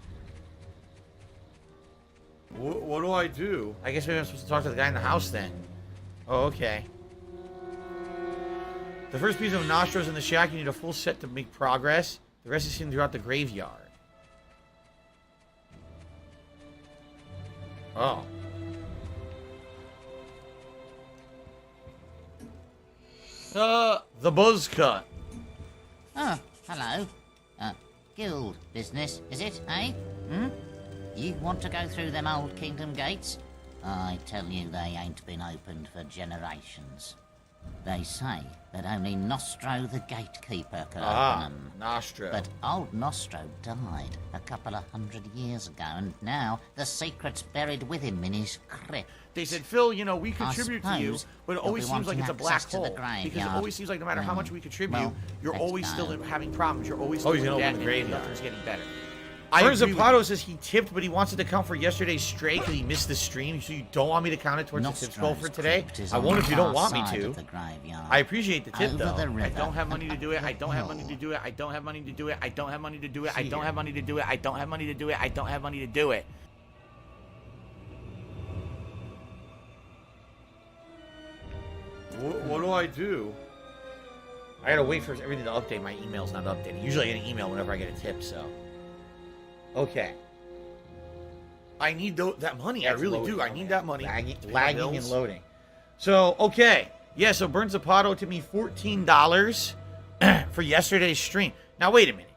What do I do? I guess maybe I'm supposed to talk to the guy in the house then. Oh, okay. The first piece of Nostros in the shack, you need a full set to make progress. The rest is seen throughout the graveyard. Oh. The buzz cut. Oh, hello. Guild business, is it, eh? You want to go through them old kingdom gates? I tell you, they ain't been opened for generations. They say that only Nostro the gatekeeper could open them. Nostro. But old Nostro died a couple of 100 years ago, and now the secret's buried with him in his crypt. They said, Phil, you know, we contribute to you, but it always seems like it's a black hole. Because it always seems like no matter how much we contribute, you're always still having problems. You're always still in debt, and nothing's getting better. Burns Zapato says he tipped, but he wants it to count for yesterday's stray because he missed the stream. So you don't want me to count it towards the tip goal for today? I won't if you don't want me to. I appreciate the tip, though. I don't have money to do it. I don't have money to do it. I don't have money to do it. I don't have money to do it. I don't have money to do it. I don't have money to do it. I don't have money to do it. What do I do? I gotta wait for everything to update. My email's not updated. Usually I get an email whenever I get a tip, so. Okay. I need that money. I really do. I need that money. Lagging and loading. So, okay. Yeah, so Burns Zapato tipped me $14 for yesterday's stream. Now, wait a minute.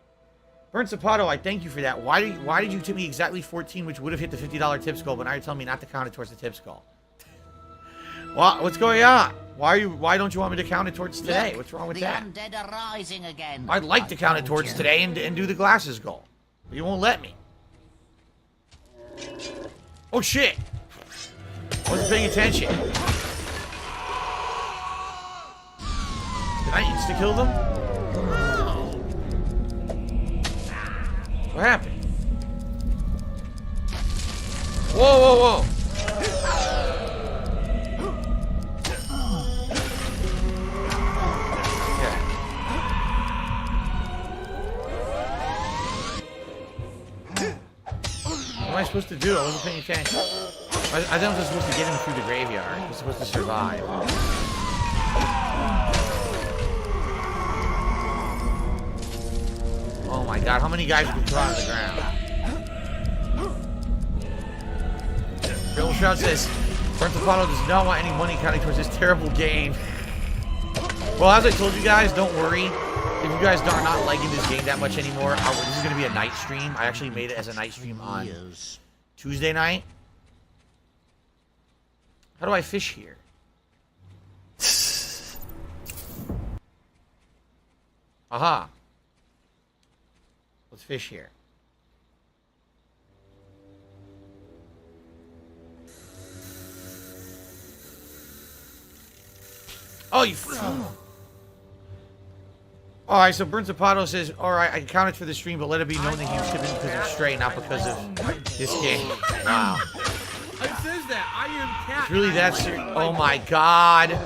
Burns Zapato, I thank you for that. Why did you tip me exactly 14, which would have hit the $50 tips goal, but now you're telling me not to count it towards the tips goal? What's going on? Why don't you want me to count it towards today? Look, what's wrong with the that? undead are rising again. I'd like to count it towards today and do the glasses goal. But you won't let me. Oh, shit. I wasn't paying attention. Did I insta-kill them? What happened? Whoa, whoa, whoa. What am I supposed to do? I wasn't paying attention. I thought I was supposed to get him through the graveyard. He's supposed to survive. Oh my god, how many guys have been thrown on the ground? Bill Shroud says, Bertapano does not want any money counting towards this terrible game. Well, as I told you guys, don't worry. If you guys are not liking this game that much anymore, this is going to be a night stream. I actually made it as a night stream on Tuesday night. How do I fish here? Aha. Let's fish here. Oh, you fool. Alright, so Burn Zapato says, alright, I counted for the stream, but let it be known that he was tipping because of Stray, not because of this game. Wow. It says that Iron Cat. It's really that serious. Oh my god.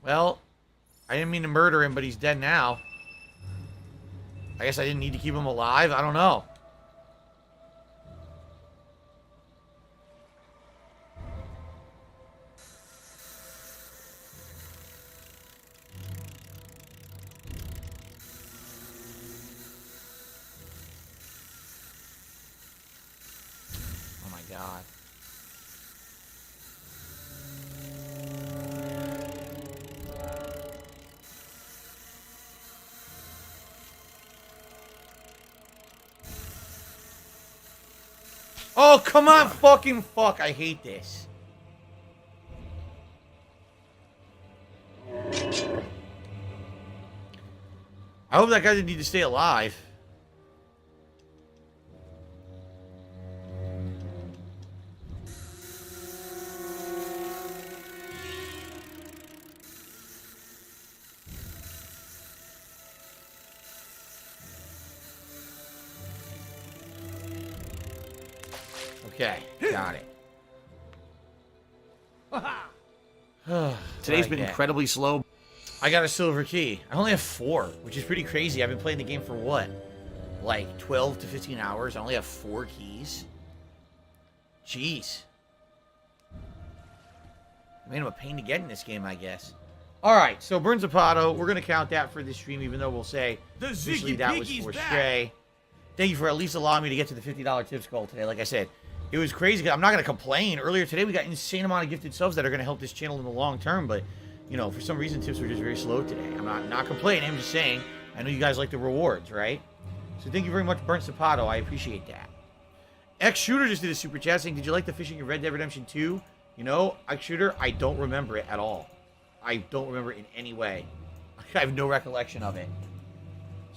Well, I didn't mean to murder him, but he's dead now. I guess I didn't need to keep him alive? I don't know. Oh my god. Oh, come on, fucking fuck. I hate this. I hope that guy didn't need to stay alive. Okay, got it. Today's been incredibly slow. I got a silver key. I only have 4, which is pretty crazy. I've been playing the game for what? Like 12 to 15 hours. I only have 4 keys. Jeez. I made him a pain to get in this game, I guess. Alright, so Burn Zapato, we're going to count that for this stream, even though we'll say officially that was for Stray. Thank you for at least allowing me to get to the $50 tips goal today. Like I said, it was crazy. I'm not going to complain. Earlier today, we got an insane amount of gifted subs that are going to help this channel in the long term. But, you know, for some reason, tips were just very slow today. I'm not complaining. I'm just saying, I know you guys like the rewards, right? So thank you very much, Burnt Zapato. I appreciate that. X Shooter just did a super chat saying, did you like the fishing in Red Dead Redemption 2? You know, X Shooter, I don't remember it at all. I don't remember it in any way. I have no recollection of it.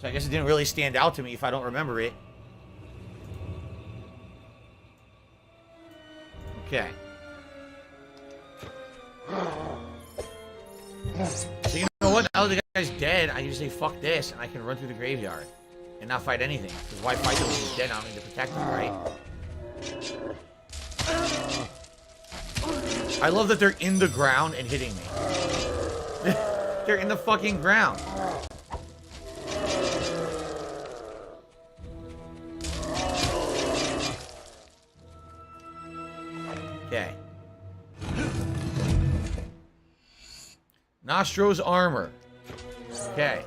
So I guess it didn't really stand out to me if I don't remember it. Okay. So you know what? Now that the guy's dead, I can just say fuck this, and I can run through the graveyard and not fight anything. Because why fight him when he's dead? I don't need to protect him, right? I love that they're in the ground and hitting me. They're in the fucking ground. Okay. Nostro's armor. Okay.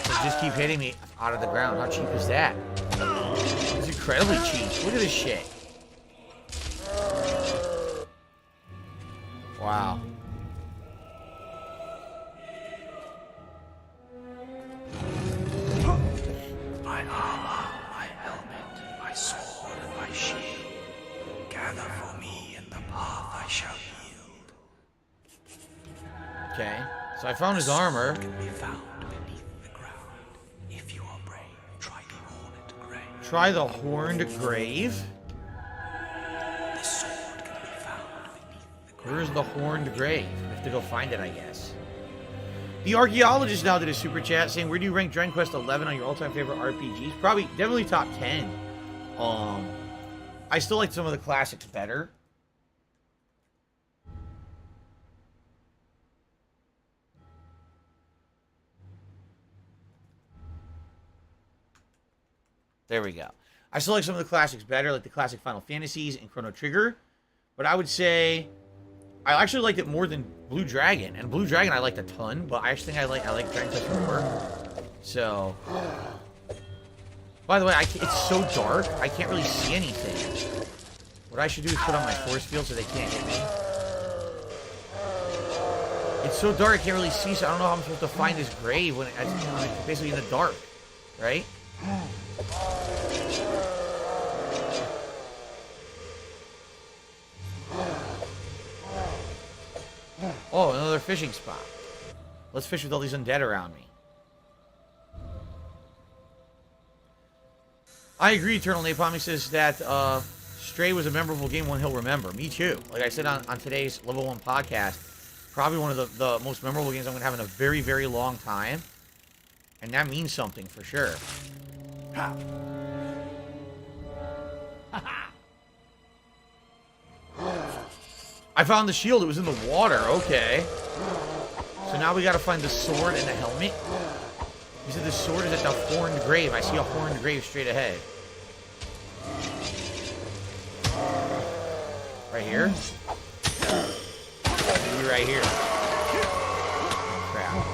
They just keep hitting me out of the ground. How cheap is that? It's incredibly cheap. Look at this shit. Wow. My armor, my helmet, my sword, and my shield. Gather for me in the path I shall yield. Okay. So I found his armor. Can be found beneath the ground. If you are brave, try the horned grave. Try the horned grave? Where's the horned grave? We have to go find it, I guess. The archaeologist now did a super chat saying, where do you rank Dragon Quest 11 on your all-time favorite RPGs? Probably, definitely top 10. I still like some of the classics better. There we go. I still like some of the classics better, like the classic Final Fantasies and Chrono Trigger. But I would say I actually liked it more than Blue Dragon. And Blue Dragon I liked a ton, but I actually think I like Dragon Quest more. So, by the way, it's so dark, I can't really see anything. What I should do is put on my force field so they can't hit me. It's so dark I can't really see, so I don't know how I'm supposed to find this grave when it's basically in the dark, right? Oh, another fishing spot. Let's fish with all these undead around me. I agree, Eternal Napalm. He says that Stray was a memorable game, one he'll remember. Me too. Like I said on today's Level 1 podcast, probably one of the most memorable games I'm going to have in a very, very long time. And that means something for sure. Ha. I found the shield. It was in the water. Okay. So now we got to find the sword and the helmet. He said the sword is at the horned grave. I see a horned grave straight ahead. Right here? Maybe right here. Crap.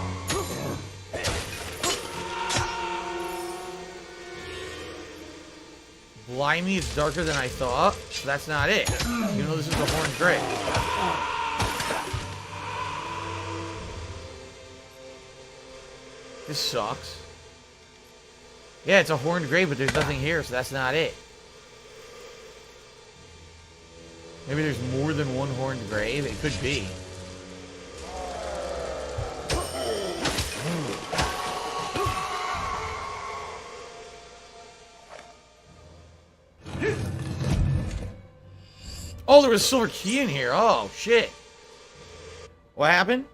Blimey, it's darker than I thought. So that's not it. Even though this is the horned grave. This sucks. Yeah, it's a horned grave, but there's nothing here, so that's not it. Maybe there's more than one horned grave? It could be. Oh, there was a silver key in here. Oh, shit. What happened?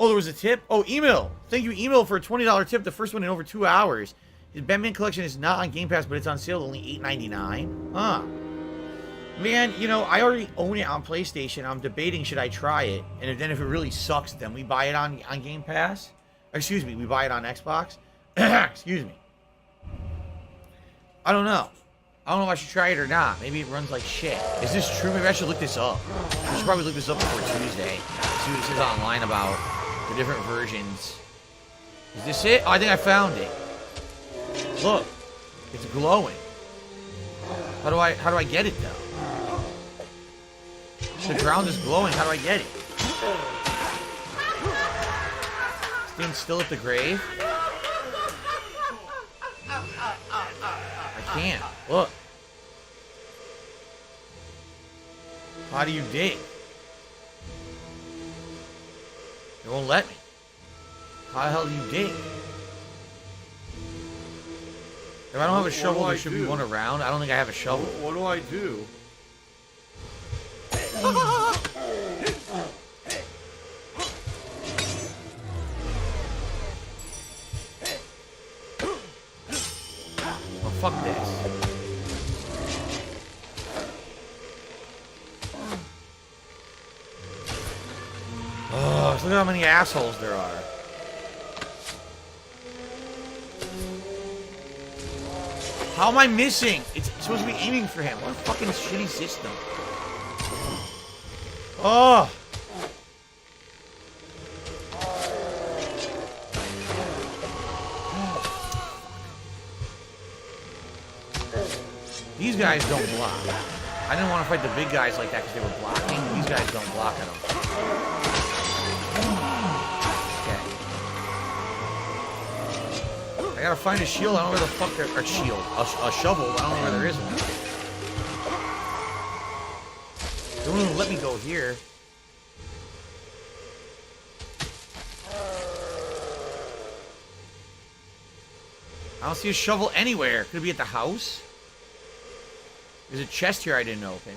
Oh, there was a tip? Oh, Emil. Thank you, Emil, for a $20 tip. The first one in over 2 hours. His Batman collection is not on Game Pass, but it's on sale, only $8.99. Huh. Man, you know, I already own it on PlayStation. I'm debating, should I try it? And then if it really sucks, then we buy it on Game Pass. Excuse me, we buy it on Xbox. Excuse me. I don't know. I don't know if I should try it or not. Maybe it runs like shit. Is this true? Maybe I should look this up. I should probably look this up before Tuesday. See what it says online about the different versions. Is this it? Oh, I think I found it. Look. It's glowing. How do I get it though? The ground is glowing. How do I get it? Stand still at the grave? I can't. Look. How do you dig? It won't let me. How the hell do you dig? If I don't have a shovel, there should be one around. I don't think I have a shovel. What do I do? Well, fuck this. Oh, look at how many assholes there are. How am I missing? It's supposed to be aiming for him. What a fucking shitty system. Oh! These guys don't block. I didn't want to fight the big guys like that because they were blocking. These guys don't block at all. I gotta find a shield. I don't know where the fuck there... Or shield. A shovel. I don't know where there is one. They won't even let me go here. I don't see a shovel anywhere. Could it be at the house? There's a chest here I didn't open.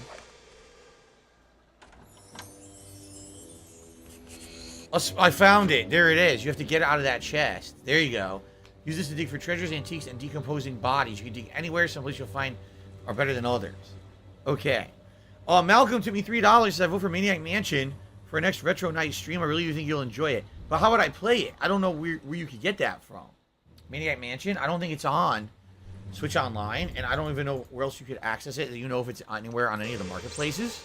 I found it. There it is. You have to get it out of that chest. There you go. Use this to dig for treasures, antiques, and decomposing bodies. You can dig anywhere. Some places you'll find are better than others. Okay. Malcolm took me $3. Says I vote for Maniac Mansion for a next Retro Night stream. I really do think you'll enjoy it. But how would I play it? I don't know where you could get that from. Maniac Mansion? I don't think it's on Switch Online, and I don't even know where else you could access it. Do you know if it's anywhere on any of the marketplaces?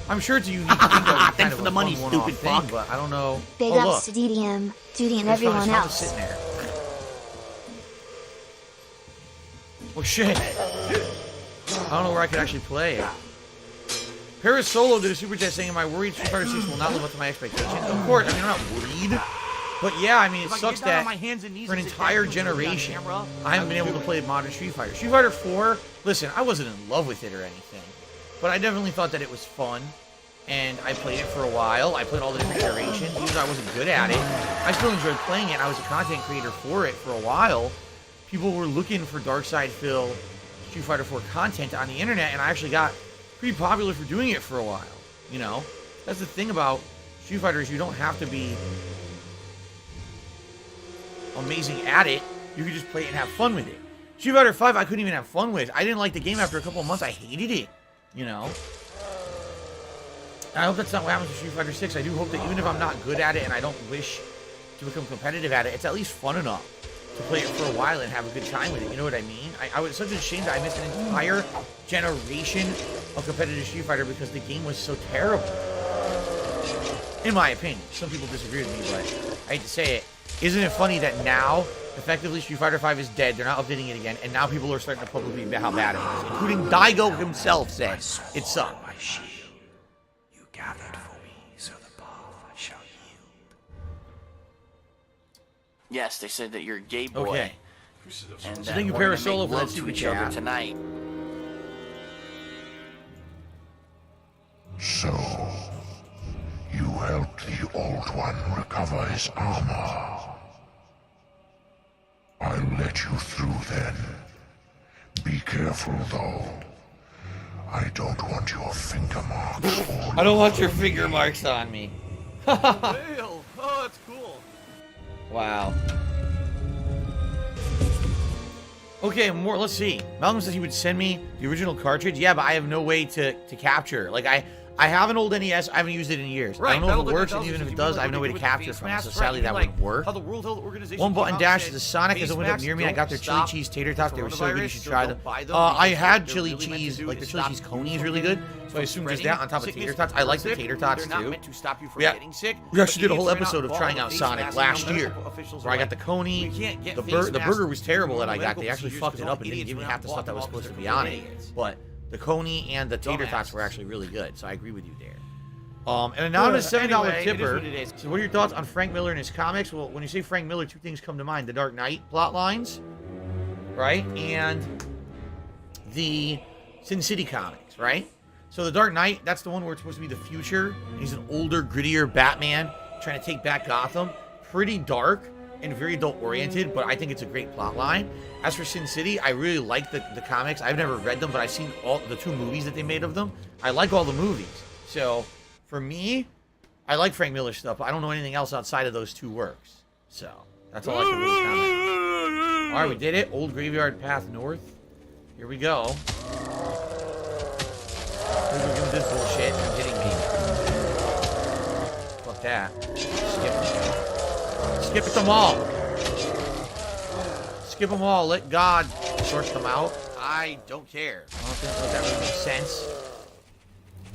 I'm sure it's a unique thing. Thanks for the money, stupid fuck. But I don't know. Big oh, ups to DDM, Judy, and everyone else. Sitting there. Oh shit! I don't know where I could actually play it. Paris Solo did a super chat saying, "Am I worried Street Fighter 6 will not live up to my expectations?" Of course. I mean, I'm not worried. But yeah, I mean, it sucks that for an entire generation, I haven't been able to play modern Street Fighter. Street Fighter 4, listen, I wasn't in love with it or anything, but I definitely thought that it was fun, and I played it for a while. I played all the different iterations, even though I wasn't good at it. I still enjoyed playing it. I was a content creator for it for a while. People were looking for Darkside Phil Street Fighter 4 content on the internet, and I actually got pretty popular for doing it for a while. You know, that's the thing about Street Fighter is you don't have to be amazing at it. You could just play it and have fun with it. Street Fighter 5 I couldn't even have fun with. I didn't like the game after a couple of months. I hated it, you know. And I hope that's not what happens with Street Fighter 6. I do hope that even if I'm not good at it and I don't wish to become competitive at it, it's at least fun enough to play it for a while and have a good time with it. You know what I mean? I was such a shame that I missed an entire generation of competitive Street Fighter because the game was so terrible. In my opinion. Some people disagree with me, but I hate to say it. Isn't it funny that now, effectively, Street Fighter 5 is dead, they're not updating it again, and now people are starting to publicly admit how bad it is, including Daigo himself said it sucked. My shield, you gathered for me, so the path I shall yield. Yes, they said that you're a gay boy. Okay. And So thank you, we're gonna Parasolo, make for that love super to each other chat. tonight. So, you helped the Old One recover his armor. I'll let you through then. Be careful, though. I don't want your finger marks. I don't want your finger marks on me. Oh, that's cool. Wow. Okay, more. Let's see. Malcolm says he would send me the original cartridge. Yeah, but I have no way to capture. Like, I have an old NES. I haven't used it in years. I don't know if it works, and even if it does, I have no way to capture from it. So sadly, that wouldn't work. One button dash. The Sonic has opened up near me. I got their chili cheese tater tots. They were so good. You should try them. I had chili cheese. Like the chili cheese coney is really good. So I assume just that on top of tater tots. I like the tater tots too. Yeah, we actually did a whole episode of trying out Sonic last year, where I got the coney. The burger was terrible that I got. They actually fucked it up and didn't give me half the stuff that was supposed to be on it. But the coney and the tater tots were actually really good, so I agree with you there. An anonymous $7 tipper. So what are your thoughts on Frank Miller and his comics? Well, when you say Frank Miller, two things come to mind. The Dark Knight plot lines, right? And the Sin City comics, right? So the Dark Knight, that's the one where it's supposed to be the future. He's an older, grittier Batman trying to take back Gotham. Pretty dark and very adult-oriented, but I think it's a great plot line. As for Sin City, I really like the comics. I've never read them, but I've seen all the 2 movies that they made of them. I like all the movies. So, for me, I like Frank Miller stuff, but I don't know anything else outside of those 2 works. So, that's all I can really comment on. Alright, we did it. Old Graveyard Path North. Here we go. We're doing this bullshit. You're hitting me. Fuck that. Skip them all. Skip them all. Let God sort them out. I don't care. I don't think that really makes sense.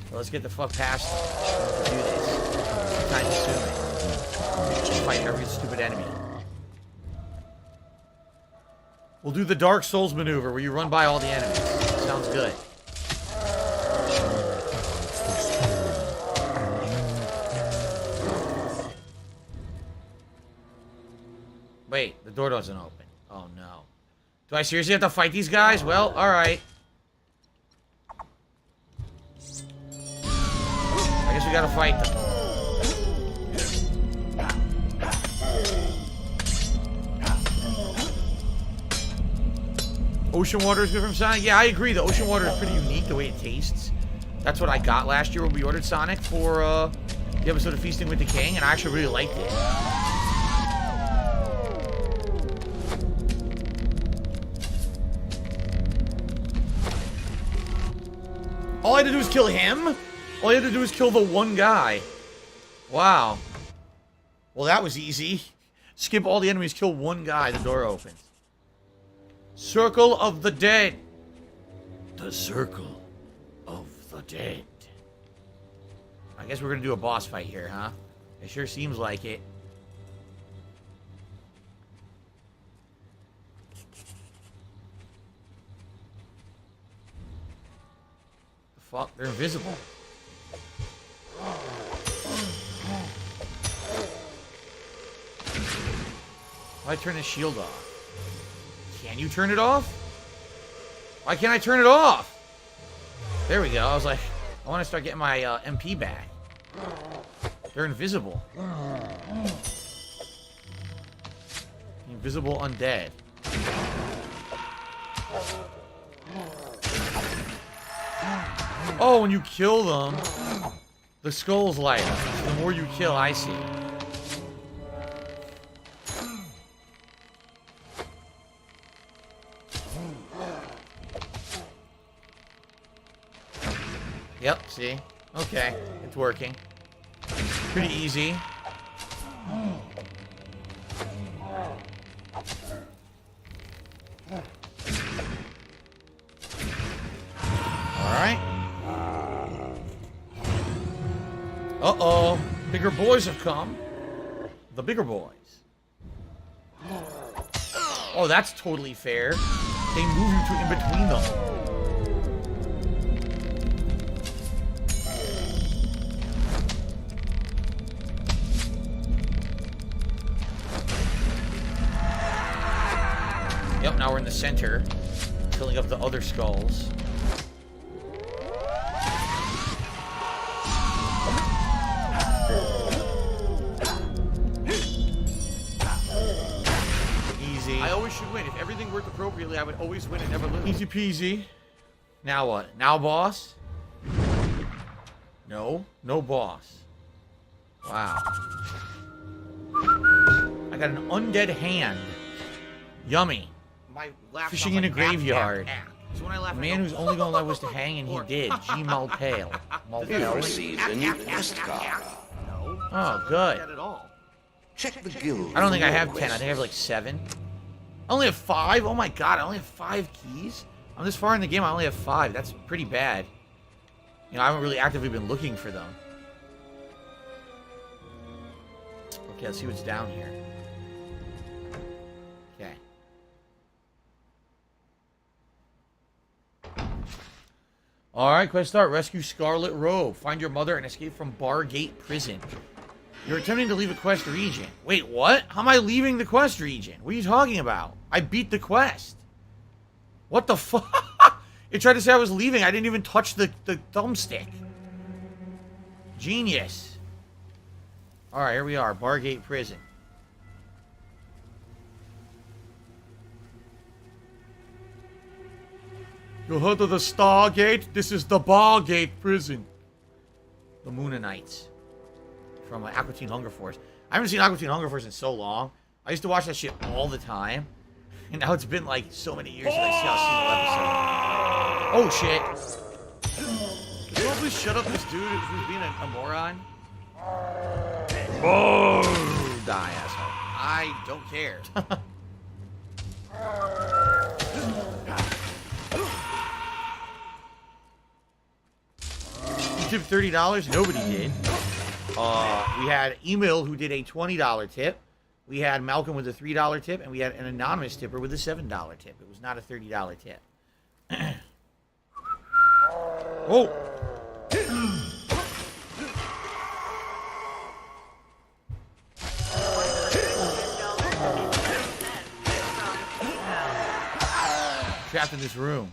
Well, let's get the fuck past to do this. Time consuming. Just fight every stupid enemy. We'll do the Dark Souls maneuver where you run by all the enemies. Sounds good. Wait, the door doesn't open. Oh no. Do I seriously have to fight these guys? Well, alright. I guess we gotta fight them. Ocean water is good from Sonic? Yeah, I agree. The ocean water is pretty unique, the way it tastes. That's what I got last year when we ordered Sonic for the episode of Feasting with the King, and I actually really liked it. All I had to do was kill him? All I had to do was kill the one guy. Wow. Well, that was easy. Skip all the enemies, kill one guy, the door opens. Circle of the Dead. The Circle of the Dead. I guess we're gonna do a boss fight here, huh? It sure seems like it. The fuck? They're invisible. Why turn the shield off? Can you turn it off? Why can't I turn it off? There we go. I was like, I want to start getting my MP back. They're invisible. Invisible undead. Oh, when you kill them, the skulls light up. So the more you kill, I see. Yep, see? Okay, it's working. Pretty easy. Alright. Uh-oh. Bigger boys have come. The bigger boys. Oh, that's totally fair. They move you to in between them. Yep, now we're in the center, filling up the other skulls. Easy. I always should win. If everything worked appropriately, I would always win and never lose. Easy peasy. Now what? Now boss? No. No boss. Wow. I got an undead hand. Yummy. My laugh Fishing sounds in a like ack, graveyard. ack, ack. So when I laugh, A I man go, who's only gonna let us to hang, and he did. G. Malpale. You received a new quest card. Oh, good. Not at all. Check the guild. I don't think for I more have 10. I quests. think I have like 7. I only have 5? Oh my god, I only have 5 keys? I'm this far in the game, I only have 5. That's pretty bad. You know, I haven't really actively been looking for them. Okay, let's see what's down here. Okay. Alright, quest start. Rescue Scarlet Robe. Find your mother and escape from Bargate Prison. You're attempting to leave a quest region. Wait, what? How am I leaving the quest region? What are you talking about? I beat the quest. What the fuck? It tried to say I was leaving. I didn't even touch the thumbstick. Genius. Alright, here we are. Bargate Prison. You heard of the Stargate? This is the Bargate Prison. The Moonanites. From Aqua Teen Hunger Force. I haven't seen Aqua Teen Hunger Force in so long. I used to watch that shit all the time. And now it's been like so many years that I see a single episode. Oh shit. Can you please shut up this dude who's being a moron? Oh, die, asshole. I don't care. You tipped $30? Nobody did. We had Emil who did a $20 tip. We had Malcolm with a $3 tip, and we had an anonymous tipper with a $7 tip. It was not a $30 tip. Oh! Trapped in this room.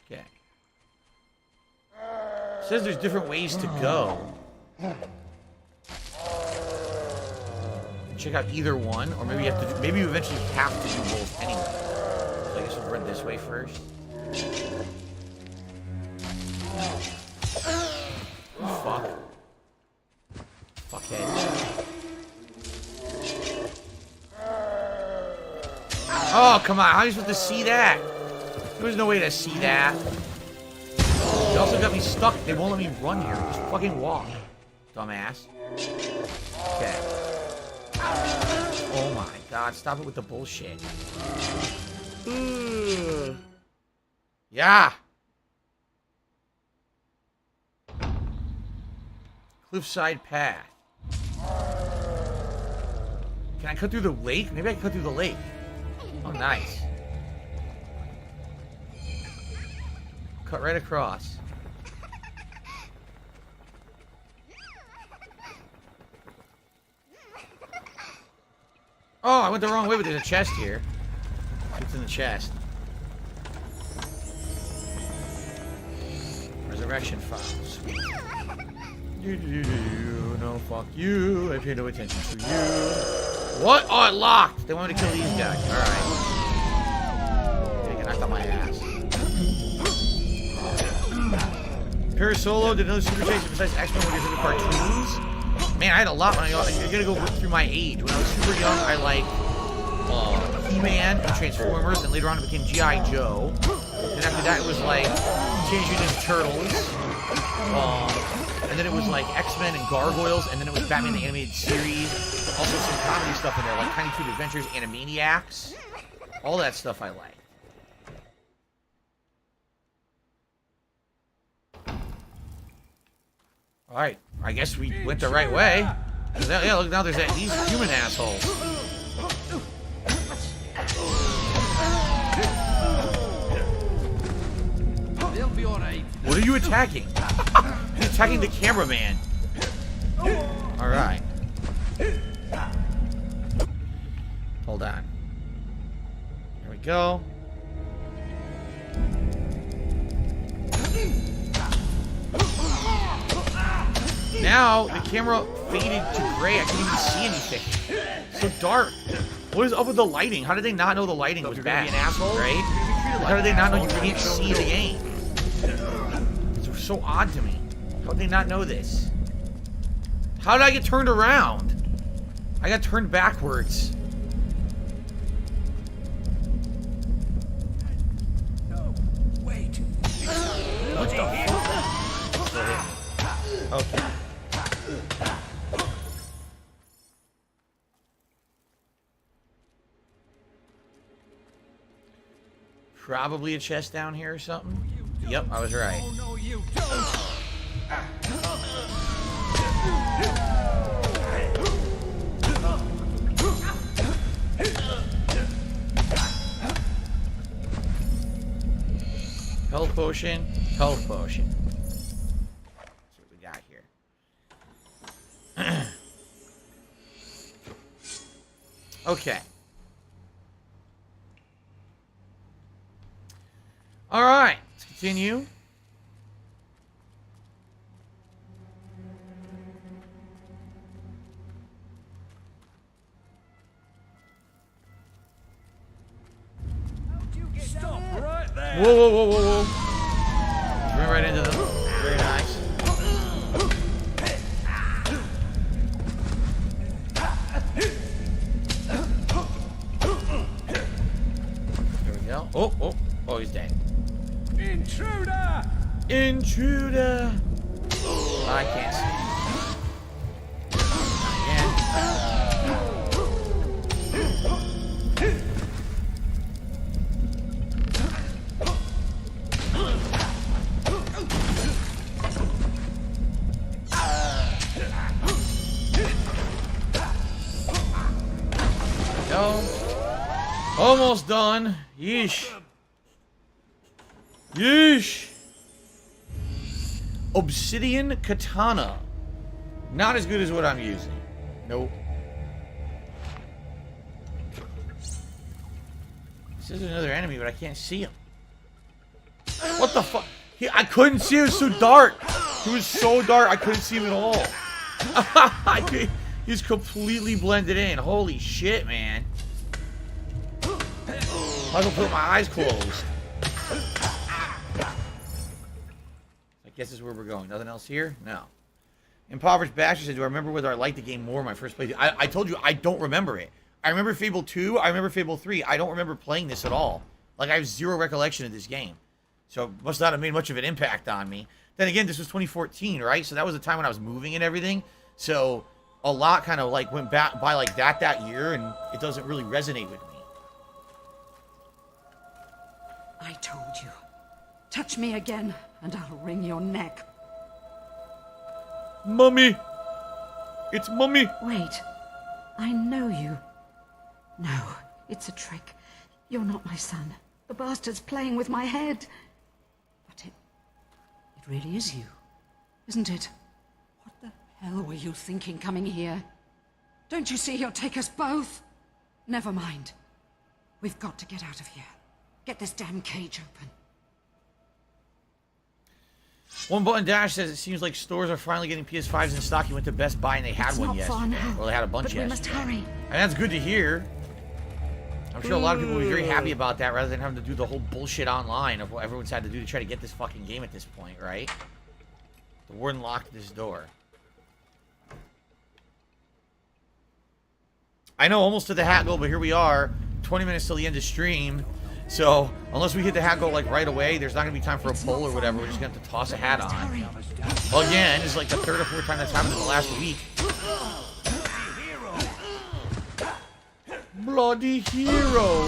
Okay. It says there's different ways to go. check out either one, or maybe you have to do, maybe you eventually have to do both anyway. So I guess we'll run this way first. Fuck. Fuckhead. Oh, come on. How are you supposed to see that? There's no way to see that. They also got me stuck. They won't let me run here. Just fucking walk. Dumbass. Okay. Oh my god. Stop it with the bullshit. Yeah. Cliffside path. Can I cut through the lake? Maybe I can cut through the lake. Oh, nice. Cut right across. Oh, I went the wrong way, but there's a chest here. What's in the chest? Resurrection files. No, fuck you. I pay no attention to you. What? Oh, it locked. They want me to kill these guys. Alright. Taking knocked out my ass. Pure Solo did another super chase besides X-Men when you're the cartoons. Man, I had a lot when you're gonna go through my age. When I was super young, I liked He-Man and Transformers, and later on it became G.I. Joe. And after that, it was like Teenage Mutant Ninja Turtles. And then it was like X-Men and Gargoyles, and then it was Batman the Animated Series. Also some comedy stuff in there, like Tiny Toon Adventures, Animaniacs. All that stuff I like. Alright, I guess we went the right way. Yeah, look, now there's these human assholes. What are you attacking? He's attacking the cameraman. Alright. Hold on. Here we go. Now, the camera faded to gray. I couldn't even see anything. So dark. What is up with the lighting? How did they not know the lighting was bad? An asshole, right? How did they not know you can't see the game? It's so odd to me. How did they not know this? How did I get turned around? I got turned backwards. No, wait. What the fuck? Okay. Probably a chest down here or something. Yep, I was right. Oh, no, you don't. Health potion, health potion. That's what we got here. Okay. All right, let's continue. Stop right there. Whoa, whoa, whoa, whoa, whoa. Went right into them. Very nice. There we go. Oh, oh, oh, he's dead. Intruder! Intruder! I can't see. Go. Almost done. Yeesh. Yeesh. Obsidian katana. Not as good as what I'm using. Nope. This is another enemy, but I can't see him. What the fuck? I couldn't see him. It was so dark. He was so dark. I couldn't see him at all. He's completely blended in. Holy shit, man. I can put my eyes closed. I guess this is where we're going. Nothing else here? No. Impoverished Bastard said, do I remember whether I liked the game more in my first playthrough? I told you, I don't remember it. I remember Fable 2. I remember Fable 3. I don't remember playing this at all. Like, I have zero recollection of this game. So, it must not have made much of an impact on me. Then again, this was 2014, right? So, that was the time when I was moving and everything. So, a lot kind of, like, went back by like that year, and it doesn't really resonate with me. I told you. Touch me again, and I'll wring your neck. Mummy! It's Mummy! Wait. I know you. No, it's a trick. You're not my son. The bastard's playing with my head. But it really is you, isn't it? What the hell were you thinking coming here? Don't you see he'll take us both? Never mind. We've got to get out of here. Get this damn cage open. One Button Dash says it seems like stores are finally getting PS5s in stock. You went to Best Buy and they had one yesterday. Well, they had a bunch yesterday. We must hurry. And that's good to hear. I'm sure a lot of people will be very happy about that rather than having to do the whole bullshit online of what everyone's had to do to try to get this fucking game at this point, right? The warden locked this door. I know, almost to the hat goal, but here we are. 20 minutes till the end of stream. So, unless we hit the hat goal like right away, there's not going to be time for a poll or whatever. We're just going to have to toss a hat on. Well, again, it's like the third or fourth time that's happened in the last week. Bloody hero.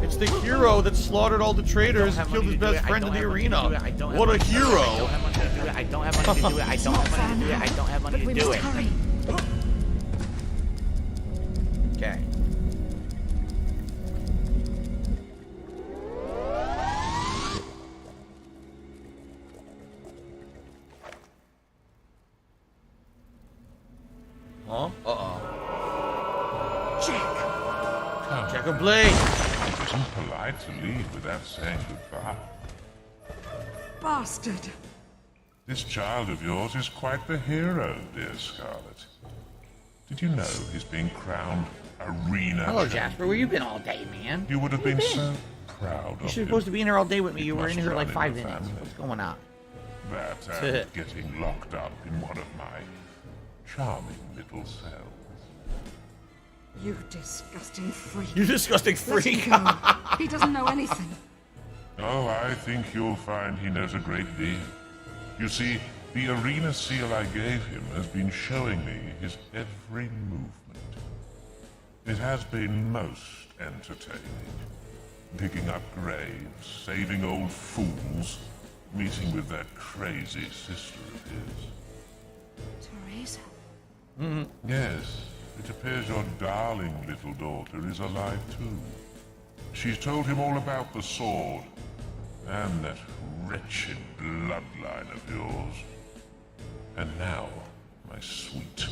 It's the hero that slaughtered all the traitors and killed his best friend in the arena. What a hero. I don't have money to do it. I don't have money to do it. I don't have money to do it. Okay. Huh? Uh-oh. Check a blade. It isn't polite to leave without saying goodbye. Bastard. This child of yours is quite the hero, dear Scarlet. Did you know he's being crowned arena? Hello, Jasper. Where you been all day, man? You would have been so proud of You're him. supposed to be in here all day with me. You were in must here like run 5 in the minutes. family. What's going on? That and getting locked up in one of my charming little cells. You disgusting freak. You disgusting Let freak. him go. He doesn't know anything. Oh, I think you'll find he knows a great deal. You see, the arena seal I gave him has been showing me his every movement. It has been most entertaining. Digging up graves, saving old fools, meeting with that crazy sister of his. Teresa? Yes, it appears your darling little daughter is alive too. She's told him all about the sword, and that wretched bloodline of yours. And now, my sweet,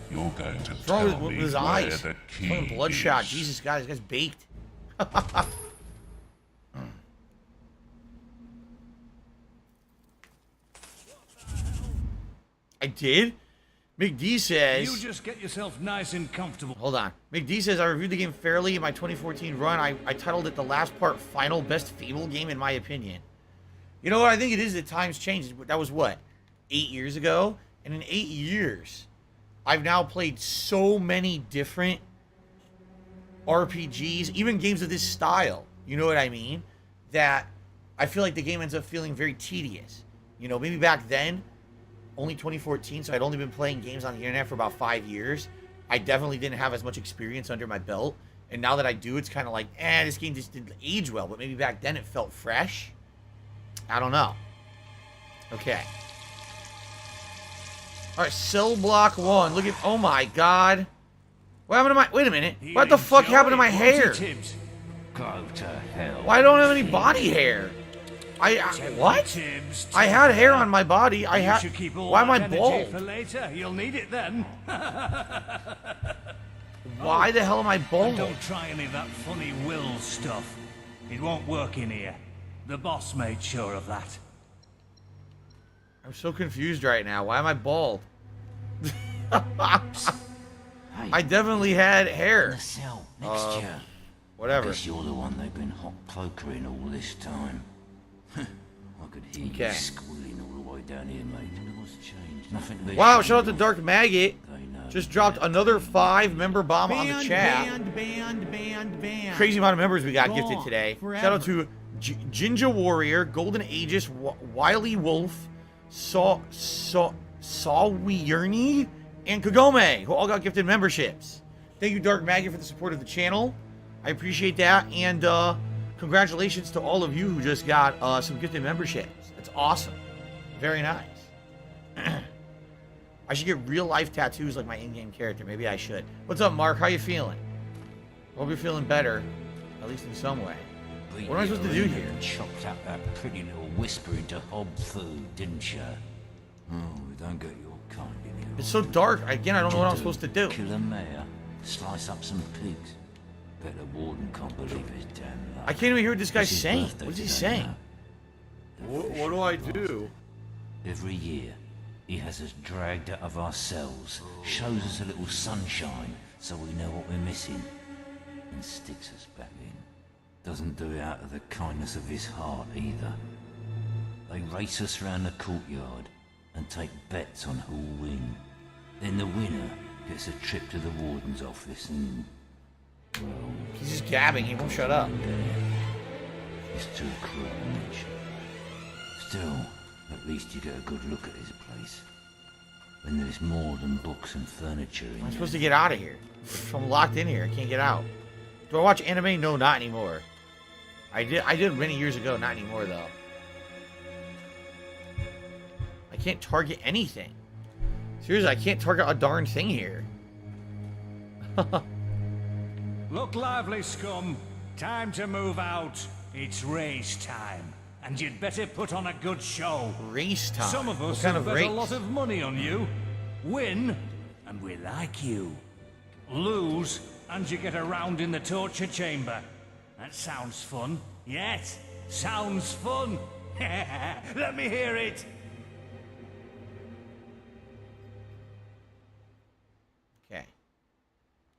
you're going to What's wrong tell with me his where eyes? the key Fucking bloodshot. is. Jesus, guys, this guy's baked. I did? McD says... You just get yourself nice and comfortable. Hold on. McD says, I reviewed the game fairly in my 2014 run. I titled it the last part final best Fable game in my opinion. You know what? I think it is that times changed. That was what? 8 years ago? And in 8 years, I've now played so many different RPGs, even games of this style. You know what I mean? That I feel like the game ends up feeling very tedious. You know, maybe back then, only 2014, so I'd only been playing games on the internet for about 5 years. I definitely didn't have as much experience under my belt. And now that I do, it's kind of like, this game just didn't age well. But maybe back then it felt fresh. I don't know. Okay. Alright, cell block 1. Look at, oh my god. What happened to my, wait a minute. What the fuck happened to my hair? Go to hell. Why don't I have any body hair? What? I had hair on my body. I had. Why am I bald? For later. You'll need it then. Why the hell am I bald? And don't try any of that funny will stuff. It won't work in here. The boss made sure of that. I'm so confused right now. Why am I bald? I definitely had hair. In the cell next year. Whatever. Guess you're the one they've been hot cloakering all this time. I could hear you squealing all the way down here, mate. What's changed? Nothing to be Wow, ashamed shout out to of. Dark Maggot. Just dropped another 5-member bomb on the chat. Band. Crazy amount of members we got gifted Gone today. forever. Shout out to Jinja Warrior, Golden Aegis, Wily Wolf, Sawierny, and Kagome, who all got gifted memberships. Thank you, Dark Maggot, for the support of the channel. I appreciate that, and congratulations to all of you who just got some gifted memberships. That's awesome. Very nice. I should get real-life tattoos like my in-game character. Maybe I should. What's up, Mark? How you feeling? Hope you're feeling better, at least in some way. What am I supposed to do here? Chopped up that pretty little whisper into hob food, didn't you? Oh, we don't get your kind in here. It's so dark. Again, I don't know what I'm supposed to do. Kill a mayor, slice up some pigs. Bet the warden can't believe his damn luck. I can't even hear what this guy's It's his saying. birthday What is he today saying? now. What do I do? Every year, he has us dragged out of our cells, shows us a little sunshine so we know what we're missing, and sticks us back in. Doesn't do it out of the kindness of his heart either. They race us round the courtyard and take bets on who'll win. Then the winner gets a trip to the warden's office and... well... He's just gabbing. He won't shut up. It's too cruel to mention. Still, at least you get a good look at his place. When there's more than books and furniture in I'm supposed to get out of here. I'm locked in here. I can't get out. Do I watch anime? No, not anymore. I did many years ago. Not anymore, though. I can't target anything. Seriously, I can't target a darn thing here. Look lively, scum. Time to move out. It's race time. And you'd better put on a good show. Race time? Some of us What kind have of bet race? a lot of money on you. Win, and we like you. Lose, and you get a round in the torture chamber. That sounds fun. Yes, sounds fun. Let me hear it. Okay.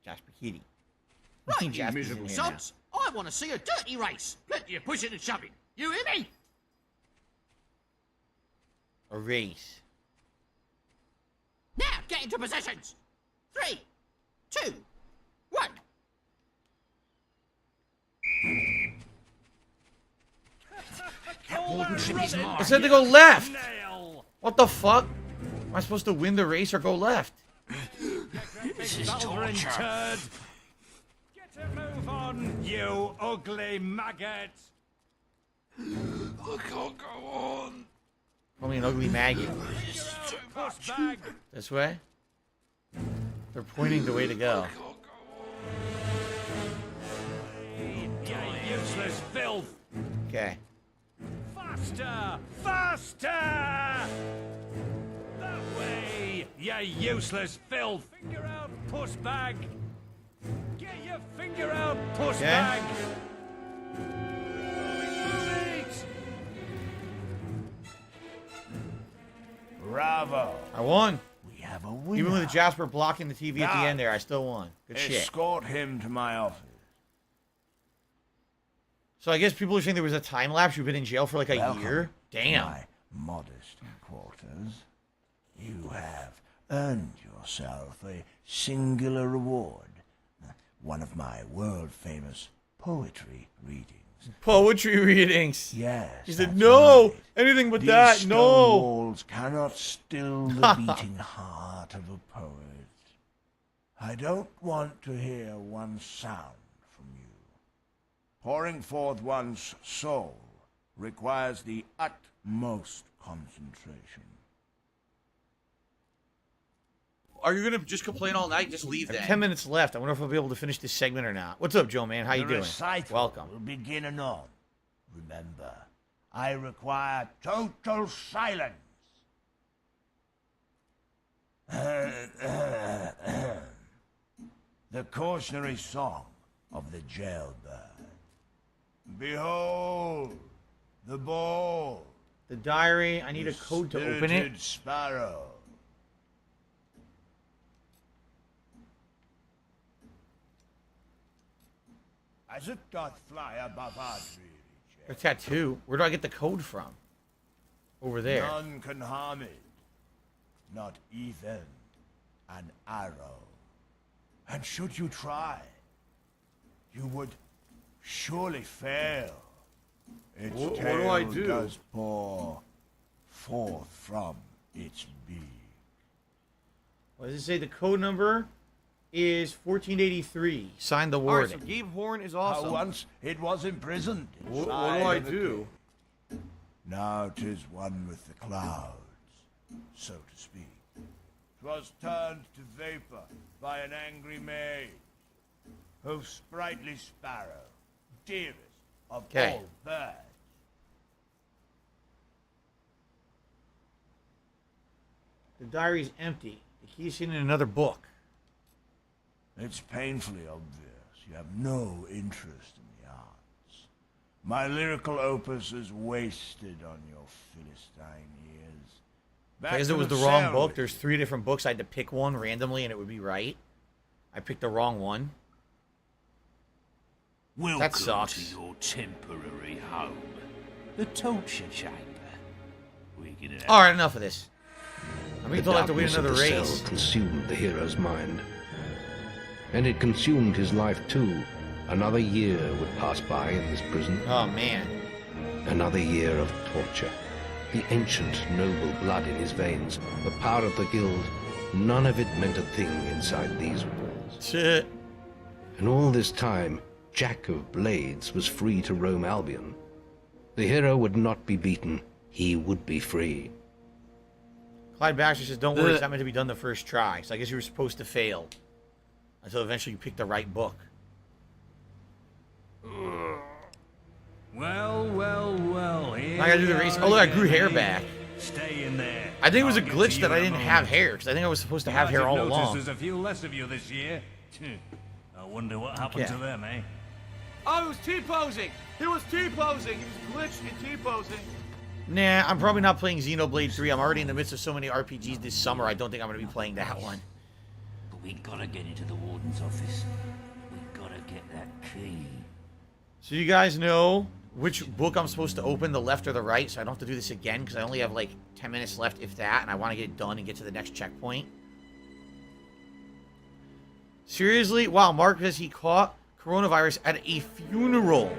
Jasper Kitty. Right, you Jasper's in miserable here now. sods. I want to see a dirty race. Plenty of pushing and shoving. You hear me? A race. Now, get into positions. 3, 2, 1. That warden trip is mine. I said to go left. What the fuck? Am I supposed to win the race or go left? This is Valverin torture. turd. Get a move on, you ugly maggot. I can't go on. Call me an ugly maggot. Push back. This way? They're pointing the way to go. You useless filth. Okay. Faster! Faster! That way, you useless filth. Finger out, push bag. Get your finger out, push Okay. bag. Move it. Bravo. I won. We have a winner. Even with Jasper blocking the TV at the Now, end there, I still won. Good shit. Escort him to my office. So I guess people are saying there was a time lapse. You've been in jail for like a Welcome year? to Damn. my modest quarters. You have earned yourself a singular reward. One of my world-famous poetry readings. Poetry readings. Yes. He said, that's no, right. anything but These that, stone no. walls cannot still the beating heart of a poet. I don't want to hear one sound from you. Pouring forth one's soul requires the utmost concentration. Are you gonna just complain all night? Just leave Like then. 10 minutes left. I wonder if I'll be able to finish this segment or not. What's up, Joe, man? How you The doing? recital Welcome. will begin anon. Remember, I require total silence. The cautionary song of the jailbird. Behold, the ball. The diary. I need a code to open it. Spirited sparrow. as it doth fly above our dreary A tattoo. Where do I get the code from? Over there. None can harm it, not even an arrow. And should you try, you would surely fail. Its What do tail I do? does pour forth from its beak. What does it say? The code number is 1483. Signed the warden. Alright, so Gabe Horn is awesome. Once it was imprisoned. What do inside I of the do? cave. Now 'tis one with the clouds, so to speak. 'Twas turned to vapor by an angry maid, O sprightly sparrow, dearest of all birds. The diary's empty. The key's hidden in another book. It's painfully obvious you have no interest in the arts. My lyrical opus is wasted on your Philistine ears. Because it was the wrong book. There's 3 different books. I had to pick one randomly and it would be right. I picked the wrong one. Welcome That sucks. to your temporary home, the torture chamber. We're gonna have Alright, enough of this. I mean, The don't have to win darkness of another the race. cell consumed the hero's mind. And it consumed his life too. Another year would pass by in this prison. Oh, man. Another year of torture. The ancient, noble blood in his veins, the power of the guild, none of it meant a thing inside these walls. And all this time, Jack of Blades was free to roam Albion. The hero would not be beaten. He would be free. Clyde Baxter says, don't worry, it's not meant to be done the first try. So I guess you were supposed to fail. Until eventually you pick the right book. Well, here I gotta do the we race. are Oh, look, I again, grew hair eh? back. Stay in there. I think it was a I'll get glitch to that you I in a didn't have moment. hair. Because I think I was supposed to have You hair might all noticed along. There's a few less of you this year. I wonder what happened Yeah. to them, eh? Oh, he was T-posing. He was T-posing. He was glitched in T-posing. Nah, I'm probably not playing Xenoblade 3. I'm already in the midst of so many RPGs this summer. I don't think I'm going to be playing that one. But we gotta get into the warden's office. We gotta get that key. So you guys know which book I'm supposed to open, the left or the right, so I don't have to do this again, because I only have like 10 minutes left, if that, and I want to get it done and get to the next checkpoint. Seriously? Wow, Mark says he caught coronavirus at a funeral.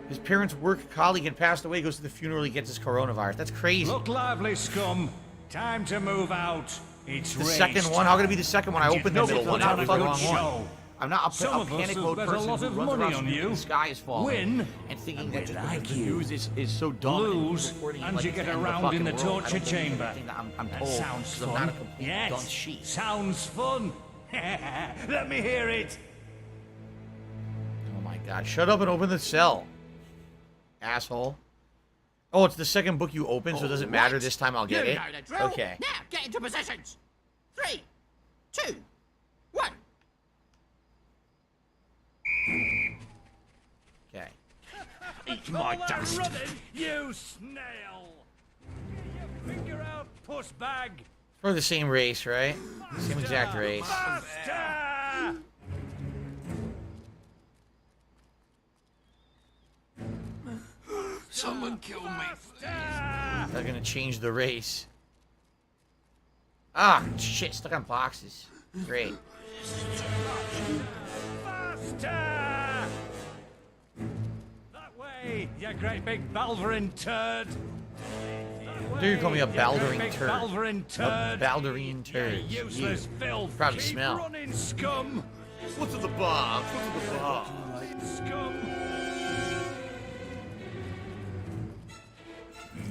His parents' work colleague had passed away, goes to the funeral, he gets his coronavirus. That's crazy. Look lively, scum. Time to move out. It's The second one? How could it be the second one? I opened the middle one. Not That a was the good wrong show. one. I'm not Some a of us panic have mode bet a person lot who of runs money around on screaming you. the sky is falling Win, and thinking and that we the like news is so dumb. Lose, reporting and like you it's get the end of the around in the fucking world. I torture don't believe chamber. anything that I'm That told, sounds 'cause I'm not a fun. complete Yes, dumb sheet. sounds fun. Let me hear it. Oh my god. Shut up and open the cell. Asshole. Oh, it's the second book you open, so it doesn't matter. This time I'll get You it. know the drill. Okay. Now, get into positions. 3, 2, 1. Okay. Eat my dust. Running, you snail. Get your finger out, puss bag. For the same race, right? Same exact race. Faster! Someone kill me. They're gonna change the race. Ah, shit, stuck on boxes. Great. Faster! That way, you great big Balverin turd. Do you call me a Great Baldurine big turd? Balverin A turd. Baldurine turd. You useless filth. Probably Keep smell. running, scum. What's in the box? What's in the box? Scum.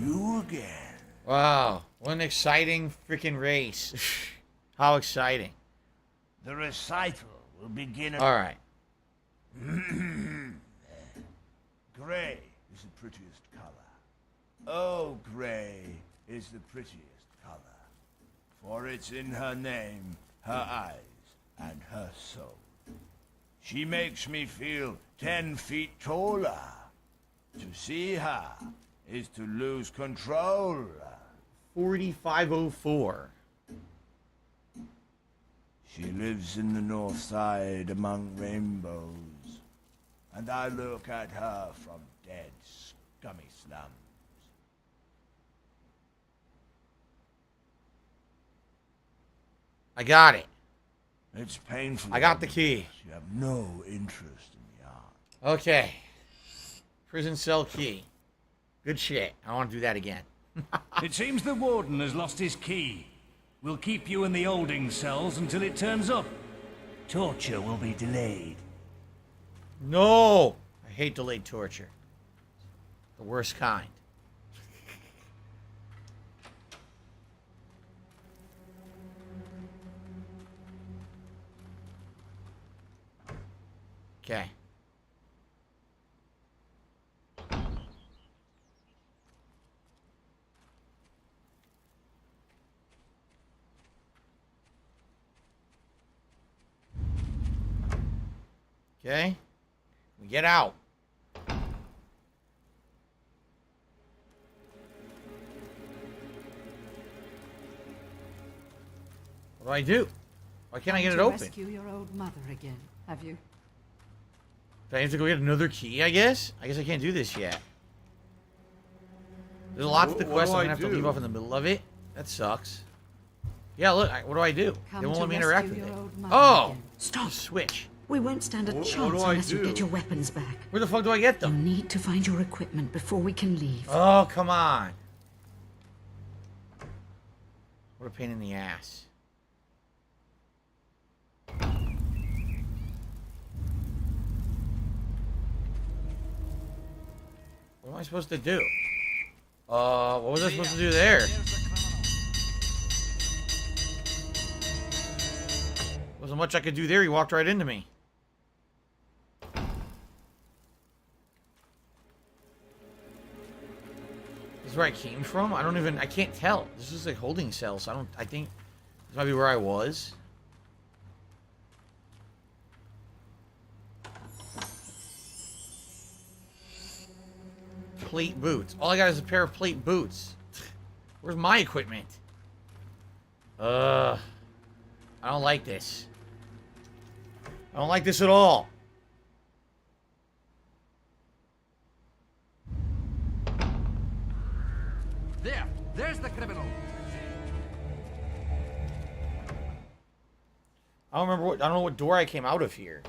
You again. Wow, what an exciting freaking race. How exciting. The recital will begin at... Alright. Gray is the prettiest color. Oh, gray is the prettiest color. For it's in her name, her eyes, and her soul. She makes me feel 10 feet taller. To see her is to lose control. 4504. She lives in the north side among rainbows. and I look at her from dead, scummy slums. I got it. It's painful. I got the key. You have no interest in the art. Okay. Prison cell key. Good shit. I don't want to do that again. It seems the warden has lost his key. We'll keep you in the holding cells until it turns up. Torture will be delayed. No! I hate delayed torture. The worst kind. Okay. Okay. We get out. What do I do? Why can't I get it open? Rescue your old mother again, have you? Do I have to go get another key, I guess? I guess I can't do this yet. There's a lot to the quest. I'm gonna have to leave off in the middle of it. That sucks. Yeah, look, what do I do? They won't let me interact with it. Oh! Stop. Switch. We won't stand a What chance do I unless you do? get your weapons back. Where the fuck do I get them? You need to find your equipment before we can leave. Oh, come on. What a pain in the ass. What am I supposed to do? What was I supposed to do there? Wasn't much I could do there. He walked right into me. This is where I came from? I can't tell. This is like holding cells, so I think this might be where I was. Plate boots. All I got is a pair of plate boots. Where's my equipment? I don't like this. I don't like this at all. There's the criminal. I don't know what door I came out of here.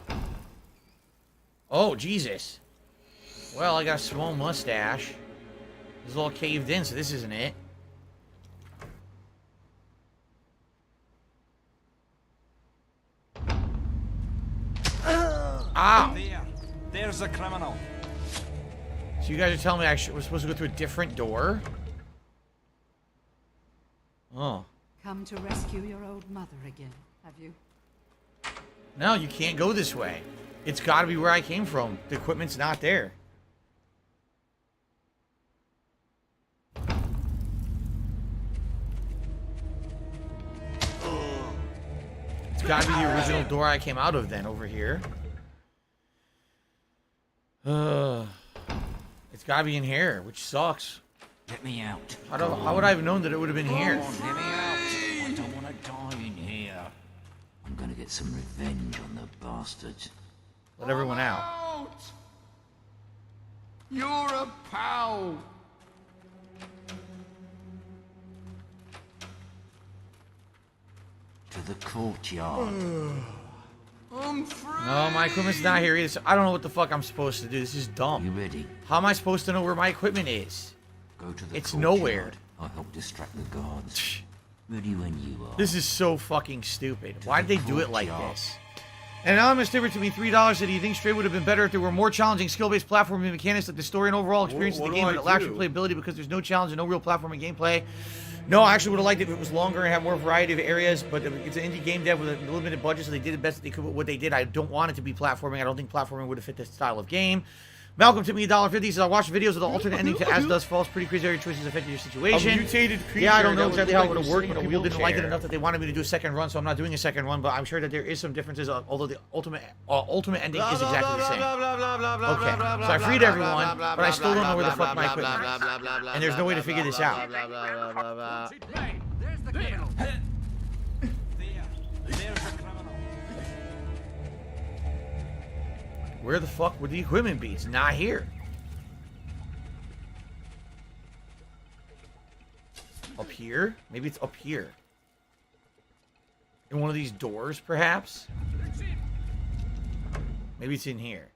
Oh, Jesus. Well, I got a small mustache. This is all caved in, so this isn't it. Ow! There's a criminal. So you guys are telling me we're supposed to go through a different door? Oh. Come to rescue your old mother again, have you? No, you can't go this way. It's got to be where I came from. The equipment's not there. It's got to be the original door I came out of then, over here. It's got to be in here, which sucks. Let me out. How would I have known that it would have been here? Let me out. I don't want to die in here. I'm gonna get some revenge on the bastards. Let everyone out. You're a pal. To the courtyard. I'm free. No, my equipment's not here either, so I don't know what the fuck I'm supposed to do. This is dumb. You ready? How am I supposed to know where my equipment is? Go to the It's courtyard. nowhere. I'll help distract the guards. Ready when you are. This is so fucking stupid. Why did they do it like this? An anonymous difference to me $3 said he thinks Stray would have been better if there were more challenging skill-based platforming mechanics like the story and overall experience of the game, but it lacks replayability because there's no challenge and no real platforming gameplay. No, I actually would have liked it if it was longer and had more variety of areas, but it's an indie game dev with a limited budget, so they did the best that they could with what they did. I don't want it to be platforming. I don't think platforming would have fit this style of game. Malcolm tipped me $1.50. Says I watched videos of the alternate ending to As Dusk Falls. Pretty crazy how your choices affected your situation. A mutated creature. Yeah, I don't know that exactly would how look it would have like worked, you're but sitting in people a didn't like it wheelchair. enough that they wanted me to do a second run, so I'm not doing a second run. But I'm sure that there is some differences, although the ultimate ending is exactly the same. Okay, so I freed everyone, but I still don't know where the fuck my equipment is, and there's no way to figure this out. There's the criminal. There's the criminal. Where the fuck would the equipment be? It's not here. Up here? Maybe it's up here. In one of these doors, perhaps? Maybe it's in here.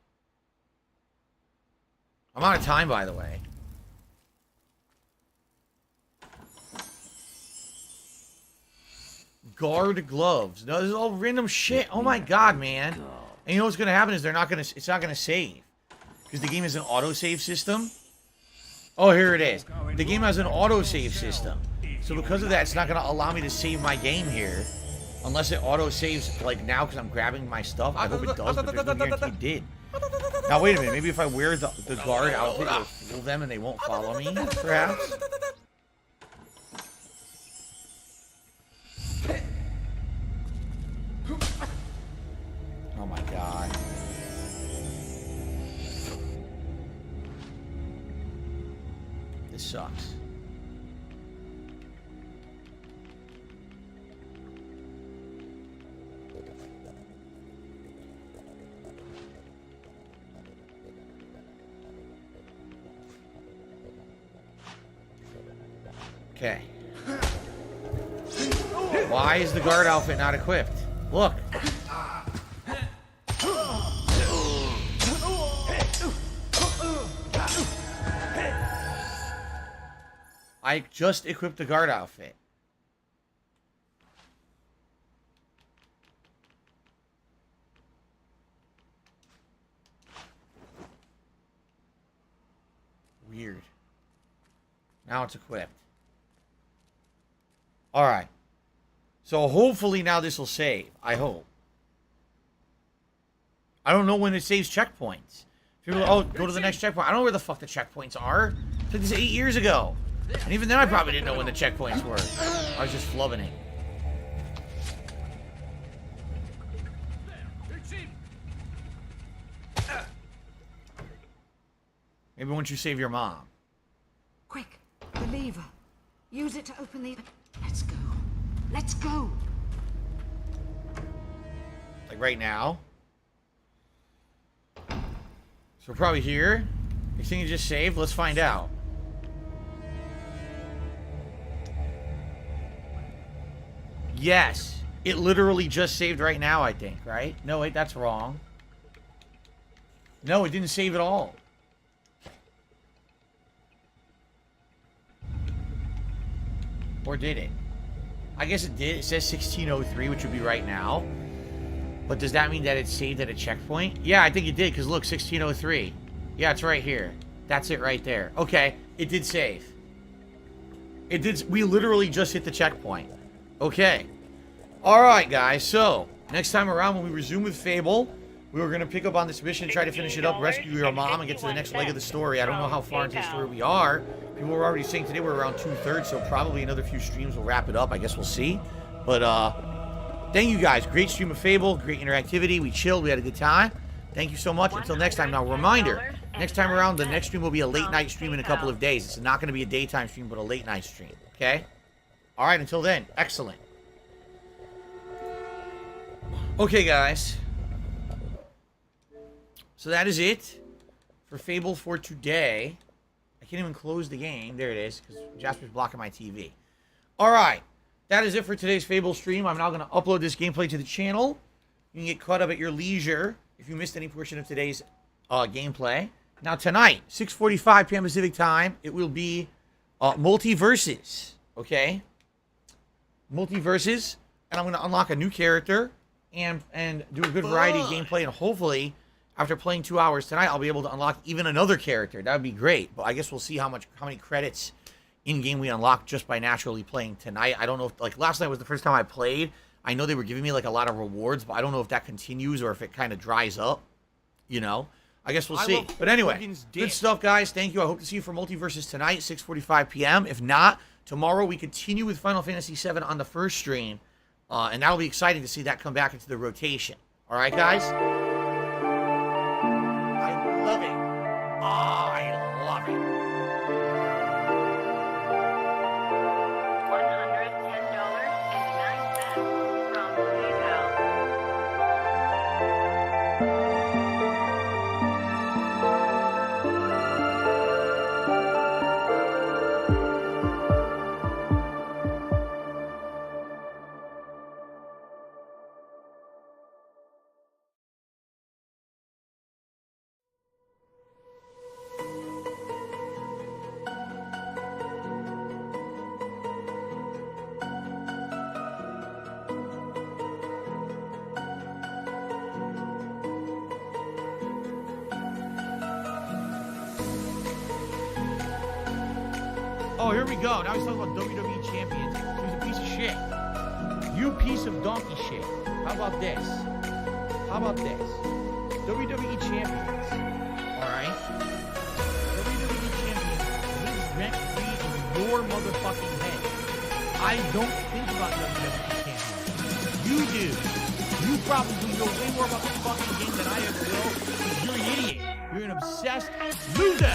I'm out of time, by the way. Guard gloves. No, this is all random shit. Oh my god, man. And you know what's gonna happen is it's not gonna save. Because the game has an autosave system. Oh, here it is. The game has an autosave system. So because of that, it's not gonna allow me to save my game here. Unless it autosaves, like, now, because I'm grabbing my stuff. I hope it does, but there's no guarantee it did. Now, wait a minute. Maybe if I wear the guard outfit, it'll fool them and they won't follow me, perhaps? Oh, my God. This sucks. Okay. Why is the guard outfit not equipped? Look. I just equipped the guard outfit. Weird. Now it's equipped. Alright. So hopefully now this will save. I hope. I don't know when it saves checkpoints. People are, oh, go to the next checkpoint. I don't know where the fuck the checkpoints are. I took this 8 years ago. And even then I probably didn't know when the checkpoints were. I was just flubbing it. Maybe once you save your mom. Quick, the lever. Use it to open the... Let's go. Let's go. Like right now. So we're probably here. You think you just saved? Let's find out. Yes. It literally just saved right now, I think, right? No, wait, that's wrong. No, it didn't save at all. Or did it? I guess it did. It says 1603, which would be right now. But does that mean that it saved at a checkpoint? Yeah, I think it did, because look, 1603. Yeah, it's right here. That's it right there. Okay, it did save. It did. We literally just hit the checkpoint. Okay. Alright, guys. So, next time around when we resume with Fable, we were going to pick up on this mission, try to finish it up, rescue your mom, and get to the next leg of the story. I don't know how far into the story we are. People were already saying today we're around 2/3, so probably another few streams will wrap it up. I guess we'll see. But, thank you guys. Great stream of Fable. Great interactivity. We chilled. We had a good time. Thank you so much. Until next time. Now, reminder, next time around, the next stream will be a late night stream in a couple of days. It's not going to be a daytime stream, but a late night stream. Okay? All right, until then. Excellent. Okay, guys. So that is it for Fable for today. I can't even close the game. There it is, because Jasper's blocking my TV. All right. That is it for today's Fable stream. I'm now going to upload this gameplay to the channel. You can get caught up at your leisure if you missed any portion of today's gameplay. Now, tonight, 6:45 p.m. Pacific time, it will be Multiverses. Okay? Multiverses. And I'm going to unlock a new character and do a good variety of gameplay. And hopefully, after playing 2 hours tonight, I'll be able to unlock even another character. That would be great. But I guess we'll see how many credits in-game we unlock just by naturally playing tonight. I don't know if, like, last night was the first time I played. I know they were giving me, like, a lot of rewards, but I don't know if that continues or if it kind of dries up, you know? I guess we'll see. But anyway, good stuff, guys. Thank you. I hope to see you for Multiverses tonight, 6:45 p.m. If not, tomorrow we continue with Final Fantasy VII on the first stream, and that'll be exciting to see that come back into the rotation. All right, guys? I love it. Oh, I love it. Oh, here we go. Now he's talking about WWE champions. He's a piece of shit. You piece of donkey shit. How about this? How about this? WWE champions. Alright? WWE champions lives rent-free in your motherfucking head. I don't think about WWE champions. You do. You probably know way more about the fucking game than I ever will, because you're an idiot. You're an obsessed loser.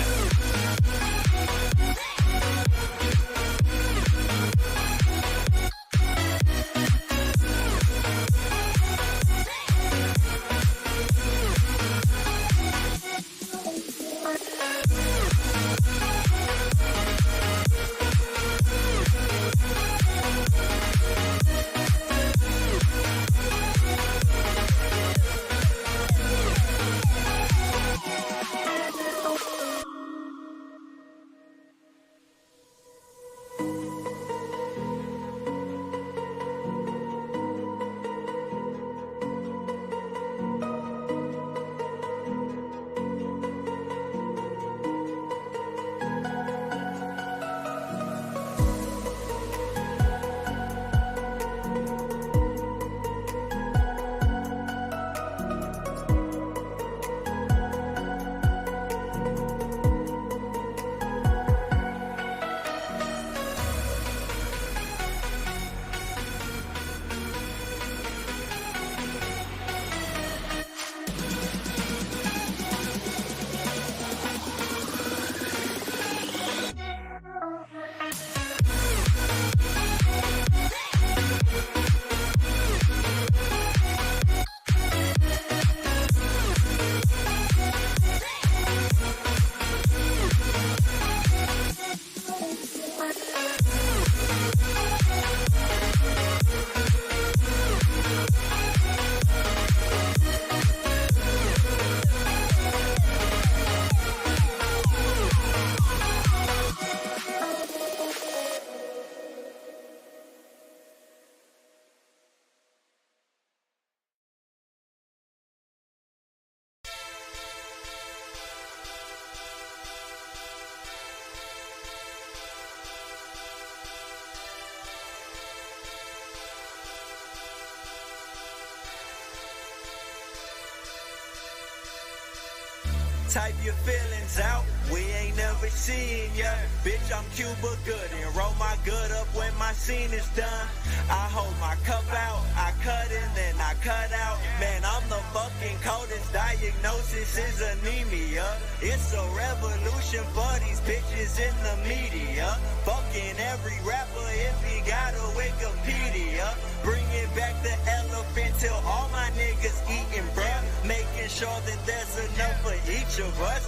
Type your feelings out, we ain't never seen ya. Bitch, I'm Cuba good and roll my good up when my scene is done. I hold my cup out, I cut in, then I cut out. Man, I'm the fucking coldest, diagnosis is anemia. It's a revolution for these bitches in the media. Fucking every rapper if he got a Wikipedia. Bringing back the elephant till all my niggas eating, bruh. Making sure that there's enough for each of us,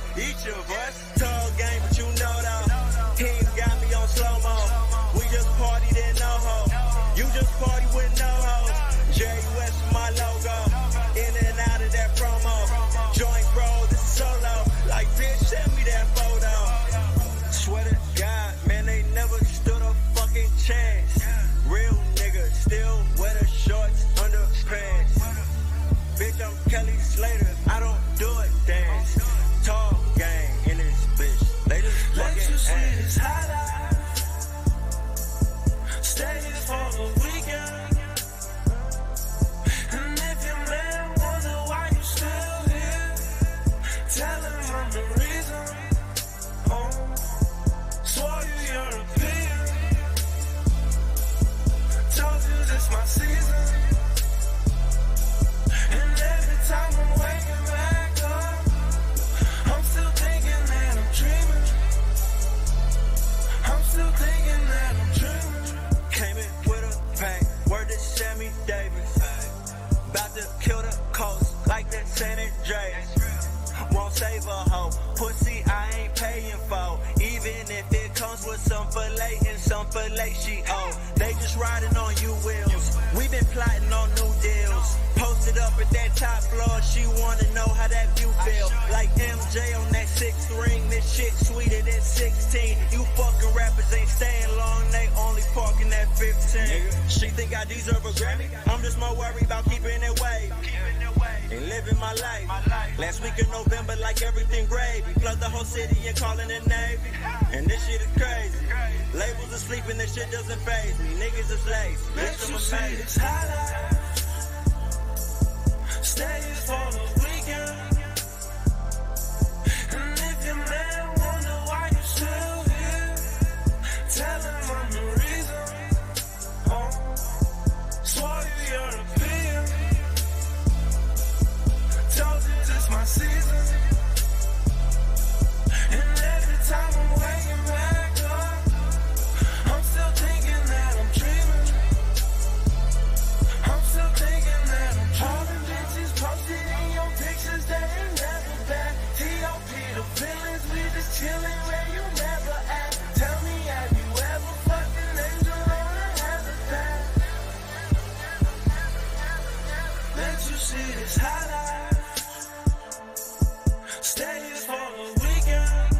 Tall game, but you know though. Team got me on slow-mo. We just partied in NoHo. You just party with no hoes. J.U.S. my logo. In and out of that promo. Joint bro, this is solo. Like, bitch, send me that photo. Swear to God, man, they never stood a fucking chance. Real nigga, still wear the shorts under pants. Bitch, I'm Kelly Slater, I don't do it dance. Tall gang in this bitch, they just fucking ass. Highlight. Stay here for the weekend. And if your man wonder why you still here, tell him I'm the reason. Oh, swore you European. Told you this my season. And every time I'm waking back up, I'm still thinking that I'm dreaming. I'm still thinking that I'm dreaming. Came in with a bang, word to Sammy Davis. About to kill the coast like that San Andreas. Won't save a hoe, pussy I ain't paying for. Even if it comes with some filet and some filet she owe. They just riding on you wheels. We been plotting on new deals. Posted up at that top floor, she wanna know how that view feel. Like MJ on that 6th ring, this shit sweeter than 16. You fucking rappers ain't staying long, they only parking at 15. She think I deserve a Grammy, I'm just more worried about keeping it wavy and living my life. Last week in November, like everything gravy. Flood the whole city and calling it Navy. And this shit is crazy. sleeping, this shit doesn't faze me. Niggas is lazy. Bitch, you see this high life. Stay for the weekend. And if your man wonder why you still here, tell him I'm the reason. Swore you European. Told you this my season. And every time I'm waking back up, I'm still thinking that I'm dreaming. I'm still thinking that I'm dreaming. All the bitches posted in your pictures, they ain't never back. T.O.P. the feelings, we just chilling where you never at. Tell me, have you ever fucked an angel on a habitat? Let you see this high life. Stay here for the weekend.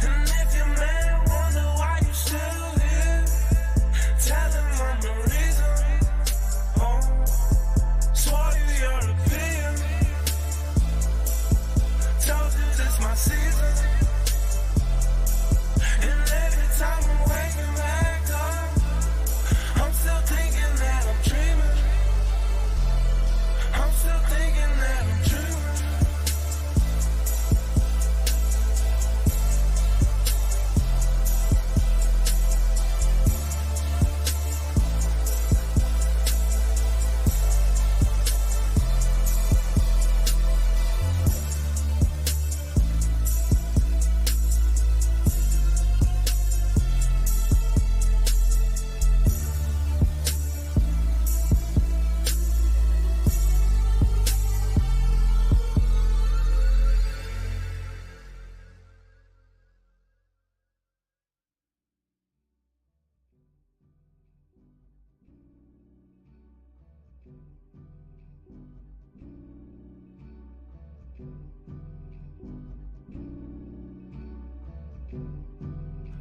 And if your man wonder why you still here, tell him I'm the reason. Swore you European. Told you this my season. And every time I'm waking back up, I'm still thinking that I'm dreaming. I'm still thinking that I'm dreaming.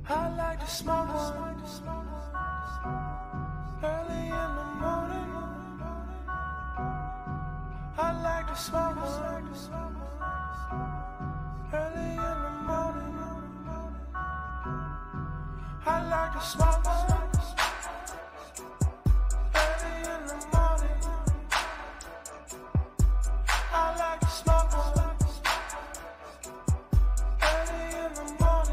I like to smoke one early in the morning. I like to smoke one early in the morning. I like to smoke one early in the morning. I like to smoke one early in the morning.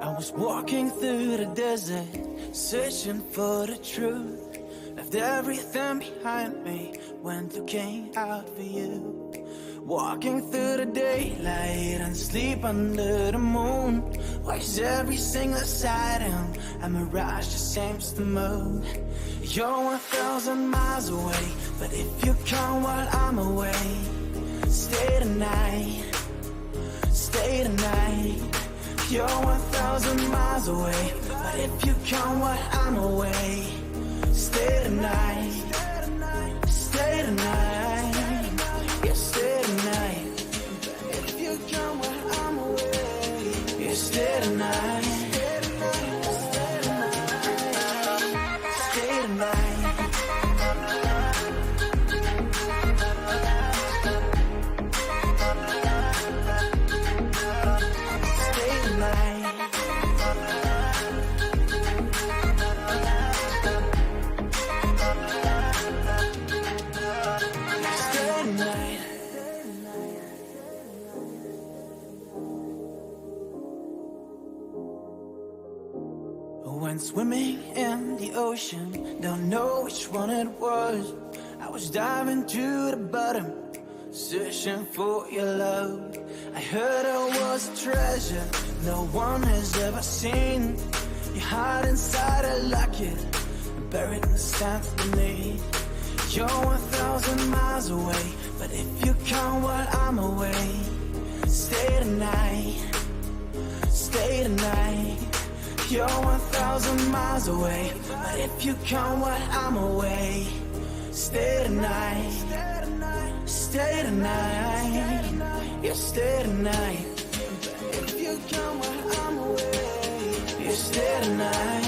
I was walking through the desert, searching for the truth. Left everything behind me, went looking out for you. Walking through the daylight and sleep under the moon. Watch every single sighting, a mirage the same as the moon. You're 1,000 miles away, but if you come while I'm away, stay tonight, stay tonight. You're 1,000 miles away, but if you come while I'm away, stay tonight, stay tonight, yeah, stay tonight. If you come while I'm away, yeah, stay tonight, stay tonight. Went swimming in the ocean, don't know which one it was. I was diving to the bottom, searching for your love. I heard it was a treasure no one has ever seen. You hide inside a locket, buried in the sand beneath. You're 1,000 miles away, but if you come while I'm away, stay tonight, stay tonight. You're 1,000 miles away, but if you come while I'm away, stay tonight, stay tonight, yeah, stay tonight. If you come while I'm away, yeah, stay tonight,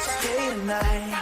stay tonight.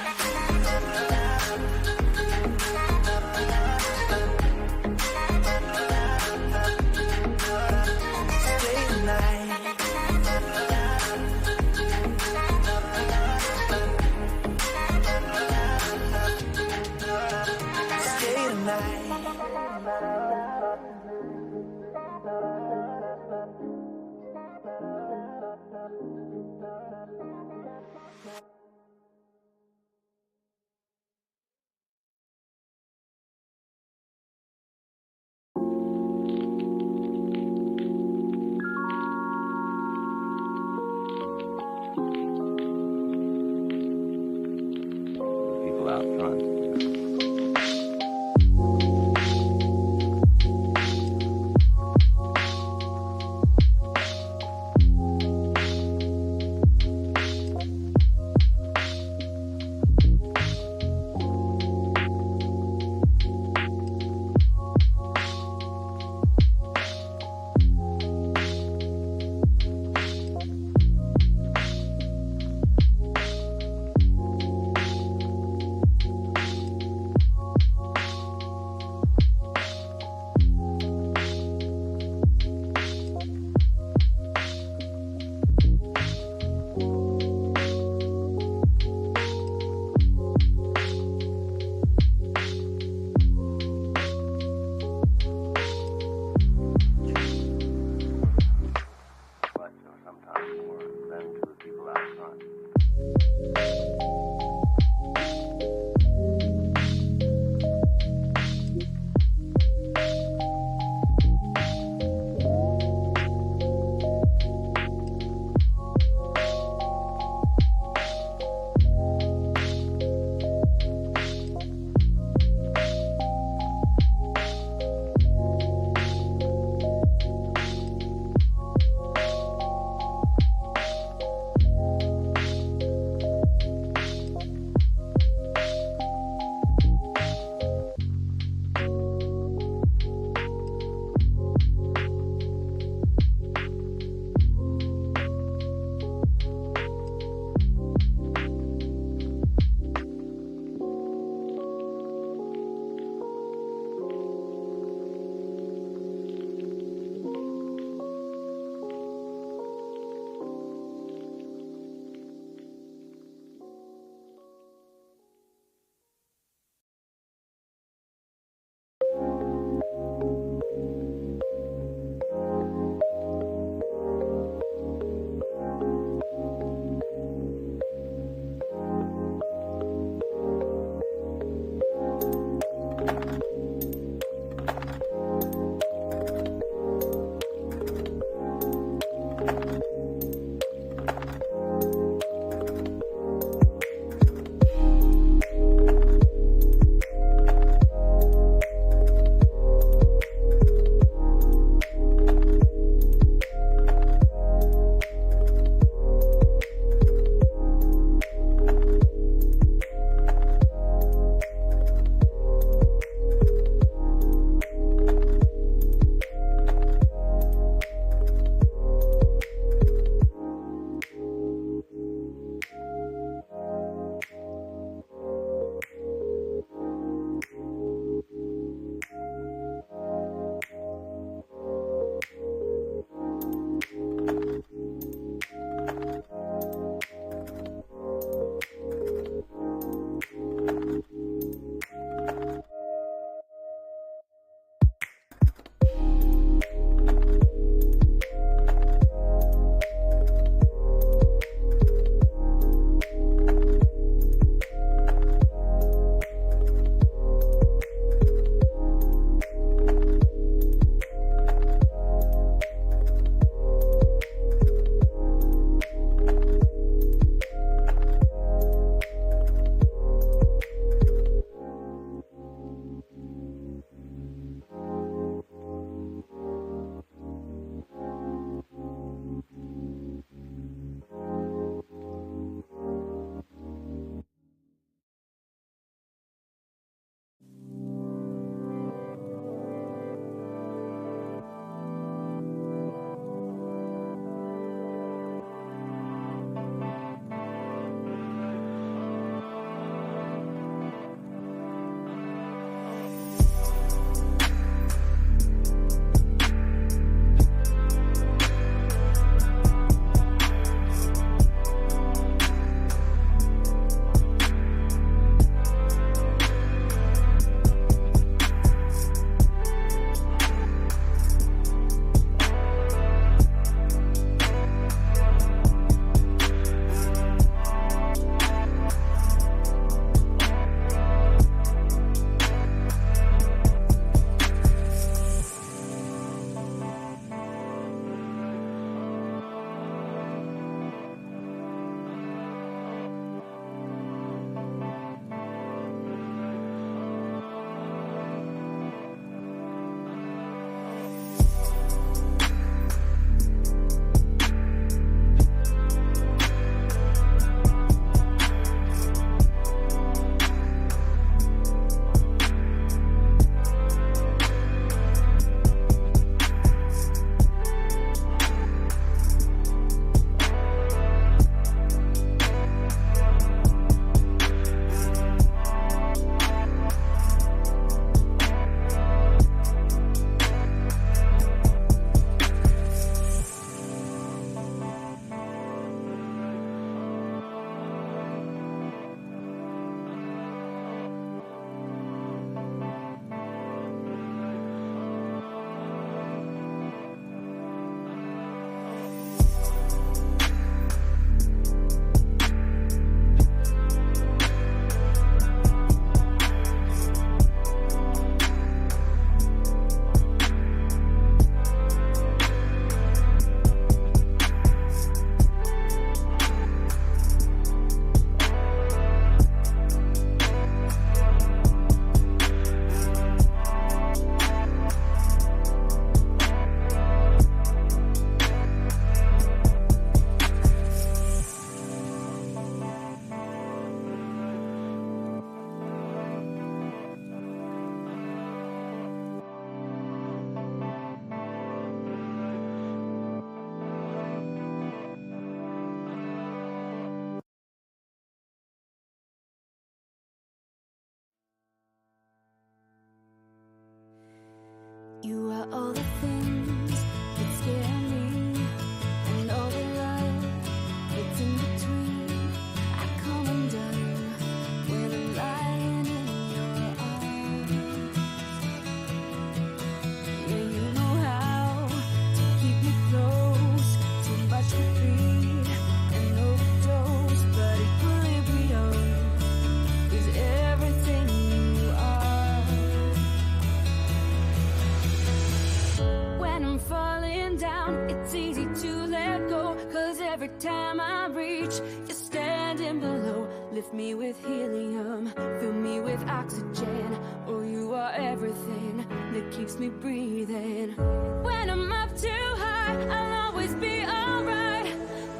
You are all the things that scare me, and all the love that's in between. I come undone when I'm lying in your arms. Yeah, you know how to keep me close. Too much to feed and overdose, but equilibrium is everything you are. When I'm falling down, it's easy to let go, 'cause every time I reach, you're standing below. Lift me with helium, fill me with oxygen. Oh, you are everything that keeps me breathing. When I'm up too high, I'll always be alright,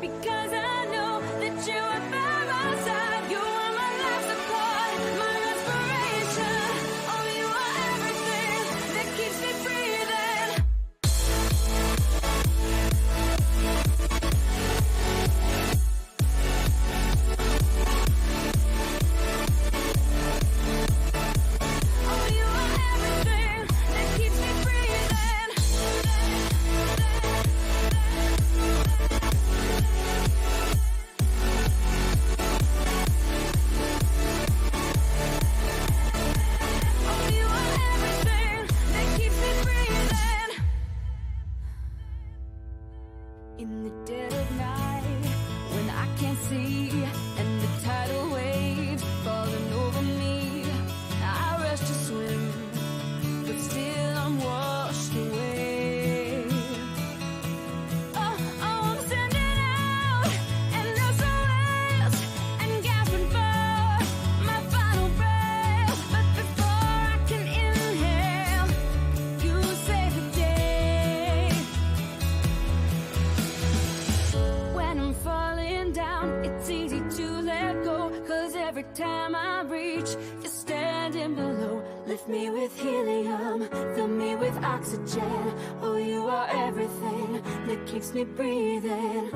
because I know that you are by my side. You are my life support, my inspiration. Oh, you are everything that keeps me breathing. Oh, you are everything that keeps me breathing. Oh, you are everything that keeps me breathing. In the dead of night, when I can't see, and the tidal waves falling over me, I rush to swim, but still I'm washed away. Oh, I'm sending out SOS and gasping for my final breath. But before I can inhale, you save the day. When I'm falling down, it's easy to let go, 'cause every time I reach, you're standing below. Lift me with helium, fill me with oxygen. Oh, you are everything that keeps me breathing.